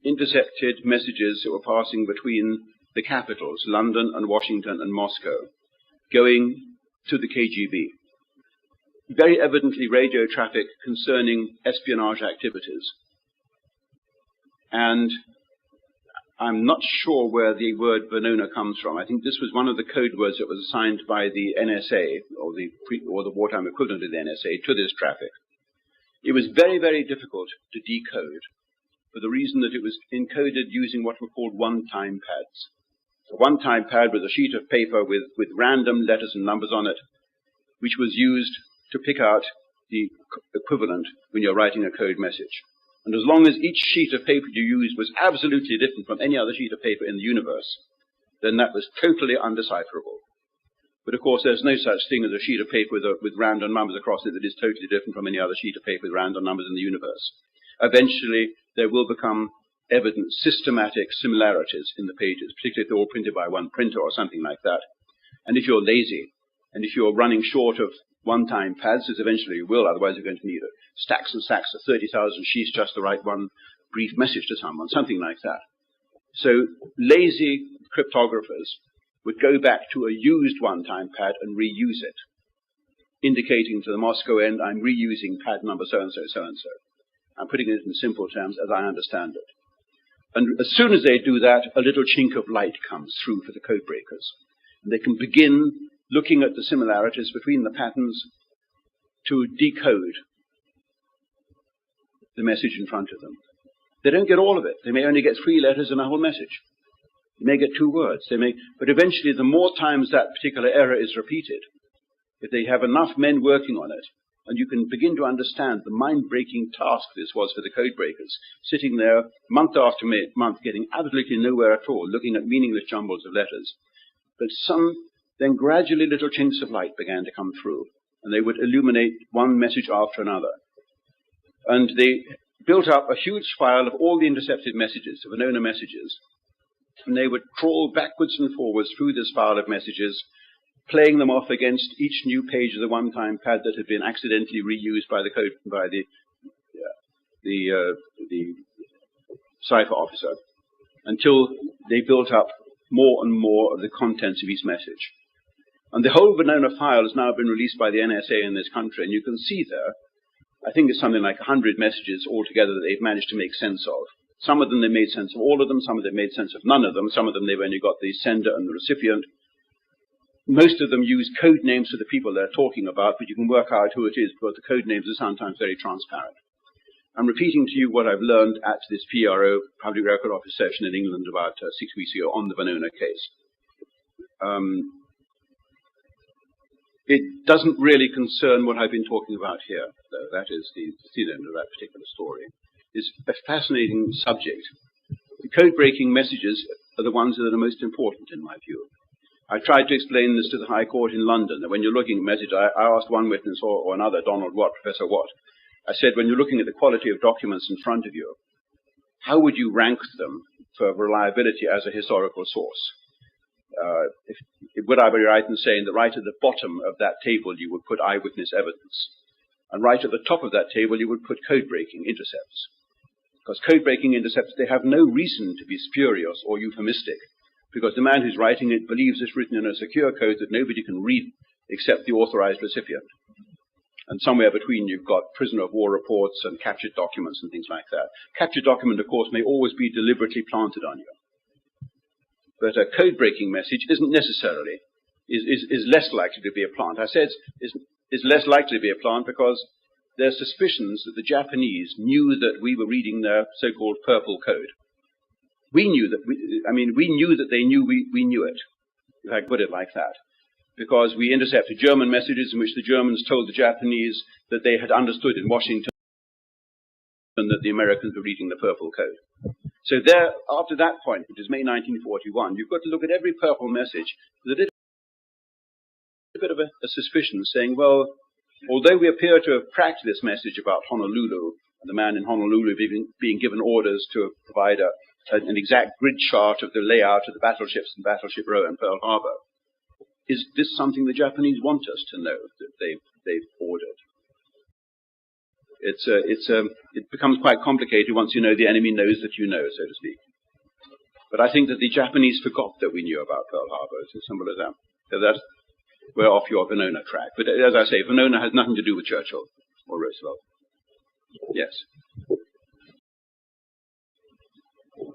intercepted messages that were passing between the capitals, London and Washington and Moscow, going to the KGB. Very evidently radio traffic concerning espionage activities. And I'm not sure where the word Venona comes from. I think this was one of the code words that was assigned by the NSA, or the wartime equivalent of the NSA, to this traffic. It was very, very difficult to decode for the reason that it was encoded using what were called one-time pads. A one-time pad was a sheet of paper with random letters and numbers on it, which was used to pick out the equivalent when you're writing a code message. And as long as each sheet of paper you used was absolutely different from any other sheet of paper in the universe, then that was totally undecipherable. But of course, there's no such thing as a sheet of paper with random numbers across it that is totally different from any other sheet of paper with random numbers in the universe. Eventually, there will become evident systematic similarities in the pages, particularly if they're all printed by one printer or something like that. And if you're lazy, and if you're running short of one-time pads, as eventually you will, otherwise you're going to need stacks and stacks of 30,000 sheets just to write one brief message to someone, something like that. So lazy cryptographers would go back to a used one-time pad and reuse it, indicating to the Moscow end, I'm reusing pad number so-and-so, so-and-so. I'm putting it in simple terms as I understand it. And as soon as they do that, a little chink of light comes through for the code breakers. And they can begin looking at the similarities between the patterns to decode the message in front of them. They don't get all of it. They may only get 3 letters in a whole message. They may get 2 words. But eventually, the more times that particular error is repeated, if they have enough men working on it, and you can begin to understand the mind-breaking task this was for the code breakers, sitting there month after month, getting absolutely nowhere at all, looking at meaningless jumbles of letters. But then gradually little chinks of light began to come through, and they would illuminate one message after another. And they built up a huge file of all the intercepted messages, the Venona messages, and they would crawl backwards and forwards through this file of messages, playing them off against each new page of the one-time pad that had been accidentally reused by the cipher officer, until they built up more and more of the contents of each message. And the whole Venona file has now been released by the NSA in this country, and you can see there, I think it's something like 100 messages altogether that they've managed to make sense of. Some of them they made sense of all of them, some of them made sense of none of them, some of them they've only got the sender and the recipient. Most of them use code names for the people they're talking about, but you can work out who it is because the code names are sometimes very transparent. I'm repeating to you what I've learned at this PRO, Public Record Office session in England about 6 weeks ago on the Venona case. It doesn't really concern what I've been talking about here, though. That is the end of that particular story. It's a fascinating subject. The code-breaking messages are the ones that are the most important, in my view. I tried to explain this to the High Court in London, that when you're looking at message, I asked one witness or another, Donald Watt, Professor Watt, I said, when you're looking at the quality of documents in front of you, how would you rank them for reliability as a historical source? Would I be right in saying that right at the bottom of that table you would put eyewitness evidence, and right at the top of that table you would put code-breaking intercepts? Because code-breaking intercepts, they have no reason to be spurious or euphemistic, because the man who's writing it believes it's written in a secure code that nobody can read except the authorized recipient. And somewhere between you've got prisoner of war reports and captured documents and things like that. Captured document, of course, may always be deliberately planted on you. But a code-breaking message isn't necessarily, is less likely to be a plant. I said is less likely to be a plant because there are suspicions that the Japanese knew that we were reading their so-called purple code. We knew that they knew we knew it, if I put it like that, because we intercepted German messages in which the Germans told the Japanese that they had understood in Washington that the Americans were reading the purple code. So there, after that point, which is May 1941, you've got to look at every purple message with a little bit of a suspicion, saying, well, although we appear to have cracked this message about Honolulu, and the man in Honolulu being given orders to provide an exact grid chart of the layout of the battleships in Battleship Row and Pearl Harbor, is this something the Japanese want us to know that they've ordered? It becomes quite complicated once you know the enemy knows that you know, so to speak. But I think that the Japanese forgot that we knew about Pearl Harbor. It's as simple as that. So that we're off your Venona track. But as I say, Venona has nothing to do with Churchill or Roosevelt. Yes.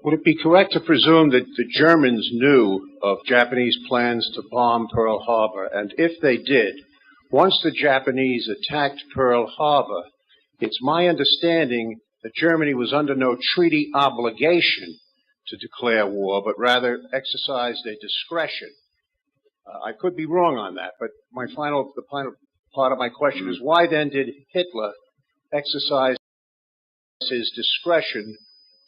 Would it be correct to presume that the Germans knew of Japanese plans to bomb Pearl Harbor? And if they did, once the Japanese attacked Pearl Harbor, it's my understanding that Germany was under no treaty obligation to declare war, but rather exercised a discretion. I could be wrong on that, but the final part of my question is, why then did Hitler exercise his discretion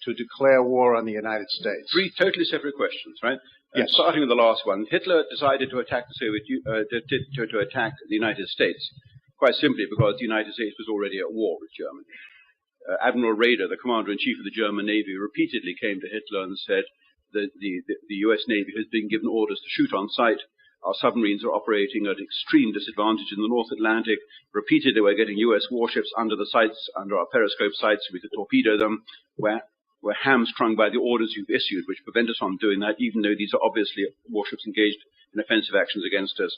to declare war on the United States? Three totally separate questions, right? Yes. Starting with the last one, Hitler decided to attack to attack the United States quite simply because the United States was already at war with Germany. Admiral Raeder, the commander-in-chief of the German Navy, repeatedly came to Hitler and said that the U.S. Navy has been given orders to shoot on sight. Our submarines are operating at extreme disadvantage in the North Atlantic. Repeatedly, we're getting U.S. warships under the sights, under our periscope sights, so we could torpedo them. We're hamstrung by the orders you've issued, which prevent us from doing that, even though these are obviously warships engaged in offensive actions against us.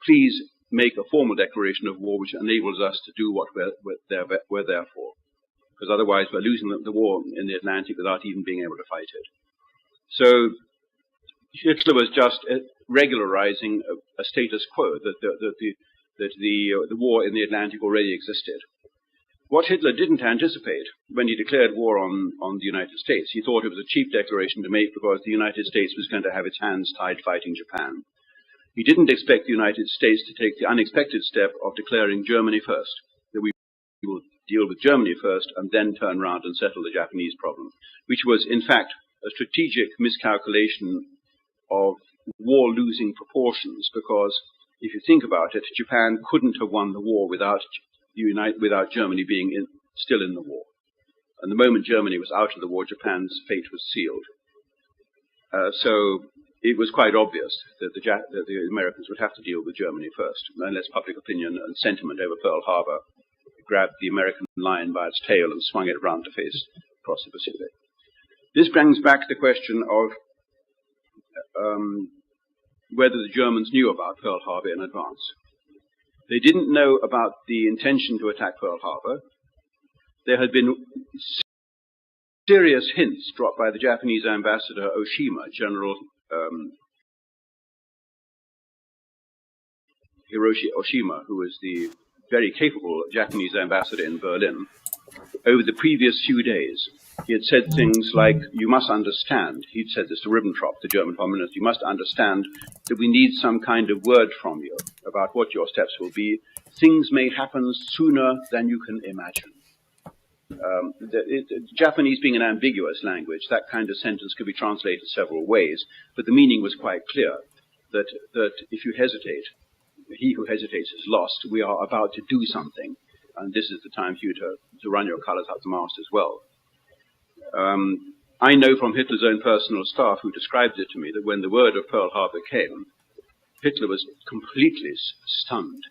Please make a formal declaration of war which enables us to do what we're there for. Because otherwise we're losing the war in the Atlantic without even being able to fight it. So Hitler was just regularizing a status quo, that the war in the Atlantic already existed. What Hitler didn't anticipate when he declared war on the United States, he thought it was a cheap declaration to make because the United States was going to have its hands tied fighting Japan. He didn't expect the United States to take the unexpected step of declaring Germany first, that we will deal with Germany first and then turn around and settle the Japanese problem, which was in fact a strategic miscalculation of war-losing proportions, because if you think about it, Japan couldn't have won the war without Germany being still in the war. And the moment Germany was out of the war, Japan's fate was sealed. So it was quite obvious that the Americans would have to deal with Germany first, unless public opinion and sentiment over Pearl Harbor grabbed the American lion by its tail and swung it round to face across the Pacific. This brings back the question of whether the Germans knew about Pearl Harbor in advance. They didn't know about the intention to attack Pearl Harbor. There had been serious hints dropped by the Japanese ambassador Oshima, General Hiroshi Oshima, who was the very capable Japanese ambassador in Berlin. Over the previous few days, he had said things like, you must understand, he'd said this to Ribbentrop, the German Foreign Minister, you must understand that we need some kind of word from you about what your steps will be. Things may happen sooner than you can imagine. Japanese being an ambiguous language, that kind of sentence could be translated several ways, but the meaning was quite clear, that if you hesitate, he who hesitates is lost. We are about to do something, and this is the time for you to run your colors up the mast as well. I know from Hitler's own personal staff, who described it to me, that when the word of Pearl Harbor came, Hitler was completely stunned.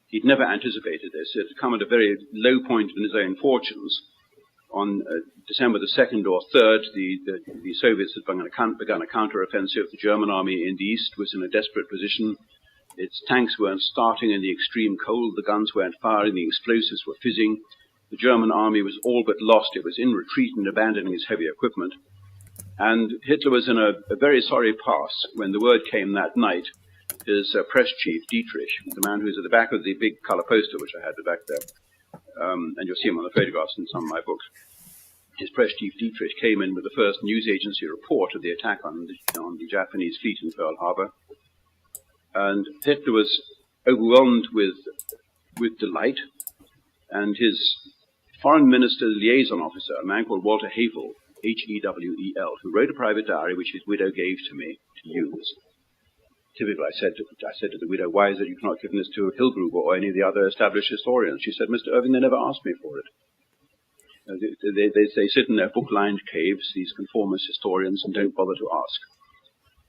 He'd never anticipated this. It had come at a very low point in his own fortunes. On December the 2nd or 3rd, the Soviets had begun a counter-offensive. The German army in the east was in a desperate position. Its tanks weren't starting in the extreme cold, the guns weren't firing, the explosives were fizzing. The German army was all but lost. It was in retreat and abandoning its heavy equipment. And Hitler was in a very sorry pass when the word came that night. His press chief, Dietrich, the man who's at the back of the big color poster, which I had back there, and you'll see him on the photographs in some of my books. His press chief, Dietrich, came in with the first news agency report of the attack on the Japanese fleet in Pearl Harbor. And Hitler was overwhelmed with delight, and his foreign minister liaison officer, a man called Walter Hewel, H-E-W-E-L, who wrote a private diary which his widow gave to me to use. Typically, I said to the widow, why is it you've not given this to Hillgruber or any of the other established historians? She said, Mr. Irving, they never asked me for it. They sit in their book-lined caves, these conformist historians, and don't bother to ask.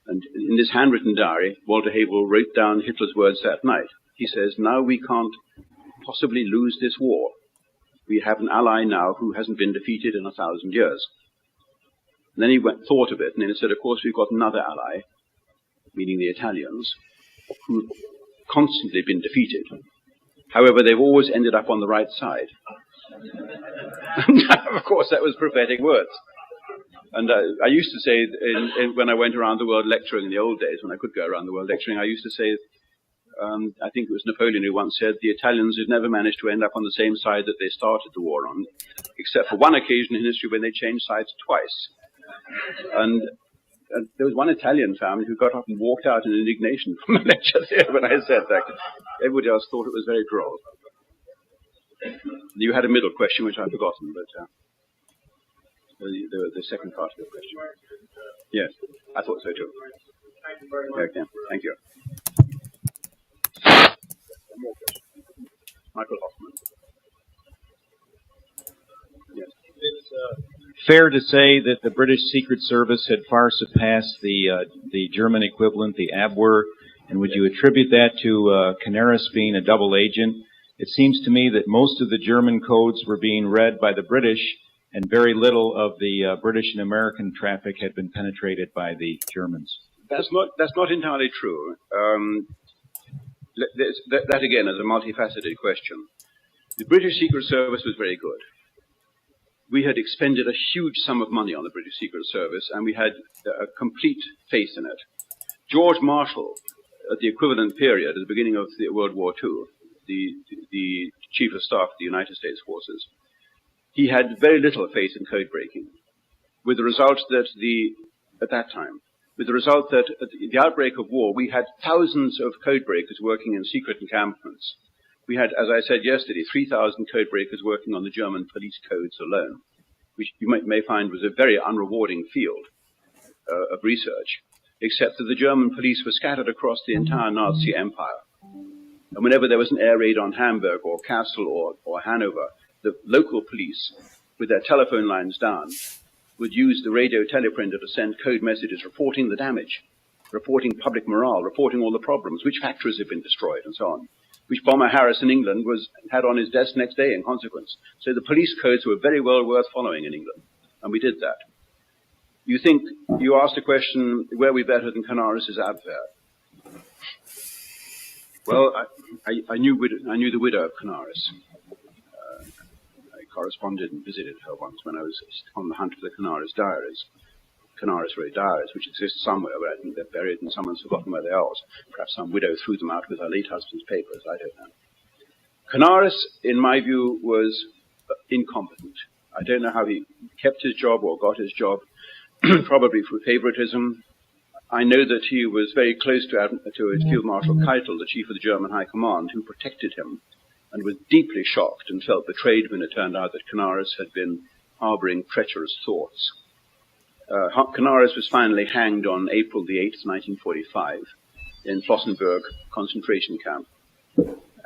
And in this handwritten diary, Walter Hewel wrote down Hitler's words that night. He says, now we can't possibly lose this war. We have an ally now who hasn't been defeated in 1,000 years. And then he thought of it, and then he said, of course, we've got another ally, meaning the Italians, who've constantly been defeated. However, they've always ended up on the right side. Of course, that was prophetic words. And I used to say, when I went around the world lecturing in the old days, when I could go around the world lecturing, I used to say, I think it was Napoleon who once said, the Italians had never managed to end up on the same side that they started the war on, except for one occasion in history when they changed sides twice. And there was one Italian family who got up and walked out in indignation from a lecture there when I said that. Everybody else thought it was very droll. You had a middle question, which I've forgotten, but the second part of your question. Yes, I thought so too. Thank you very much. Okay, thank you. More questions. Michael Hoffman. Yes. It's fair to say that the British Secret Service had far surpassed the German equivalent, the Abwehr, and would you attribute that to Canaris being a double agent? It seems to me that most of the German codes were being read by the British, and very little of the British and American traffic had been penetrated by the Germans. That's not entirely true. That again is a multifaceted question. The British Secret Service was very good. We had expended a huge sum of money on the British Secret Service, and we had a complete faith in it. George Marshall, at the equivalent period, at the beginning of World War II, the Chief of Staff of the United States Forces, he had very little faith in code breaking, with the result that at the outbreak of war, we had thousands of code breakers working in secret encampments. We had, as I said yesterday, 3,000 code breakers working on the German police codes alone, which you may find was a very unrewarding field of research, except that the German police were scattered across the entire Nazi empire. And whenever there was an air raid on Hamburg or Kassel or Hanover, the local police, with their telephone lines down, would use the radio teleprinter to send code messages reporting the damage, reporting public morale, reporting all the problems, which factories have been destroyed, and so on, which Bomber Harris in England had on his desk next day in consequence. So the police codes were very well worth following in England, and we did that. You asked a question, were we better than Canaris' Abwehr? Well, I knew the widow of Canaris. I corresponded and visited her once when I was on the hunt for the Canaris diaries. Canaris wrote diaries, which exist somewhere, but I think they're buried and someone's forgotten where they are. Perhaps some widow threw them out with her late husband's papers, I don't know. Canaris, in my view, was incompetent. I don't know how he kept his job or got his job, probably through favoritism. I know that he was very close to Field Marshal Keitel, the chief of the German High Command, who protected him and was deeply shocked and felt betrayed when it turned out that Canaris had been harboring treacherous thoughts. Canaris was finally hanged on April the 8th, 1945, in Flossenburg concentration camp.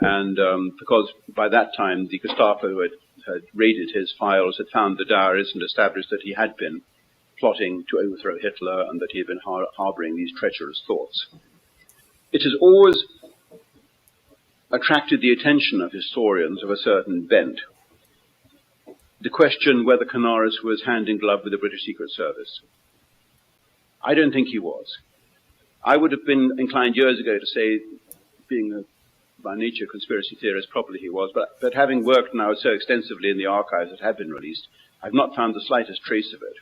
And because by that time the Gestapo had raided his files, had found the diaries and established that he had been plotting to overthrow Hitler and that he had been harboring these treacherous thoughts. It has always attracted the attention of historians of a certain bent, the question whether Canaris was hand in glove with the British Secret Service. I don't think he was. I would have been inclined years ago to say, being by nature conspiracy theorist, probably he was, but having worked now so extensively in the archives that have been released, I've not found the slightest trace of it.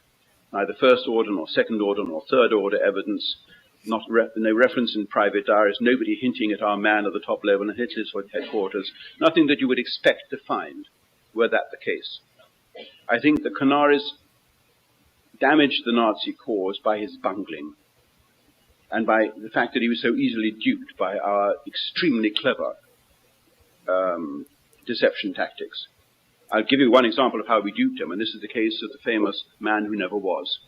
Neither first order nor second order nor third order evidence, no reference in private diaries, nobody hinting at our man at the top level in Hitler's headquarters, nothing that you would expect to find were that the case. I think that Canaris damaged the Nazi cause by his bungling and by the fact that he was so easily duped by our extremely clever deception tactics. I'll give you one example of how we duped him, and this is the case of the famous Man Who Never Was.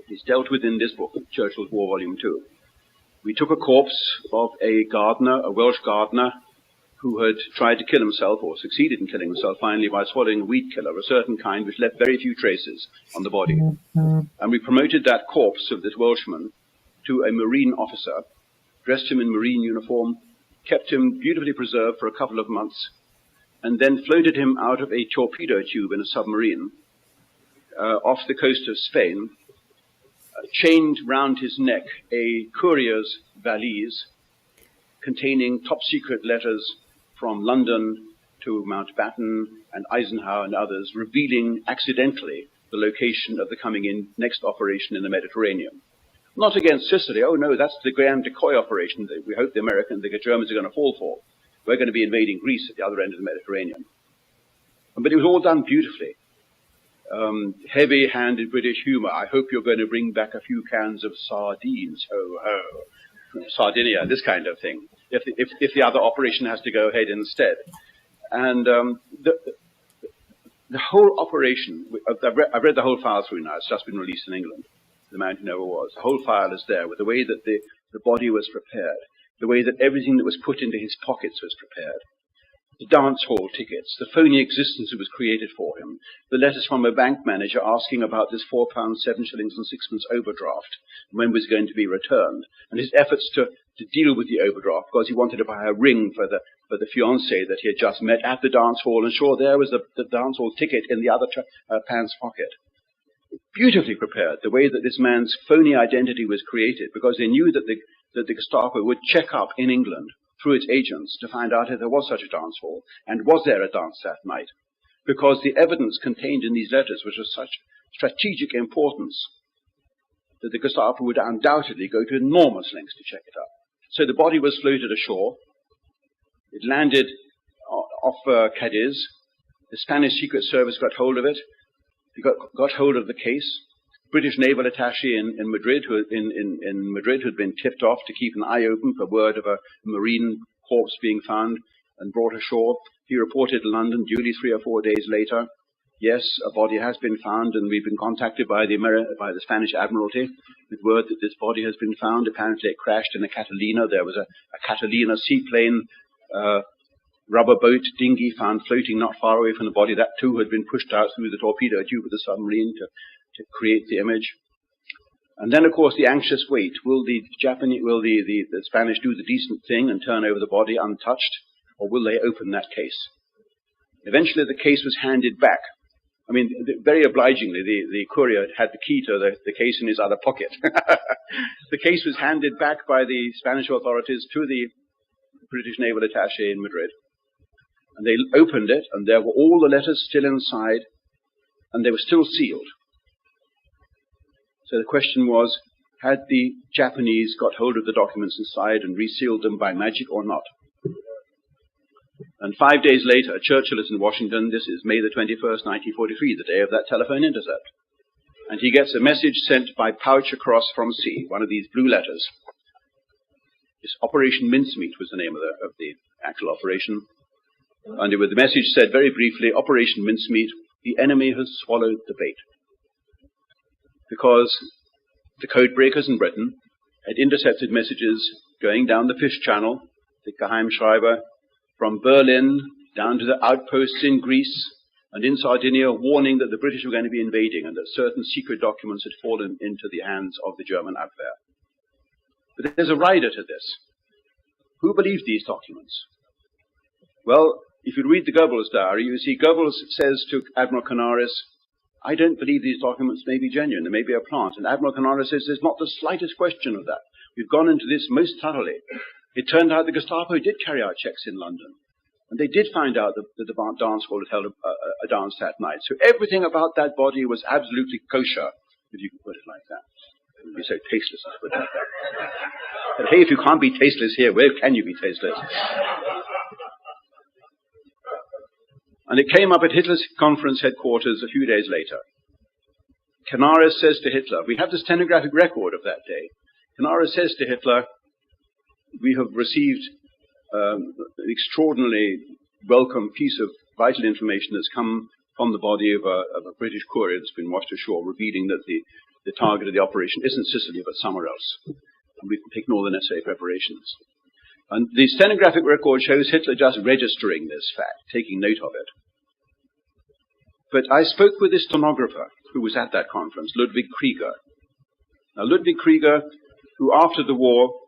It's dealt with in this book, Churchill's War, Volume 2. We took a corpse of a gardener, a Welsh gardener, who had tried to kill himself, or succeeded in killing himself finally, by swallowing a weed killer of a certain kind which left very few traces on the body. And we promoted that corpse of this Welshman to a Marine officer, dressed him in Marine uniform, kept him beautifully preserved for a couple of months, and then floated him out of a torpedo tube in a submarine off the coast of Spain, chained round his neck a courier's valise containing top-secret letters from London to Mountbatten and Eisenhower and others, revealing accidentally the location of the coming-in next operation in the Mediterranean. Not against Sicily. Oh, no, that's the grand decoy operation that we hope the Germans are going to fall for. We're going to be invading Greece at the other end of the Mediterranean. But it was all done beautifully. Heavy-handed British humor. I hope you're going to bring back a few cans of sardines. Ho, ho. Sardinia, this kind of thing. If the other operation has to go ahead instead. And the whole operation, I've read the whole file through now. It's just been released in England. The Man Who Never Was. The whole file is there with the way that the body was prepared, the way that everything that was put into his pockets was prepared. The dance hall tickets, the phony existence that was created for him, the letters from a bank manager asking about this £4, 7 shillings and sixpence overdraft, and when was going to be returned, and his efforts to deal with the overdraft because he wanted to buy a ring for the fiancée that he had just met at the dance hall, and sure, there was the dance hall ticket in the other pants pocket. Beautifully prepared, the way that this man's phony identity was created, because they knew that the Gestapo would check up in England through its agents to find out if there was such a dance hall, and was there a dance that night, because the evidence contained in these letters was of such strategic importance that the Gestapo would undoubtedly go to enormous lengths to check it up. So the body was floated ashore. It landed off Cadiz. The Spanish Secret Service got hold of it. He got hold of the case. British naval attaché in Madrid, who had been tipped off to keep an eye open for word of a marine corpse being found and brought ashore. He reported to London duly 3 or 4 days later. Yes, a body has been found, and we've been contacted by the Spanish Admiralty with word that this body has been found. Apparently it crashed in a Catalina. There was a Catalina seaplane rubber boat dinghy found floating not far away from the body. That too had been pushed out through the torpedo tube of the submarine to create the image. And then, of course, the anxious wait. Will the Spanish do the decent thing and turn over the body untouched, or will they open that case? Eventually, the case was handed back. I mean, very obligingly, the courier had the key to the case in his other pocket. The case was handed back by the Spanish authorities to the British naval attaché in Madrid. And they opened it, and there were all the letters still inside, and they were still sealed. So the question was, had the Japanese got hold of the documents inside and resealed them by magic or not? And 5 days later, Churchill is in Washington. This is May the 21st, 1943, the day of that telephone intercept. And he gets a message sent by pouch across from sea, one of these blue letters. This Operation Mincemeat was the name of the actual operation. And the message said very briefly, Operation Mincemeat, the enemy has swallowed the bait. Because the code breakers in Britain had intercepted messages going down the fish channel, the Geheimschreiber, from Berlin down to the outposts in Greece and in Sardinia, warning that the British were going to be invading and that certain secret documents had fallen into the hands of the German Abwehr. But there's a rider to this. Who believed these documents? Well, if you read the Goebbels diary, you see Goebbels says to Admiral Canaris, I don't believe these documents may be genuine, they may be a plant. And Admiral Canaris says there's not the slightest question of that. We've gone into this most thoroughly. It turned out the Gestapo did carry out checks in London. And they did find out that the dance hall had held a dance that night. So everything about that body was absolutely kosher, if you can put it like that. It would be so tasteless to put it like that. But hey, if you can't be tasteless here, where can you be tasteless? And it came up at Hitler's conference headquarters a few days later. Canaris says to Hitler, we have the stenographic record of that day. Canaris says to Hitler, we have received an extraordinarily welcome piece of vital information that's come from the body of a British courier that's been washed ashore, revealing that the target of the operation isn't Sicily but somewhere else. And we've taken all the necessary preparations. And the stenographic record shows Hitler just registering this fact, taking note of it. But I spoke with the stenographer who was at that conference, Ludwig Krieger. Now, Ludwig Krieger, who after the war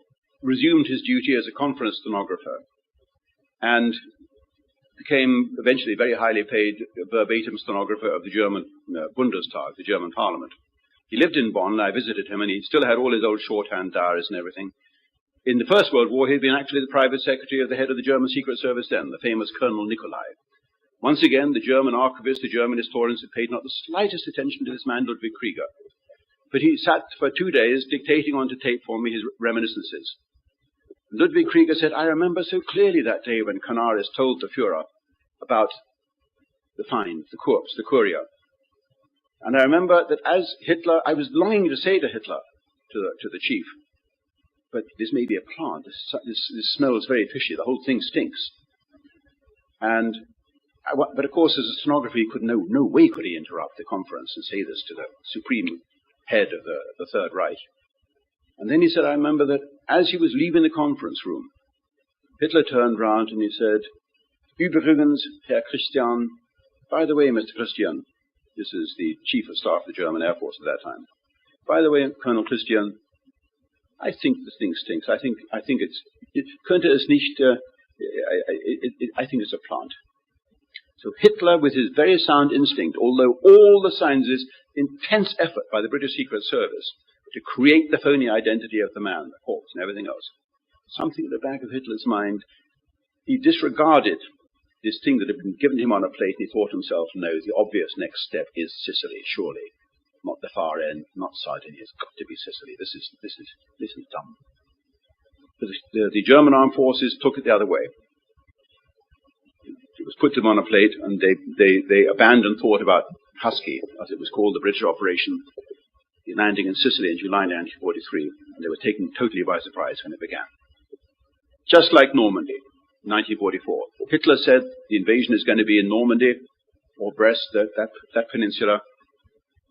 resumed his duty as a conference stenographer and became eventually very highly paid verbatim stenographer of the German Bundestag, the German parliament. He lived in Bonn, and I visited him, and he still had all his old shorthand diaries and everything. In the First World War, he'd been actually the private secretary of the head of the German Secret Service then, the famous Colonel Nicolai. Once again, the German archivists, the German historians had paid not the slightest attention to this man, Ludwig Krieger. But he sat for 2 days dictating onto tape for me his reminiscences. Ludwig Krieger said, I remember so clearly that day when Canaris told the Führer about the find, the corpse, the courier. And I remember that as Hitler, I was longing to say to Hitler, to the chief, but this may be a plant, this smells very fishy, the whole thing stinks. But of course, as a stenographer, he could no way could he interrupt the conference and say this to the supreme head of the Third Reich. And then he said, I remember that as he was leaving the conference room, Hitler turned round and he said, Übrigens, Herr Christian, by the way, Mr. Christian, this is the chief of staff of the German Air Force at that time. By the way, Colonel Christian, I think the thing stinks. I think könnte es nicht, I think it's a plant. So Hitler, with his very sound instinct, although all the signs of this intense effort by the British Secret Service to create the phony identity of the man, the corpse and everything else, something at the back of Hitler's mind, he disregarded this thing that had been given him on a plate, and he thought himself, no, the obvious next step is Sicily, surely. Not the far end, not Sardinia, it's got to be Sicily. This is dumb. But the German armed forces took it the other way. It was put to them on a plate, and they abandoned thought about Husky, as it was called, the British operation, the landing in Sicily in July 1943, and they were taken totally by surprise when it began. Just like Normandy, 1944. Hitler said the invasion is going to be in Normandy, or Brest, that peninsula,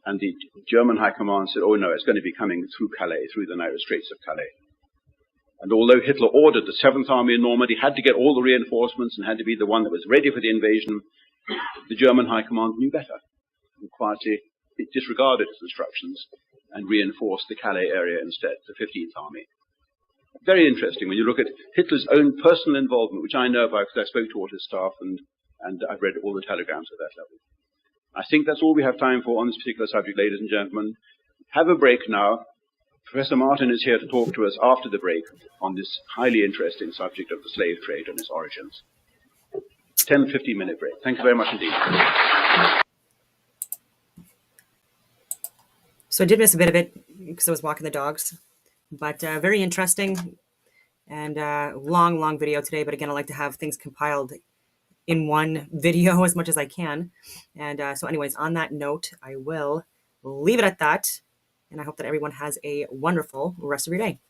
and the German High Command said, oh no, it's going to be coming through Calais, through the narrow straits of Calais. And although Hitler ordered the 7th Army in Normandy, had to get all the reinforcements and had to be the one that was ready for the invasion, the German High Command knew better. And quietly, it disregarded its instructions and reinforced the Calais area instead, the 15th Army. Very interesting when you look at Hitler's own personal involvement, which I know about because I spoke to all his staff and I've read all the telegrams at that level. I think that's all we have time for on this particular subject, ladies and gentlemen. Have a break now. Professor Martin is here to talk to us after the break on this highly interesting subject of the slave trade and its origins. 10-15-minute break. Thank you very much indeed. So I did miss a bit of it because I was walking the dogs, but very interesting and long video today. But again, I like to have things compiled in one video as much as I can. And so anyways, on that note, I will leave it at that. And I hope that everyone has a wonderful rest of your day.